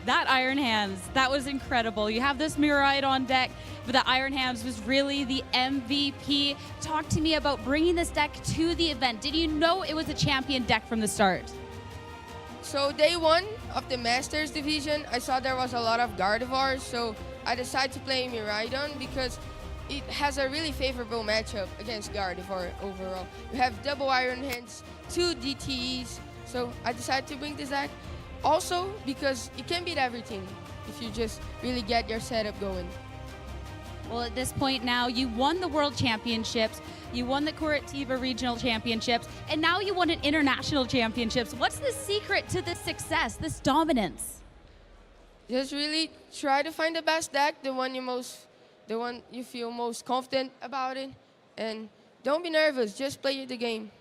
That Iron Hands, that was incredible. You have this Miraidon deck, but the Iron Hands was really the MVP. Talk to me about bringing this deck to the event. Did you know it was a champion deck from the start? So day 1 of the Masters division, I saw there was a lot of Gardevoirs, so I decided to play Miraidon because it has a really favorable matchup against Gardevoir overall. You have double Iron Hands, 2 DTEs, so I decided to bring this deck. Also, because it can beat everything if you just really get your setup going. Well, at this point now, you won the World Championships, you won the Curitiba Regional Championships, and now you won an International Championships. What's the secret to this success, this dominance? Just really try to find the best deck, the one you feel most confident about it, and don't be nervous. Just play the game.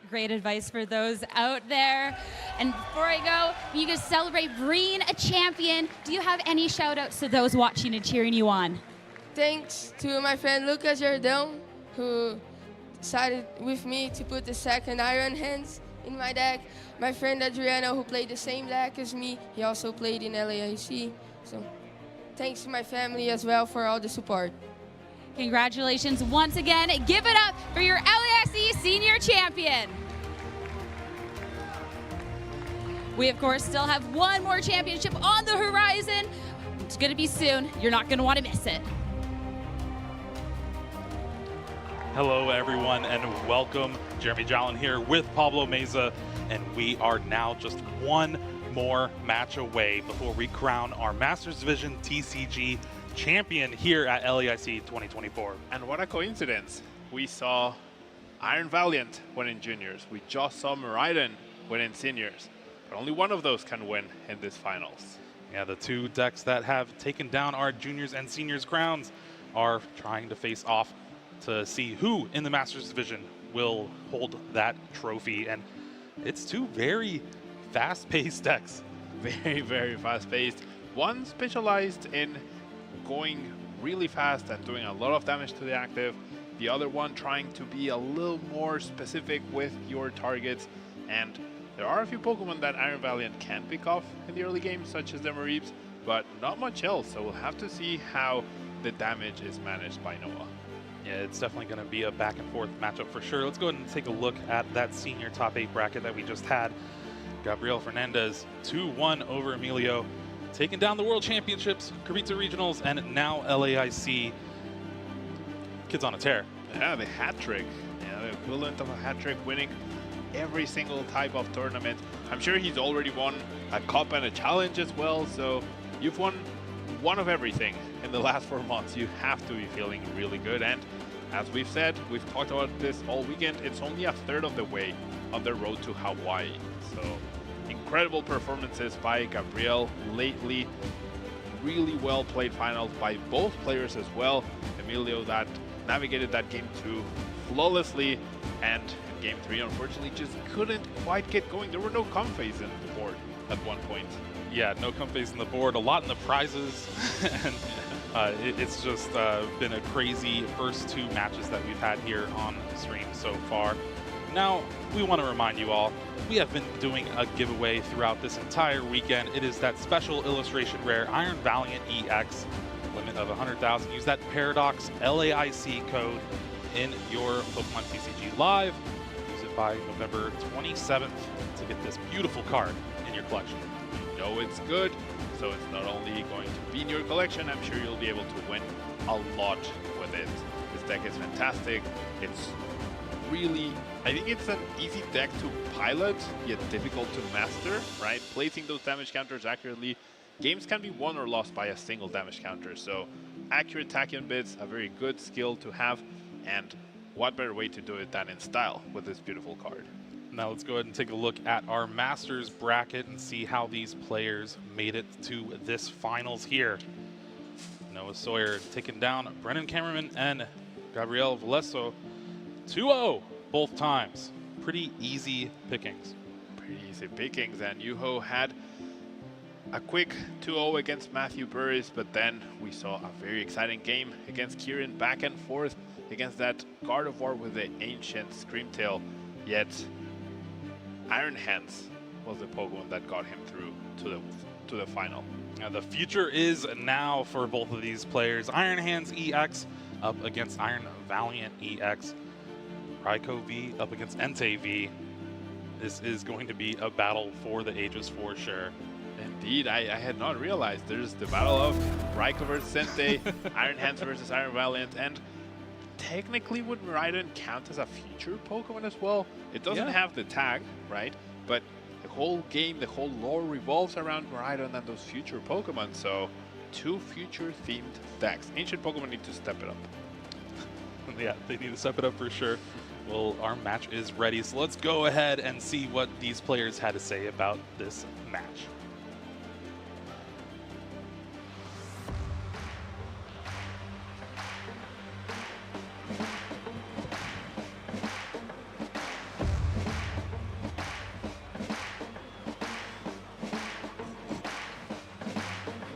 Great advice for those out there. And before I go, you can celebrate being a champion. Do you have any shout outs to those watching and cheering you on? Thanks to my friend Lucas Jordão, who decided with me to put the second Iron Hands in my deck. My friend Adriano, who played the same deck as me, he also played in LAIC. So thanks to my family as well for all the support. Congratulations once again. Give it up for your LAIC Senior Champion. We, of course, still have one more championship on the horizon. It's going to be soon. You're not going to want to miss it. Hello, everyone, and welcome. Jeremy Jallin here with Pablo Meza, and we are now just one more match away before we crown our Masters Division TCG champion here at LAIC 2024. And what a coincidence. We saw Iron Valiant win in juniors. We just saw Miraidon win in seniors. But only one of those can win in this finals. Yeah, the two decks that have taken down our juniors and seniors crowns are trying to face off to see who in the Masters Division will hold that trophy. And it's two very fast-paced decks. Very, very fast-paced. One specialized in going really fast and doing a lot of damage to the active. The other one trying to be a little more specific with your targets. And there are a few Pokemon that Iron Valiant can pick off in the early game, such as the Mareeps, but not much else. So we'll have to see how the damage is managed by Noah. Yeah, it's definitely going to be a back and forth matchup for sure. Let's go ahead and take a look at that senior top 8 bracket that we just had. Gabriel Fernandez 2-1 over Emilio, taking down the World Championships, Curitiba Regionals, and now LAIC. Kid's on a tear. Yeah, the hat trick. Yeah, the equivalent of a hat trick, winning every single type of tournament. I'm sure he's already won a cup and a challenge as well, so you've won one of everything in the last 4 months. You have to be feeling really good, and as we've said, we've talked about this all weekend, it's only a third of the way on the road to Hawaii. So incredible performances by Gabriel lately. Really well played finals by both players as well. Emilio that navigated that game 2 flawlessly, and in game 3 unfortunately just couldn't quite get going. There were no comfes in the board at one point. Yeah, no comfes in the board, a lot in the prizes, and it's just been a crazy first 2 matches that we've had here on stream so far. Now, we want to remind you all, we have been doing a giveaway throughout this entire weekend. It is that special illustration rare Iron Valiant EX, limit of 100,000. Use that Paradox LAIC code in your Pokemon TCG Live. Use it by November 27th to get this beautiful card in your collection. You know it's good, so it's not only going to be in your collection, I'm sure you'll be able to win a lot with it. This deck is fantastic. It's really, I think it's an easy deck to pilot, yet difficult to master, right? Placing those damage counters accurately. Games can be won or lost by a single damage counter, so accurate tachyon bits, a very good skill to have, and what better way to do it than in style with this beautiful card. Now let's go ahead and take a look at our Masters bracket and see how these players made it to this finals here. Noah Sawyer taking down Brennan Cameraman and Gabriel Valeso 2-0 both times. Pretty easy pickings. Pretty easy pickings, and Yuho had a quick 2-0 against Matthew Burris, but then we saw a very exciting game against Kieran, back and forth against that Gardevoir with the ancient Screamtail, yet Iron Hands was the Pokemon that got him through to the final. Now the future is now for both of these players. Iron Hands EX up against Iron Valiant EX. Raikou V up against Entei V. This is going to be a battle for the ages for sure. Indeed, I had not realized there's the battle of Raikou versus Entei, Iron Hands versus Iron Valiant, and technically would Miraidon count as a future Pokemon as well? It doesn't have the tag, right? But the whole game, the whole lore revolves around Miraidon and those future Pokemon, so 2 future-themed decks. Ancient Pokemon need to step it up. Yeah, they need to step it up for sure. Well, our match is ready, so let's go ahead and see what these players had to say about this match.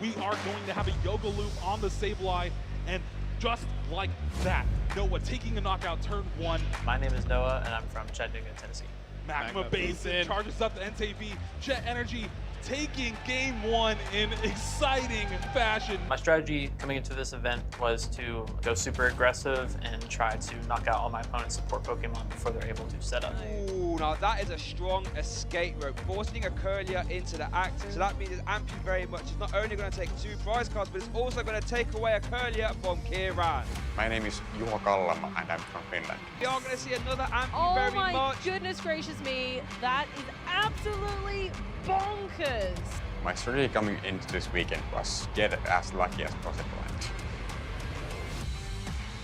We are going to have a Yoga Loop on the Sableye, and just like that, Noah taking a knockout turn 1. My name is Noah, and I'm from Chattanooga, Tennessee. Magma Basin charges up the NTV. Jet Energy taking game 1 in exciting fashion. My strategy coming into this event was to go super aggressive and try to knock out all my opponent's support Pokemon before they're able to set up. Ooh, now that is a strong escape rope, forcing a Curlier into the act. So that means it's amped you very much. It's not only going to take 2 prize cards, but it's also going to take away a Curlier from Kieran. My name is Juho Kallama, and I'm from Finland. You're going to see another amp you Oh very my much. goodness gracious me, that is absolutely bonkers. My strategy coming into this weekend was get as lucky as possible and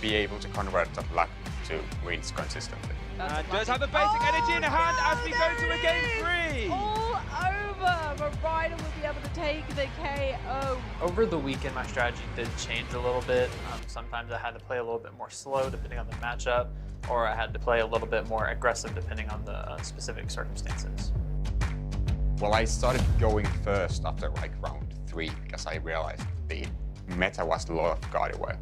be able to convert that luck to wins consistently. Does have the basic energy in hand as we go to a game 3. All over. Marida will be able to take the KO. Over the weekend, my strategy did change a little bit. Sometimes I had to play a little bit more slow depending on the matchup, or I had to play a little bit more aggressive depending on the specific circumstances. Well, I started going first after like round 3 because I realized the meta was a lot of Gardevoir,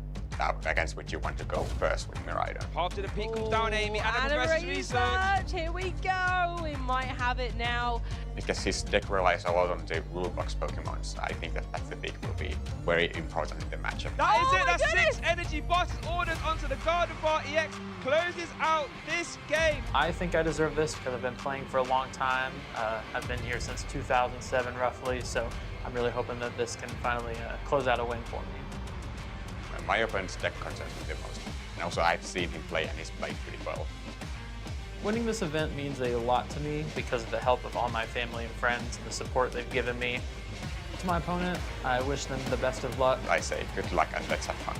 against which you want to go first with Miraidon. Half to the peak comes down, Amy, and a progressive research. Here we go. We might have it now. Because his deck relies a lot on the rule box Pokemon, so I think that the pick will be very important in the matchup. That is it. That's 6 energy bosses ordered onto the Gardevoir EX. Closes out this game. I think I deserve this because I've been playing for a long time. I've been here since 2007 roughly, so I'm really hoping that this can finally close out a win for me. My opponent's deck concerns me the most. And also I've seen him play and he's played pretty well. Winning this event means a lot to me because of the help of all my family and friends and the support they've given me. To my opponent, I wish them the best of luck. I say good luck and let's have fun.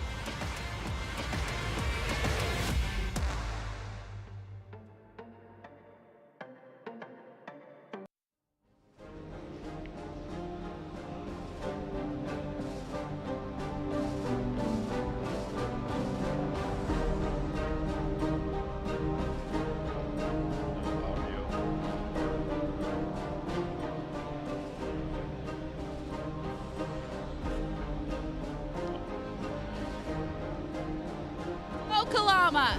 Kalama.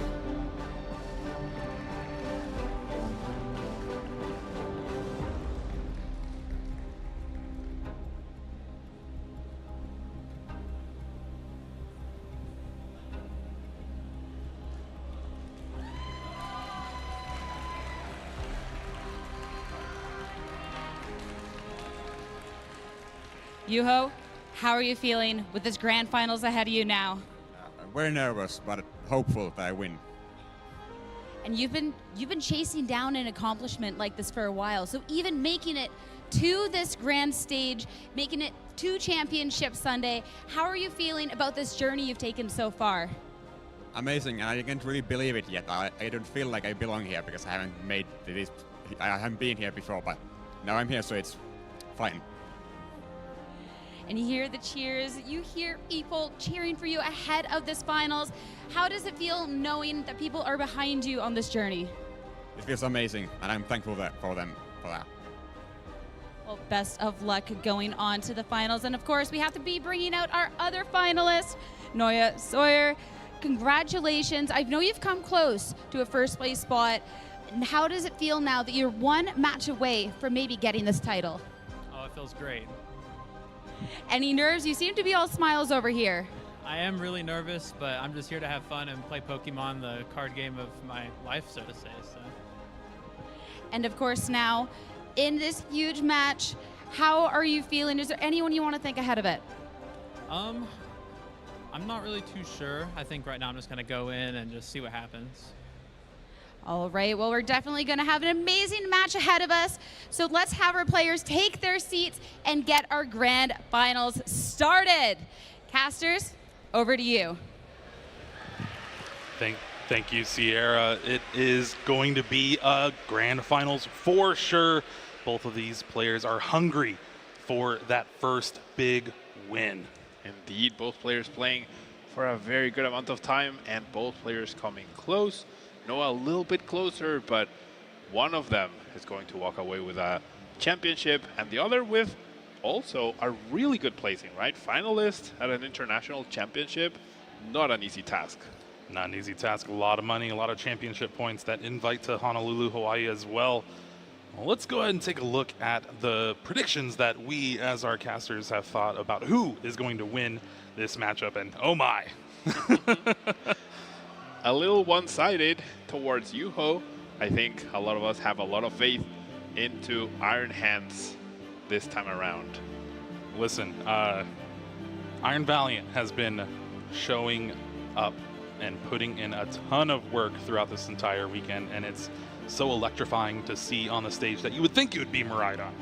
Juho, how are you feeling with this grand finals ahead of you now? I'm very nervous, but hopeful that I win. And you've been chasing down an accomplishment like this for a while. So even making it to this grand stage, making it to Championship Sunday, how are you feeling about this journey you've taken so far? Amazing, and I can't really believe it yet. I don't feel like I belong here because I haven't made this. I haven't been here before, but now I'm here, so it's fine. And you hear the cheers, you hear people cheering for you ahead of this finals. How does it feel knowing that people are behind you on this journey? It feels amazing, and I'm thankful for them for that. Well, best of luck going on to the finals. And of course, we have to be bringing out our other finalist, Noya Sawyer. Congratulations. I know you've come close to a first place spot. And how does it feel now that you're one match away from maybe getting this title? Oh, it feels great. Any nerves? You seem to be all smiles over here. I am really nervous, but I'm just here to have fun and play Pokemon, the card game of my life, so to say. So. And of course now, in this huge match, how are you feeling? Is there anyone you want to thank ahead of it? I'm not really too sure. I think right now I'm just going to go in and just see what happens. All right, well, we're definitely going to have an amazing match ahead of us. So let's have our players take their seats and get our grand finals started. Casters, over to you. Thank you, Sierra. It is going to be a grand finals for sure. Both of these players are hungry for that first big win. Indeed, both players playing for a very good amount of time, and both players coming close. Noah a little bit closer, but one of them is going to walk away with a championship, and the other with also a really good placing, right? Finalist at an international championship, not an easy task. Not an easy task. A lot of money, a lot of championship points. That invite to Honolulu, Hawaii as well. Well, let's go ahead and take a look at the predictions that we as our casters have thought about who is going to win this matchup, and oh my. A little one-sided towards Yuho. I think a lot of us have a lot of faith into Iron Hands this time around. Listen, Iron Valiant has been showing up and putting in a ton of work throughout this entire weekend, and it's so electrifying to see on the stage that you would think it would be Miraidon.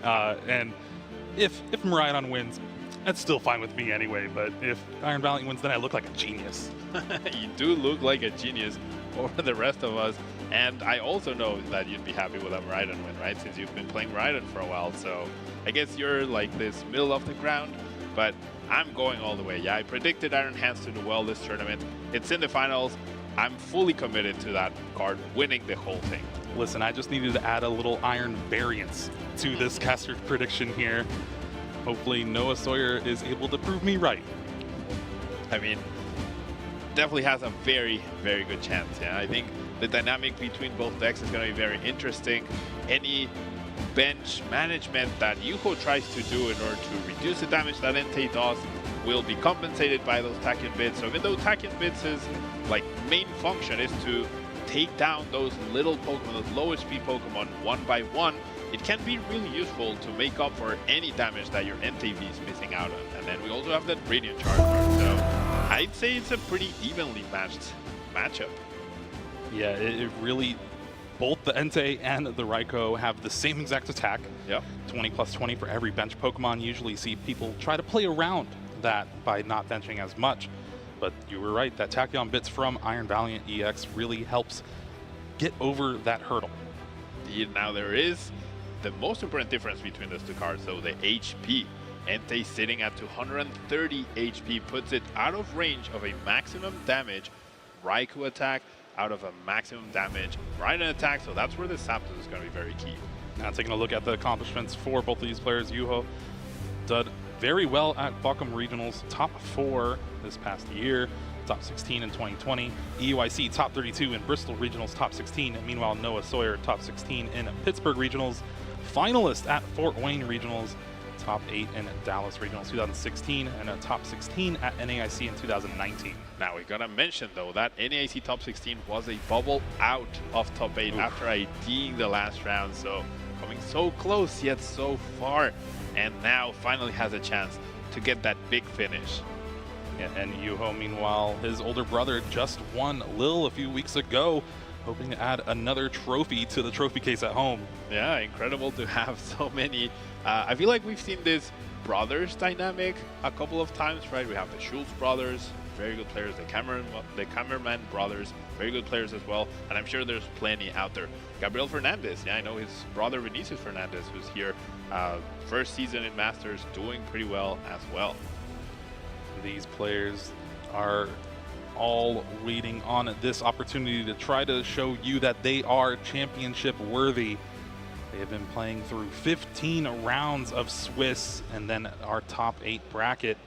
And if Miraidon wins, that's still fine with me anyway, but if Iron Valiant wins, then I look like a genius. You do look like a genius over the rest of us, and I also know that you'd be happy with a Miraidon win, right? Since you've been playing Miraidon for a while, so I guess you're like this middle of the ground, but I'm going all the way. Yeah, I predicted Iron Hands to do well this tournament. It's in the finals. I'm fully committed to that card winning the whole thing. Listen, I just needed to add a little Iron variance to this caster prediction here. Hopefully Noah Sawyer is able to prove me right. I mean, definitely has a very, very good chance. Yeah, I think the dynamic between both decks is going to be very interesting. Any bench management that Yuho tries to do in order to reduce the damage that Entei does will be compensated by those Tachyon Bits. So even though Tachyon Bits' like main function is to take down those little Pokemon, those low HP Pokemon one by one, it can be really useful to make up for any damage that your Entei V is missing out on. And then we also have that Radiant Charge card, so I'd say it's a pretty evenly matched matchup. Yeah, it really, both the Entei and the Raikou have the same exact attack. Yep. 20 plus 20 for every bench Pokemon. Usually see people try to play around that by not benching as much. But you were right, that Tachyon Bits from Iron Valiant EX really helps get over that hurdle. Indeed, now there is the most important difference between those two cards, so the HP. Entei sitting at 230 HP puts it out of range of a maximum damage Raikou attack, out of a maximum damage Rhydon attack, so that's where the Zapdos is going to be very key. Now taking a look at the accomplishments for both of these players, Yuho did very well at Buckham Regionals, top 4 this past year, top 16 in 2020. EUIC top 32 in Bristol Regionals, top 16. And meanwhile, Noah Sawyer top 16 in Pittsburgh Regionals, finalist at Fort Wayne Regionals, top 8 in Dallas Regionals 2016, and a top 16 at NAIC in 2019. Now we gotta mention though that NAIC top 16 was a bubble out of top 8 after IDing the last round, so coming so close yet so far, and now finally has a chance to get that big finish. Yeah, and Yuho, meanwhile, his older brother just won Lil a few weeks ago, hoping to add another trophy to the trophy case at home. Yeah, incredible to have so many. I feel like we've seen this brothers dynamic a couple of times, right? We have the Schultz brothers, very good players, the Cameraman brothers, very good players as well, and I'm sure there's plenty out there. Gabriel Fernandez, yeah, I know his brother Vinicius Fernandez, who's here, first season in Masters, doing pretty well as well. These players are all waiting on this opportunity to try to show you that they are championship worthy. They have been playing through 15 rounds of Swiss and then our top 8 bracket.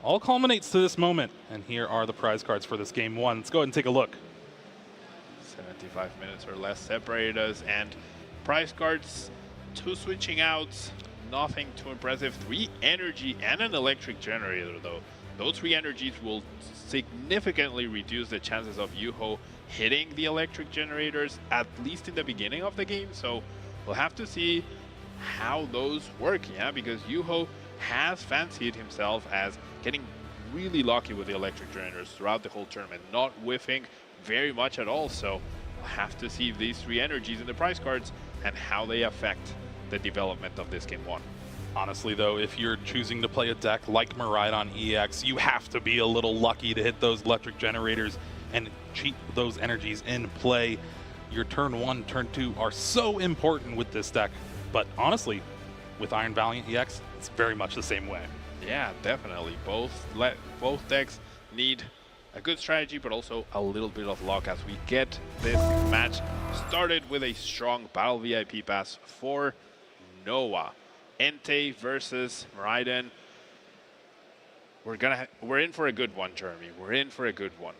All culminates to this moment, and here are the prize cards for this game 1. Let's go ahead and take a look. 75 minutes or less separate us, and prize cards, 2 switching outs, nothing too impressive. 3 energy and an electric generator though. Those 3 energies will significantly reduce the chances of Yuho hitting the electric generators, at least in the beginning of the game. So we'll have to see how those work, yeah, because Yuho has fancied himself as getting really lucky with the electric generators throughout the whole tournament, not whiffing very much at all. So have to see these 3 energies in the prize cards and how they affect the development of this game 1. Honestly, though, if you're choosing to play a deck like Miraidon EX, you have to be a little lucky to hit those electric generators and cheat those energies in play. Your turn 1, turn 2 are so important with this deck, but honestly, with Iron Valiant EX, it's very much the same way. Yeah, definitely. Both decks need a good strategy, but also a little bit of luck as we get this match started with a strong Battle VIP pass for Noah. Entei versus Miraidon. We're in for a good one, Jeremy. We're in for a good one.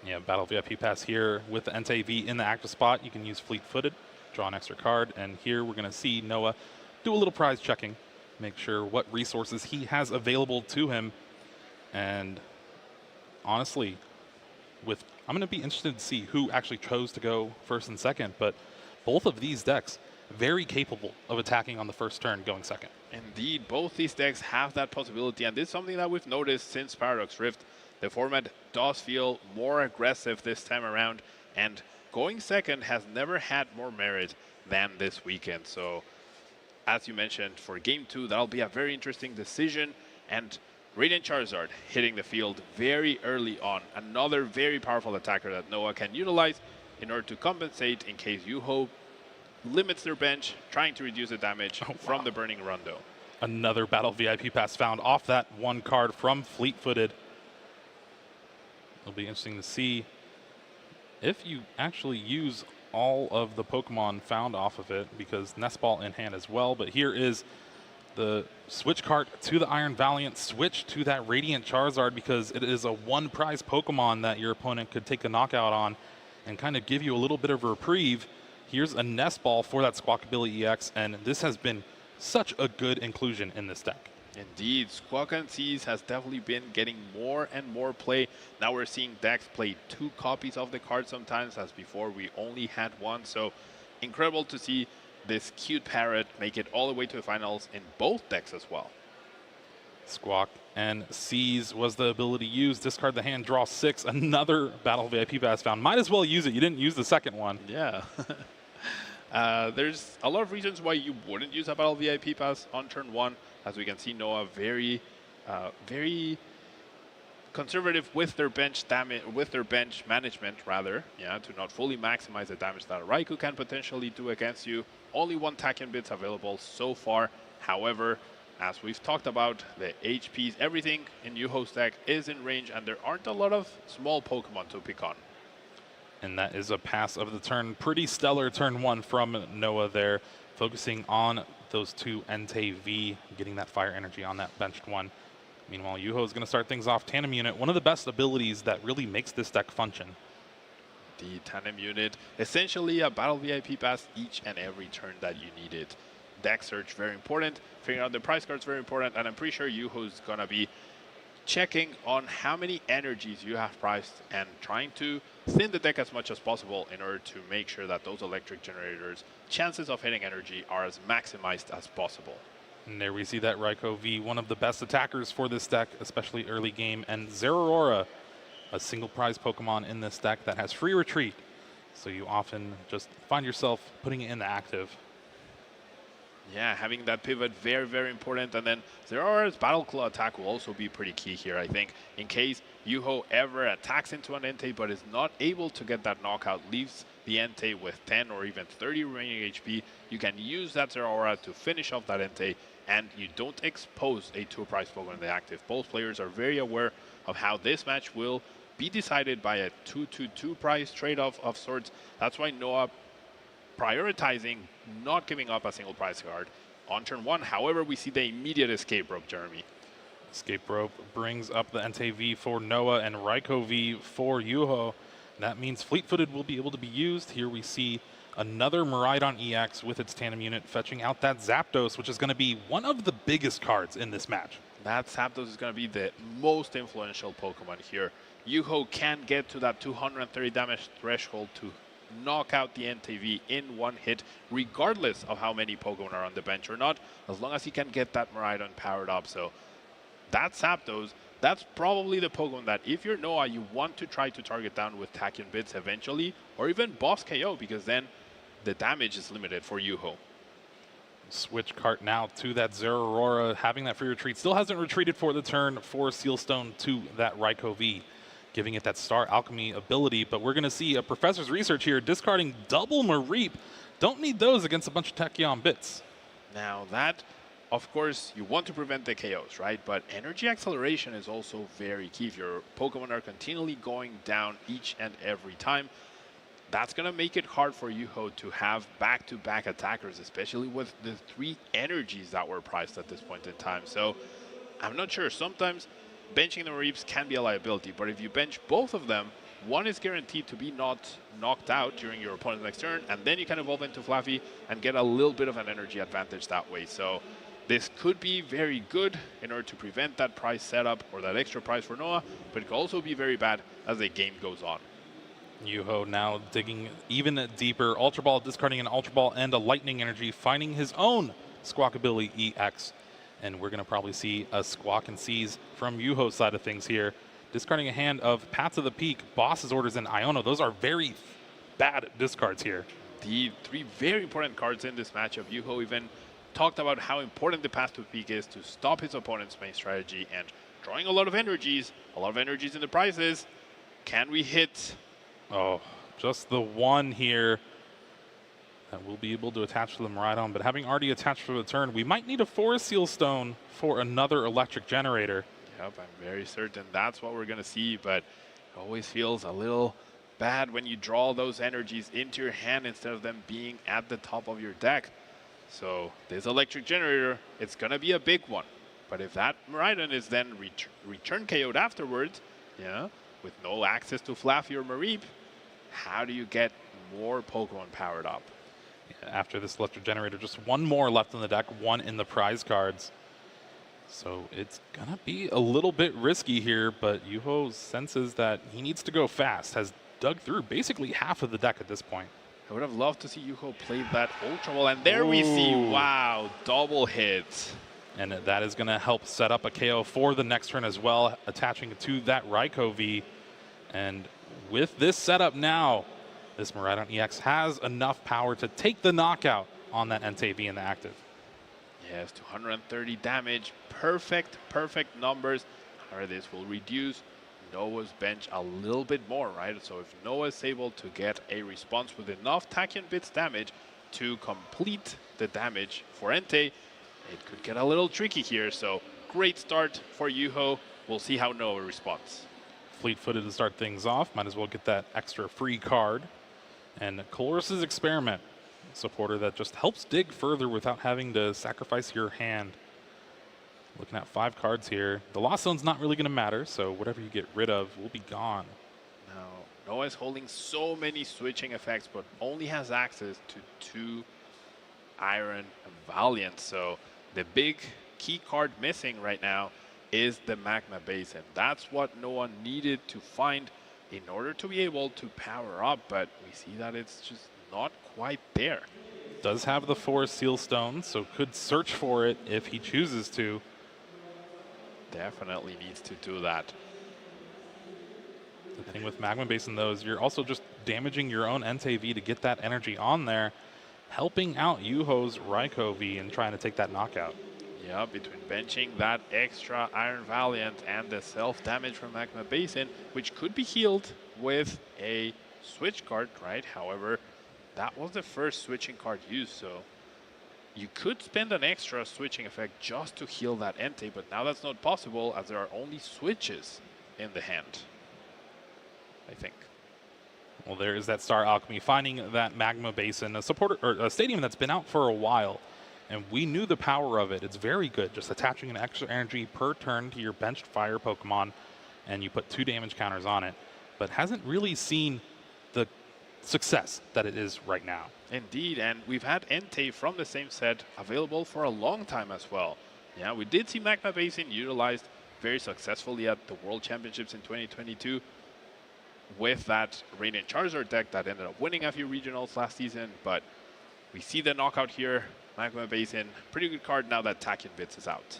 Yeah, Battle VIP pass here with the Entei V in the active spot. You can use fleet-footed, draw an extra card, and here we're going to see Noah do a little prize checking, make sure what resources he has available to him. And honestly, I'm going to be interested to see who actually chose to go first and second, but both of these decks very capable of attacking on the first turn, going second. Indeed, both these decks have that possibility, and this is something that we've noticed since Paradox Rift. The format does feel more aggressive this time around, and going second has never had more merit than this weekend. So, as you mentioned, for Game 2, that'll be a very interesting decision, and Radiant Charizard hitting the field very early on. Another very powerful attacker that Noah can utilize in order to compensate in case Yuho limits their bench, trying to reduce the damage from the Burning Rondo. Another Battle VIP pass found off that one card from Fleet-Footed. It'll be interesting to see if you actually use all of the Pokemon found off of it, because Nest Ball in hand as well. But here is the switch card to the Iron Valiant, switch to that Radiant Charizard, because it is a 1 prize Pokemon that your opponent could take a knockout on and kind of give you a little bit of a reprieve. Here's a Nest Ball for that Squawkabilly EX, and this has been such a good inclusion in this deck. Indeed, Squawk and Seize has definitely been getting more and more play. Now we're seeing decks play 2 copies of the card sometimes, as before we only had 1. So incredible to see this cute parrot make it all the way to the finals in both decks as well. Squawk and Seize was the ability used. Discard the hand, draw 6. Another Battle VIP pass found. Might as well use it. You didn't use the second one. Yeah. There's a lot of reasons why you wouldn't use a Battle VIP pass on turn 1. As we can see, Noah very conservative with their bench management, rather, to not fully maximize the damage that a Raikou can potentially do against you. Only 1 Tachyon bits available so far. However, as we've talked about, the HPs, everything in Yuho's deck is in range, and there aren't a lot of small Pokemon to pick on. And that is a pass of the turn. Pretty stellar turn 1 from Noah there, focusing on those 2 Entei V, getting that fire energy on that benched one. Meanwhile, Yuho is going to start things off. Tandem Unit, one of the best abilities that really makes this deck function. The Tandem Unit, essentially a Battle VIP pass each and every turn that you need it. Deck search, very important. Figuring out the prize cards, very important. And I'm pretty sure Yuho's going to be checking on how many energies you have priced and trying to thin the deck as much as possible in order to make sure that those electric generators' chances of hitting energy are as maximized as possible. And there we see that Raikou V, one of the best attackers for this deck, especially early game. And Zeraora, a single prize Pokemon in this deck that has free retreat. So you often just find yourself putting it in the active. Yeah, having that pivot, very, very important. And then Zeraora's Battle Claw attack will also be pretty key here, I think. In case Yuho ever attacks into an Entei but is not able to get that knockout, leaves the Entei with 10 or even 30 remaining HP, you can use that Zeraora to finish off that Entei, and you don't expose a 2-prize Pokemon in the active. Both players are very aware of how this match will be decided by a 2-2 prize trade-off of sorts. That's why Noah prioritizing not giving up a single prize card on turn 1. However, we see the immediate escape rope, Jeremy. Escape rope brings up the Entei V for Noah and Raikou V for Yuho. That means Fleet-Footed will be able to be used. Here we see another Miraidon EX with its Tandem Unit fetching out that Zapdos, which is going to be one of the biggest cards in this match. That Zapdos is going to be the most influential Pokemon here. Yuho can get to that 230 damage threshold to knock out the Entei V in 1 hit, regardless of how many Pokemon are on the bench or not, as long as he can get that Miraidon powered up. So that Zapdos, that's probably the Pokemon that if you're Noah, you want to try to target down with Tachyon Bits eventually, or even boss KO, because then the damage is limited for Yuho. Switch cart now to that Zeraora, having that free retreat. Still hasn't retreated for the turn for Sealstone to that Raikou V, giving it that Star Alchemy ability. But we're going to see a Professor's Research here, discarding double Mareep. Don't need those against a bunch of Tachyon Bits. Now that, of course, you want to prevent the KOs, right? But energy acceleration is also very key. If your Pokemon are continually going down each and every time, that's going to make it hard for Yuho to have back-to-back attackers, especially with the 3 energies that were priced at this point in time. So I'm not sure. Sometimes benching the Mareeps can be a liability, but if you bench both of them, one is guaranteed to be not knocked out during your opponent's next turn, and then you can evolve into Fluffy and get a little bit of an energy advantage that way. So this could be very good in order to prevent that price setup or that extra price for Noah, but it could also be very bad as the game goes on. Yuho now digging even deeper. Ultra Ball discarding an Ultra Ball and a Lightning Energy, finding his own Squawkabilly EX. And we're going to probably see a Squawk and Seize from Yuho's side of things here. Discarding a hand of Path of the Peak, Boss's Orders, and Iono. Those are very bad discards here. The 3 very important cards in this matchup. Yuho even talked about how important the Path to the Peak is to stop his opponent's main strategy, and drawing a lot of energies in the prizes. Can we hit? Oh, just the one here that we'll be able to attach to the Miraidon, but having already attached for the turn, we might need a Forest Seal Stone for another electric generator. Yep, I'm very certain that's what we're going to see, but it always feels a little bad when you draw those energies into your hand instead of them being at the top of your deck. So this electric generator, it's going to be a big one. But if that Miraidon is then return KO'd afterwards, yeah, with no access to Fluffy or Mareep, how do you get more Pokemon powered up? After this electric generator, just one more left in the deck, one in the prize cards. So it's going to be a little bit risky here, but Yuho senses that he needs to go fast, has dug through basically half of the deck at this point. I would have loved to see Yuho play that Ultra Ball, and there we see, wow, double hit. And that is going to help set up a KO for the next turn as well, attaching it to that Raikou V. And with this setup now, this Miraidon EX has enough power to take the knockout on that Entei V in the active. Yes, 230 damage, perfect numbers. However, this will reduce Noah's bench a little bit more, right? So if Noah is able to get a response with enough Tachyon Bits damage to complete the damage for Entei, it could get a little tricky here. So great start for Yuho. We'll see how Noah responds. Fleet-footed to start things off. Might as well get that extra free card. And Coloris's Experiment, supporter that just helps dig further without having to sacrifice your hand. Looking at 5 cards here. The Lost Zone's not really going to matter, so whatever you get rid of will be gone. Now, Noah is holding so many switching effects, but only has access to 2 Iron and Valiant. So the big key card missing right now is the Magma Basin. That's what Noah needed to find in order to be able to power up, but we see that it's just not quite there. Does have the 4 Seal Stones, so could search for it if he chooses to. Definitely needs to do that. The thing with Magma Basin, though, is you're also just damaging your own Entei V to get that energy on there, helping out Yuho's Raikou V and trying to take that knockout. Yeah, between benching that extra Iron Valiant and the self-damage from Magma Basin, which could be healed with a switch card, right? However, that was the first switching card used, so you could spend an extra switching effect just to heal that Entei, but now that's not possible as there are only switches in the hand, I think. Well, there is that Star Alchemy, finding that Magma Basin, a supporter or a stadium that's been out for a while. And we knew the power of it. It's very good, just attaching an extra energy per turn to your benched fire Pokemon, and you put 2 damage counters on it, but hasn't really seen the success that it is right now. Indeed, and we've had Entei from the same set available for a long time as well. Yeah, we did see Magma Basin utilized very successfully at the World Championships in 2022 with that Radiant Charizard deck that ended up winning a few regionals last season, but we see the knockout here. Magma Basin, pretty good card now that Tachyon Bits is out.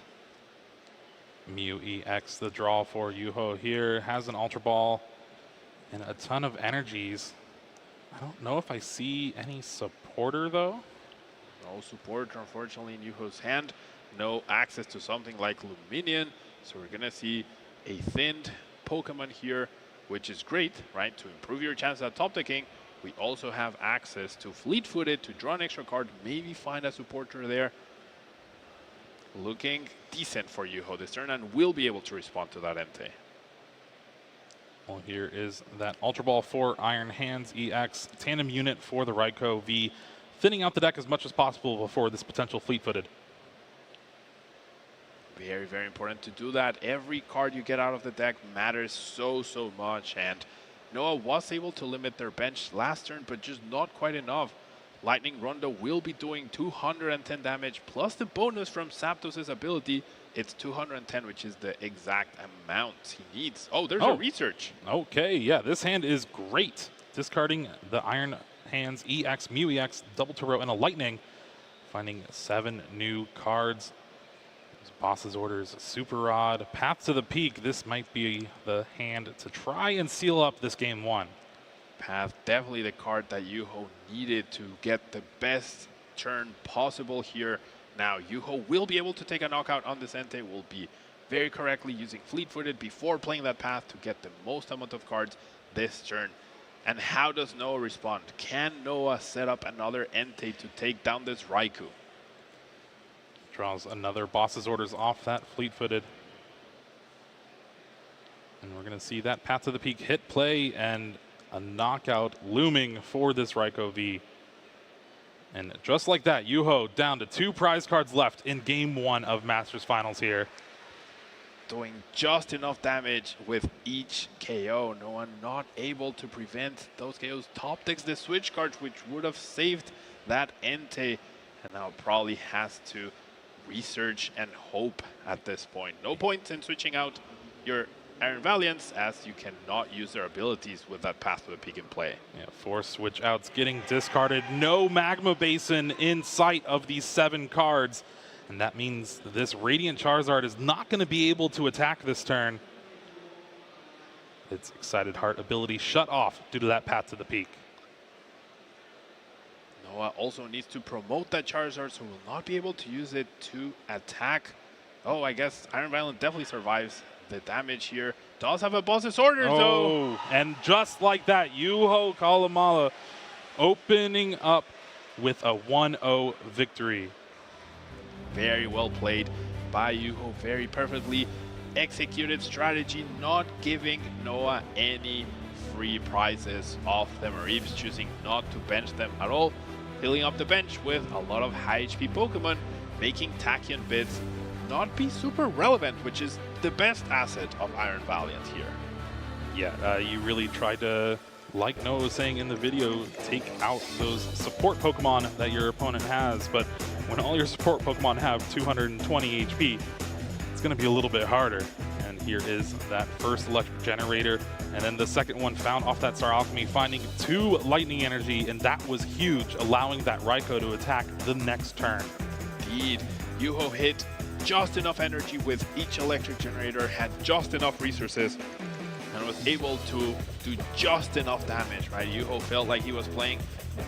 Mew EX, the draw for Yuho here, has an Ultra Ball and a ton of energies. I don't know if I see any supporter though. No support, unfortunately, in Yuho's hand. No access to something like Luminion. So we're gonna see a thinned Pokemon here, which is great, right? To improve your chances at top decking. We also have access to Fleet-Footed to draw an extra card, maybe find a supporter there. Looking decent for Yuho this turn, and will be able to respond to that Entei. Well, here is that Ultra Ball for Iron Hands EX, tandem unit for the Raikou V, thinning out the deck as much as possible before this potential Fleet-Footed. Very, very important to do that. Every card you get out of the deck matters so much, and Noah was able to limit their bench last turn, but just not quite enough. Lightning Rondo will be doing 210 damage, plus the bonus from Zapdos' ability. It's 210, which is the exact amount he needs. Oh, there's a research. Okay, yeah, this hand is great. Discarding the Iron Hands EX, Mew EX, Double Turbo, and a Lightning. Finding 7 new cards. Boss's Orders, Super Rod, Path to the Peak. This might be the hand to try and seal up this game 1. Path, definitely the card that Yuho needed to get the best turn possible here. Now, Yuho will be able to take a knockout on this Entei, will be very correctly using Fleet-Footed before playing that path to get the most amount of cards this turn. And how does Noah respond? Can Noah set up another Entei to take down this Raikou? Draws another Boss's Orders off that Fleet-Footed. And we're going to see that Path to the Peak hit play and a knockout looming for this Raikou V. And just like that, Yuho down to 2 prize cards left in game 1 of Masters Finals here. Doing just enough damage with each KO. Noah not able to prevent those KOs. Top decks the switch cards, which would have saved that Entei. And now probably has to research and hope at this point. No point in switching out your Iron Valiants, as you cannot use their abilities with that Path to the Peak in play. Yeah, 4 switch outs getting discarded. No Magma Basin in sight of these 7 cards. And that means this Radiant Charizard is not going to be able to attack this turn. Its Excited Heart ability shut off due to that Path to the Peak. Noah also needs to promote that Charizard, so will not be able to use it to attack. Oh, I guess Iron Violent definitely survives the damage here. Does have a Boss's Order, though. And just like that, Yuho Kalamala opening up with a 1-0 victory. Very well played by Yuho. Very perfectly executed strategy, not giving Noah any free prizes off the Mareeps, choosing not to bench them at all. Filling up the bench with a lot of high HP Pokemon, making Tachyon bids not be super relevant, which is the best asset of Iron Valiant here. Yeah, you really tried to, like Noah was saying in the video, take out those support Pokemon that your opponent has, but when all your support Pokemon have 220 HP, it's going to be a little bit harder. And here is that first electric generator, and then the second one found off that Star Alchemy, finding 2 lightning energy, and that was huge, allowing that Raikou to attack the next turn. Indeed, Yuho hit just enough energy with each electric generator, had just enough resources, and was able to do just enough damage, right? Yuho felt like he was playing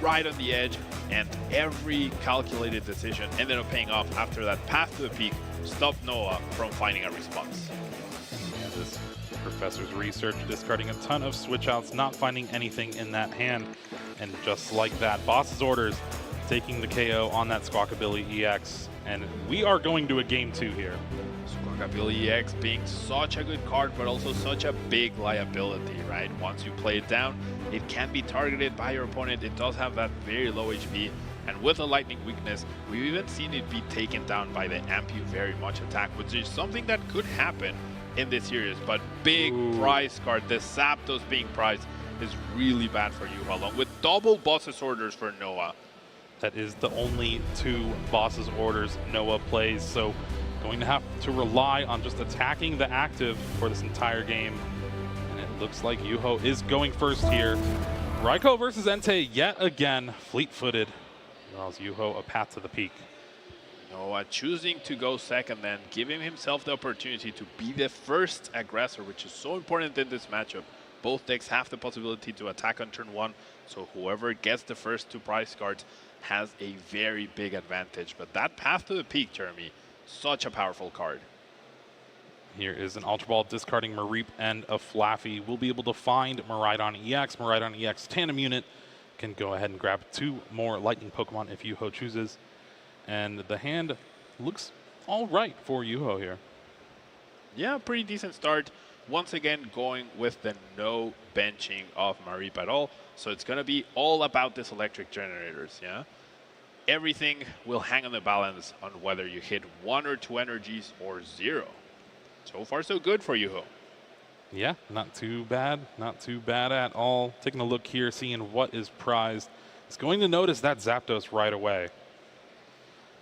right on the edge, and every calculated decision ended up paying off after that Path to the Peak stopped Noah from finding a response. Yeah, this Professor's research, discarding a ton of switch outs, not finding anything in that hand. And just like that, Boss's Orders taking the KO on that Squawkabilly EX. And we are going to a game 2 here. Squawkabilly EX being such a good card, but also such a big liability, right? Once you play it down, it can be targeted by your opponent. It does have that very low HP. And with a lightning weakness, we've even seen it be taken down by the Ampu very much attack, which is something that could happen in this series. But big prize card, the Zapdos being prized, is really bad for you, along with double Boss's Orders for Noah. That is the only 2 Boss's Orders Noah plays, so going to have to rely on just attacking the active for this entire game. And it looks like Yuho is going first here. Raikou versus Entei yet again, fleet-footed. Allows Yuho a Path to the Peak. Noah choosing to go second, then giving himself the opportunity to be the first aggressor, which is so important in this matchup. Both decks have the possibility to attack on turn 1, so whoever gets the first 2 prize cards has a very big advantage. But that path to the peak, Jeremy, such a powerful card. Here is an Ultra Ball discarding Mareep and a Flaffy. We'll be able to find Miraidon EX. Miraidon EX Tandem Unit can go ahead and grab 2 more Lightning Pokemon if Yuho chooses. And the hand looks all right for Yuho here. Yeah, pretty decent start. Once again, going with the no benching of Mareep at all. So it's going to be all about this electric generators, yeah? Everything will hang on the balance on whether you hit 1 or 2 energies or 0. So far, so good for Yuho. Yeah, not too bad. Not too bad at all. Taking a look here, seeing what is prized. It's going to notice that Zapdos right away.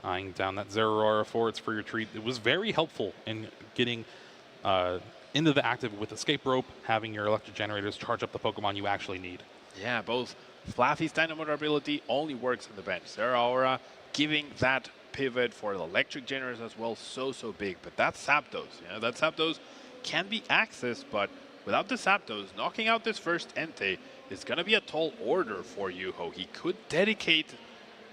Eyeing down that Zeraora for its free retreat. It was very helpful in getting into the active with Escape Rope, having your electric generators charge up the Pokemon you actually need. Yeah, both Flaffy's Dynamo ability only works on the bench. Zeraora giving that pivot for the electric generators as well, so big. But that Zapdos, yeah, that Zapdos can be accessed, but without the Zapdos, knocking out this first Entei is going to be a tall order for Yuho. He could dedicate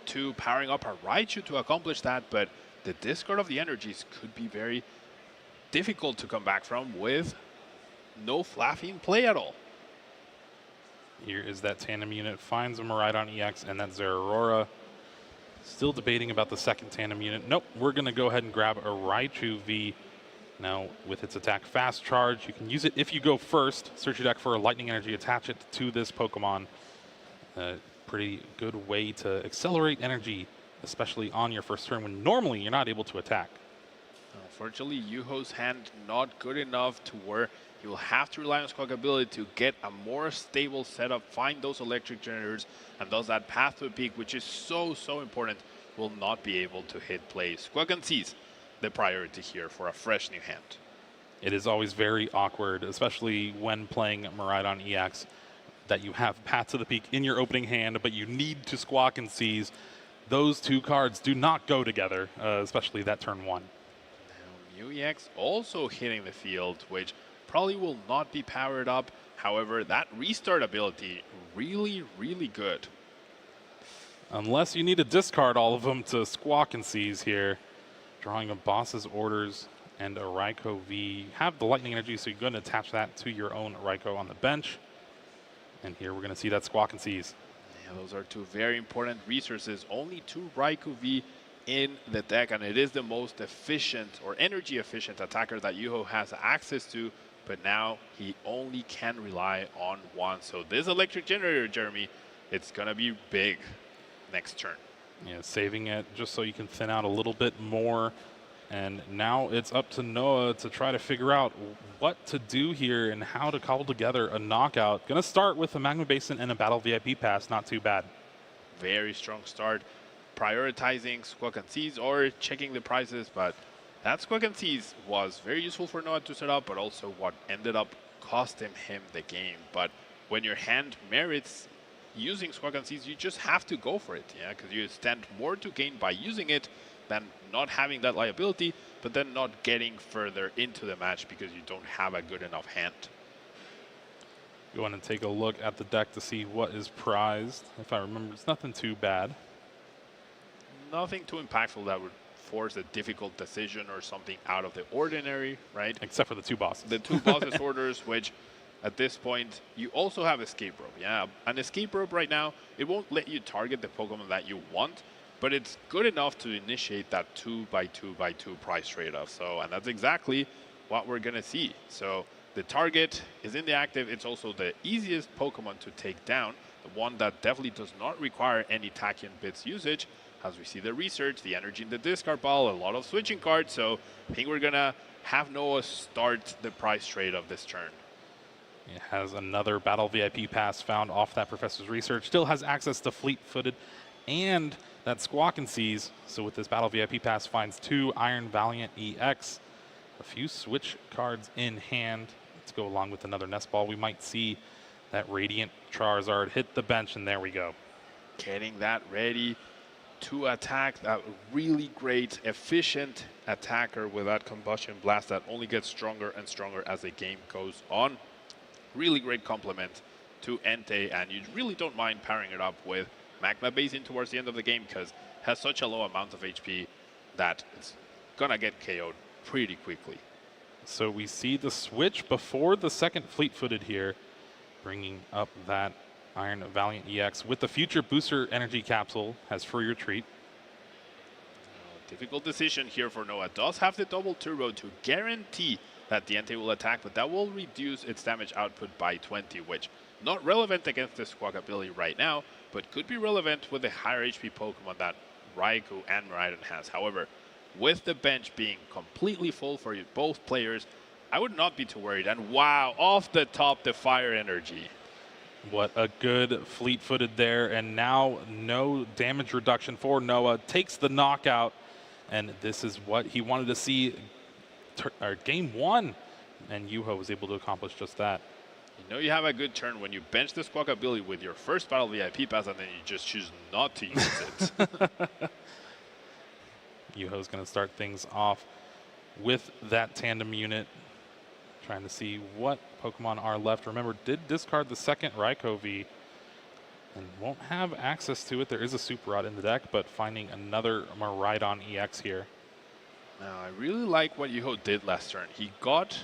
to powering up a Raichu to accomplish that, but the discard of the energies could be very difficult to come back from with no Flaffy in play at all. Here is that Tandem Unit, finds a Miraidon EX and that Zeraora. Still debating about the second Tandem Unit. Nope, we're going to go ahead and grab a Raichu V. Now, with its attack fast charge, you can use it if you go first. Search your deck for a Lightning Energy, attach it to this Pokemon. Pretty good way to accelerate energy, especially on your first turn when normally you're not able to attack. Unfortunately, Yuho's hand not good enough to where he will have to rely on Squawk ability to get a more stable setup, find those electric generators, and thus that path to a peak, which is so important, will not be able to hit play. Squawk sees the priority here for a fresh new hand. It is always very awkward, especially when playing Miraidon EX, that you have Path to the Peak in your opening hand, but you need to Squawk and Seize. Those 2 cards do not go together, especially that turn 1. Now, Mew EX also hitting the field, which probably will not be powered up. However, that restart ability, really good. Unless you need to discard all of them to Squawk and Seize here. Drawing a Boss's Orders and a Raikou V. You have the Lightning Energy, so you're going to attach that to your own Raikou on the bench. And here we're going to see that Squawk and Seize. Yeah, those are 2 very important resources. Only 2 Raikou V in the deck, and it is the most efficient or energy efficient attacker that Yuho has access to, but now he only can rely on 1. So this electric generator, Jeremy, it's going to be big next turn. Yeah, saving it just so you can thin out a little bit more. And now it's up to Noah to try to figure out what to do here and how to cobble together a knockout. Going to start with a Magma Basin and a Battle VIP pass. Not too bad. Very strong start. Prioritizing Squawk and Seize or checking the prices, but that Squawk and Seize was very useful for Noah to set up, but also what ended up costing him the game. But when your hand merits using Squawk and Seize, you just have to go for it, yeah, because you stand more to gain by using it than not having that liability, but then not getting further into the match because you don't have a good enough hand. You want to take a look at the deck to see what is prized. If I remember, it's nothing too bad. Nothing too impactful that would force a difficult decision or something out of the ordinary, right? Except for the 2 bosses. The 2 bosses orders, which at this point, you also have Escape Rope. Yeah, an Escape Rope right now, it won't let you target the Pokemon that you want, but it's good enough to initiate that 2x2x2 price trade-off. So, and that's exactly what we're going to see. So the target is in the active. It's also the easiest Pokemon to take down, the one that definitely does not require any Tachyon Bits usage. As we see the research, the energy in the discard pile, a lot of switching cards. So I think we're going to have Noah start the price trade of this turn. It has another Battle VIP pass found off that Professor's research. Still has access to Fleet-Footed and that Squawk and Seize. So with this Battle VIP pass, finds 2 Iron Valiant EX. A few switch cards in hand to go along with another Nest Ball. We might see that Radiant Charizard hit the bench, and there we go. Getting that ready. to attack. That really great, efficient attacker with that combustion blast that only gets stronger and stronger as the game goes on. Really great complement to Entei, and you really don't mind pairing it up with Magma Basin towards the end of the game because it has such a low amount of HP that it's gonna get KO'd pretty quickly. So we see the switch before the second fleet-footed here, bringing up that Iron Valiant EX with the future booster energy capsule has free retreat. Difficult decision here for Noah. Does have the double turbo to guarantee that the Entei will attack, but that will reduce its damage output by 20, which not relevant against the Squawkabilly right now, but could be relevant with the higher HP Pokemon that Raikou and Miraidon has. However, with the bench being completely full for both players, I would not be too worried. And wow, off the top, the fire energy. What a good fleet-footed there, and now no damage reduction for Noah. Takes the knockout, and this is what he wanted to see game one, and Yuho was able to accomplish just that. You know you have a good turn when you bench the Squawkabilly with your first Battle VIP pass, and then you just choose not to use it. Yuho's going to start things off with that tandem unit, trying to see what Pokemon are left. Remember, did discard the second Raikou V and won't have access to it. There is a Super Rod in the deck, but finding another Miraidon EX here. Now, I really like what Yuho did last turn. He got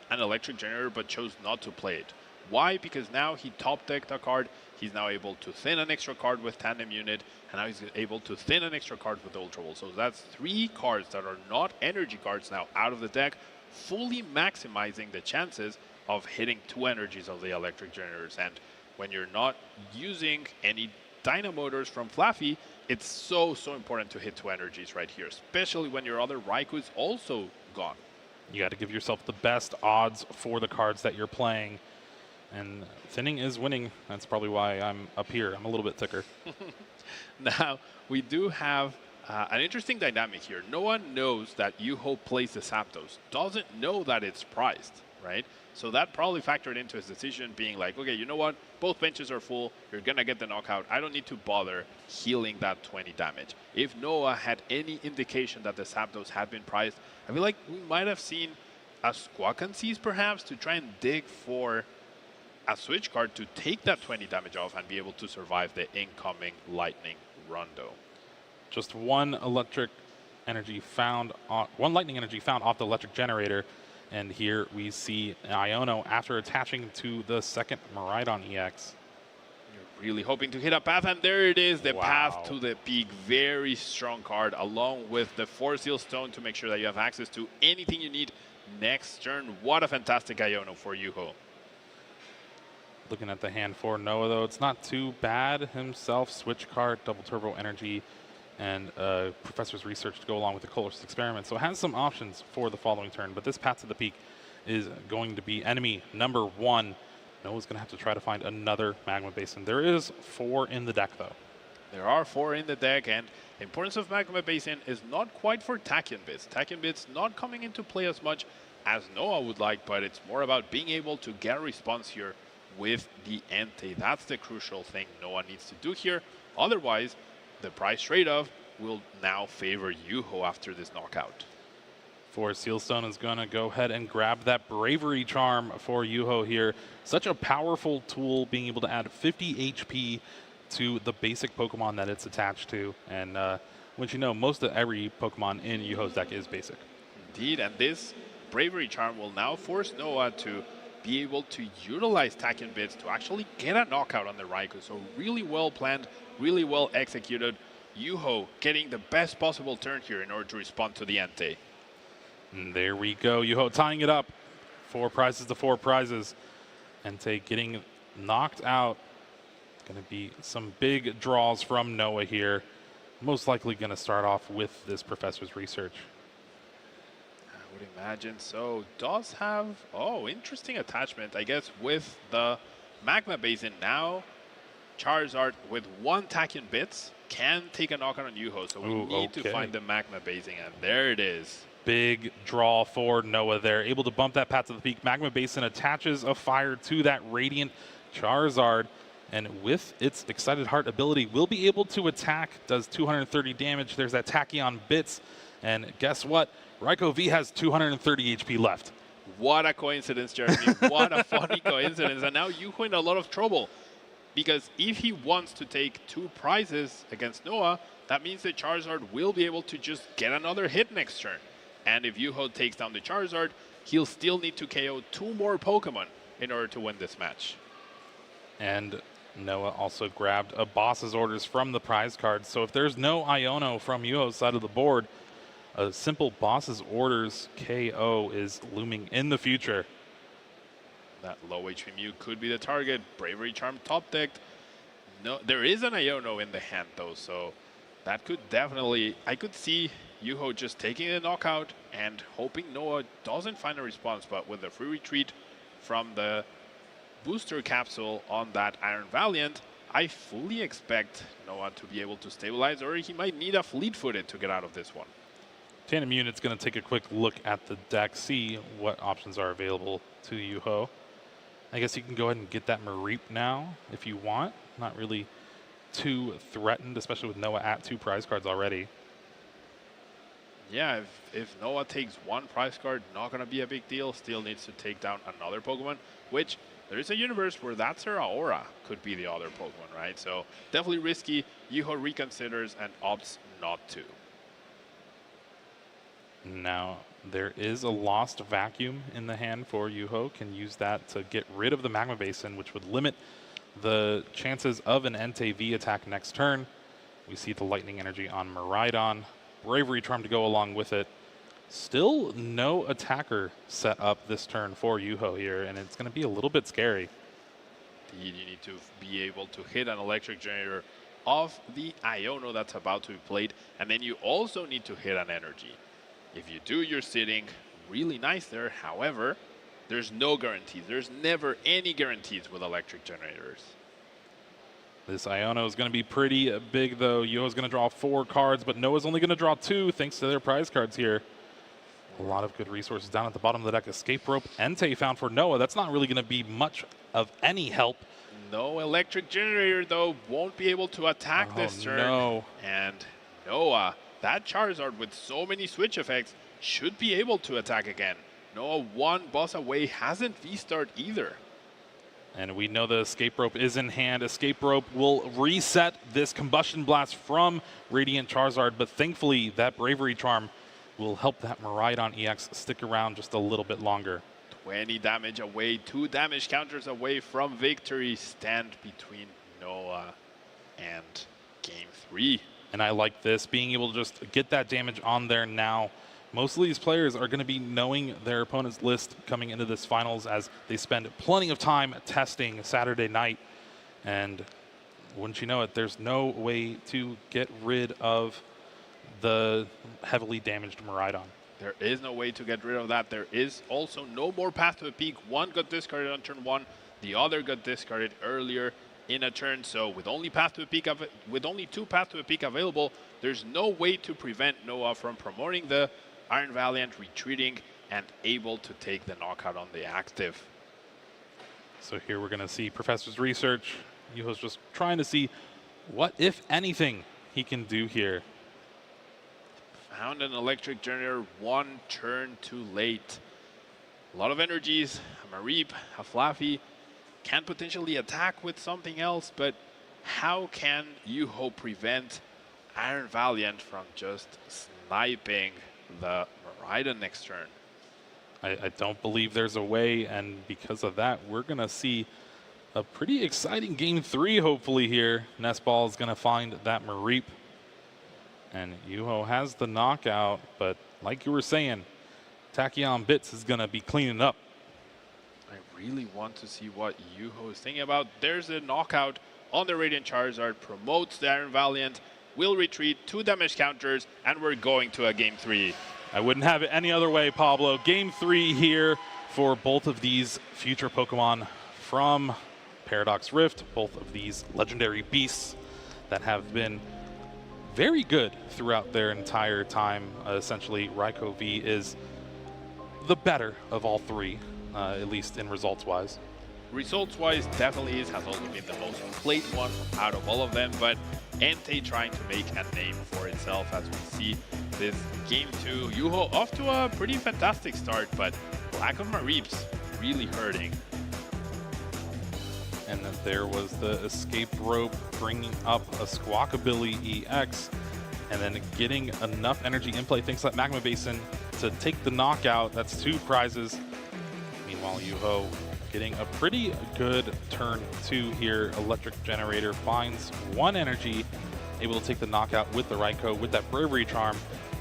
an electric generator, but chose not to play it. Why? Because now he top decked a card. He's now able to thin an extra card with Tandem Unit, and now he's able to thin an extra card with Ultra Ball. So that's 3 cards that are not energy cards now out of the deck, fully maximizing the chances of hitting 2 energies of the electric generators. And when you're not using any Dynamotors from Flaffy, it's so important to hit 2 energies right here, especially when your other Raikou is also gone. You got to give yourself the best odds for the cards that you're playing. And thinning is winning. That's probably why I'm up here. I'm a little bit thicker. Now, we do have an interesting dynamic here. No one knows that Yuho plays the Zapdos. Doesn't know that it's priced, right? So that probably factored into his decision, being like, okay, you know what? Both benches are full. You're going to get the knockout. I don't need to bother healing that 20 damage. If Noah had any indication that the Zapdos had been priced, I feel like we might have seen a Squawkanseas perhaps to try and dig for a switch card to take that 20 damage off and be able to survive the incoming Lightning Rondo. Just one electric energy found, one lightning energy found off the electric generator. And here we see Iono after attaching to the second Miraidon EX. You're really hoping to hit a path, and there it is, the path to the peak. Very strong card, along with the Force Seal Stone to make sure that you have access to anything you need next turn. What a fantastic Iono for Yuho. Looking at the hand for Noah, though, it's not too bad himself. Switch card, double turbo energy, and Professor's Research to go along with the Colorless Experiment. So it has some options for the following turn, but this path to the peak is going to be enemy number 1. Noah's going to have to try to find another Magma Basin. There is 4 in the deck, though. There are 4 in the deck, and the importance of Magma Basin is not quite for Tachyon Bits. Tachyon Bits not coming into play as much as Noah would like, but it's more about being able to get a response here with the Entei. That's the crucial thing Noah needs to do here. Otherwise, the price trade-off will now favor Yuho after this knockout. Force Seal Stone is going to go ahead and grab that Bravery Charm for Yuho here. Such a powerful tool, being able to add 50 HP to the basic Pokemon that it's attached to. And once you know, most of every Pokemon in Yuho's deck is basic. Indeed, and this Bravery Charm will now force Noah to be able to utilize Tachyon Bits to actually get a knockout on the Raikou. So really well planned, really well executed. Yuho getting the best possible turn here in order to respond to the Entei. And there we go. Yuho tying it up. 4 prizes to 4 prizes. Entei getting knocked out. Going to be some big draws from Noah here. Most likely going to start off with this Professor's Research. I would imagine so. Does have, interesting attachment, I guess, with the Magma Basin now. Charizard with 1 Tachyon Bits can take a knockout on Yuho, so we need to find the Magma Basin, and there it is. Big draw for Noah there. Able to bump that path to the peak. Magma Basin attaches a fire to that Radiant Charizard. And with its Excited Heart ability, will be able to attack, does 230 damage. There's that Tachyon Bits. And guess what? Raiko V has 230 HP left. What a coincidence, Jeremy. What a funny coincidence. And now Yuho in a lot of trouble. Because if he wants to take 2 prizes against Noah, that means the Charizard will be able to just get another hit next turn. And if Yuho takes down the Charizard, he'll still need to KO 2 more Pokemon in order to win this match. And Noah also grabbed a boss's orders from the prize card. So if there's no Iono from Yuho's side of the board, a simple boss's orders KO is looming in the future. That low HP Mew could be the target. Bravery Charm top decked. No, there is an Iono in the hand though, so that could definitely, I could see Yuho just taking the knockout and hoping Noah doesn't find a response, but with the free retreat from the booster capsule on that Iron Valiant, I fully expect Noah to be able to stabilize, or he might need a fleet-footed to get out of this one. Tandem Unit's going to take a quick look at the deck, see what options are available to Yuho. I guess you can go ahead and get that Mareep now if you want. Not really too threatened, especially with Noah at 2 prize cards already. Yeah, if Noah takes 1 prize card, not going to be a big deal. Still needs to take down another Pokemon, which there is a universe where that Zeraora could be the other Pokemon, right? So definitely risky. Yuho reconsiders and opts not to. Now, there is a lost vacuum in the hand for Yuho. Can use that to get rid of the Magma Basin, which would limit the chances of an Entei V attack next turn. We see the Lightning Energy on Miraidon. Bravery Charm to go along with it. Still no attacker set up this turn for Yuho here, and it's going to be a little bit scary. Indeed, you need to be able to hit an Electric Generator off the Iono that's about to be played, and then you also need to hit an Energy. If you do, you're sitting really nice there. However, there's no guarantees. There's never any guarantees with Electric Generators. This Iono is going to be pretty big, though. Yuho's going to draw 4 cards, but Noah's only going to draw 2 thanks to their prize cards here. A lot of good resources down at the bottom of the deck. Escape Rope, Entei found for Noah. That's not really going to be much of any help. No Electric Generator, though, won't be able to attack this turn. No. And Noah, that Charizard with so many switch effects, should be able to attack again. Noah 1 boss away, hasn't V-Start either. And we know the Escape Rope is in hand. Escape Rope will reset this Combustion Blast from Radiant Charizard, but thankfully that Bravery Charm will help that Miraidon EX stick around just a little bit longer. 20 damage away, 2 damage counters away from victory. Stand between Noah and Game 3. And I like this, being able to just get that damage on there now. Most of these players are going to be knowing their opponent's list coming into this finals, as they spend plenty of time testing Saturday night. And wouldn't you know it, there's no way to get rid of the heavily damaged Miraidon. There is no way to get rid of that. There is also no more Path to the Peak. 1 got discarded on turn 1. The other got discarded earlier in a turn. So with only 2 Path to the Peak available, there's no way to prevent Noah from promoting the Iron Valiant, retreating, and able to take the knockout on the active. So here we're going to see Professor's research. Yuho's just trying to see what, if anything, he can do here. Found an Electric Generator 1 turn too late. A lot of energies, a Mareep, a Fluffy, can potentially attack with something else, but how can Yuho prevent Iron Valiant from just sniping the Miraidon next turn? I don't believe there's a way, and because of that, we're going to see a pretty exciting Game 3, hopefully, here. Nestball is going to find that Mareep, and Yuho has the knockout, but like you were saying, Tachyon Bits is going to be cleaning up. I really want to see what Yuho is thinking about. There's a knockout on the Radiant Charizard, promotes the Iron Valiant, will retreat, 2 damage counters, and we're going to a Game 3. I wouldn't have it any other way, Pablo. Game 3 here for both of these future Pokemon from Paradox Rift, both of these legendary beasts that have been very good throughout their entire time. Essentially, Raiko V is the better of all 3, at least in results-wise. results-wise, definitely has also been the most played one out of all of them, but Entei trying to make a name for itself as we see this game 2. Yuho off to a pretty fantastic start, but lack of Mareeps really hurting. And then there was the escape rope bringing up a Squawkabilly EX, and then getting enough energy in play, thanks to that Magma Basin, to take the knockout. That's 2 prizes. Meanwhile, Yuho getting a pretty good turn 2 here. Electric Generator finds 1 energy, able to take the knockout with the Raikou, with that Bravery Charm,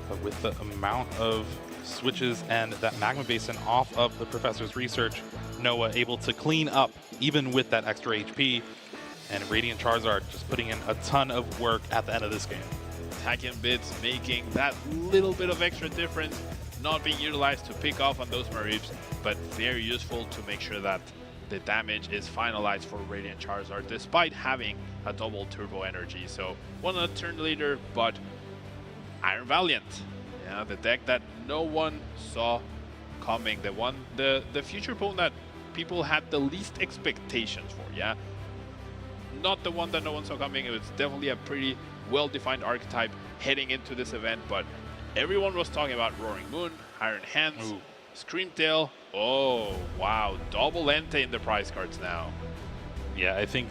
but with the amount of switches and that Magma Basin off of the Professor's Research, Noah able to clean up even with that extra HP, and Radiant Charizard just putting in a ton of work at the end of this game. Tachyon Bits making that little bit of extra difference, not being utilized to pick off on those Mareeps, but very useful to make sure that the damage is finalized for Radiant Charizard despite having a double turbo energy. So one on a turn leader, but Iron Valiant, yeah, the deck that no one saw coming, the future opponent that people had the least expectations for, yeah. Not the one that no one saw coming. It was definitely a pretty well-defined archetype heading into this event, but everyone was talking about Roaring Moon, Iron Hands, Screamtail. Oh, wow. Double Entei in the prize cards now. Yeah, I think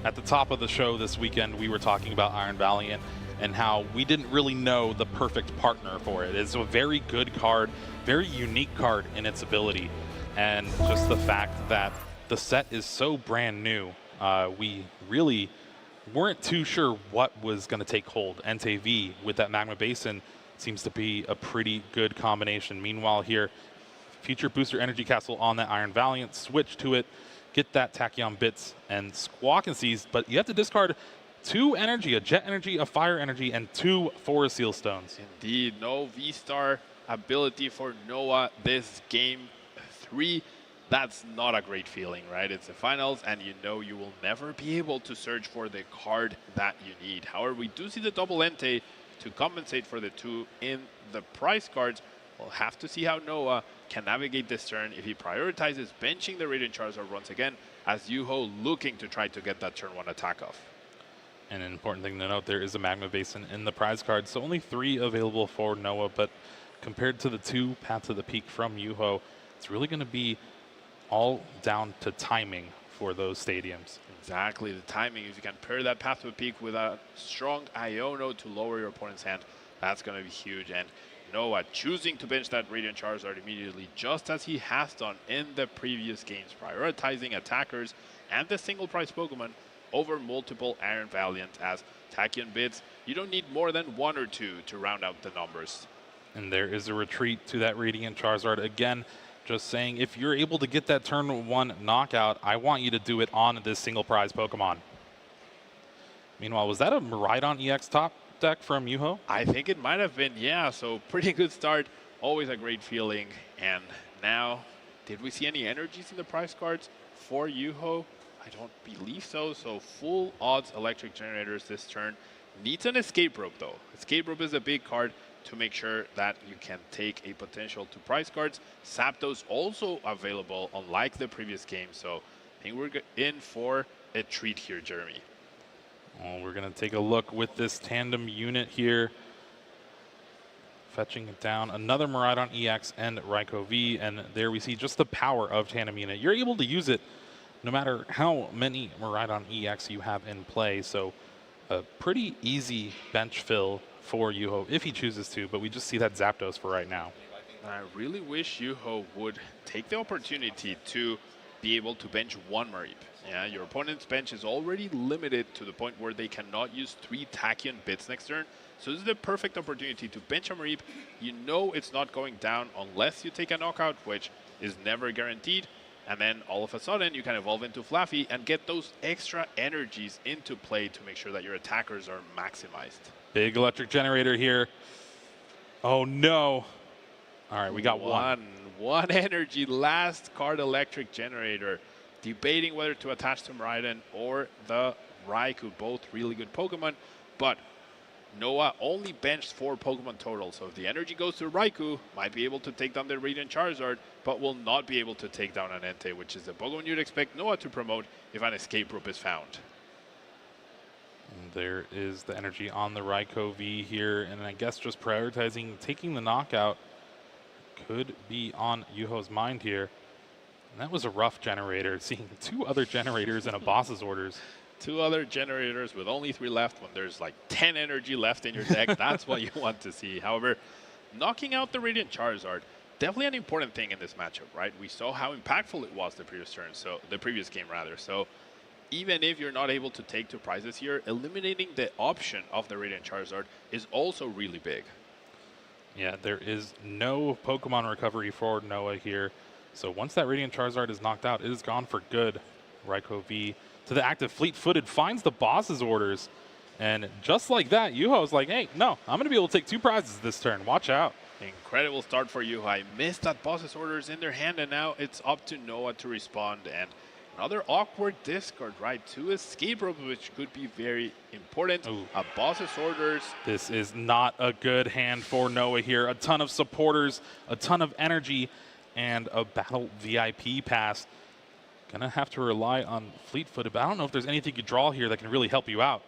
at the top of the show this weekend, we were talking about Iron Valiant and how we didn't really know the perfect partner for it. It's a very good card, very unique card in its ability. And just the fact that the set is so brand new, we really weren't too sure what was going to take hold. Entei V with that Magma Basin seems to be a pretty good combination. Meanwhile here, Future Booster Energy Castle on that Iron Valiant, switch to it, get that Tachyon Bits and Squawk and Seize, but you have to discard 2 energy, a Jet Energy, a Fire Energy, and 2 Forest Seal Stones. Indeed, no V-Star ability for Noah this game 3. That's not a great feeling, right? It's the finals, and you know you will never be able to search for the card that you need. However, we do see the double Entei to compensate for the 2 in the prize cards. We'll have to see how Noah can navigate this turn if he prioritizes benching the Radiant Charizard once again, as Yuho looking to try to get that turn 1 attack off. And an important thing to note, there is a Magma Basin in the prize cards, so only 3 available for Noah, but compared to the 2 Path to the Peak from Yuho, it's really going to be all down to timing for those stadiums. Exactly, the timing. If you can pair that Path to the Peak with a strong Iono to lower your opponent's hand, that's going to be huge. And Noah choosing to bench that Radiant Charizard immediately, just as he has done in the previous games, prioritizing attackers and the single prize Pokemon over multiple Iron Valiant, as Tachyon Bits, you don't need more than 1 or 2 to round out the numbers. And there is a retreat to that Radiant Charizard. Again, just saying, if you're able to get that turn 1 knockout, I want you to do it on this single prize Pokemon. Meanwhile, was that a Miraidon EX top deck from Yuho? I think it might have been, yeah. So pretty good start, always a great feeling. And now, did we see any energies in the prize cards for Yuho? I don't believe so. So full odds Electric Generators this turn. Needs an Escape Rope though. Escape Rope is a big card to make sure that you can take a potential to prize cards. Zapdos also available, unlike the previous game. So I think we're in for a treat here, Jeremy. Well, we're going to take a look with this tandem unit here. Fetching it down. Another Miraidon EX and Raikou V. And there we see just the power of tandem unit. You're able to use it no matter how many Miraidon EX you have in play. So a pretty easy bench fill for Yuho if he chooses to, but we just see that Zapdos for right now. I really wish Yuho would take the opportunity to be able to bench 1 Mareep. Yeah, your opponent's bench is already limited to the point where they cannot use 3 Tachyon Bits next turn. So this is the perfect opportunity to bench a Mareep. You know it's not going down unless you take a knockout, which is never guaranteed. And then all of a sudden you can evolve into Flaffy and get those extra energies into play to make sure that your attackers are maximized. Big Electric Generator here. Oh no. All right, we got one energy, last card Electric Generator. Debating whether to attach to Miraidon or the Raikou, both really good Pokemon, but Noah only benched 4 Pokemon total, so if the energy goes to Raikou, might be able to take down the Radiant Charizard, but will not be able to take down an Entei, which is the Pokemon you'd expect Noah to promote if an escape rope is found. And there is the energy on the Raikou V here, and I guess just prioritizing taking the knockout could be on Yuho's mind here. And that was a rough generator, seeing 2 other generators and a boss's orders. 2 other generators with only 3 left when there's like 10 energy left in your deck. That's what you want to see. However, knocking out the Radiant Charizard, definitely an important thing in this matchup, right? We saw how impactful it was the previous turn, so the previous game rather. So even if you're not able to take 2 prizes here, eliminating the option of the Radiant Charizard is also really big. Yeah, there is no Pokemon recovery for Noah here. So once that Radiant Charizard is knocked out, it is gone for good. Raikou V to the active, fleet-footed, finds the boss's orders. And just like that, Yuho's like, hey, no, I'm going to be able to take 2 prizes this turn. Watch out. Incredible start for Yuho. I missed that boss's orders in their hand, and now it's up to Noah to respond. And another awkward discard, right? 2 escape ropes, which could be very important. Ooh. A boss's orders. This is not a good hand for Noah here. A ton of supporters, a ton of energy, and a battle VIP pass. Gonna have to rely on fleet-footed, but I don't know if there's anything you draw here that can really help you out.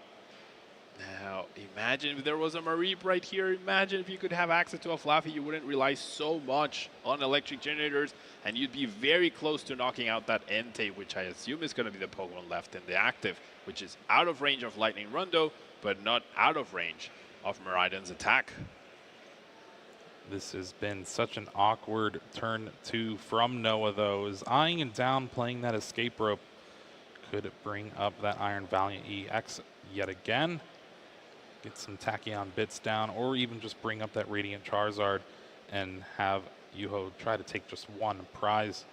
Now, imagine if there was a Mareep right here. Imagine if you could have access to a Fluffy. You wouldn't rely so much on electric generators, and you'd be very close to knocking out that Entei, which I assume is going to be the Pokemon left in the active, which is out of range of Lightning Rondo, but not out of range of Miraidon's attack. This has been such an awkward turn 2 from Noah, though. Is eyeing it down, playing that escape rope. Could bring up that Iron Valiant EX yet again. Get some Tachyon bits down, or even just bring up that Radiant Charizard and have Yuho try to take just 1 prize.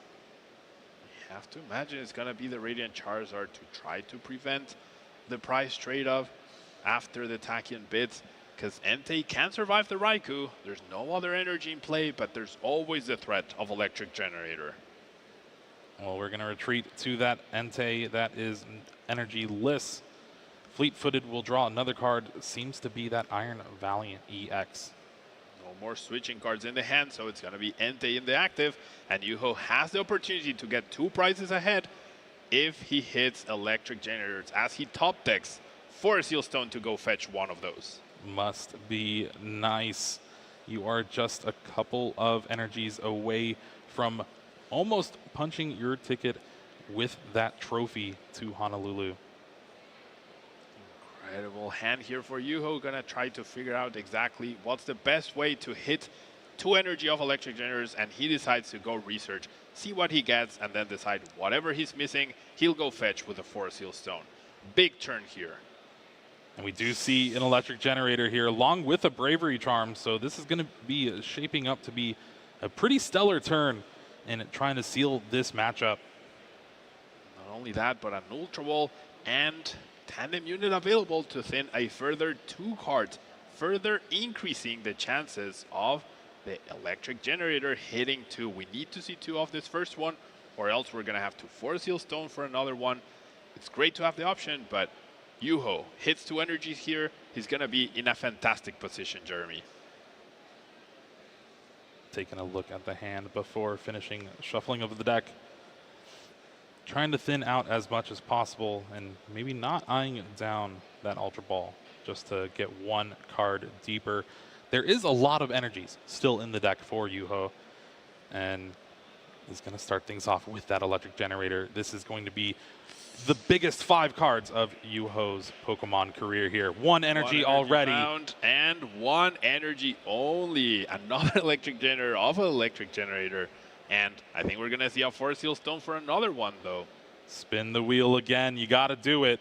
You have to imagine it's going to be the Radiant Charizard to try to prevent the prize trade-off after the Tachyon bits. Because Entei can survive the Raikou. There's no other energy in play, but there's always the threat of electric generator. Well, we're going to retreat to that Entei that is energy-less. Fleet-footed will draw another card. Seems to be that Iron Valiant EX. No more switching cards in the hand, so it's going to be Entei in the active. And Yuho has the opportunity to get 2 prizes ahead if he hits electric generators, as he top decks for a Seal Stone to go fetch 1 of those. Must be nice. You are just a couple of energies away from almost punching your ticket with that trophy to Honolulu. Incredible hand here for Yuho. Gonna try to figure out exactly what's the best way to hit 2 energy of electric generators, and he decides to go research, see what he gets, and then decide whatever he's missing, he'll go fetch with a 4 Seal Stone. Big turn here. And we do see an electric generator here along with a bravery charm. So this is going to be shaping up to be a pretty stellar turn in trying to seal this matchup. Not only that, but an Ultra Ball and Tandem Unit available to thin a further 2 cards, further increasing the chances of the electric generator hitting 2. We need to see 2 of this first one, or else we're going to have to 4 Seal Stone for another one. It's great to have the option, but Yuho hits 2 energies here. He's going to be in a fantastic position, Jeremy. Taking a look at the hand before finishing shuffling of the deck. Trying to thin out as much as possible and maybe not eyeing down that Ultra Ball just to get 1 card deeper. There is a lot of energies still in the deck for Yuho, and he's going to start things off with that electric generator. This is going to be the biggest 5 cards of Yuho's Pokemon career here. 1 energy already. Round and 1 energy only. Another electric generator of an electric generator. And I think we're going to see a 4 Seal Stone for another one, though. Spin the wheel again. You got to do it.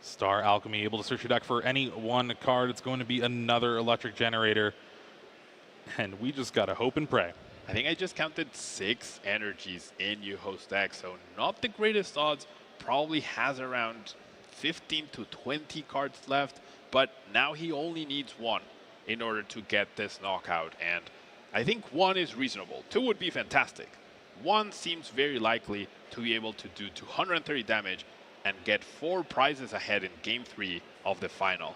Star Alchemy able to search your deck for any 1 card. It's going to be another electric generator. And we just got to hope and pray. I think I just counted 6 energies in Yuho's deck, so not the greatest odds. Probably has around 15 to 20 cards left, but now he only needs 1 in order to get this knockout, and I think 1 is reasonable. 2 would be fantastic. 1 seems very likely to be able to do 230 damage and get 4 prizes ahead in Game 3 of the final.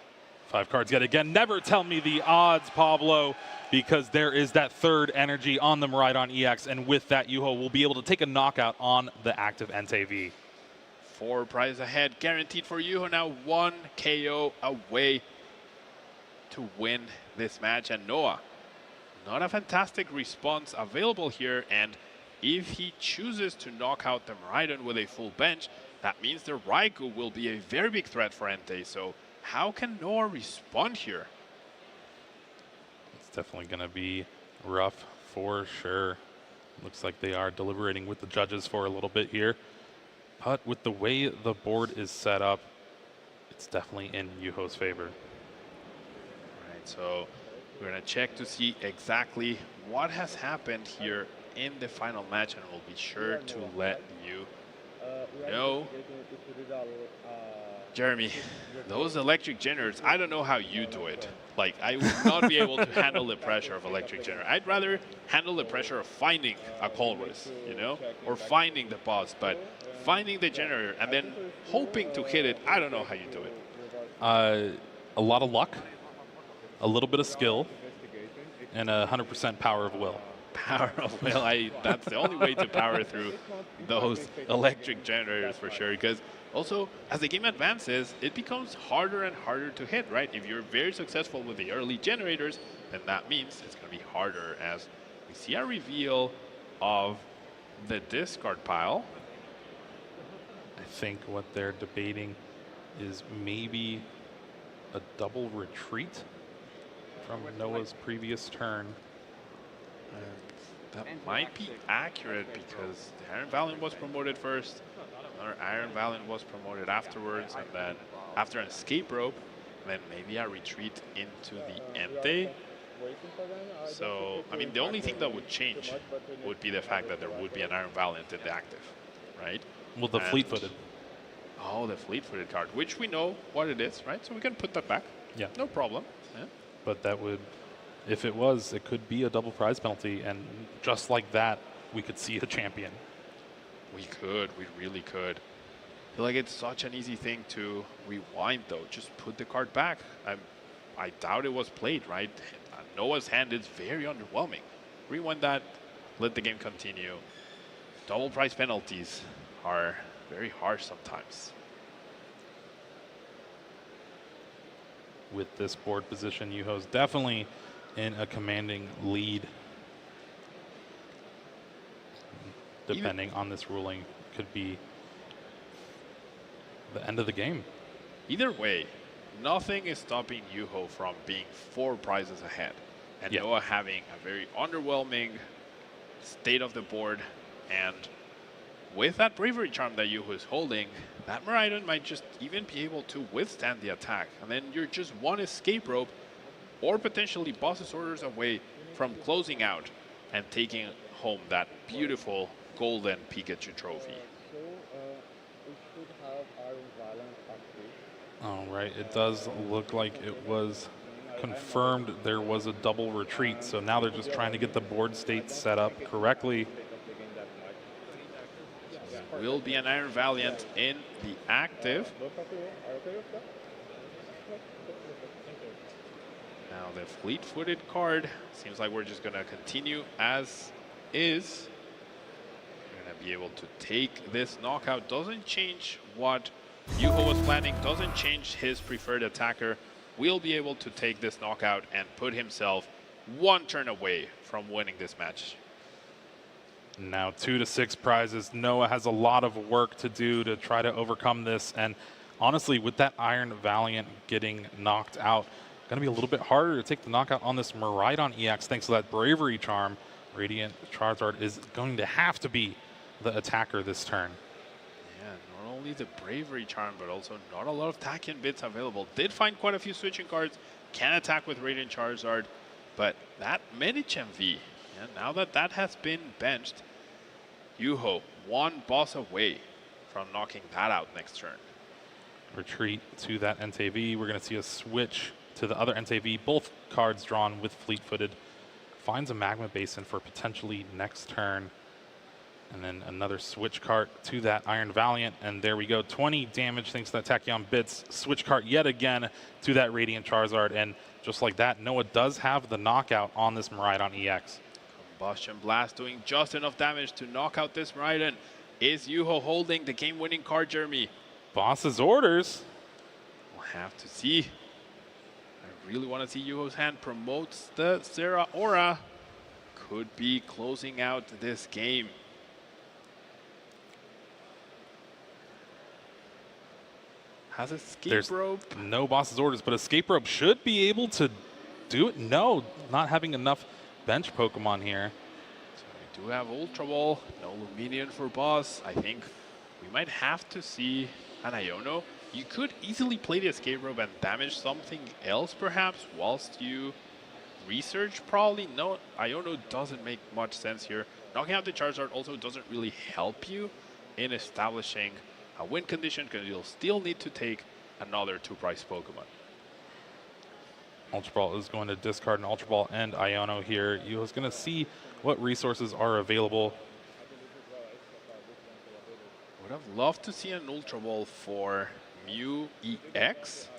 5 cards yet again. Never tell me the odds, Pablo, because there is that third energy on the Miraidon EX, and with that, Yuho will be able to take a knockout on the active NTV. 4 prizes ahead, guaranteed for Yuho now. 1 KO away to win this match. And Noah, not a fantastic response available here. And if he chooses to knock out the Miraidon with a full bench, that means the Raikou will be a very big threat for Entei. So how can Noah respond here? It's definitely going to be rough for sure. Looks like they are deliberating with the judges for a little bit here. But with the way the board is set up, it's definitely in Yuho's favor. All right, so we're going to check to see exactly what has happened here in the final match, and we'll be sure to let you know. Jeremy, those electric generators, I don't know how you do it. Like, I would not be able to handle the pressure of electric generator. I'd rather handle the pressure of finding a Colress, you know, or finding the boss, but finding the generator and then hoping to hit it, I don't know how you do it. A lot of luck, a little bit of skill, and 100% power of will. Power of will, that's the only way to power through those electric generators for sure, because also, as the game advances, it becomes harder and harder to hit, right? If you're very successful with the early generators, then that means it's going to be harder, as we see a reveal of the discard pile. I think what they're debating is maybe a double retreat from Noah's previous turn. That might be accurate because the Iron Valiant was promoted first. Another Iron Valiant was promoted afterwards, and then after an escape rope, then maybe a retreat into the Entei. So, I mean, the only thing that would change would be the fact that there would be an Iron Valiant in the active, right? Well, the fleet-footed. Oh, the fleet-footed card, which we know what it is, right? So we can put that back. Yeah. No problem. Yeah. But that would, if it was, it could be a double prize penalty, and just like that, we could see a champion. We could, we really could. I feel like it's such an easy thing to rewind, though. Just put the card back. I doubt it was played, right? Noah's hand is very underwhelming. Rewind that, let the game continue. Double prize penalties are very harsh sometimes. With this board position, Yuho's definitely in a commanding lead. Depending on this ruling, could be the end of the game. Either way, nothing is stopping Yuho from being 4 prizes ahead. And Noah having a very underwhelming state of the board. And with that bravery charm that Yuho is holding, that Miraidon might just even be able to withstand the attack. And then you're just 1 escape rope or potentially boss's orders away from closing out and taking home that beautiful golden Pikachu trophy. All right, it does look like it was confirmed there was a double retreat, so now they're just trying to get the board state set up correctly. Will be an Iron Valiant in the active. Now the fleet-footed card, seems like we're just going to continue as is. We're going to be able to take this knockout. Doesn't change what Yuho was planning, doesn't change his preferred attacker. Will be able to take this knockout and put himself 1 turn away from winning this match. Now 2 to 6 prizes. Noah has a lot of work to do to try to overcome this. And honestly, with that Iron Valiant getting knocked out, going to be a little bit harder to take the knockout on this Miraidon EX thanks to that bravery charm. Radiant Charizard is going to have to be the attacker this turn. Yeah, not only the bravery charm, but also not a lot of Tachyon bits available. Did find quite a few switching cards. Can attack with Radiant Charizard, but that Medicham V, now that that has been benched, Yuho 1 boss away from knocking that out next turn. Retreat to that NTV. We're going to see a switch to the other NTV. Both cards drawn with fleet-footed. Finds a Magma Basin for potentially next turn. And then another switch cart to that Iron Valiant. And there we go, 20 damage thanks to that Tachyon Bits. Switch cart yet again to that Radiant Charizard. And just like that, Noah does have the knockout on this Miraidon EX. Combustion Blast doing just enough damage to knock out this Miraidon. Is Yuho holding the game-winning card, Jeremy? Boss's orders. We'll have to see. I really want to see Yuho's hand promotes the Zera Aura. Could be closing out this game. Has escape rope. No Boss's orders, but escape rope should be able to do it. No, not having enough bench Pokemon here. So we do have Ultra Ball, no Luminion for Boss. I think we might have to see an Iono. You could easily play the escape rope and damage something else perhaps whilst you research probably. No, Iono doesn't make much sense here. Knocking out the Charizard also doesn't really help you in establishing a win condition because you'll still need to take another 2-price Pokemon. Ultra Ball is going to discard an Ultra Ball and Iono here. Yuho's going to see what resources are available. Would have loved to see an Ultra Ball for Mew EX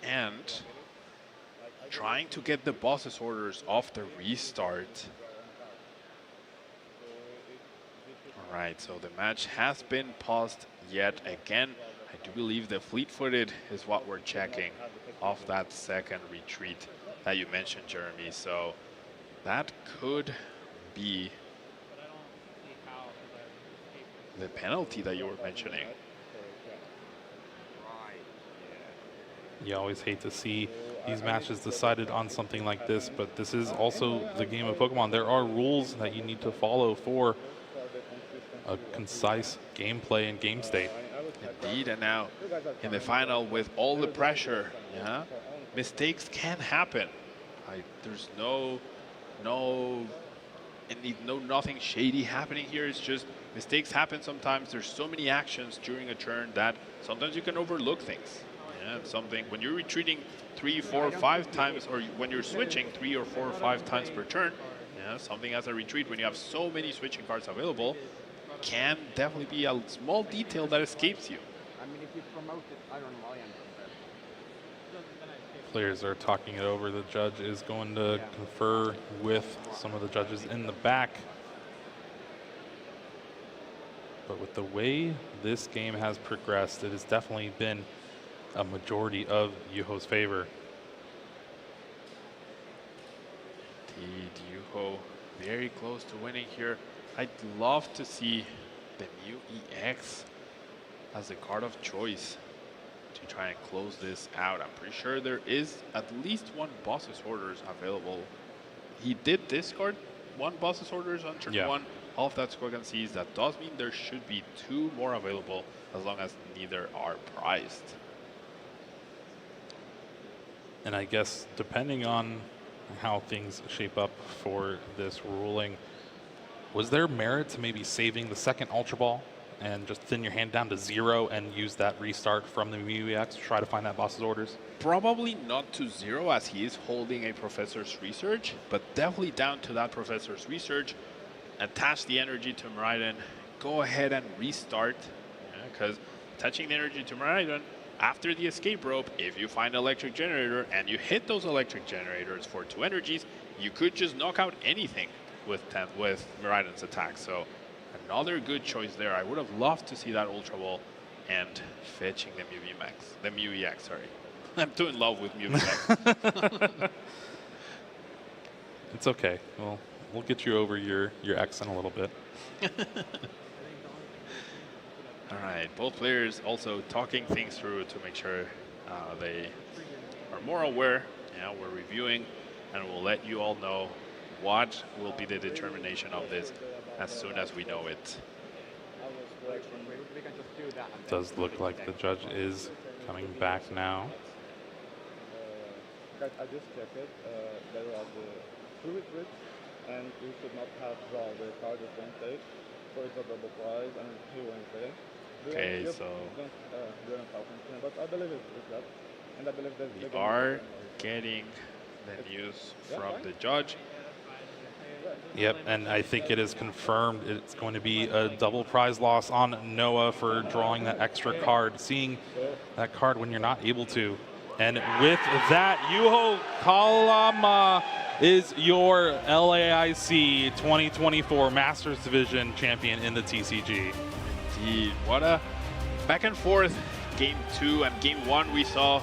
and trying to get the Boss's orders off the restart. All right, so the match has been paused yet again. I do believe the fleet-footed is what we're checking off that second retreat that you mentioned, Jeremy. So that could be the penalty that you were mentioning. You always hate to see these matches decided on something like this, but this is also the game of Pokemon. There are rules that you need to follow for a concise gameplay and game state. Indeed, and now in the final with all the pressure, mistakes can happen. There's nothing shady happening here. It's just mistakes happen sometimes. There's so many actions during a turn that sometimes you can overlook things. Something when you're retreating 3, 4, 5 times, or when you're switching 3 or 4 or 5 times per turn, something as a retreat when you have so many switching cards available can definitely be a small detail that escapes you. I mean, if you promote it, Iron Valiant. Players are talking it over. The judge is going to confer with some of the judges in the back. But with the way this game has progressed, it has definitely been a majority of Yuho's favor. Indeed, Yuho very close to winning here. I'd love to see the Mew EX as the card of choice to try and close this out. I'm pretty sure there is at least one Boss's orders available. He did discard one Boss's orders on turn 1 of that Squawk and Seas. That does mean there should be 2 more available as long as neither are prized. And I guess depending on how things shape up for this ruling, was there merit to maybe saving the second Ultra Ball and just thin your hand down to 0 and use that restart from the Mew EX to try to find that Boss's orders? Probably not to 0 as he is holding a Professor's Research, but definitely down to that Professor's Research. Attach the energy to Miraidon, go ahead and restart, because attaching the energy to Miraidon after the escape rope, if you find electric generator and you hit those electric generators for 2 energies, you could just knock out anything with Miraidon's attack. So another good choice there. I would have loved to see that Ultra Ball and fetching the Mew EX, sorry. I'm too in love with Mew EX. It's okay. We'll get you over your X in a little bit. All right, both players also talking things through to make sure they are more aware. We're reviewing, and we'll let you all know what will be the determination of this as soon as we know it. It does look like the judge is coming back now. I just checked it. There was 2 retreats, and you should not have drawn the card at one stage, so it's a double prize and 2 Wednesday. Okay, so but I believe it's that, and I believe we are getting the news from the judge. Yep, and I think it is confirmed it's going to be a double prize loss on Noah for drawing that extra card, seeing that card when you're not able to. And with that, Juho Kalama is your LAIC 2024 Masters Division champion in the TCG. Indeed. What a back and forth game 2 and game 1 we saw.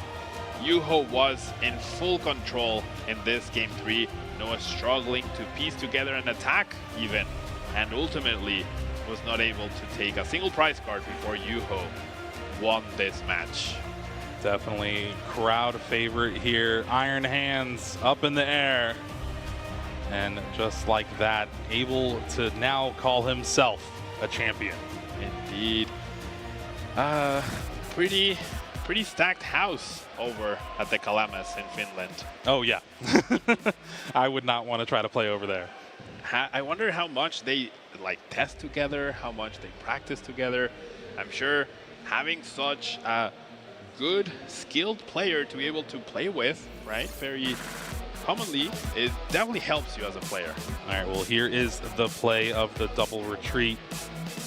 Juho was in full control in this game 3. Noah struggling to piece together an attack even, and ultimately was not able to take a single prize card before Juho won this match. Definitely crowd favorite here. Iron Hands up in the air. And just like that, able to now call himself a champion. Indeed. Pretty stacked house over at the Kalamas in Finland. Oh yeah. I would not want to try to play over there. I wonder how much they like test together, how much they practice together. I'm sure having such a good, skilled player to be able to play with, right? Very commonly, it definitely helps you as a player. All right, well, here is the play of the double retreat.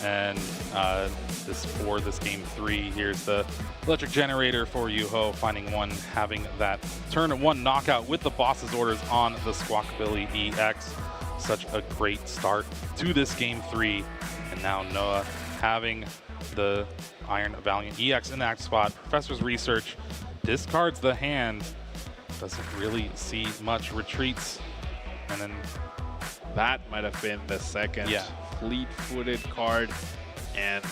And for this game 3, here's the electric generator for Juho, finding one, having that turn 1 knockout with the boss's orders on the Squawkabilly EX. Such a great start to this game 3. And now Noah having the Iron Valiant EX in the active spot. Professor's Research discards the hand. Doesn't really see much retreats. And then that might have been the second fleet-footed card. And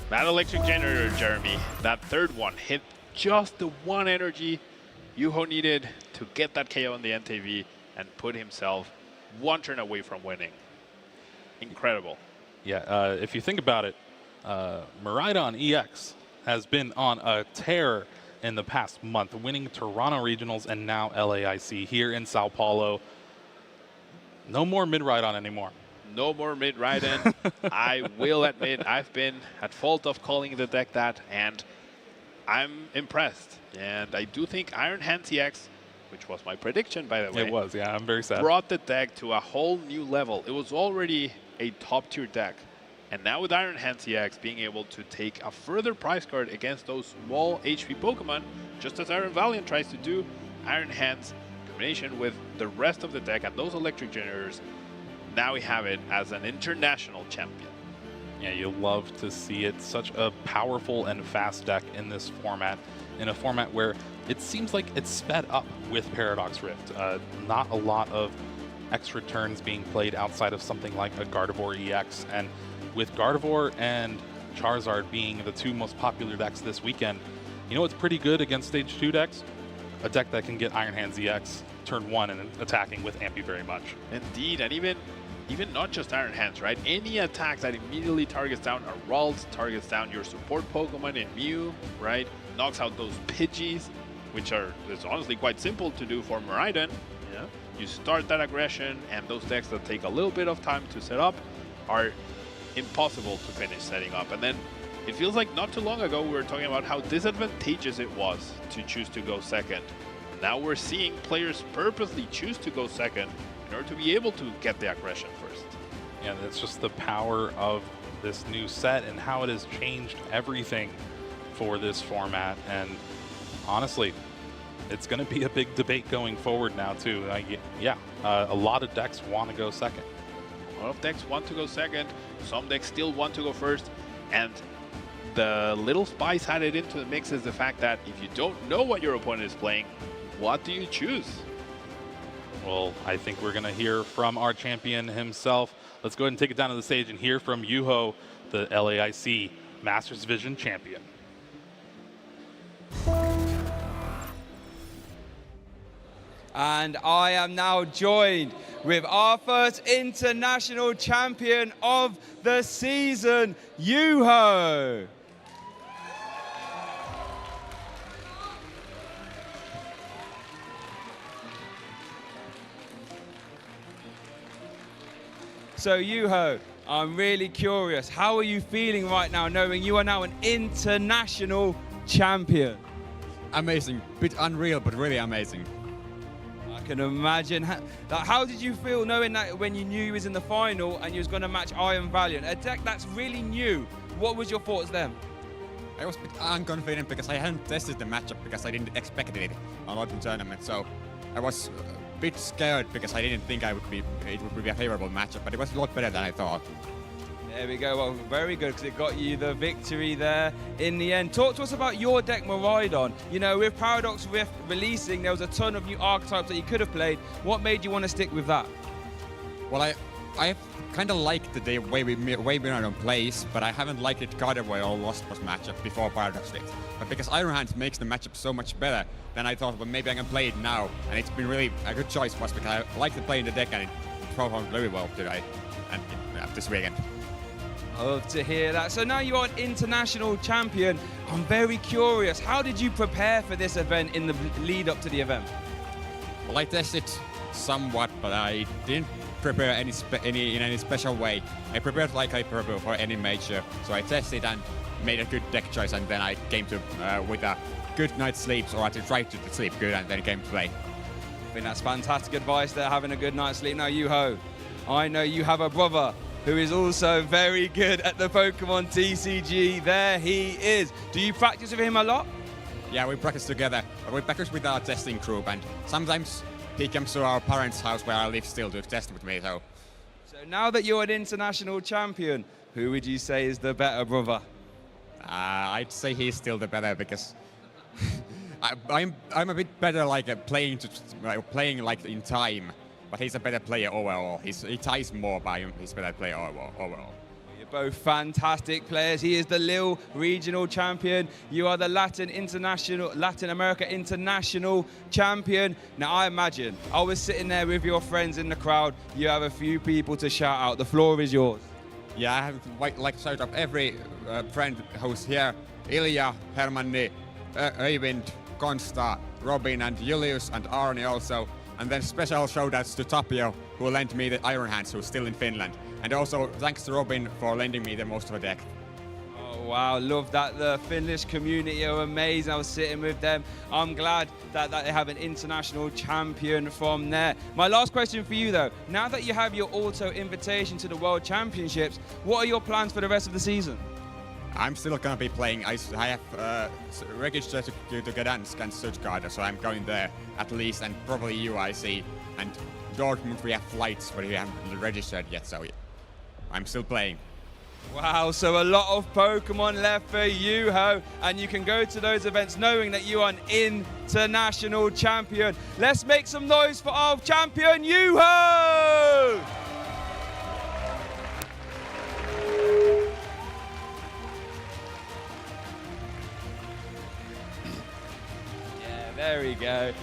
that electric generator, Jeremy, that third one hit just the one energy Juho needed to get that KO on the NTV and put himself one turn away from winning. Incredible. Yeah, if you think about it, Miraidon EX has been on a tear in the past month, winning Toronto Regionals and now LAIC here in Sao Paulo. No more mid-Ride-On anymore. No more mid-Ride-In. I will admit I've been at fault of calling the deck that, and I'm impressed. And I do think Iron Hands EX, which was my prediction, by the way. It was, yeah, I'm very sad. Brought the deck to a whole new level. It was already a top-tier deck. And now with Iron Hands EX being able to take a further prize card against those small HP Pokemon, just as Iron Valiant tries to do, Iron Hands combination with the rest of the deck and those electric generators, now we have it as an international champion. Yeah, you'll love to see it. Such a powerful and fast deck in this format, in a format where it seems like it's sped up with Paradox Rift. Not a lot of extra turns being played outside of something like a Gardevoir EX. And with Gardevoir and Charizard being the 2 most popular decks this weekend, you know what's pretty good against Stage 2 decks? A deck that can get Iron Hands EX turn 1 and attacking with Ampy very much. Indeed, and even not just Iron Hands, right? Any attack that immediately targets down a Ralts, targets down your support Pokemon in Mew, right? Knocks out those Pidgeys, which it's honestly quite simple to do for Miraidon. Yeah. You start that aggression, and those decks that take a little bit of time to set up are impossible to finish setting up. And then it feels like not too long ago we were talking about how disadvantageous it was to choose to go second. Now we're seeing players purposely choose to go second in order to be able to get the aggression first. Yeah, that's just the power of this new set and how it has changed everything for this format. And honestly, it's going to be a big debate going forward now too. A lot of decks want to go second. A lot of decks want to go second. Some decks still want to go first. And the little spice added into the mix is the fact that if you don't know what your opponent is playing, what do you choose? Well, I think we're going to hear from our champion himself. Let's go ahead and take it down to the stage and hear from Juho, the LAIC Masters Division champion. And I am now joined with our first international champion of the season, Juho. So Juho, I'm really curious, how are you feeling right now knowing you are now an international champion? Amazing, bit unreal, but really amazing. can imagine. How did you feel knowing that when you knew you was in the final and you was going to match Iron Valiant, a deck that's really new? What was your thoughts then? I was a bit unconfident because I hadn't tested the matchup because I didn't expect it a lot in tournament. So I was a bit scared because I didn't think it would be a favorable matchup, but it was a lot better than I thought. There we go. Well, very good, because it got you the victory there in the end. Talk to us about your deck, Miraidon. You know, with Paradox Rift releasing, there was a ton of new archetypes that you could have played. What made you want to stick with that? Well, I kind of liked the way Miraidon plays, but I haven't liked it God of War or Lost Boss matchup before Paradox Rift. But because Iron Hands makes the matchup so much better, then I thought, well, maybe I can play it now. And it's been really a good choice was because I like to play in the deck and it performed very well today and this weekend. Love to hear that. So now you're an international champion. I'm very curious. How did you prepare for this event in the lead up to the event? Well, I tested somewhat, but I didn't prepare in any special way. I prepared like I prepare for any major. So I tested and made a good deck choice, and then I came to with a good night's sleep, or I tried to sleep good, and then came to play. I think that's fantastic advice there, having a good night's sleep. Now, Yuho, I know you have a brother who is also very good at the Pokemon TCG. There he is. Do you practice with him a lot? Yeah, we practice together. We practice with our testing group, and sometimes he comes to our parents' house where I live still to test with me. So now that you're an international champion, who would you say is the better brother? I'd say he's still the better because I'm a bit better like playing like in time. But he's a better player overall. He ties more by him. He's a better player overall. You're both fantastic players. He is the Lille regional champion. You are the Latin America international champion. Now, I imagine I was sitting there with your friends in the crowd. You have a few people to shout out. The floor is yours. Yeah, I have to shout out every friend who's here. Ilya, Hermanni, Eivind, Konsta, Robin, and Julius, and Arni also. And then special shout-outs to Tapio, who lent me the Iron Hands, who's still in Finland. And also thanks to Robin for lending me the most of the deck. Oh, wow, love that. The Finnish community are amazing. I was sitting with them. I'm glad that they have an international champion from there. My last question for you, though. Now that you have your auto invitation to the World Championships, what are your plans for the rest of the season? I'm still going to be playing. I have registered to Gdansk and Stuttgart, so I'm going there at least, and probably UIC. And Dortmund, we have flights, but we haven't registered yet, so I'm still playing. Wow, so a lot of Pokemon left for Yuho, and you can go to those events knowing that you are an international champion. Let's make some noise for our champion, Yuho! There we go.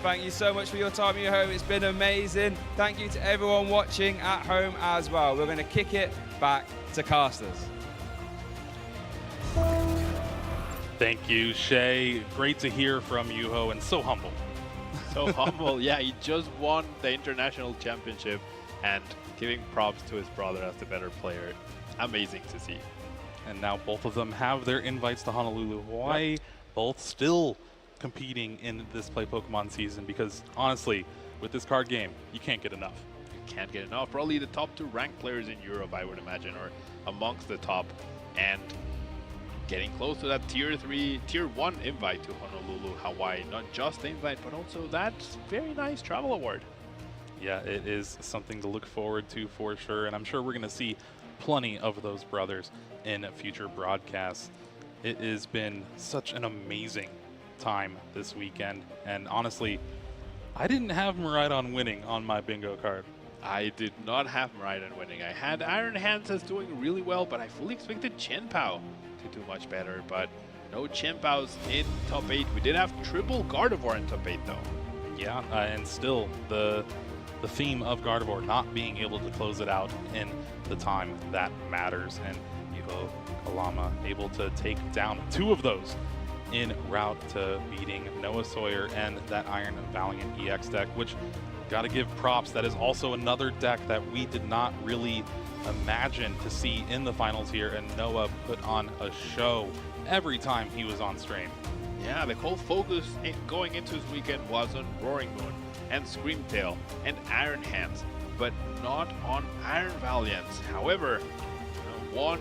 Thank you so much for your time, Yuho. It's been amazing. Thank you to everyone watching at home as well. We're going to kick it back to casters. Thank you, Shay. Great to hear from Yuho, and so humble. So humble. Yeah, he just won the international championship, and giving props to his brother as the better player. Amazing to see. And now both of them have their invites to Honolulu, Hawaii. Yep. Both still competing in this Play Pokemon season, because honestly, with this card game, you can't get enough. You can't get enough. Probably the top 2 ranked players in Europe, I would imagine, or amongst the top, and getting close to that tier 1 invite to Honolulu, Hawaii. Not just the invite, but also that very nice travel award. Yeah, it is something to look forward to for sure, and I'm sure we're going to see plenty of those brothers in future broadcasts. It has been such an amazing time this weekend, and honestly, I didn't have Miraidon winning on my bingo card. I did not have Miraidon winning. I had Iron Hands as doing really well, but I fully expected Chien-Pao to do much better, but no Chien-Paos in top 8. We did have triple Gardevoir in top 8 though. Yeah, and still the theme of Gardevoir not being able to close it out in the time that matters, and Yuho Kalama able to take down 2 of those in route to beating Noah Sawyer and that Iron Valiant EX deck, which gotta give props. That is also another deck that we did not really imagine to see in the finals here, and Noah put on a show every time he was on stream. Yeah, the whole focus going into this weekend was on Roaring Moon and Screamtail and Iron Hands, but not on Iron Valiants. However, one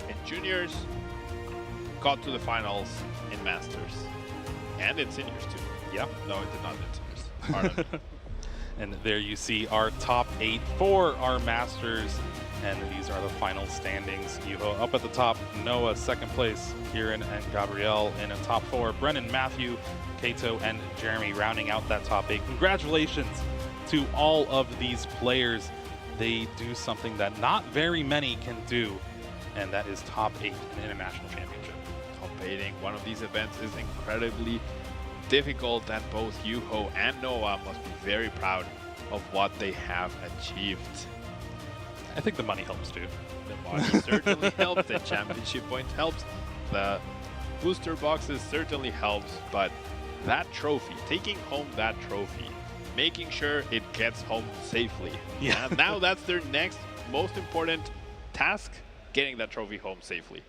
in juniors got to the finals in Masters. And in seniors too. Yep. No, it did not in seniors. Pardon me. And there you see our top 8 for our Masters. And these are the final standings. Yuho up at the top, Noah second place, Kieran and Gabrielle in a top 4, Brennan, Matthew, Kato, and Jeremy rounding out that top 8. Congratulations to all of these players. They do something that not very many can do, and that is top 8 in International Championship. Top 8ing one of these events is incredibly difficult, and both Yuho and Noah must be very proud of what they have achieved. I think the money helps too. The money certainly helps, the championship point helps, the booster boxes certainly helps, but that trophy, taking home that trophy, making sure it gets home safely. Yeah. And now that's their next most important task, getting that trophy home safely.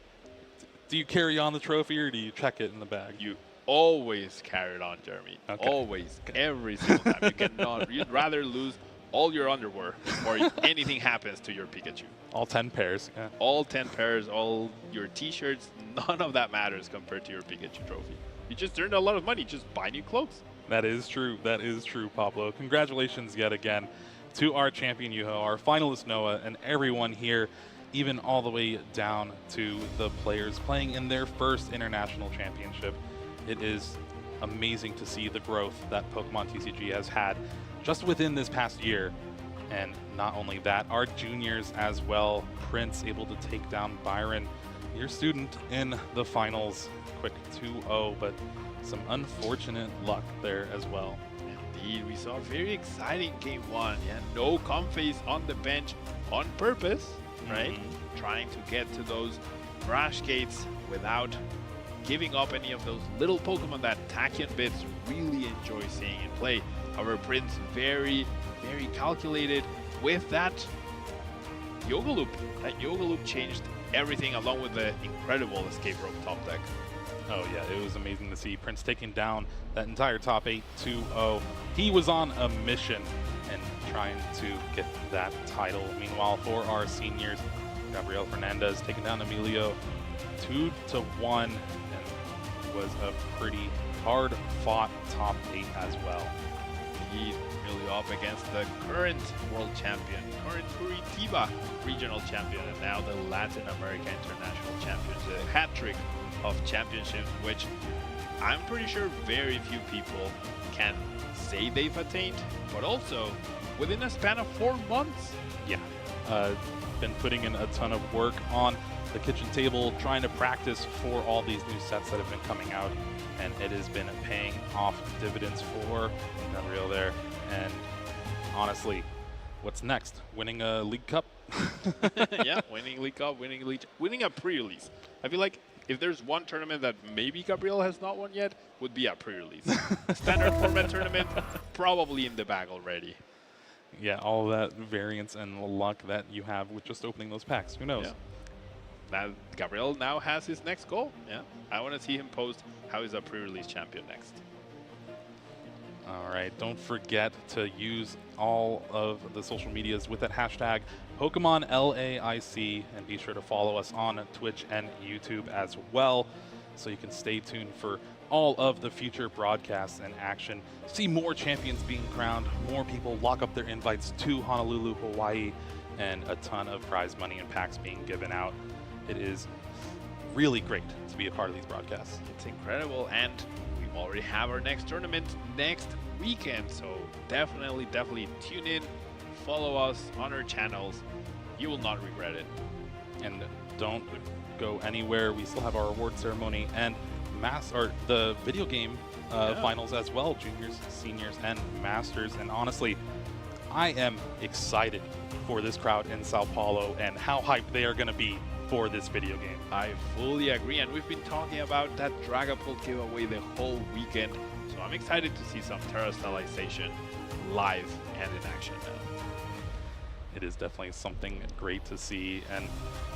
Do you carry on the trophy or do you check it in the bag? You always carry it on, Jeremy. Okay. Always. Every single time. You cannot. You'd rather lose all your underwear or anything happens to your Pikachu. All 10 pairs. Yeah. All 10 pairs, all your t-shirts, none of that matters compared to your Pikachu trophy. You just earned a lot of money. Just buy new clothes. That is true. That is true, Pablo. Congratulations yet again to our champion Yuho, our finalist Noah, and everyone here, even all the way down to the players playing in their first international championship. It is amazing to see the growth that Pokemon TCG has had just within this past year. And not only that, our juniors as well. Prince able to take down Byron, your student, in the finals. Quick 2-0, but some unfortunate luck there as well. Indeed, we saw a very exciting game 1. Yeah, no Comface on the bench on purpose, right? Trying to get to those Rush Gates without giving up any of those little Pokemon that Tachyon Bits really enjoy seeing in play. However, Prince very, very calculated with that Yoga Loop. That Yoga Loop changed everything along with the incredible Escape Rope top deck. Oh yeah, it was amazing to see Prince taking down that entire top 8 2-0. He was on a mission and trying to get that title. Meanwhile, for our seniors, Gabriel Fernandez taking down Emilio 2-1, and was a pretty hard-fought top 8 as well. He's really up against the current world champion, current Curitiba regional champion, and now the Latin America international champions. A hat trick of championships, which I'm pretty sure very few people can say they've attained, but also within a span of 4 months. Yeah, been putting in a ton of work on the kitchen table, trying to practice for all these new sets that have been coming out, and it has been paying off dividends for Gabriel there. And honestly, what's next? Winning a League Cup? Yeah, winning League Cup, winning a pre-release. I feel like if there's one tournament that maybe Gabriel has not won yet, would be a pre-release. Standard format tournament, probably in the bag already. Yeah, all that variance and luck that you have with just opening those packs. Who knows? Yeah. Now, Gabriel now has his next goal. Yeah, I want to see him post how he's a pre-release champion next. All right, don't forget to use all of the social medias with that hashtag Pokemon LAIC, and be sure to follow us on Twitch and YouTube as well, so you can stay tuned for all of the future broadcasts and action. See more champions being crowned, more people lock up their invites to Honolulu, Hawaii, and a ton of prize money and packs being given out. It is really great to be a part of these broadcasts. It's incredible, and we already have our next tournament next weekend, so definitely tune in, follow us on our channels. You will not regret it. And don't go anywhere. We still have our award ceremony and the video game finals as well, juniors, seniors, and masters. And honestly, I am excited for this crowd in Sao Paulo and how hyped they are going to be for this video game. I fully agree, and we've been talking about that Dragapult giveaway the whole weekend, so I'm excited to see some Terastallization live and in action now. It is definitely something great to see, and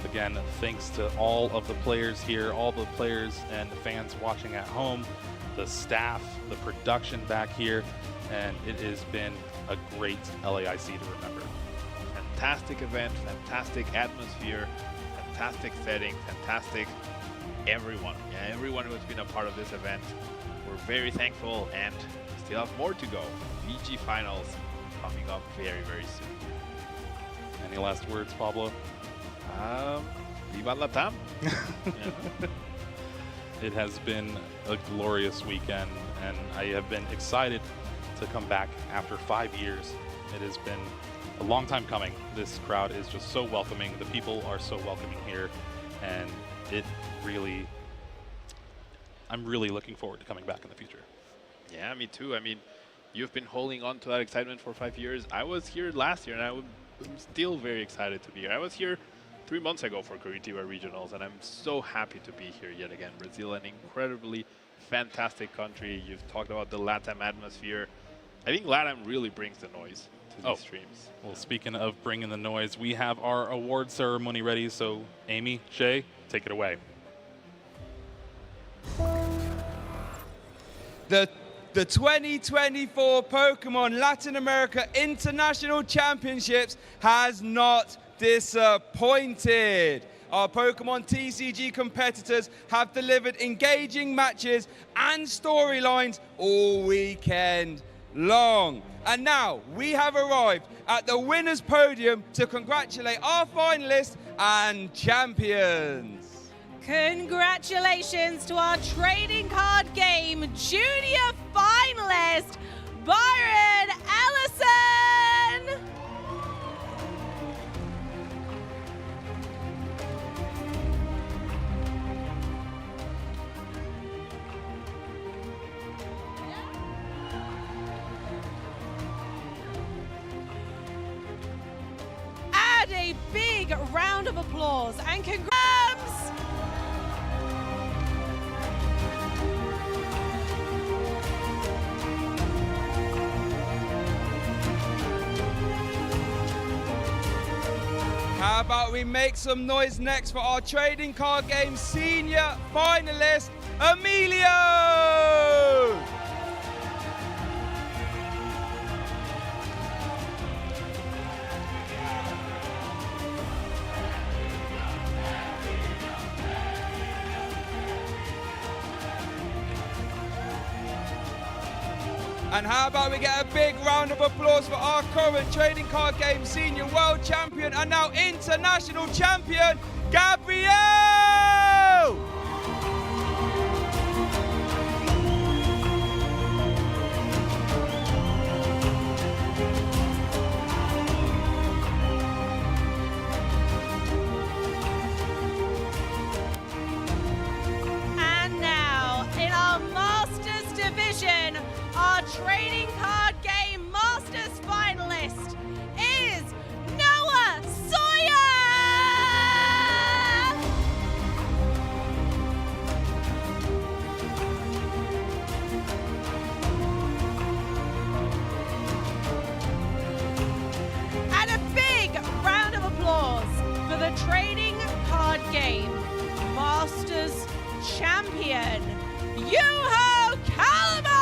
again, thanks to all of the players here, all the players and the fans watching at home. the staff, the production back here, and it has been a great LAIC to remember. Fantastic event, fantastic atmosphere, fantastic setting, fantastic everyone. Yeah, everyone who has been a part of this event. We're very thankful, and we still have more to go. VG Finals coming up very, very soon. Any last words, Pablo? Viva Latam. It has been a glorious weekend, and I have been excited to come back after 5 years. It has been a long time coming. This crowd is just so welcoming. The people are so welcoming here, and it really, I'm really looking forward to coming back in the future. Yeah, me too. I mean, you've been holding on to that excitement for 5 years. I was here last year, and I'm still very excited to be here. I was here 3 months ago for Curitiba Regionals, and I'm so happy to be here yet again. Brazil, an incredibly fantastic country. You've talked about the LATAM atmosphere. I think LATAM really brings the noise to these streams. Well, speaking of bringing the noise, we have our award ceremony ready. So, Amy, Shay, take it away. The 2024 Pokemon Latin America International Championships has not disappointed. Our Pokemon TCG competitors have delivered engaging matches and storylines all weekend long. And now we have arrived at the winner's podium to congratulate our finalists and champions. Congratulations to our trading card game junior finalist, Byron Ellison. And a big round of applause and congrats. How about we make some noise next for our trading card game senior finalist, Emilio! And how about we get a big round of applause for our current trading card game senior world champion and now international champion, Gabriel! And now, in our Masters division, our trading card game Masters finalist is Noah Sawyer! And a big round of applause for the trading card game Masters champion, Yuho Kalama!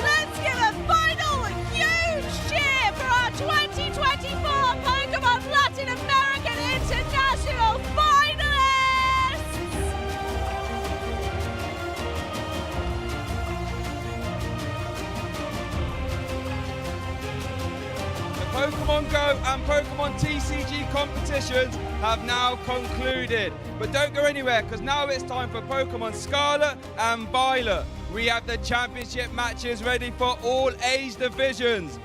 Let's give a final huge cheer for our 2024 Pokemon Latin American International finalists! The Pokemon Go and Pokemon TCG competitions have now concluded. But don't go anywhere, because now it's time for Pokemon Scarlet and Violet. We have the championship matches ready for all age divisions.